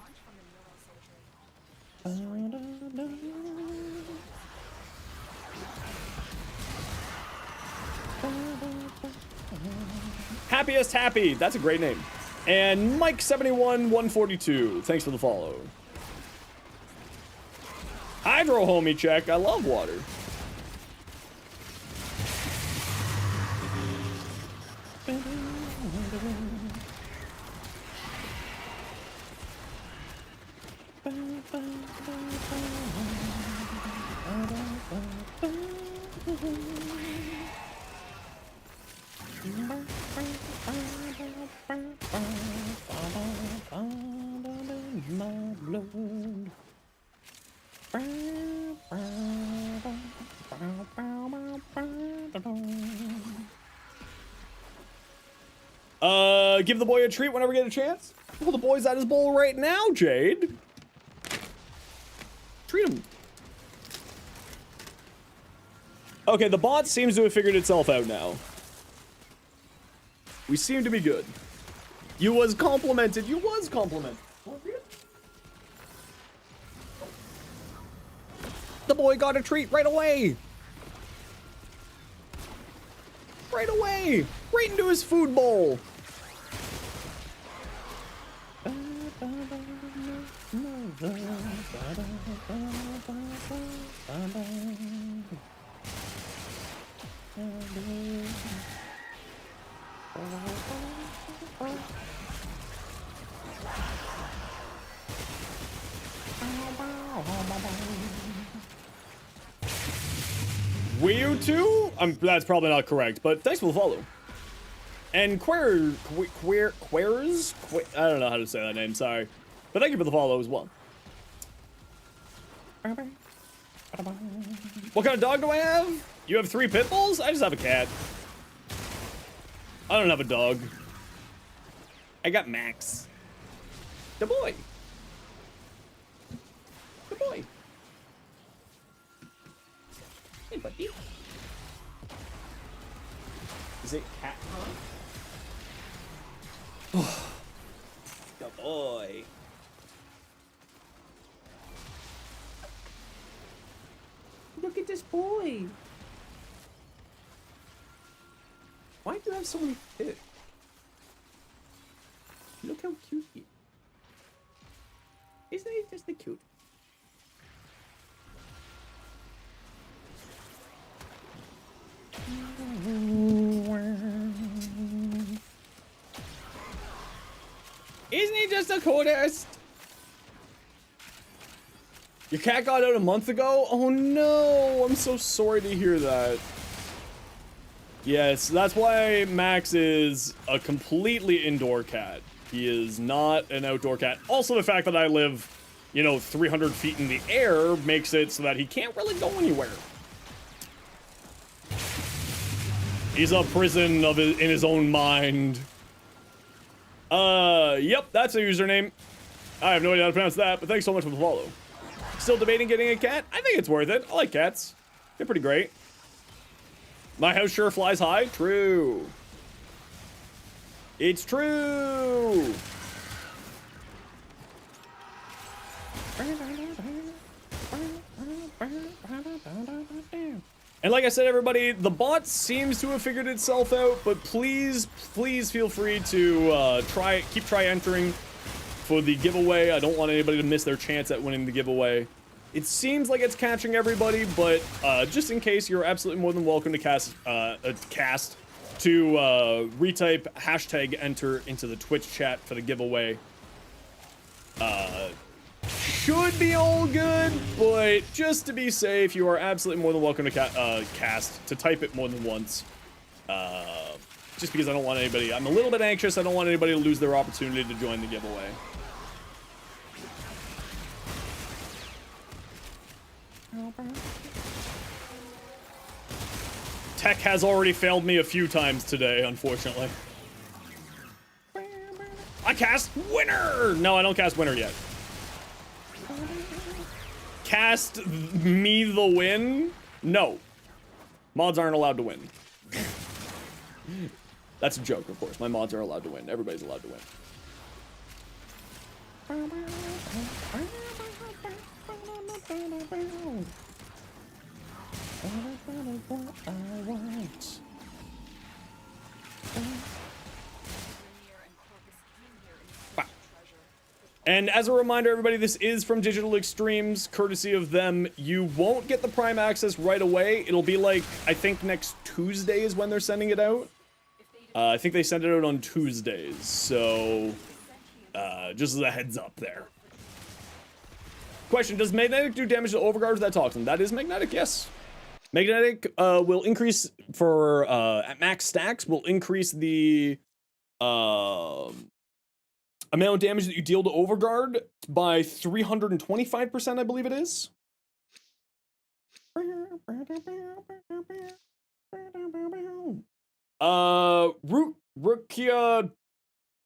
Happiest Happy, that's a great name. And Mike71142, thanks for the follow. Hydro homie check, I love water. Give the boy a treat whenever we get a chance. Well, the boy's at his bowl right now, Jade. Treat him. Okay, the bot seems to have figured itself out now. We seem to be good. You was complimented. You was complimented. The boy got a treat right away. Right away. Right into his food bowl. You too? That's probably not correct, but thanks for the follow. And Queers? I don't know how to say that name, sorry. But thank you for the follow as well. What kind of dog do I have? You have 3 pit bulls? I just have a cat. I don't have a dog. I got Max. The boy. The boy. Hey, buddy. Is it cat time? The boy. Look at this boy. Why do you have so many pits? Look how cute he is. Isn't he just the cute? Isn't he just the cutest? Your cat got out a month ago? Oh no, I'm so sorry to hear that. Yes, that's why Max is a completely indoor cat. He is not an outdoor cat. Also, the fact that I live, you know, 300 feet in the air makes it so that he can't really go anywhere. He's a prison of in his own mind. Yep, that's a username. I have no idea how to pronounce that, but thanks so much for the follow. Still debating getting a cat? I think it's worth it. I like cats. They're pretty great. My house sure flies high. True. It's true. And like I said, everybody, the bot seems to have figured itself out, but please, please feel free to keep entering for the giveaway. I don't want anybody to miss their chance at winning the giveaway. It seems like it's catching everybody, but just in case, you're absolutely more than welcome to retype hashtag enter into the Twitch chat for the giveaway. Should be all good, but just to be safe, you are absolutely more than welcome to type it more than once. Just because I don't want anybody, I'm a little bit anxious, I don't want anybody to lose their opportunity to join the giveaway. Tech has already failed me a few times today, unfortunately. I cast Winner! No, I don't cast Winner yet. Cast me the win? No. Mods aren't allowed to win. That's a joke, of course. My mods are allowed to win. Everybody's allowed to win. And as a reminder, everybody, this is from Digital Extremes, courtesy of them. You won't get the Prime access right away. It'll be like, I think next Tuesday is when they're sending it out. I think they send it out on Tuesdays, so just as a heads up there. Question, does Magnetic do damage to Overguard with that toxin? That is Magnetic, yes. Magnetic will increase, for at max stacks, will increase the amount of damage that you deal to Overguard by 325%, I believe it is. Rukia,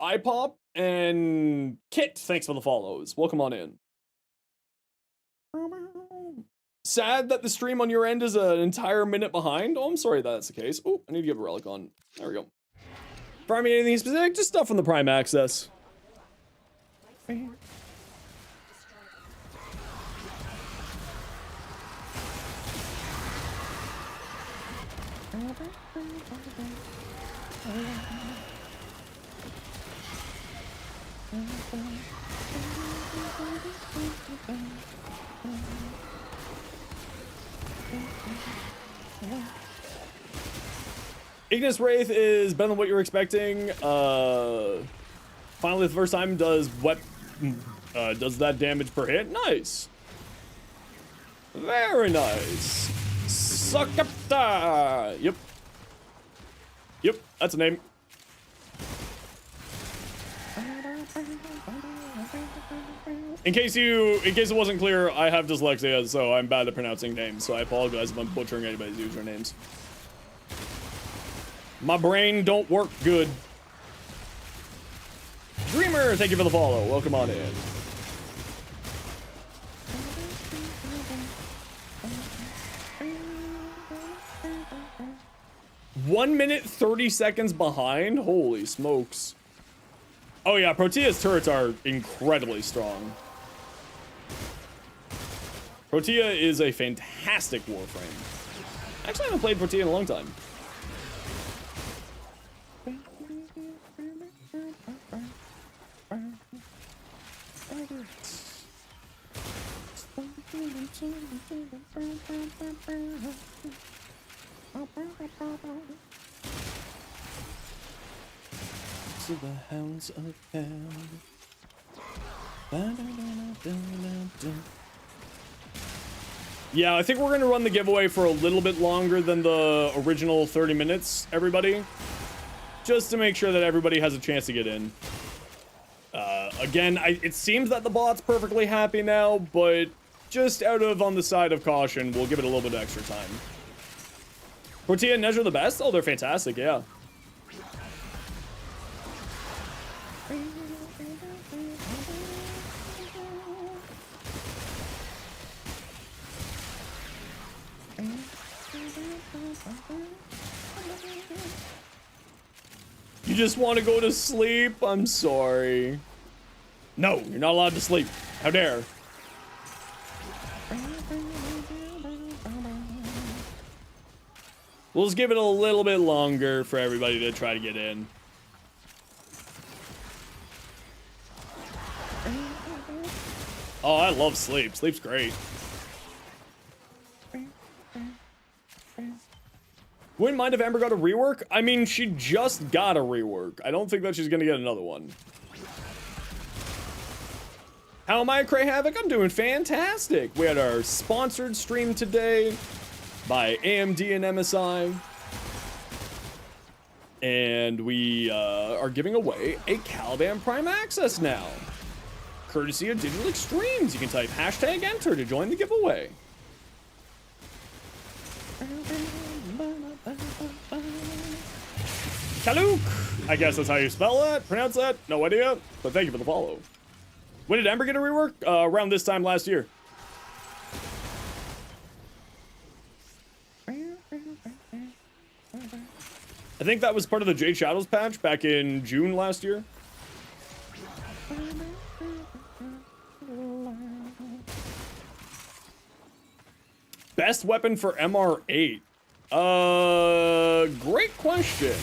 iPop, and Kit, thanks for the follows. Welcome on in. Sad that the stream on your end is an entire minute behind. Oh, I'm sorry that's the case. Oh, I need to give a relic on. There we go. Farming anything specific? Just stuff from the Prime Access. Ignis Wraith is better than what you're expecting. Finally, the first time does that damage per hit. Nice. Very nice. Suckapta. Yep. Yep, that's a name. In case it wasn't clear, I have dyslexia, so I'm bad at pronouncing names. So I apologize if I'm butchering anybody's usernames. My brain don't work good. Dreamer, thank you for the follow. Welcome on in. One minute 30 seconds behind. Holy smokes. Oh yeah, Protea's turrets are incredibly strong. Protea is a fantastic warframe. Actually, I haven't played Protea in a long time. To the hounds of hell. Yeah, I think we're gonna run the giveaway for a little bit longer than the original 30 minutes, everybody. Just to make sure that everybody has a chance to get in. Again, it seems that the bot's perfectly happy now, but just on the side of caution, we'll give it a little bit of extra time. Protea and Nezha are the best? Oh, they're fantastic, yeah. You just want to go to sleep? I'm sorry. No, you're not allowed to sleep. How dare. We'll just give it a little bit longer for everybody to try to get in. Oh, I love sleep. Sleep's great. Wouldn't mind if Amber got a rework. I mean, she just got a rework. I don't think that she's gonna get another one. How am I, Cray Havoc? I'm doing fantastic. We had our sponsored stream today by AMD and MSI. And we are giving away a Caliban Prime Access now. Courtesy of Digital Extremes. You can type #enter to join the giveaway. Kaluk! I guess that's how you spell that, pronounce that, no idea, but thank you for the follow. When did Amber get a rework? Around this time last year. I think that was part of the Jade Shadows patch back in June last year. Best weapon for MR8? Great question.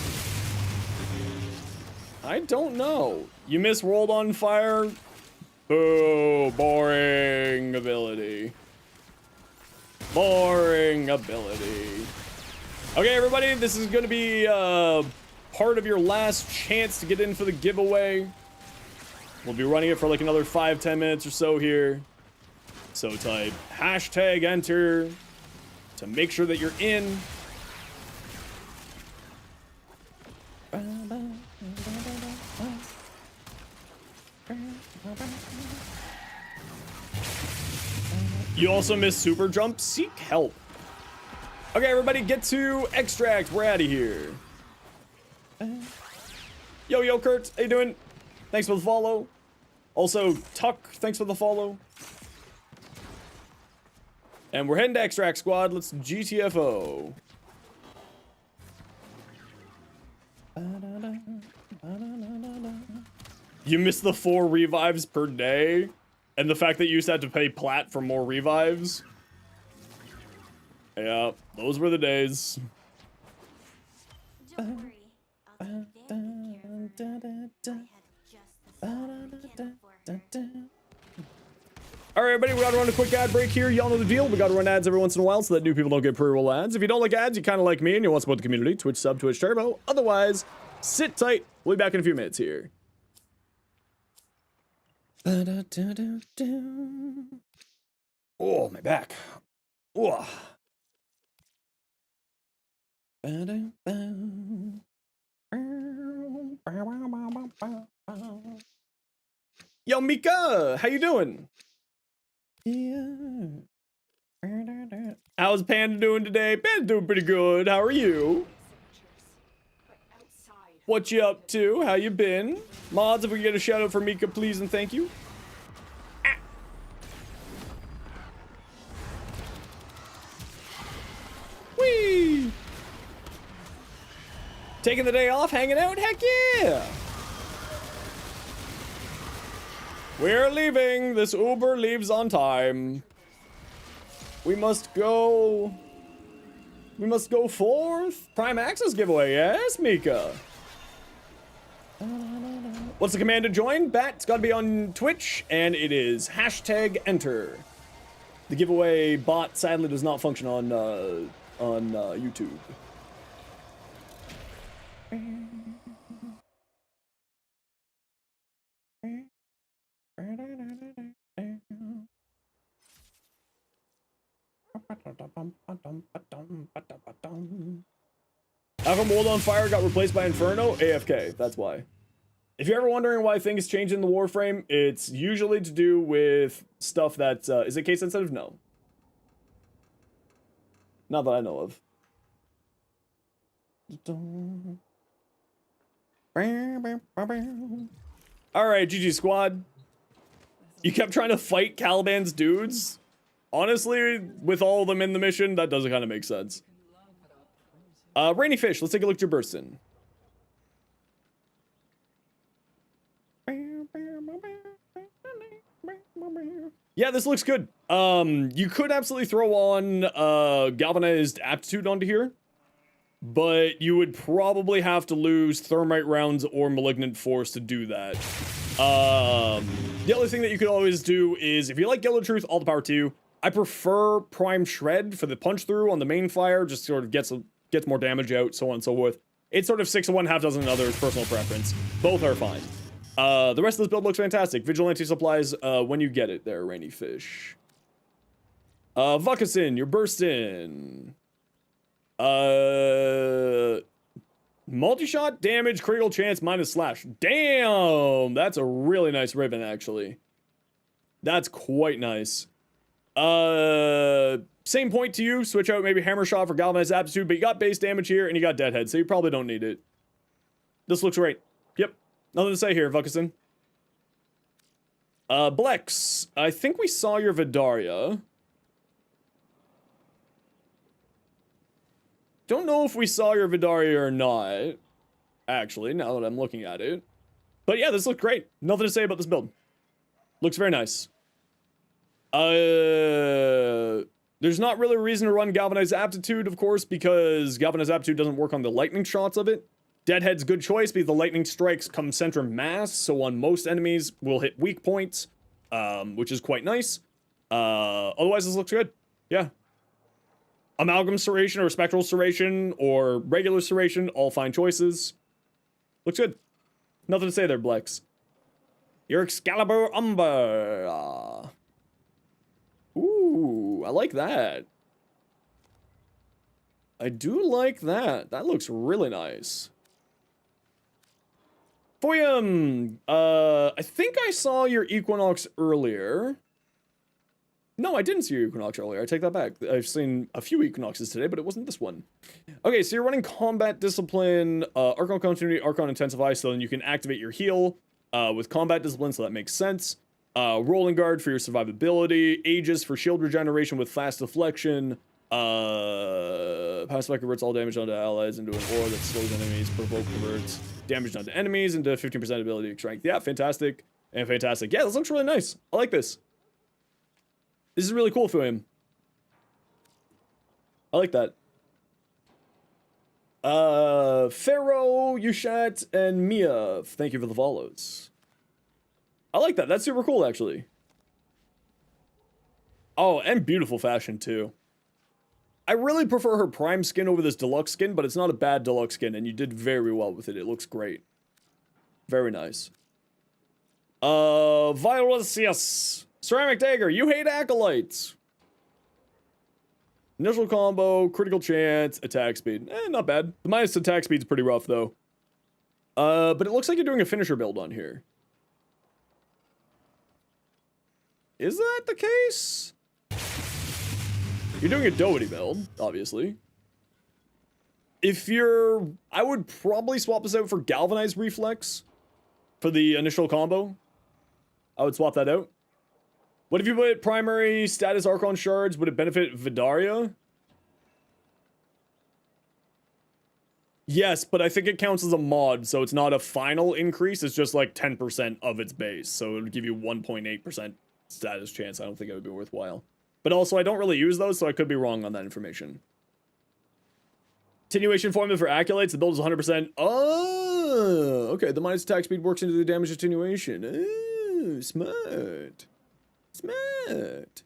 I don't know. You miss World on Fire? Boo, boring ability. Boring ability. Okay, everybody, this is going to be part of your last chance to get in for the giveaway. We'll be running it for like another 5-10 minutes or so here. So type #enter to make sure that you're in. You also missed super jump. Seek help. Okay, everybody, get to extract. We're out of here. Yo, Kurt, how you doing? Thanks for the follow. Also, Tuck, thanks for the follow. And we're heading to Extract Squad. Let's GTFO. You missed the 4 revives per day? And the fact that you used to have to pay plat for more revives? Yeah, those were the days. Don't worry, I'll take very good care of her. I have just the spot kit for her. All right, everybody, we gotta run a quick ad break here. Y'all know the deal. We gotta run ads every once in a while so that new people don't get pre-roll ads. If you don't like ads, you kind of like me and you want to support the community, Twitch sub, Twitch turbo. Otherwise, sit tight. We'll be back in a few minutes here. Oh, my back. Oh. Yo, Mika, how you doing? How's Panda doing today? Panda's doing pretty good. How are you? But outside, What you up to? How you been? Mods, if we can get a shout out for Mika, please and thank you. Ah. Whee! Taking the day off, hanging out? Heck yeah! We're leaving. This Uber leaves on time. We must go forth. Prime Access giveaway, yes, Mika. What's the command to join? Bat, it's gotta be on Twitch, and it is #enter. The giveaway bot sadly does not function on YouTube. How come World on Fire got replaced by Inferno? AFK, that's why. If you're ever wondering why things change in the Warframe, it's usually to do with stuff that, is it case sensitive? No. Not that I know of. Alright, GG squad. You kept trying to fight Caliban's dudes? Honestly, with all of them in the mission, that doesn't kind of make sense. Rainy Fish, let's take a look at your Burstin. Yeah, this looks good. You could absolutely throw on Galvanized Aptitude onto here, but you would probably have to lose Thermite rounds or Malignant Force to do that. The other thing that you could always do is, if you like Yellow Truth, all the power to you. I prefer Prime Shred for the punch through on the main fire, just sort of gets more damage out, so on and so forth. It's sort of 6 of one, half dozen others, personal preference. Both are fine. The rest of this build looks fantastic. Vigilante supplies when you get it there, Rainy Fish. Vuckasin, you're bursting. Multi-shot, damage, critical chance, minus slash. Damn! That's a really nice ribbon, actually. That's quite nice. Same point to you. Switch out maybe Hammer Shot for Galvanized Aptitude, but you got base damage here and you got Deadhead, so you probably don't need it. This looks great. Yep. Nothing to say here, Vuckasin. Blex, I think we saw your Vidaria. Don't know if we saw your Vidaria or not, actually, now that I'm looking at it. But yeah, this looked great. Nothing to say about this build. Looks very nice. There's not really a reason to run Galvanized Aptitude, of course, because Galvanized Aptitude doesn't work on the lightning shots of it. Deadhead's good choice because the lightning strikes come center mass, so on most enemies will hit weak points, which is quite nice. Otherwise, this looks good. Yeah. Amalgam Serration or Spectral Serration or regular Serration, all fine choices. Looks good. Nothing to say there, Blex. Your Excalibur Umber. Ooh, I like that. I do like that. That looks really nice. Foyum, I think I saw your Equinox earlier. No, I didn't see your Equinox earlier. I take that back. I've seen a few Equinoxes today, but it wasn't this one. Okay, so you're running Combat Discipline, Archon Continuity, Archon Intensify, so then you can activate your heal with Combat Discipline, so that makes sense. Rolling Guard for your survivability. Aegis for shield regeneration with fast deflection. Power Spike converts all damage onto allies into an aura that slows enemies. Provoke converts damage onto enemies into 15% ability to strength. Yeah, fantastic. And fantastic. Yeah, this looks really nice. I like this. This is really cool for him. I like that. Pharaoh, Yushat, and Mia, thank you for the follows. I like that. That's super cool, actually. Oh, and beautiful fashion, too. I really prefer her prime skin over this deluxe skin, but it's not a bad deluxe skin, and you did very well with it. It looks great. Very nice. Virus, yes. Ceramic Dagger, you hate acolytes. Initial combo, critical chance, attack speed. Not bad. The minus attack speed's pretty rough, though. But it looks like you're doing a finisher build on here. Is that the case? You're doing a Doherty build, obviously. If you're... I would probably swap this out for Galvanized Reflex for the initial combo. I would swap that out. What if you put primary status Archon shards? Would it benefit Vidaria? Yes, but I think it counts as a mod, so it's not a final increase. It's just like 10% of its base, so it would give you 1.8% status chance. I don't think it would be worthwhile. But also, I don't really use those, so I could be wrong on that information. Attenuation formula for Acolytes. The build is 100%. Oh, okay. The minus attack speed works into the damage attenuation. Oh, smart. Smart.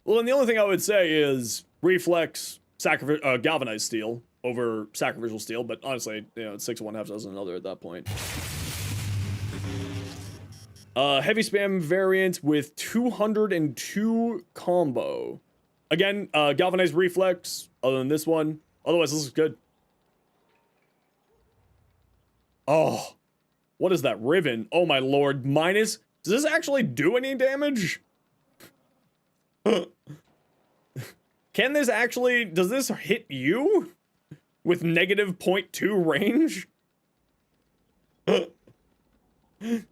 Well, and the only thing I would say is Reflex, Galvanized Steel over Sacrificial Steel, but honestly, you know, it's 6 of one, half dozen another at that point. Heavy Spam variant with 202 combo. Again, Galvanized Reflex, other than this one. Otherwise, this is good. Oh, what is that Riven? Oh my lord, minus... Does this actually do any damage? Can this actually... Does this hit you? With negative 0.2 range?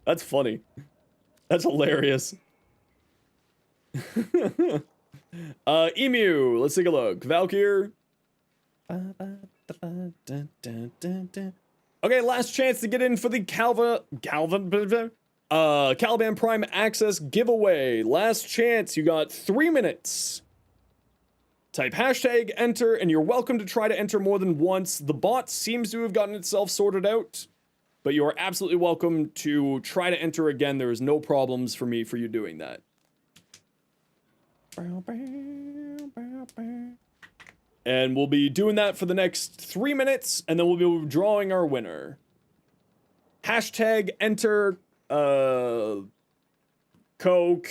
That's funny. That's hilarious. Emu, let's take a look. Valkyr. Okay, last chance to get in for the Caliban Prime Access giveaway. Last chance, you got 3 minutes. Type hashtag enter, and you're welcome to try to enter more than once. The bot seems to have gotten itself sorted out, but you are absolutely welcome to try to enter again. There is no problems for you doing that. And we'll be doing that for the next 3 minutes, and then we'll be drawing our winner. Hashtag enter, there you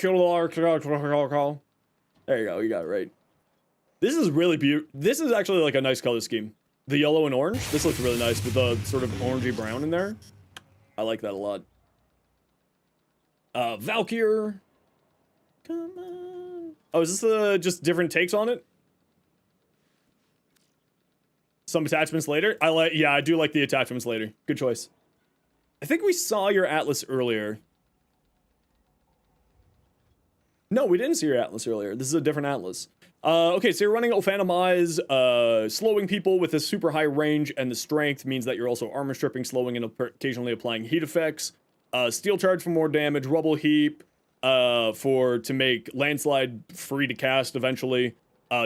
go, you got it right. This is really beautiful. This is actually like a nice color scheme. The yellow and orange, this looks really nice with the sort of orangey brown in there. I like that a lot. Valkyr. Come on. Oh, is this just different takes on it? Some attachments later? Yeah, I do like the attachments later. Good choice. I think we saw your Atlas earlier. No, we didn't see your Atlas earlier. This is a different Atlas. Okay, so you're running Phantom Eyes. Slowing people with a super high range and the strength means that you're also armor stripping, slowing, and occasionally applying heat effects. Steel Charge for more damage. Rubble Heap to make Landslide free to cast eventually.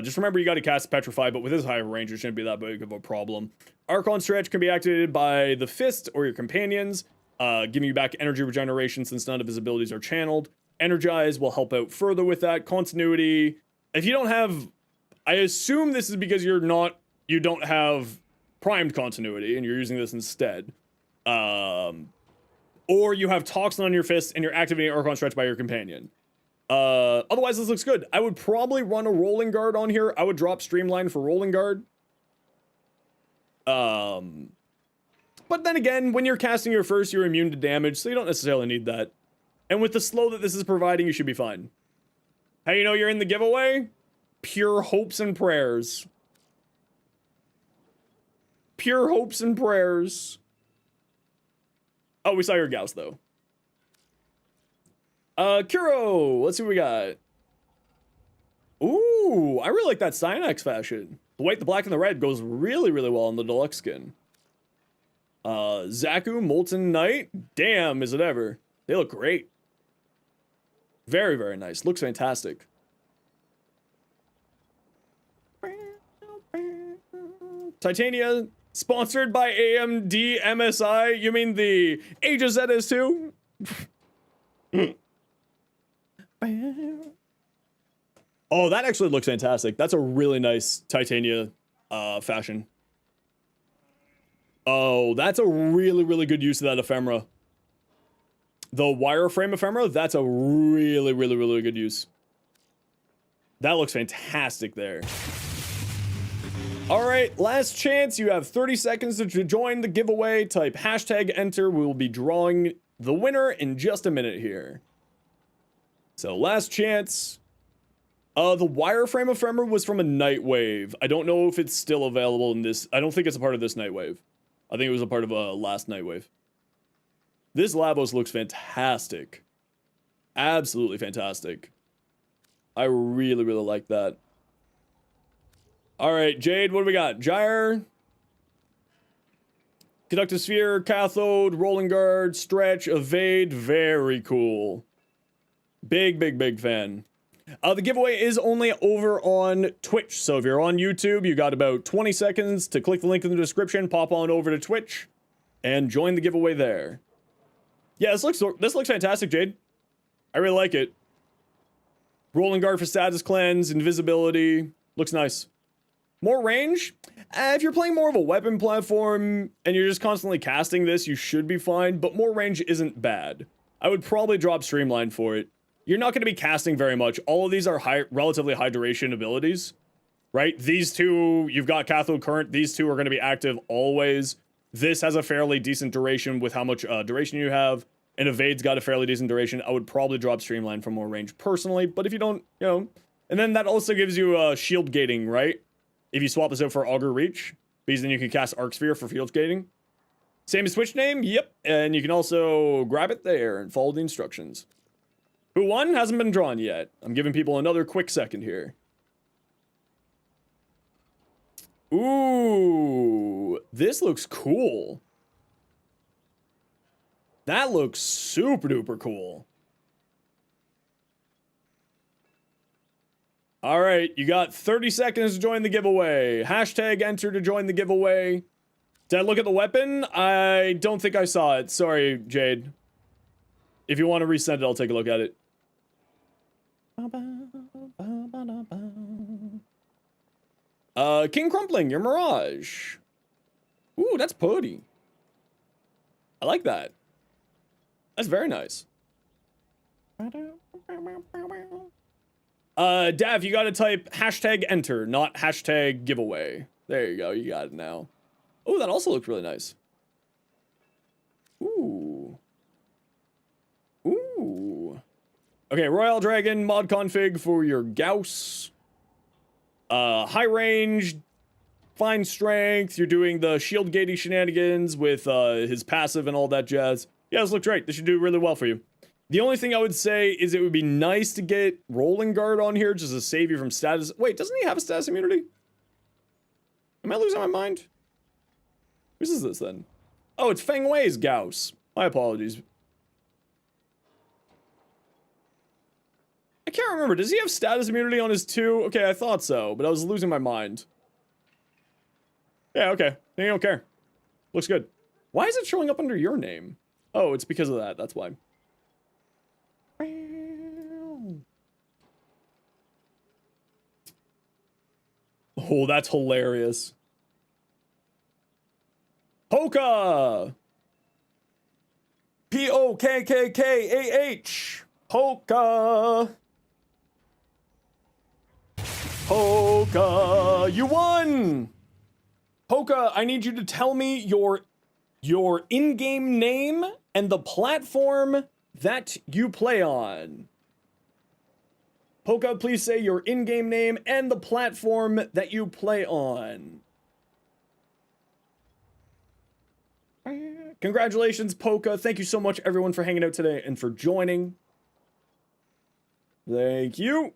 Just remember you gotta cast Petrify, but with his higher range, it shouldn't be that big of a problem. Archon Stretch can be activated by the Fist or your companions, giving you back energy regeneration since none of his abilities are channeled. Energize will help out further with that. Continuity. If you don't have... I assume this is because you don't have primed continuity and you're using this instead. Or you have Toxin on your Fist and you're activating Archon Stretch by your companion. Otherwise, this looks good. I would probably run a Rolling Guard on here. I would drop Streamline for Rolling Guard. But then again, when you're casting your first, you're immune to damage, so you don't necessarily need that. And with the slow that this is providing, you should be fine. How you know you're in the giveaway? Pure hopes and prayers. Pure hopes and prayers. Oh, we saw your Gauss, though. Kuro, let's see what we got. Ooh, I really like that Cyanax fashion. The white, the black, and the red goes really, really well on the deluxe skin. Zaku, Molten Knight. Damn, is it ever. They look great. Very, very nice. Looks fantastic. Titania, sponsored by AMD MSI. You mean the Aegis ZS2? Oh, that actually looks fantastic. That's a really nice Titania fashion. Oh, that's a really, really good use of that ephemera. The wireframe ephemera, that's a really, really, really good use. That looks fantastic there. All right, last chance. You have 30 seconds to join the giveaway. Type hashtag enter. We will be drawing the winner in just a minute here. So last chance. The wireframe ephemera was from a Nightwave. I don't know if it's still available in this. I don't think it's a part of this Nightwave. I think it was a part of a last Nightwave. This Lavos looks fantastic. Absolutely fantastic. I really, really like that. All right, Jade, what do we got? Gyre. Conductive Sphere, Cathode, Rolling Guard, Stretch, Evade. Very cool. Big, big, big fan. The giveaway is only over on Twitch. So if you're on YouTube, you got about 20 seconds to click the link in the description, pop on over to Twitch, and join the giveaway there. Yeah, this looks fantastic, Jade. I really like it. Rolling Guard for status cleanse, invisibility. Looks nice. More range? If you're playing more of a weapon platform and you're just constantly casting this, you should be fine, but more range isn't bad. I would probably drop Streamline for it. You're not going to be casting very much. All of these are relatively high duration abilities, right? These two, you've got Cathode Current. These two are going to be active always. This has a fairly decent duration with how much duration you have. And Evade's got a fairly decent duration. I would probably drop Streamline for more range personally, but if you don't, you know. And then that also gives you shield gating, right? If you swap this out for Augur Reach, because then you can cast Arc Sphere for field gating. Same as Switch name, yep. And you can also grab it there and follow the instructions. Who won? Hasn't been drawn yet. I'm giving people another quick second here. Ooh, this looks cool. That looks super duper cool. All right, you got 30 seconds to join the giveaway. Hashtag enter to join the giveaway. Did I look at the weapon? I don't think I saw it. Sorry, Jade. If you want to resend it, I'll take a look at it. King Crumpling, your Mirage. Ooh, that's pretty. I like that. That's very nice. Dav, you gotta type hashtag enter, not hashtag giveaway. There you go, you got it now. Oh, that also looks really nice. Ooh. Ooh. Okay, Royal Dragon mod config for your Gauss. High range, fine strength. You're doing the shield gating shenanigans with his passive and all that jazz. Yeah, this looks great. This should do really well for you. The only thing I would say is it would be nice to get Rolling Guard on here just to save you from status. Wait, doesn't he have a status immunity? Am I losing my mind? Whose is this then? Oh, it's Feng Wei's Gauss. My apologies. I can't remember. Does he have status immunity on his 2? Okay, I thought so, but I was losing my mind. Yeah, okay. Then you don't care. Looks good. Why is it showing up under your name? Oh, it's because of that. That's why. Oh, that's hilarious. Poka! P-O-K-K-K-A-H. Poka! Poka! You won! Poka, I need you to tell me your in-game name and the platform that you play on. Poka, please say your in-game name and the platform that you play on. Congratulations, Poka. Thank you so much, everyone, for hanging out today and for joining. Thank you.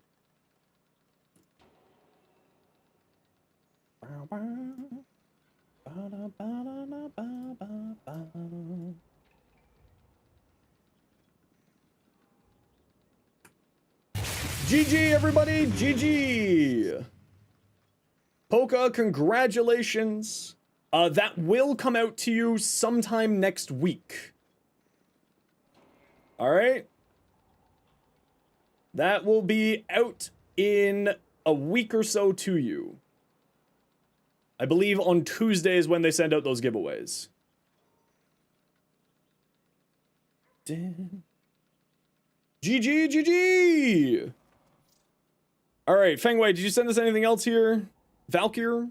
GG, everybody. GG. Polka, congratulations. That will come out to you sometime next week. All right. That will be out in a week or so to you. I believe on Tuesdays when they send out those giveaways. GG, GG. All right, Fengwei, did you send us anything else here? Valkyr?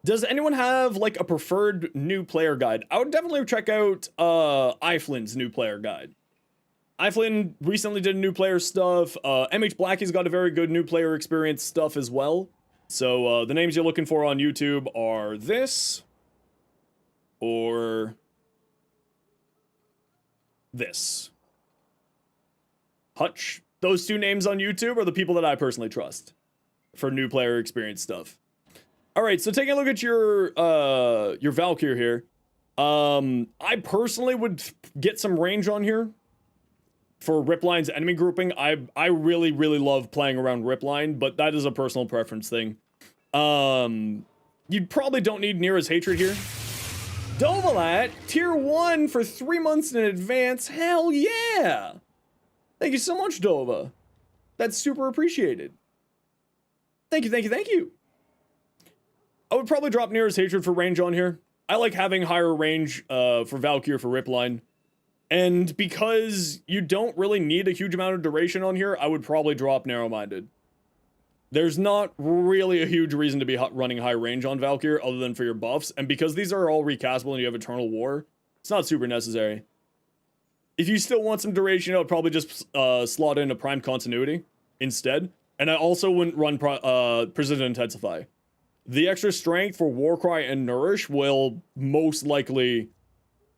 Does anyone have like a preferred new player guide? I would definitely check out Iflin's new player guide. Iflin recently did new player stuff. MH Blackie's got a very good new player experience stuff as well. So the names you're looking for on YouTube are this or this. Hutch. Those two names on YouTube are the people that I personally trust for new player experience stuff. All right, so taking a look at your Valkyr here. I personally would get some range on here for Ripline's enemy grouping. I really, really love playing around Ripline, but that is a personal preference thing. You probably don't need Nira's Hatred here. Dovalat, tier 1 for 3 months in advance. Hell yeah! Thank you so much, Dova. That's super appreciated. Thank you, thank you, thank you. I would probably drop Nira's Hatred for range on here. I like having higher range for Valkyr for Ripline. And because you don't really need a huge amount of duration on here, I would probably drop Narrow-Minded. There's not really a huge reason to be running high range on Valkyr other than for your buffs. And because these are all recastable and you have Eternal War, it's not super necessary. If you still want some duration, I would probably just slot in a Prime Continuity instead. And I also wouldn't run Precision Intensify. The extra strength for Warcry and Nourish will most likely...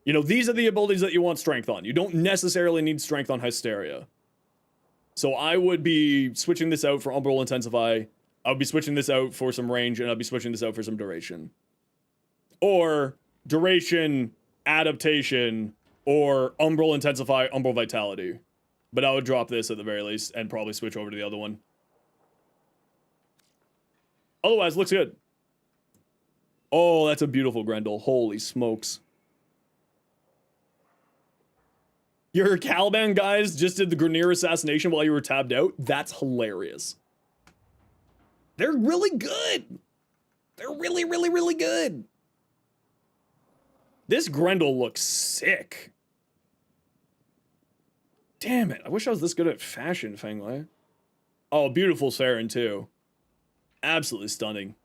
You know, these are the abilities that you want strength on. You don't necessarily need strength on Hysteria. So I would be switching this out for Umbral Intensify. I would be switching this out for some range, and I'd be switching this out for some duration. Or duration, adaptation, or Umbral Intensify, Umbral Vitality. But I would drop this at the very least, and probably switch over to the other one. Otherwise, looks good. Oh, that's a beautiful Grendel. Holy smokes. Your Caliban guys just did the Grineer assassination while you were tabbed out? That's hilarious. They're really good. They're really, really, really good. This Grendel looks sick. Damn it. I wish I was this good at fashion, Fenglai. Oh, beautiful Saren, too. Absolutely stunning.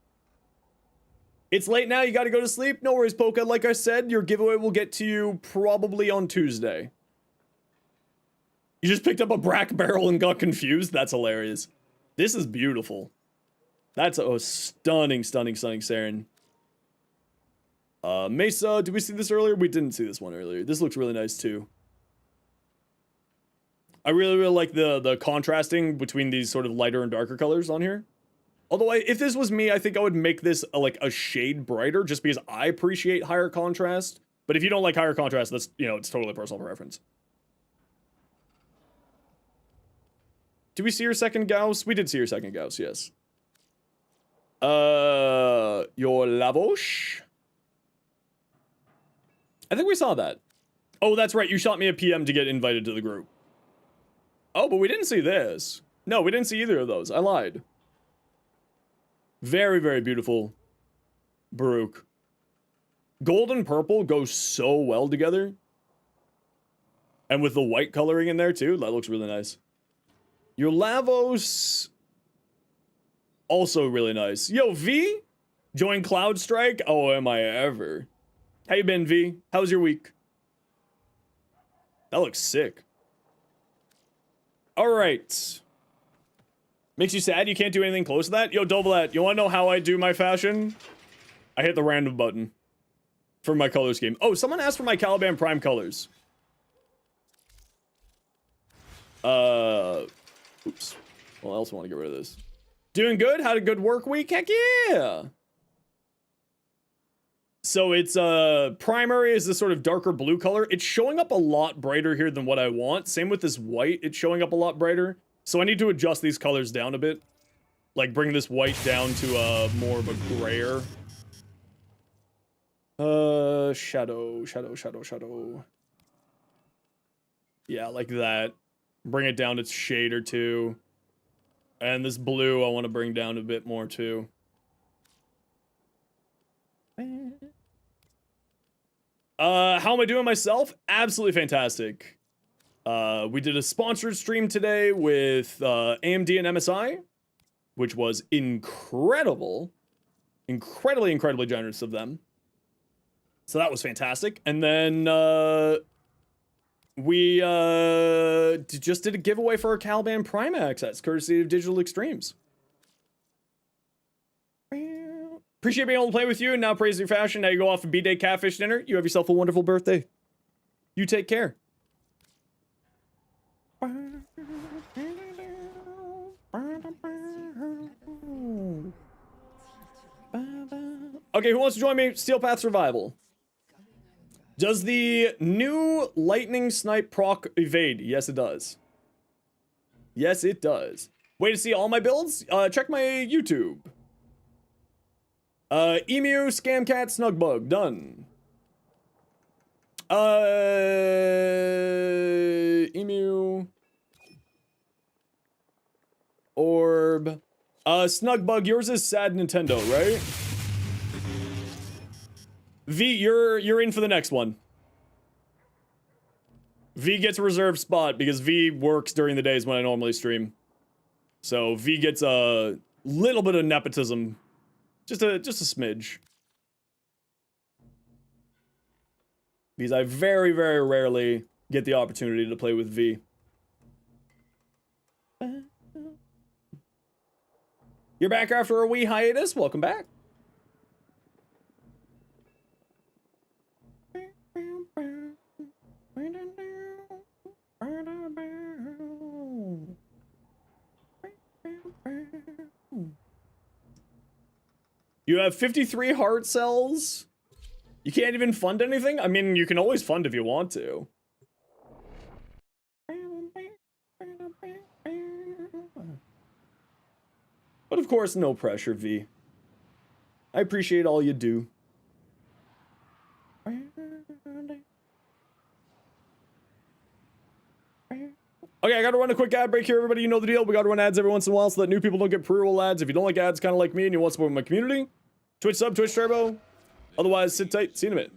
It's late now. You got to go to sleep. No worries, Polka. Like I said, your giveaway will get to you probably on Tuesday. You just picked up a Brack barrel and got confused? That's hilarious. This is beautiful. That's a stunning, stunning, stunning Saren. Mesa, did we see this earlier? We didn't see this one earlier. This looks really nice too. I really, really like the contrasting between these sort of lighter and darker colors on here. Although, if this was me, I think I would make this like a shade brighter just because I appreciate higher contrast. But if you don't like higher contrast, that's, you know, it's totally personal preference. Did we see your second Gauss? We did see your second Gauss, yes. Your Lavosh? I think we saw that. Oh, that's right. You shot me a PM to get invited to the group. Oh, but we didn't see this. No, we didn't see either of those. I lied. Very, very beautiful. Baruch. Gold and purple go so well together. And with the white coloring in there too, that looks really nice. Your Lavos, also really nice. Yo, V, join Cloud Strike. Oh, am I ever? How you been, V? How's your week? That looks sick. All right. Makes you sad you can't do anything close to that? Yo, Doublet, you want to know how I do my fashion? I hit the random button for my color scheme. Oh, someone asked for my Caliban Prime colors. Oops. Well, I also want to get rid of this. Doing good? Had a good work week? Heck yeah! So it's primary is this sort of darker blue color. It's showing up a lot brighter here than what I want. Same with this white. It's showing up a lot brighter. So I need to adjust these colors down a bit. Like bring this white down to more of a grayer. Shadow. Yeah, like that. Bring it down to shade or two. And this blue I want to bring down a bit more too. How am I doing myself? Absolutely fantastic. We did a sponsored stream today with AMD and MSI, which was incredible. Incredibly generous of them. So that was fantastic. And then we just did a giveaway for our Caliban Prime access, courtesy of Digital Extremes. Appreciate being able to play with you, and now praise your fashion. Now you go off and B-Day catfish dinner. You have yourself a wonderful birthday. You take care. Okay, who wants to join me? Steel Path Survival. Does the new lightning snipe proc evade? Yes, it does. Yes, it does. Way to see all my builds? Check my YouTube. Emu, Scamcat, Snugbug, done. Emu. Orb. Snugbug, yours is Sad Nintendo, right? V, you're in for the next one. V gets a reserved spot because V works during the days when I normally stream. So V gets a little bit of nepotism. Just a smidge. Because I very rarely get the opportunity to play with V. You're back after a wee hiatus. Welcome back. You have 53 heart cells. You can't even fund anything? I mean, you can always fund if you want to. But of course, no pressure, V. I appreciate all you do. Okay, I gotta run a quick ad break here, everybody. You know the deal. We gotta run ads every once in a while so that new people don't get pre-roll ads. If you don't like ads, kind of like me, and you want to support my community, Twitch sub, Twitch turbo. Otherwise, sit tight. See you in a minute.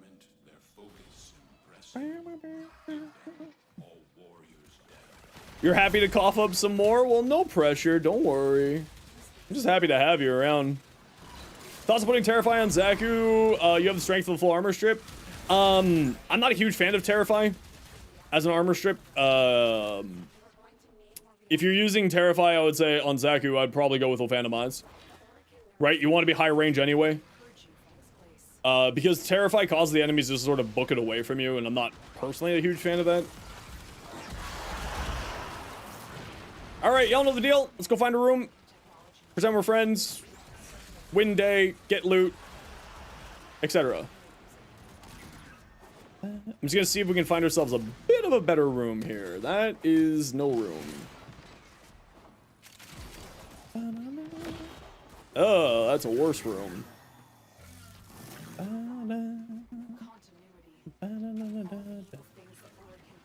You're happy to cough up some more? Well, no pressure. Don't worry. I'm just happy to have you around. Thoughts of putting Terrify on Zaku? You have the strength of the full armor strip. I'm not a huge fan of Terrify as an armor strip. If you're using Terrify, I would say on Zaku, I'd probably go with Ophantomize. Right? You want to be high range anyway. Because Terrify causes the enemies to sort of book it away from you, and I'm not personally a huge fan of that. Alright, y'all know the deal. Let's go find a room. Pretend we're friends. Win day, get loot, etc. I'm just gonna see if we can find ourselves a bit of a better room here. That is no room. Oh, that's a worse room.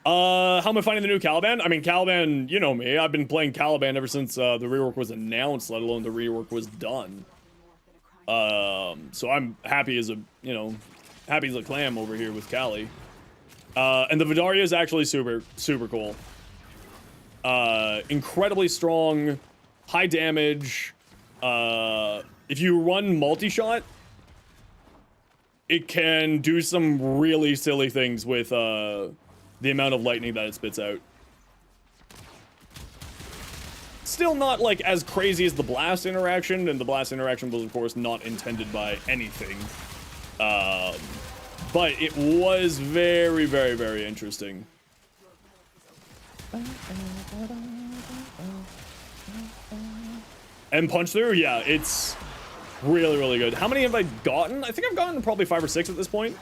How am I finding the new Caliban? I mean, Caliban, you know me. I've been playing Caliban ever since the rework was announced, let alone the rework was done. So I'm happy as a, you know, happy as a clam over here with Cali. And the Vidaria is actually super cool. Incredibly strong, high damage. If you run multi-shot, it can do some really silly things with the amount of lightning that it spits out. Still not like as crazy as the blast interaction, and the blast interaction was of course not intended by anything. But it was very interesting. And punch through, yeah, it's really, really good. How many have I gotten? I think I've gotten probably 5 or 6 at this point.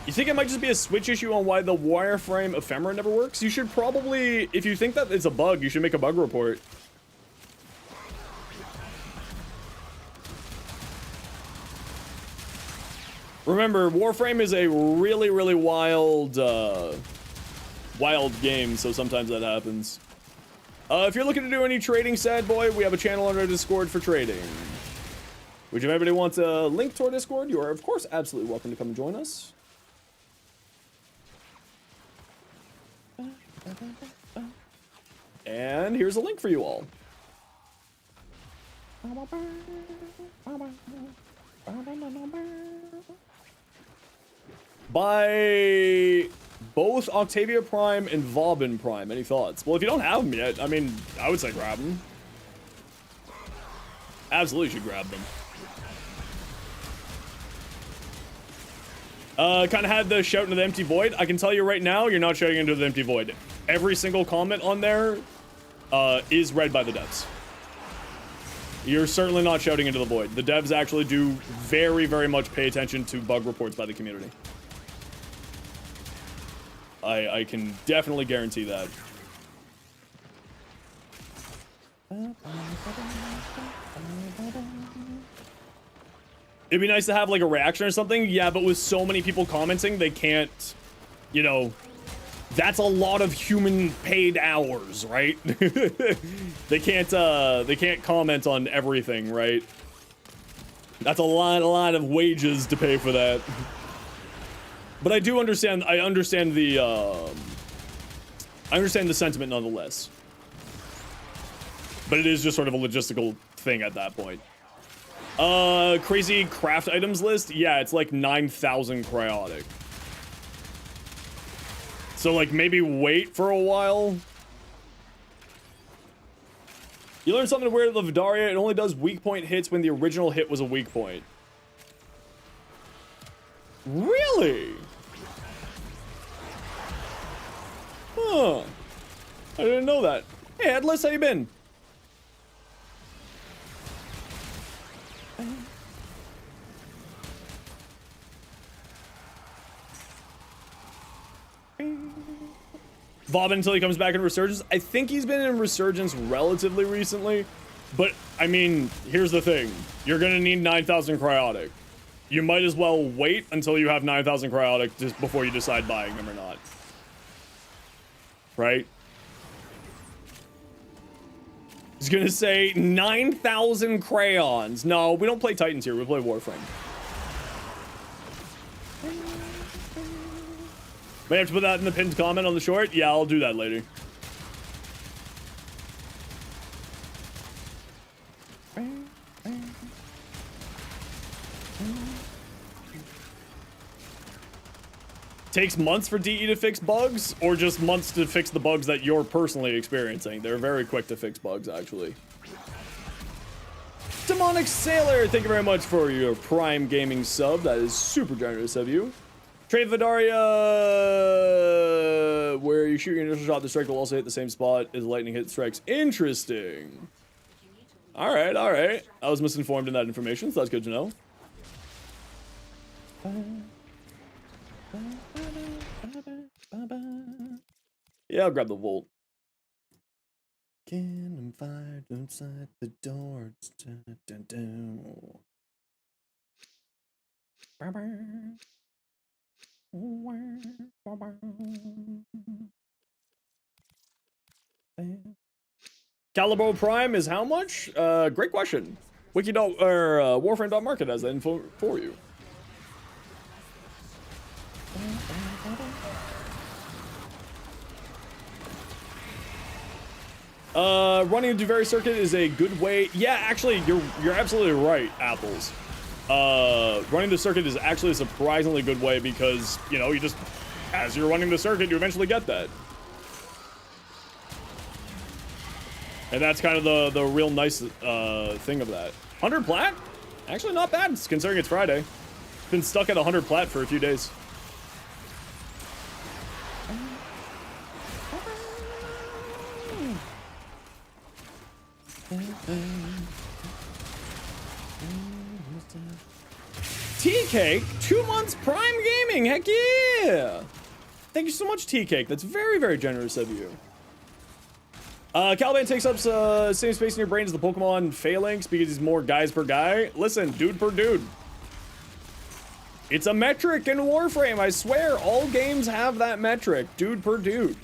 You think it might just be a Switch issue on why the wireframe ephemera never works? You should probably, if you think that it's a bug, you should make a bug report. Remember, Warframe is a really, really wild, wild game, so sometimes that happens. If you're looking to do any trading, sad boy, we have a channel on our Discord for trading. Which, if anybody wants a link to our Discord, you are, of course, absolutely welcome to come and join us. And here's a link for you all. Buy both Octavia Prime and Vauban Prime. Any thoughts? Well, if you don't have them yet, I mean, I would say grab them. Absolutely should grab them. Kind of had the shout into the empty void. I can tell you right now, you're not shouting into the empty void. Every single comment on there is read by the devs. You're certainly not shouting into the void. The devs actually do very, very much pay attention to bug reports by the community. I can definitely guarantee that. It'd be nice to have like a reaction or something. Yeah, but with so many people commenting, they can't, you know, that's a lot of human paid hours, right? They can't comment on everything, right? That's a lot of wages to pay for that. But I do understand, I understand the sentiment nonetheless. But it is just sort of a logistical thing at that point. Crazy craft items list? Yeah, it's like 9,000 cryotic. So like maybe wait for a while. You learn something weird with Vidaria. It only does weak point hits when the original hit was a weak point. Really? Huh. I didn't know that. Hey, Headless, how you been? Vauban until he comes back in Resurgence. I think he's been in Resurgence relatively recently, but I mean, here's the thing. You're gonna need 9,000 cryotic. You might as well wait until you have 9,000 cryotic just before you decide buying them or not. Right? He's gonna say 9,000 crayons. No, we don't play Titans here. We play Warframe. May have to put that in the pinned comment on the short. Yeah, I'll do that later. Takes months for DE to fix bugs, or just months to fix the bugs that you're personally experiencing? They're very quick to fix bugs, actually. Demonic Sailor, thank you very much for your Prime Gaming sub. That is super generous of you. Trade Vidaria, where you shoot your initial shot, the strike will also hit the same spot as lightning hit strikes. Interesting. All right, all right. I was misinformed in that information, so that's good to know. Yeah, I'll grab the Volt. Cannon fired outside the door. Dun, dun, dun. Caliban Prime is how much? Great question. Warframe.market has that info for you. Running a Duvary circuit is a good way. Yeah, actually, you're absolutely right, Apples. Running the circuit is actually a surprisingly good way because, you know, you just, as you're running the circuit, you eventually get that. And that's kind of the real nice thing of that. 100 plat? Actually not bad, considering it's Friday. Been stuck at 100 plat for a few days. Tea Cake, 2 months Prime Gaming. Heck yeah! Thank you so much, Tea Cake. That's very, very generous of you. Caliban takes up same space in your brain as the Pokemon Phalanx because he's more guys per guy. Listen, dude per dude. It's a metric in Warframe, I swear. All games have that metric, dude per dude.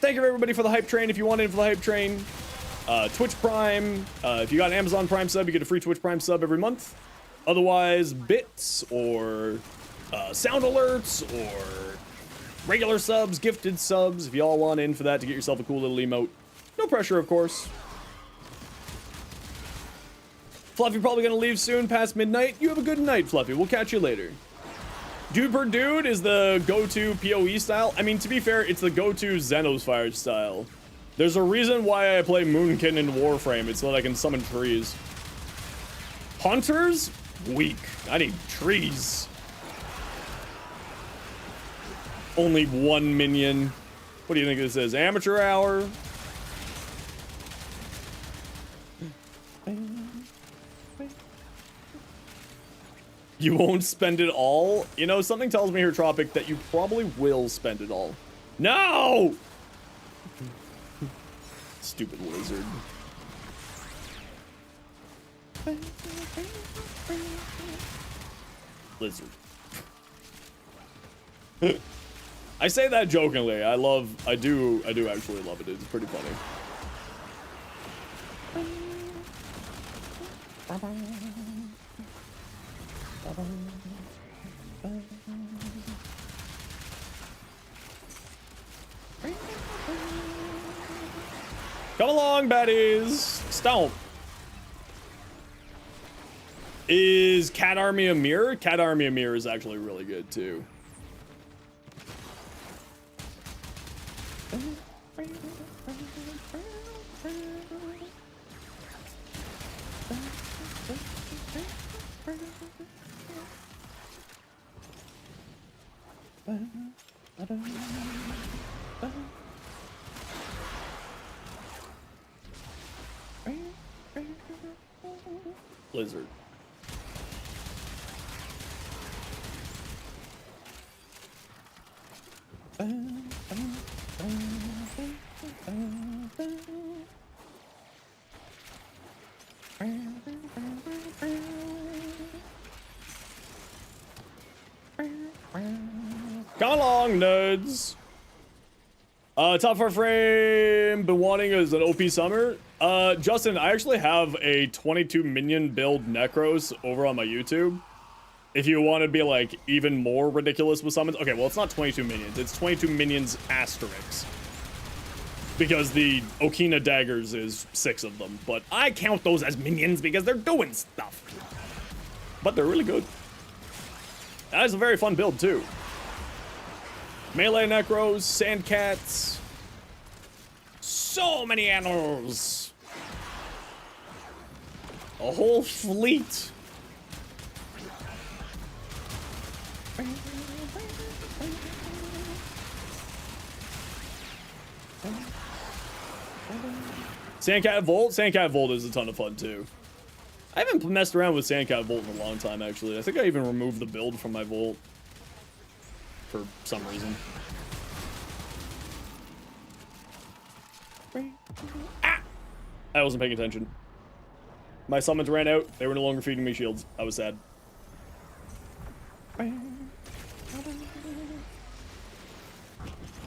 Thank you everybody for the hype train. If you want in for the hype train, Twitch Prime. If you got an Amazon Prime sub, you get a free Twitch Prime sub every month. Otherwise, bits or sound alerts or regular subs, gifted subs, if y'all want in for that to get yourself a cool little emote. No pressure, of course. Fluffy probably gonna leave soon, past midnight. You have a good night, Fluffy. We'll catch you later. Dude per dude is the go-to PoE style. I mean, to be fair, it's the go-to Zenosfire style. There's a reason why I play Moonkin in Warframe. It's so that I can summon trees. Hunters? Weak. I need trees. Only 1 minion. What do you think this is? Amateur hour? You won't spend it all? You know, something tells me here, Tropic, that you probably will spend it all. No! Stupid lizard. Lizard. I say that jokingly. I do actually love it. It's pretty funny. Come along, baddies. Stomp. Is Cat Army a mirror? Cat Army a mirror is actually really good too. Blizzard. Come along, nerds. Top 4 frame, been wanting as an OP summer. Justin, I actually have a 22 minion build Necros over on my YouTube. If you want to be like even more ridiculous with summons. Okay, well, it's not 22 minions. It's 22 minions asterisks. Because the Okina daggers is 6 of them. But I count those as minions because they're doing stuff. But they're really good. That is a very fun build too. Melee Necros, Sandcats. So many animals. A whole fleet. Sandcat Volt? Sandcat Volt is a ton of fun too. I haven't messed around with Sandcat Volt in a long time actually. I think I even removed the build from my Volt. For some reason. Ah! I wasn't paying attention. My summons ran out. They were no longer feeding me shields. I was sad.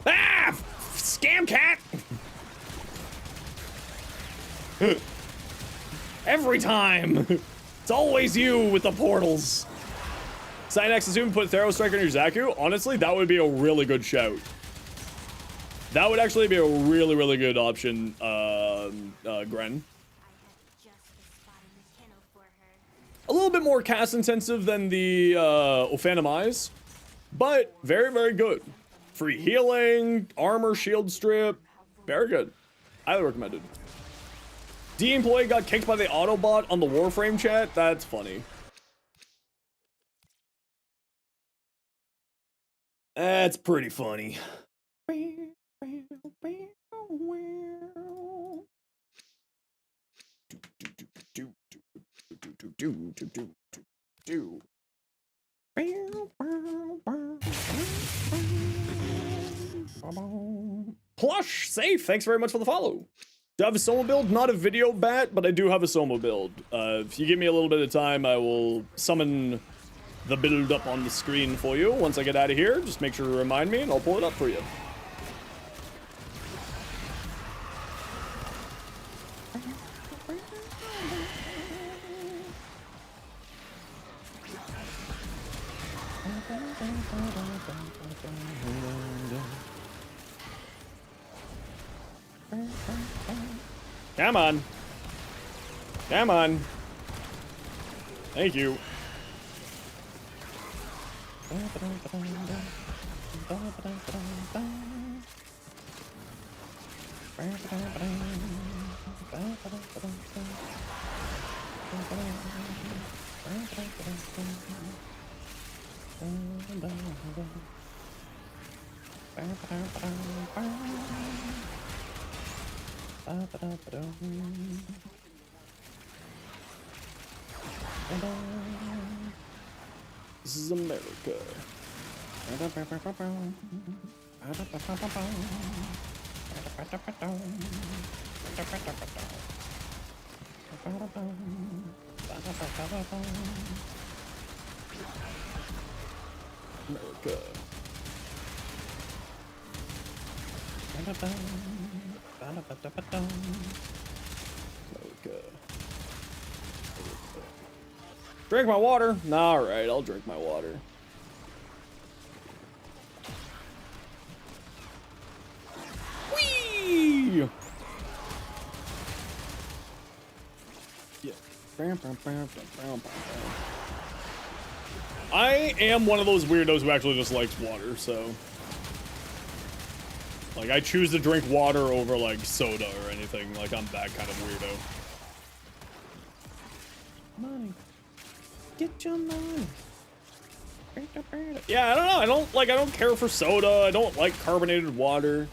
Ah! Scam cat! Every time! It's always you with the portals. Cynex assume put Thero Strike on your Zaku. Honestly, that would be a really good shout. That would actually be a really, really good option, Gren. A little bit more cast intensive than the Ophanum Eyes, but very, very good. Free healing, armor, shield strip, very good. Highly recommended. D employee got kicked by the Autobot on the Warframe chat. That's funny. That's pretty funny. Plush, safe. Thanks very much for the follow. Do I have a Soma build? Not a video bat, but I do have a Soma build. If you give me a little bit of time, I will summon the build up on the screen for you. Once I get out of here, just make sure to remind me and I'll pull it up for you. Come on. Come on. Thank you. This is America. America. Drink my water? Nah, alright, I'll drink my water. Whee! Yeah. I am one of those weirdos who actually just likes water, so. Like, I choose to drink water over, like, soda or anything. Like, I'm that kind of weirdo. Money. Get your money. Yeah, I don't know. I don't care for soda. I don't like carbonated water.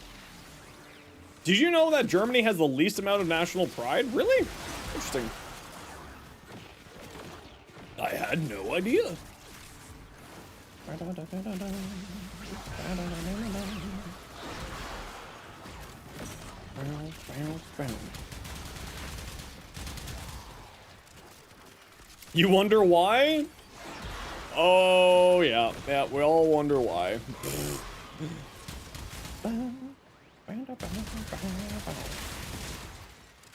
Did you know that Germany has the least amount of national pride? Really? Interesting. I had no idea. You wonder why? Oh, yeah. Yeah, we all wonder why.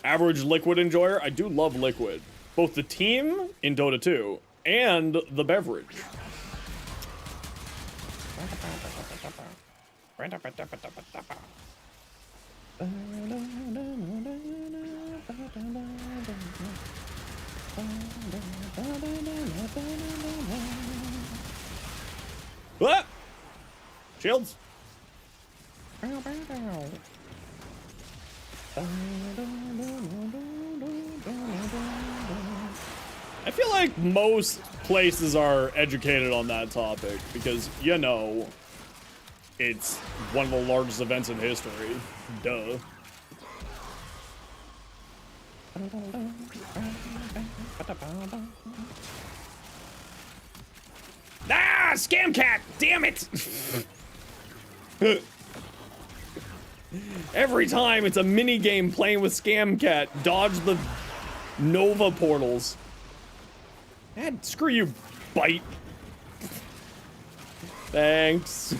Average liquid enjoyer? I do love liquid. Both the team in Dota 2 and the beverage. What? Shields. I feel like most places are educated on that topic because, you know, it's one of the largest events in history. Duh. Ah, Scam Cat! Damn it! Every time it's a mini game playing with Scam Cat. Dodge the Nova portals. Screw you, bite. Thanks.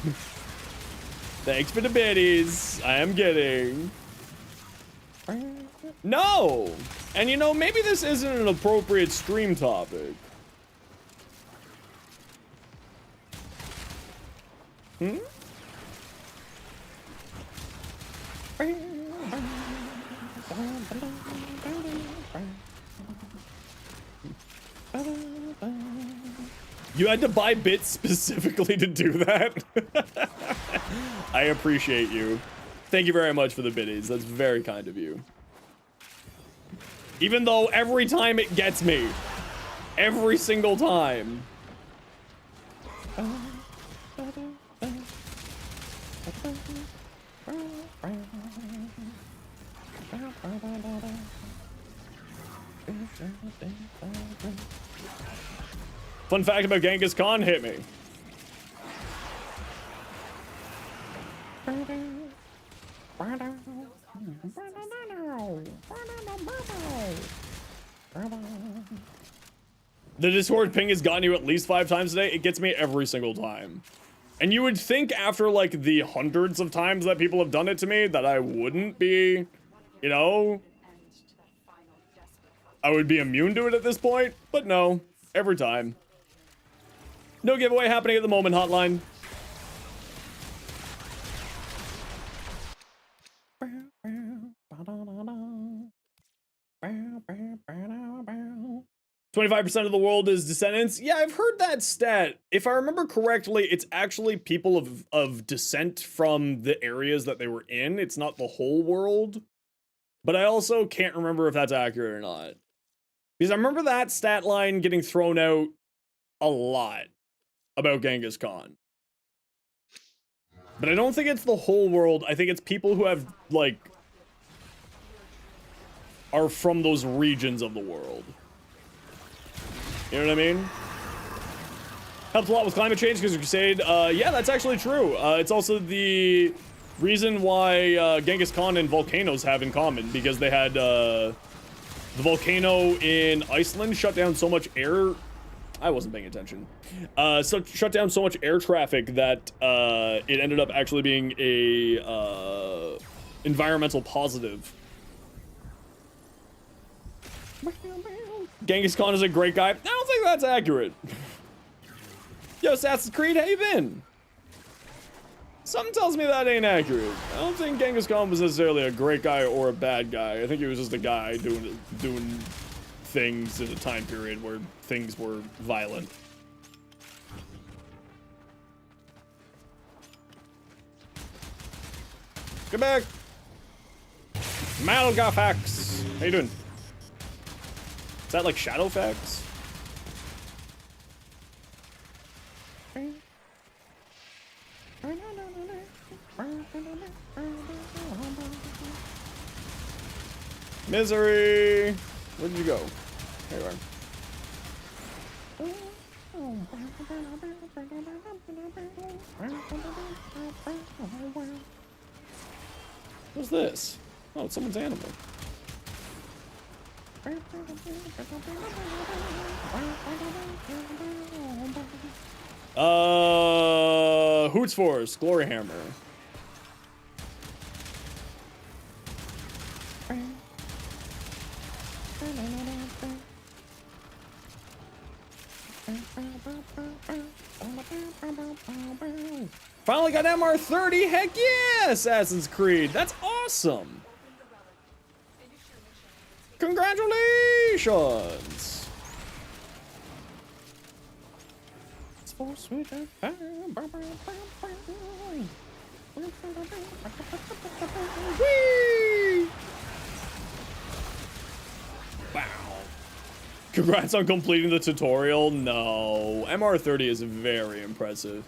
Thanks for the biddies. I am getting. No! And you know, maybe this isn't an appropriate stream topic. Hmm? You had to buy bits specifically to do that? I appreciate you. Thank you very much for the biddies. That's very kind of you. Even though every time it gets me. Every single time. Fun fact about Genghis Khan hit me. The Discord ping has gotten you at least 5 times today. It gets me every single time. And you would think after like the hundreds of times that people have done it to me that I wouldn't be, you know, I would be immune to it at this point, but no, every time. No giveaway happening at the moment, hotline. Ba-da-da-da. 25% of the world is descendants. Yeah, I've heard that stat. If I remember correctly, it's actually people of descent from the areas that they were in. It's not the whole world. But I also can't remember if that's accurate or not. Because I remember that stat line getting thrown out a lot about Genghis Khan. But I don't think it's the whole world. I think it's people who have, like, are from those regions of the world. You know what I mean? Helps a lot with climate change because Crusade. Yeah, that's actually true. It's also the reason why Genghis Khan and volcanoes have in common, because they had the volcano in Iceland shut down so much air. I wasn't paying attention. Shut down so much air traffic that it ended up actually being a environmental positive. Genghis Khan is a great guy. I don't think that's accurate. Yo, Assassin's Creed, how you been? Something tells me that ain't accurate. I don't think Genghis Khan was necessarily a great guy or a bad guy. I think he was just a guy doing things in a time period where things were violent. Get back! Malgafax! How you doing? Is that like Shadowfax? Misery! Where did you go? There you are. What's this? Oh, it's someone's animal. Hoots Force, Glory Hammer. Finally got MR30, heck yeah, Assassin's Creed, that's awesome. Congratulations! Whee! Wow. Congrats on completing the tutorial. No, MR30 is very impressive.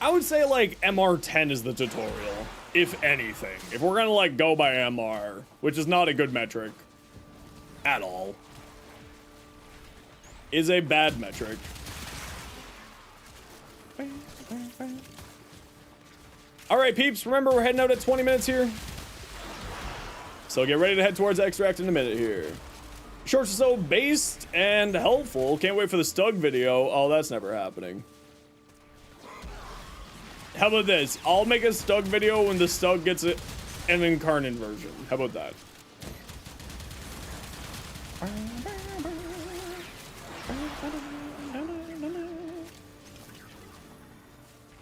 I would say like MR10 is the tutorial, if anything. If we're gonna like go by MR, which is not a good metric at all, is a bad metric. All right, peeps, remember we're heading out at 20 minutes here. So get ready to head towards Extract in a minute here. Shorts are so based and helpful. Can't wait for the Stug video. Oh, that's never happening. How about this? I'll make a Stug video when the Stug gets an incarnate version. How about that?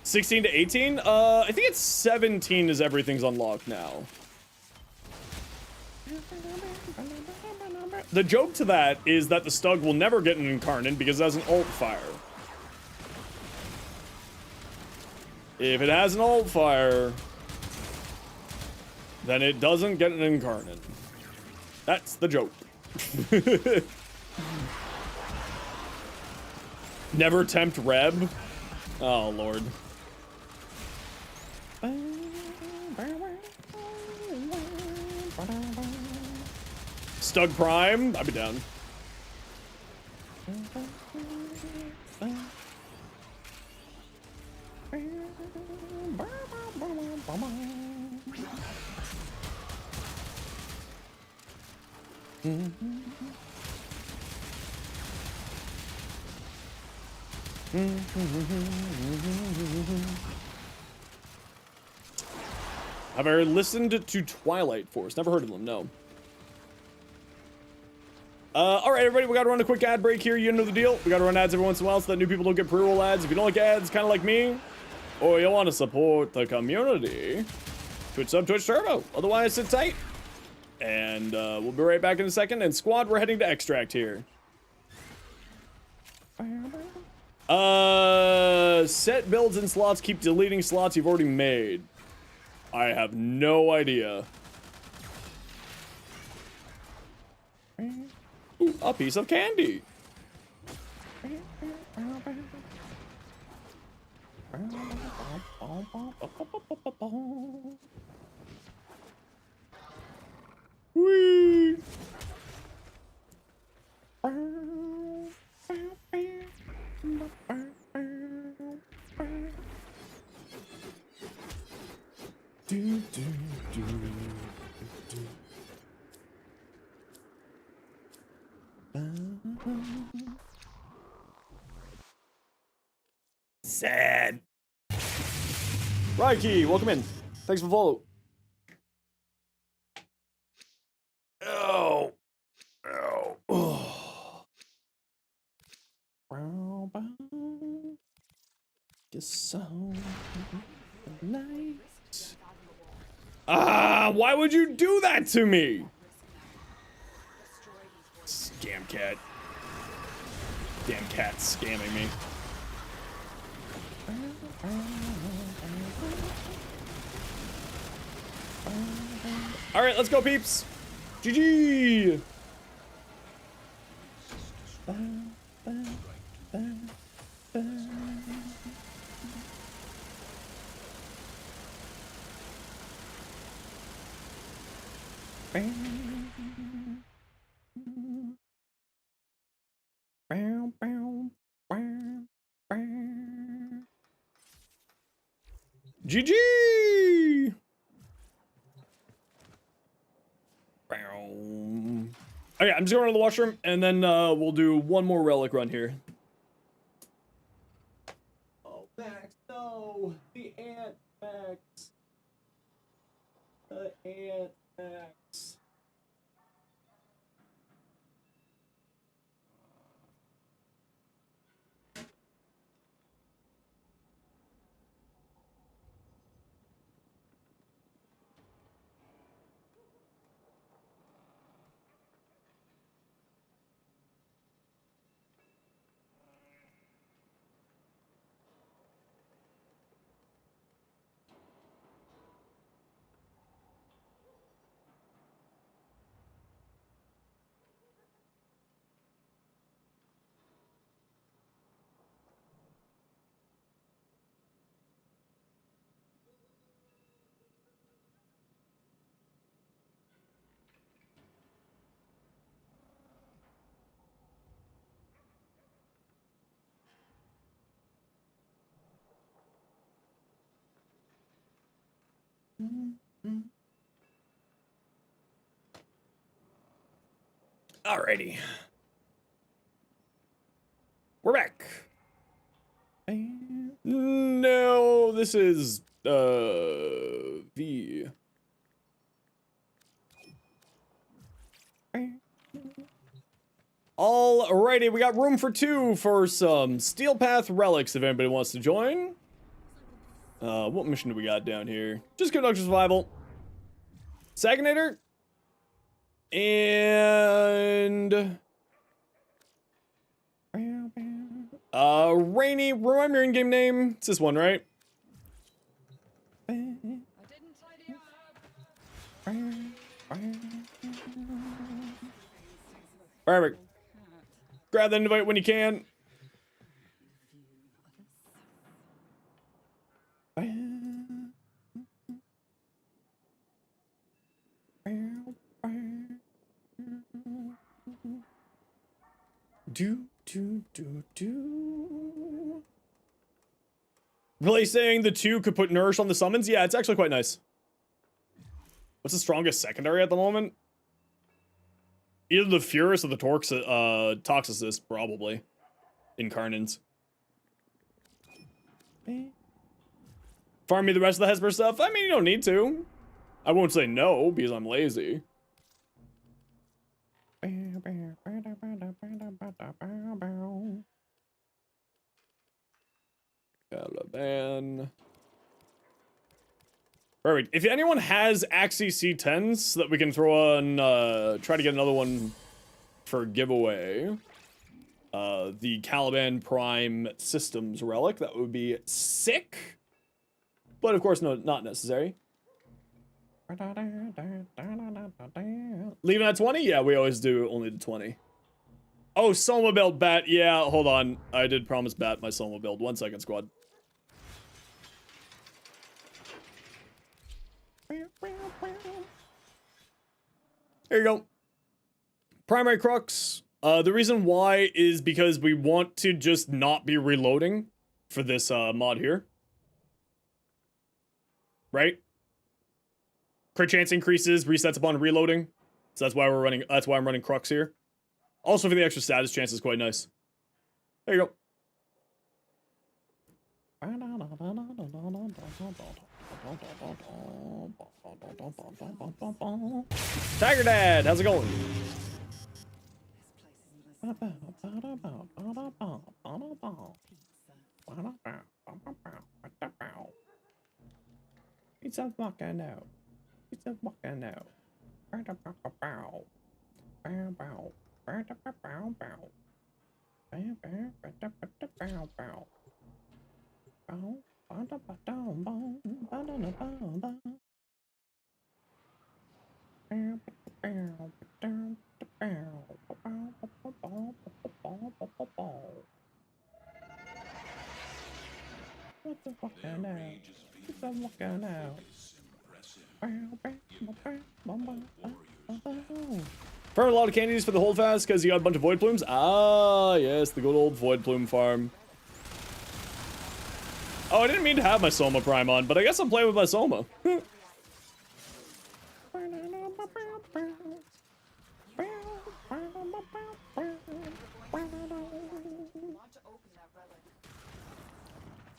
$16 to $18? I think it's 17 is everything's unlocked now. The joke to that is that the Stug will never get an incarnate because it has an alt fire. If it has an alt fire, then it doesn't get an incarnate. That's the joke. Never tempt Reb. Oh, Lord. Stug Prime? I'd be down. Have I listened to Twilight Force? Never heard of them, no. Alright, everybody, we gotta run a quick ad break here. You know the deal. We gotta run ads every once in a while so that new people don't get pre-roll ads. If you don't like ads, kind of like me, or you want to support the community, Twitch sub, Twitch Turbo. Otherwise, sit tight. And we'll be right back in a second. And squad, we're heading to extract here. Set builds and slots keep deleting slots you've already made. I have no idea. Ooh, a piece of candy. Whee! Sad. Raiki, welcome in. Thanks for the follow. Oh. Oh. Just so night. Why would you do that to me? Scam cat. Damn cat scamming me. All right, let's go, peeps. GG. GG. Okay, I'm just going to the washroom, and then we'll do one more relic run here. Oh, Max, no. The ant, Max. The ant, Max. Alrighty. We're back. No, this is V. Alrighty, we got room for two for some Steel Path relics if anybody wants to join. What mission do we got down here? Just conduct survival. Saginator. And Rainy, remind me your in-game name. It's this one, right? I didn't tidy up. Perfect. Grab that invite when you can. Really saying the 2 could put Nourish on the summons? Yeah, it's actually quite nice. What's the strongest secondary at the moment? Either the Furious or the Toxicist, probably. Incarnants. Farm me the rest of the Hesper stuff? I mean, you don't need to. I won't say no, because I'm lazy. Caliban. Perfect. If anyone has Axie C10s so that we can throw on, try to get another one for giveaway. The Caliban Prime Systems Relic, that would be sick. But of course, no, not necessary. Leaving at 20? Yeah, we always do only the 20. Oh, Soma build bat. Yeah, hold on. I did promise bat my Soma build. 1 second, squad. There you go. Primary crux. The reason why is because we want to just not be reloading for this mod here. Right? Crit chance increases, resets upon reloading. So that's why we're running, that's why I'm running crux here. Also for the extra status chance is quite nice. There you go. Tiger Dad, how's it going? It's a walking out. It's a walking out. What's a walking out? It's a walking out. Farm a lot of candies for the holdfast because you got a bunch of void plumes. Ah, yes, the good old void plume farm. Oh, I didn't mean to have my Soma Prime on, but I guess I'm playing with my Soma.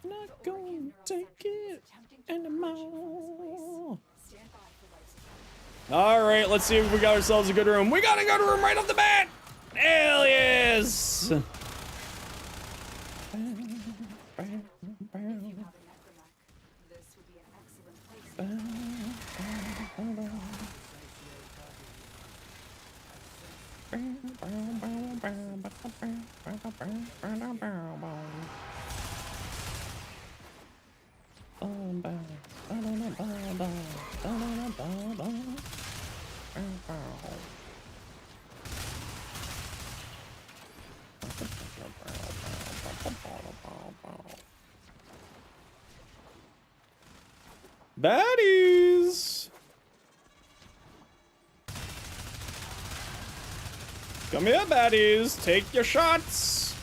Not going to take it anymore. All right, let's see if we got ourselves a good room. We got a good room right off the bat. Hell yes. Baddies. Come here, baddies. Take your shots.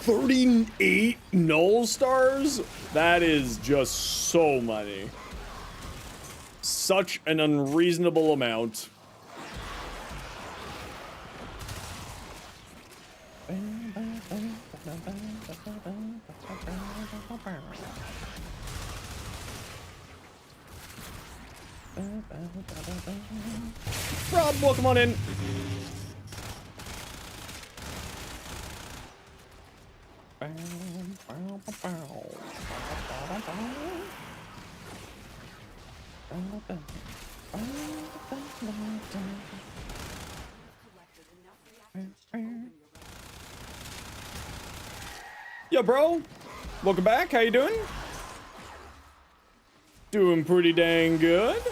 38 null stars? That is just so many. Such an unreasonable amount. Rob, welcome on in. Yo, bro. Welcome back. How you doing? Doing pretty dang good.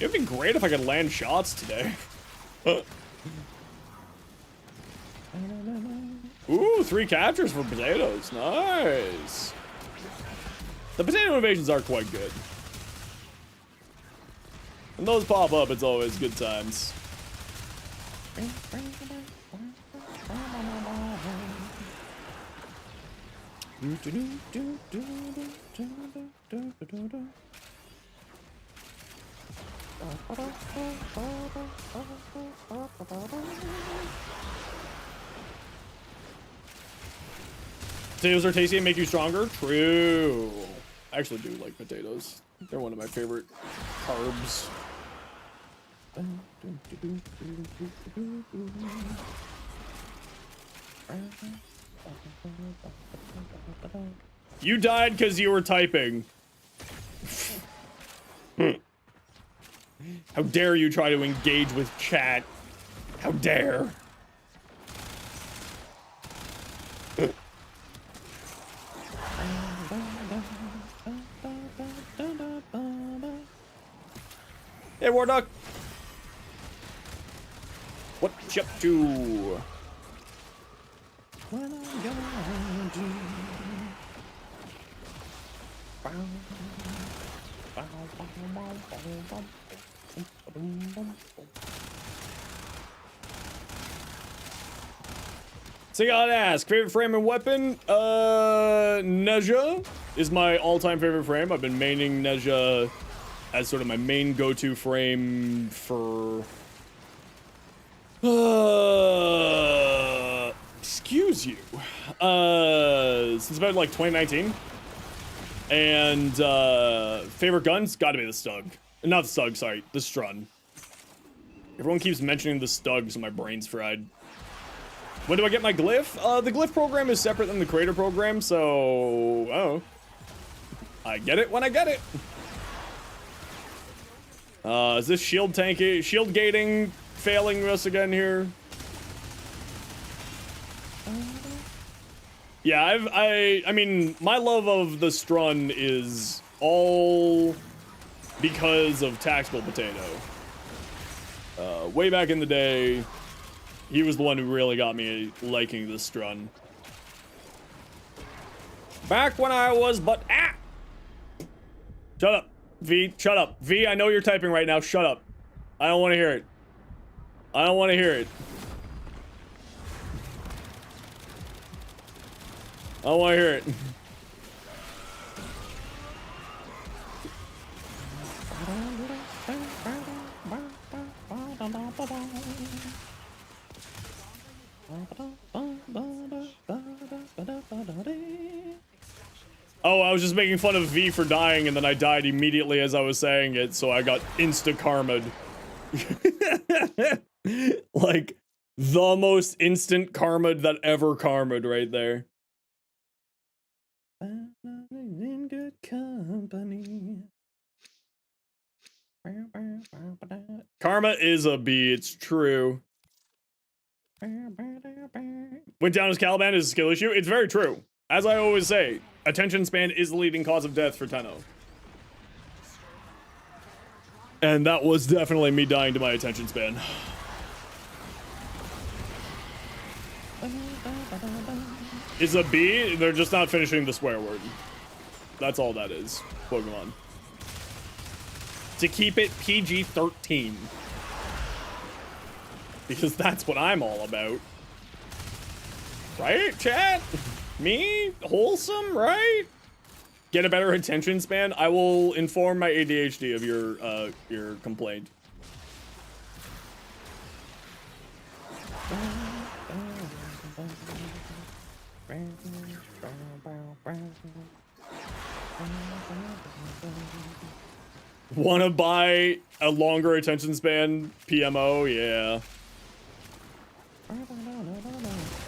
It'd be great if I could land shots today. Ooh, 3 captures for potatoes. Nice. The potato invasions are quite good. When those pop up, it's always good times. Potatoes are tasty and make you stronger? True. I actually do like potatoes. They're one of my favorite carbs. You died because you were typing. How dare you try to engage with chat? How dare? Hey, Warduck. What you up to? What I'm gonna do? So you gotta ask, favorite frame and weapon? Neja is my all-time favorite frame. I've been maining Neja as sort of my main go-to frame for... excuse you. Since about like 2019. And favorite guns? Gotta be the Stug. Not the Stug, sorry, the Strun. Everyone keeps mentioning the Stug, so my brain's fried. When do I get my glyph? The glyph program is separate than the creator program, so... oh. I get it when I get it. Is this shield gating failing us again here? Yeah, I mean, my love of the Strun is all because of Tactical Potato. Way back in the day, he was the one who really got me liking the Strun. Back when I was Shut up, V. Shut up. V, I know you're typing right now. Shut up. I don't want to hear it. I don't want to hear it. I don't want to hear it. Oh, I was just making fun of V for dying, and then I died immediately as I was saying it, so I got insta-karma'd. Like, the most instant karma'd that ever karma'd right there. In good company. Karma is a B, it's true. Went down as Caliban is a skill issue. It's very true. As I always say, attention span is the leading cause of death for Tenno. And that was definitely me dying to my attention span. Is a B, they're just not finishing the swear word. That's all that is, Pokemon. To keep it PG-13. Because that's what I'm all about. Right, chat? Me? Wholesome, right? Get a better attention span? I will inform my ADHD of your complaint. Wanna buy a longer attention span PMO? Yeah.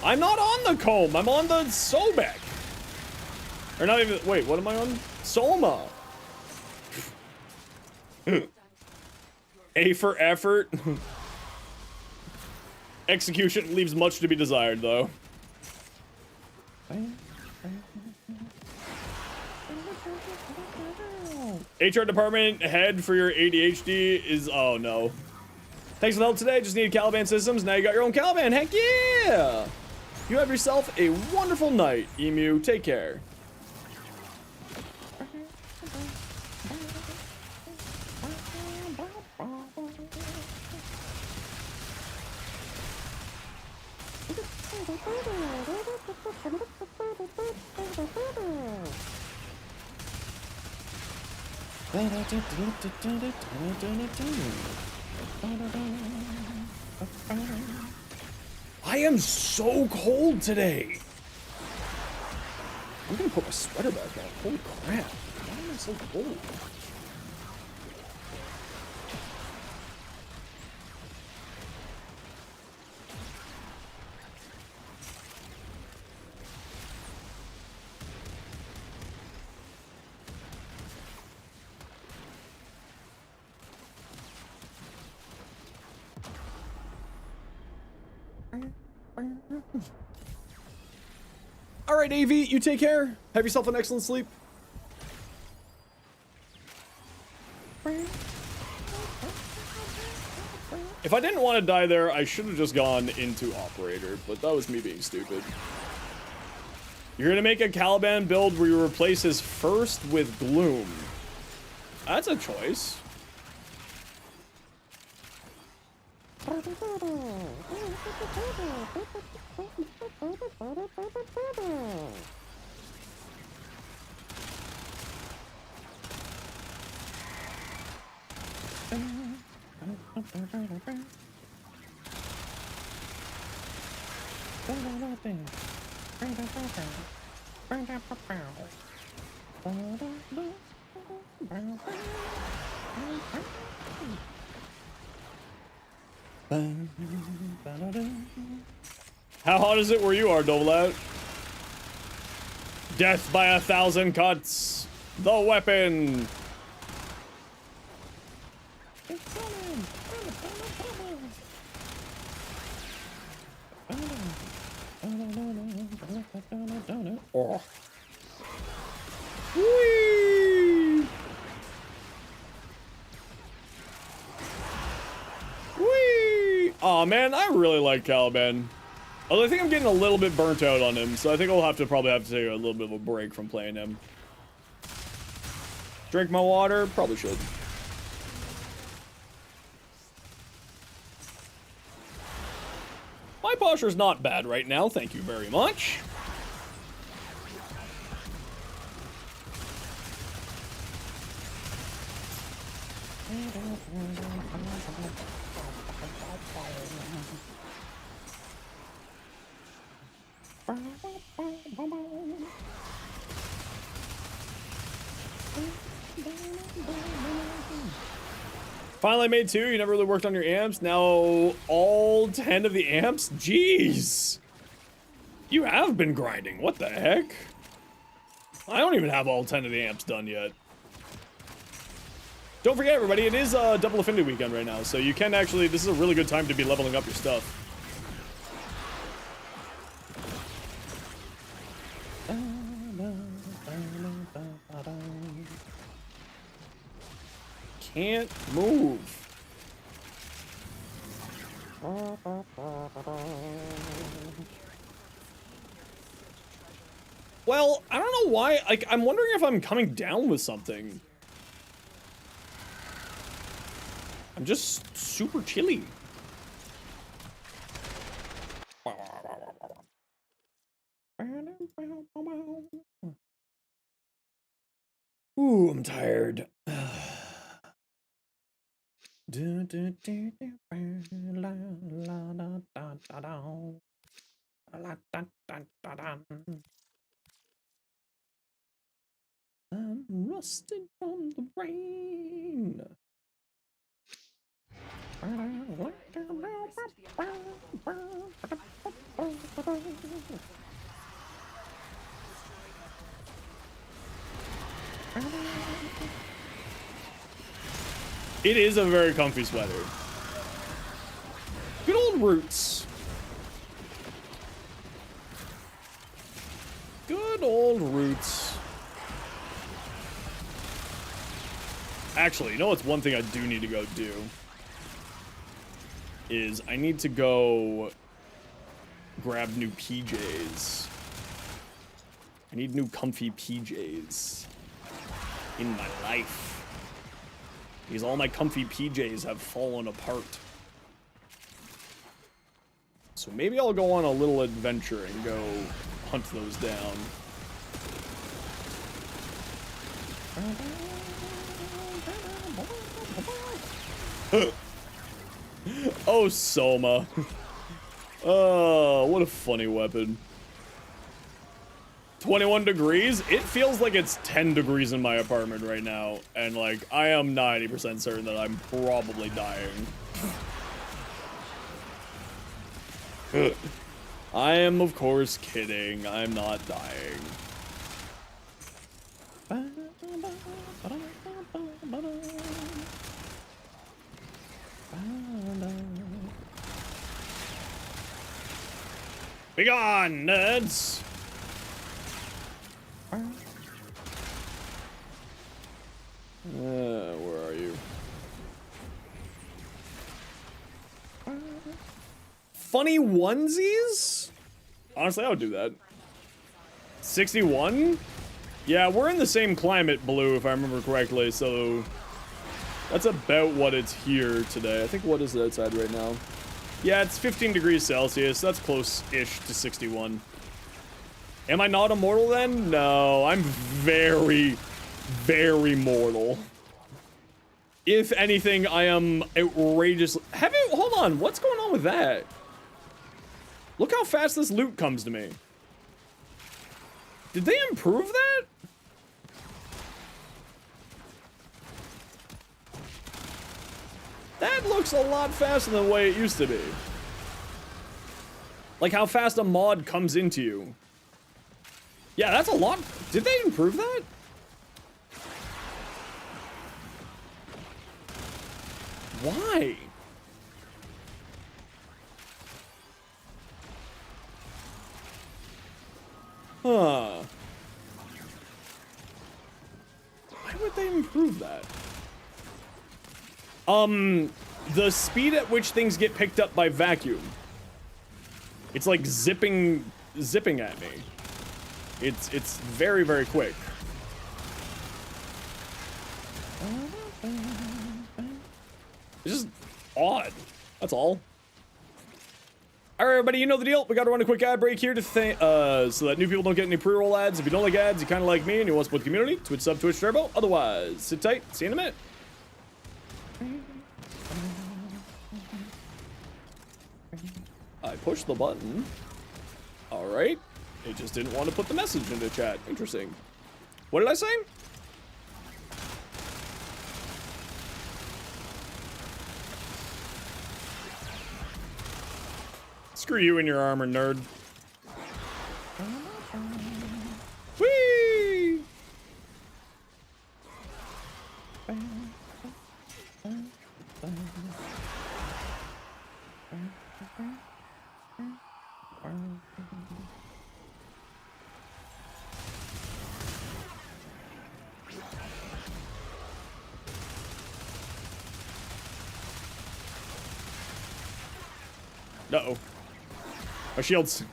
I'm not on the comb. I'm on the Sobek. Or not even. Wait, what am I on? Soma. A for effort. Execution leaves much to be desired, though. HR department head for your ADHD is, oh no. Thanks for the help today. Just needed Caliban systems. Now you got your own Caliban. Heck yeah! You have yourself a wonderful night, Emu. Take care. I am so cold today. I'm gonna put my sweater back on. Holy crap. Why am I so cold? All right, AV, you take care. Have yourself an excellent sleep. If I didn't want to die there, I should have just gone into operator, but that was me being stupid. You're gonna make a Caliban build where you replace his first with Gloom. That's a choice. How hot is it where you are, Dovelout? Death by 1,000 cuts. The weapon. Oh. Whee! Whee! Aw, man, I really like Caliban. Although I think I'm getting a little bit burnt out on him, so I think I'll probably have to take a little bit of a break from playing him. Drink my water? Probably should. My posture's not bad right now, thank you very much. Finally made 2. You never really worked on your amps. Now all 10 of the amps? Jeez. You have been grinding. What the heck? I don't even have all 10 of the amps done yet. Don't forget, everybody, it is Double Affinity weekend right now, so you can actually, this is a really good time to be leveling up your stuff. Can't move. Well, I don't know why, like, I'm wondering if I'm coming down with something. I'm just super chilly. Ooh, I'm tired. I'm rusted from the rain. It is a very comfy sweater. Good old Roots. Good old Roots. Actually, you know what's one thing I do need to go do? Is I need to go grab new PJs. I need new comfy PJs in my life. Because all my comfy PJs have fallen apart. So maybe I'll go on a little adventure and go hunt those down. Oh, Soma. Oh, what a funny weapon. 21 degrees? It feels like it's 10 degrees in my apartment right now. And, like, I am 90% certain that I'm probably dying. I am, of course, kidding. I'm not dying. Be gone, nerds! Where are you? Funny onesies? Honestly, I would do that. 61? Yeah, we're in the same climate, Blue, if I remember correctly, so that's about what it's here today. I think what is it outside right now? Yeah, it's 15 degrees Celsius. That's close-ish to 61. Am I not immortal then? No, I'm very, very mortal. If anything, I am outrageous. Hold on, what's going on with that? Look how fast this loot comes to me. Did they improve that? That looks a lot faster than the way it used to be. Like how fast a mod comes into you. Yeah, that's a lot. Did they improve that? Why? Huh. Why would they improve that? The speed at which things get picked up by vacuum. It's like zipping at me. It's very, very quick. It's just odd. That's all. All right, everybody, you know the deal. We got to run a quick ad break here to so that new people don't get any pre-roll ads. If you don't like ads, you kind of like me and you want to support the community, Twitch sub, Twitch Turbo. Otherwise, sit tight. See you in a minute. I pushed the button. All right. It just didn't want to put the message into chat. Interesting. What did I say? Screw you and your armor, nerd. Whee! Uh-oh. Our shields.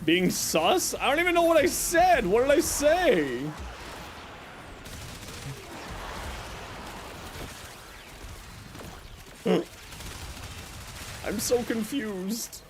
Being sus? I don't even know what I said. What did I say? I'm so confused.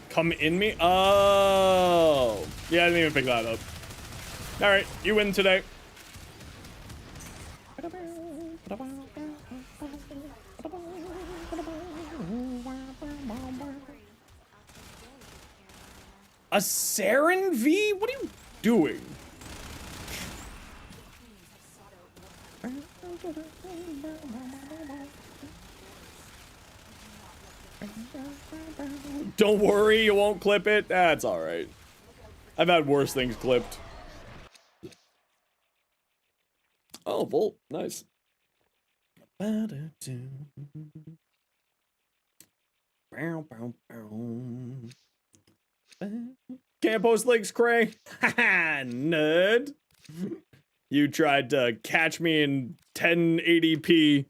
Come in me? Oh. Yeah, I didn't even pick that up. Alright, you win today. A Saren V? What are you doing? Don't worry, you won't clip it. That's all right. I've had worse things clipped. Oh, Volt. Nice. Can't post links, Cray. Haha, nerd. You tried to catch me in 1080p.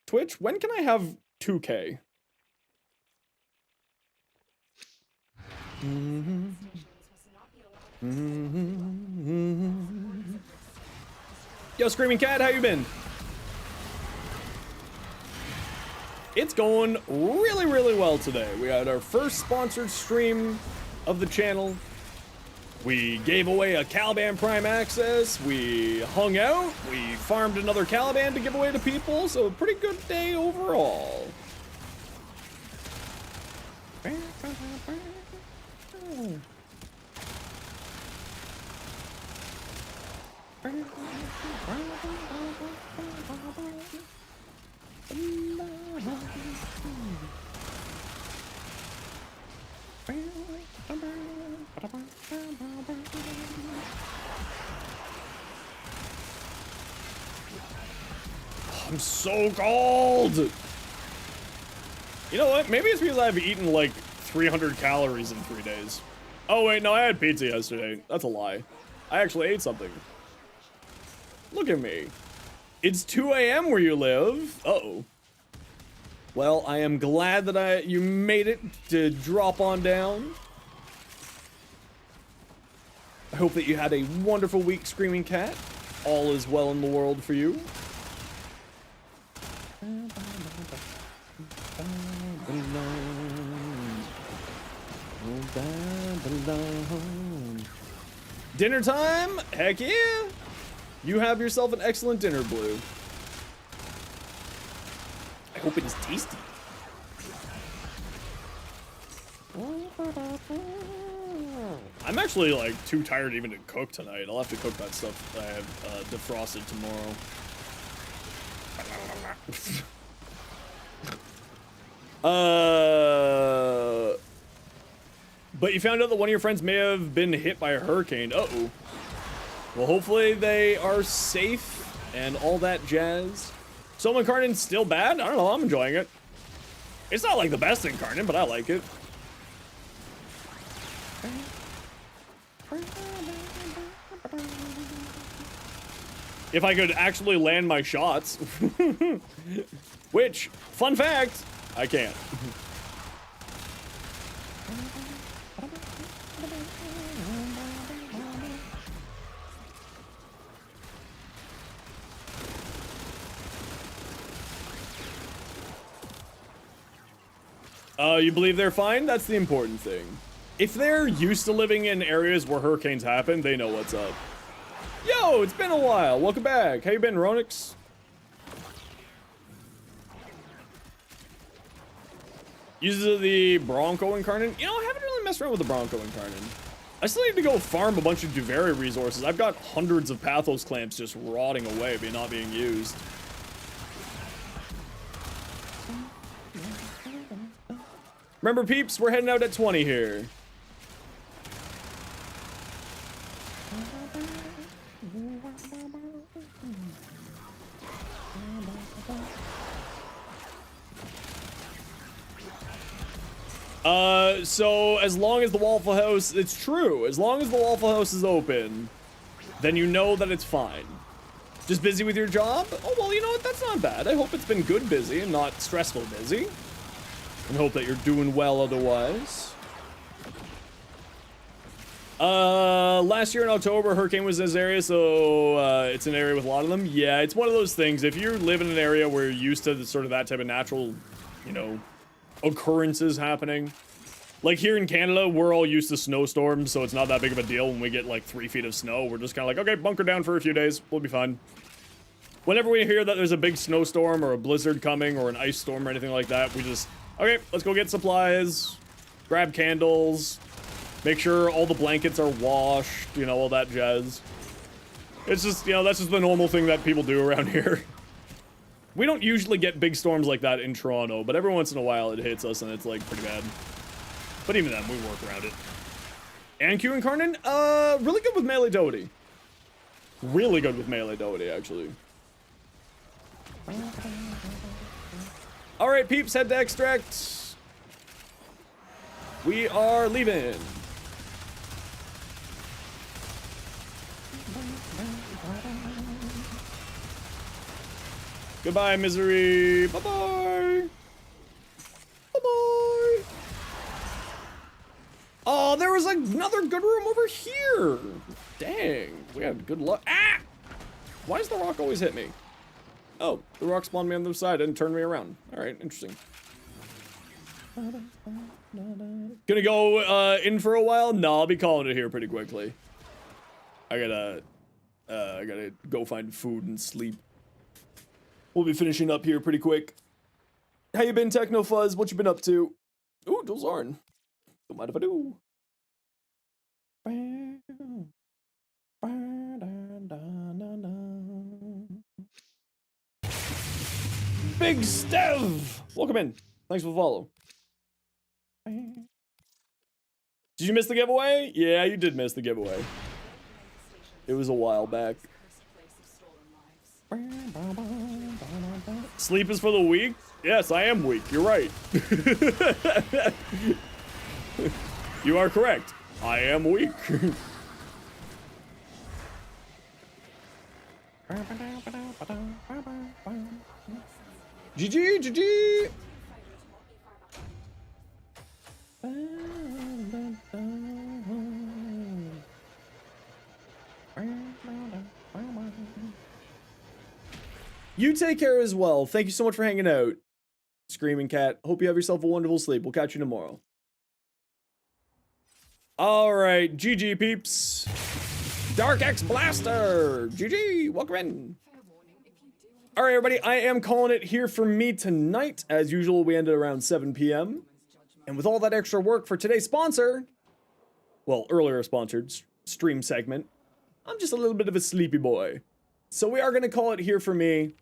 Twitch, when can I have 2K? Yo, Screaming Cat, how you been? It's going really, really well today. We had our first sponsored stream of the channel. We gave away a Caliban Prime Access. We hung out. We farmed another Caliban to give away to people. So a pretty good day overall. I'm so cold! You know what? Maybe it's because I've eaten like 300 calories in 3 days. Oh wait, no, I had pizza yesterday. That's a lie. I actually ate something. Look at me. It's 2 a.m. where you live. Uh-oh. Well, I am glad that you made it to drop on down. I hope that you had a wonderful week, Screaming Cat. All is well in the world for you. Dinner time? Heck yeah! You have yourself an excellent dinner, Blue. I hope it is tasty. I'm actually like too tired even to cook tonight. I'll have to cook that stuff that I have defrosted tomorrow. But you found out that one of your friends may have been hit by a hurricane. Uh-oh. Well, hopefully they are safe and all that jazz. Soul Incarnate's still bad? I don't know, I'm enjoying it. It's not like the best Incarnate, but I like it. If I could actually land my shots. Which, fun fact, I can't. You believe they're fine? That's the important thing. If they're used to living in areas where hurricanes happen, they know what's up. Yo, it's been a while. Welcome back. How you been, Ronix? Uses the Bronco Incarnate. You know, I haven't really messed around with the Bronco Incarnate. I still need to go farm a bunch of Duveri resources. I've got hundreds of Pathos clamps just rotting away, but not being used. Remember, peeps, we're heading out at 20 here. So as long as the Waffle House, it's true, as long as the Waffle House is open, then you know that it's fine. Just busy with your job? Oh, well, you know what, that's not bad. I hope it's been good busy and not stressful busy. And hope that you're doing well otherwise. Last year in October, hurricane was in this area, so it's an area with a lot of them. Yeah, it's one of those things. If you live in an area where you're used to the, sort of that type of natural, you know, occurrences happening. Like here in Canada, we're all used to snowstorms, so it's not that big of a deal when we get like 3 feet of snow. We're just kind of like, okay, bunker down for a few days. We'll be fine. Whenever we hear that there's a big snowstorm or a blizzard coming or an ice storm or anything like that, we just, okay, let's go get supplies, grab candles, Make sure all the blankets are washed, you know, all that jazz. It's just, you know, that's just the normal thing that people do around here. We don't usually get big storms like that in Toronto, but every once in a while it hits us and it's like pretty bad. But even then, we work around it. And Q Incarnate, really good with melee Doty. Really good with melee Doty, actually. Alright, peeps, head to extract. We are leaving. Goodbye, misery. Bye-bye. Bye-bye. Oh, there was another good room over here. Dang, we had good luck. Ah! Why does the rock always hit me? Oh, the rock spawned me on the other side and turned me around. All right, interesting. Gonna go in for a while? No, I'll be calling it here pretty quickly. I gotta go find food and sleep. We'll be finishing up here pretty quick. How you been, Techno Fuzz? What you been up to? Ooh, dual Zorn. Don't mind if I do. Big Stev! Welcome in. Thanks for the follow. Did you miss the giveaway? Yeah, you did miss the giveaway. It was a while back. Sleep is for the weak? Yes, I am weak. You're right. You are correct. I am weak. GG, GG. You take care as well. Thank you so much for hanging out, Screaming Cat. Hope you have yourself a wonderful sleep. We'll catch you tomorrow. All right, GG peeps. Dark X Blaster. GG. Welcome in. All right, everybody. I am calling it here for me tonight. As usual, we ended around 7 p.m. And with all that extra work for today's sponsor, well, earlier sponsored stream segment, I'm just a little bit of a sleepy boy. So we are going to call it here for me.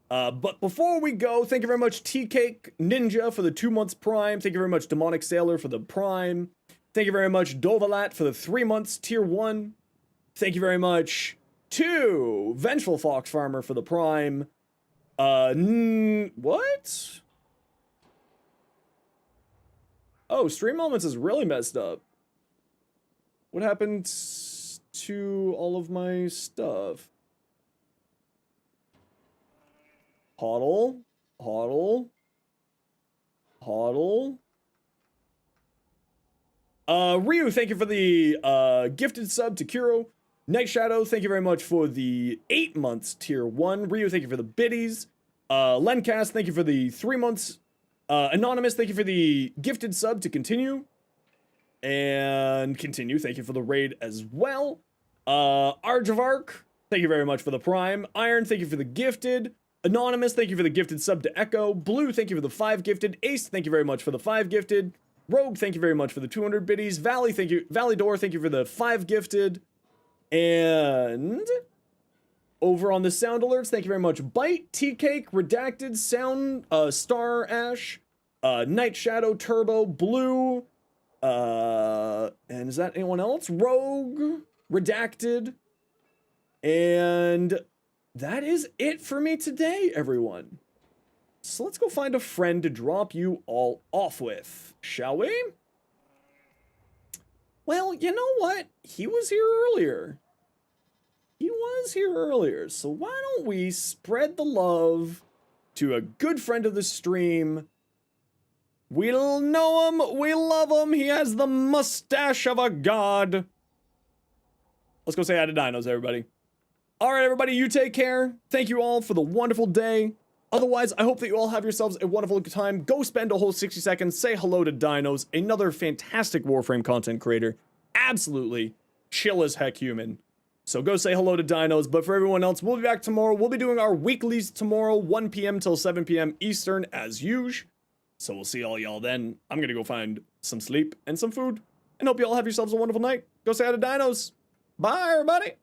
But before we go, thank you very much Tea-Cake Ninja for the 2 months Prime. Thank you very much Demonic Sailor for the Prime. Thank you very much Dovalat for the 3 months Tier 1. Thank you very much to Vengeful Fox Farmer for the Prime. What? Oh, Stream Moments is really messed up. What happened to all of my stuff? Hodl. Ryu, thank you for the gifted sub to Kuro. Night Shadow, thank you very much for the 8 months Tier 1. Ryu, thank you for the biddies. Lencast, thank you for the 3 months. Anonymous, thank you for the gifted sub to continue. And continue, thank you for the raid as well. Arjavark, thank you very much for the Prime. Iron, thank you for the gifted. Anonymous, thank you for the gifted sub to Echo. Blue, thank you for the 5 gifted. Ace, thank you very much for the 5 gifted. Rogue, thank you very much for the 200 biddies. Valley, thank you. Valleydor, thank you for the 5 gifted. And over on the sound alerts, thank you very much. Bite, Tea-Cake, Redacted, Sound, Star Ash, Night Shadow, Turbo, Blue, and is that anyone else? Rogue, Redacted, and that is it for me today, everyone. So let's go find a friend to drop you all off with, shall we? Well, you know what? He was here earlier. So why don't we spread the love to a good friend of the stream. We'll know him, we love him, he has the mustache of a god. Let's go say hi to Dinos, everybody. Alright, everybody, you take care. Thank you all for the wonderful day. Otherwise, I hope that you all have yourselves a wonderful time. Go spend a whole 60 seconds, say hello to Dinos, another fantastic Warframe content creator. Absolutely chill as heck human. So go say hello to Dinos, but for everyone else, we'll be back tomorrow. We'll be doing our weeklies tomorrow, 1 p.m. till 7 p.m. Eastern, as usual. So we'll see all y'all then. I'm gonna go find some sleep and some food. and hope you all have yourselves a wonderful night. Go say hi to dinos. Bye, everybody.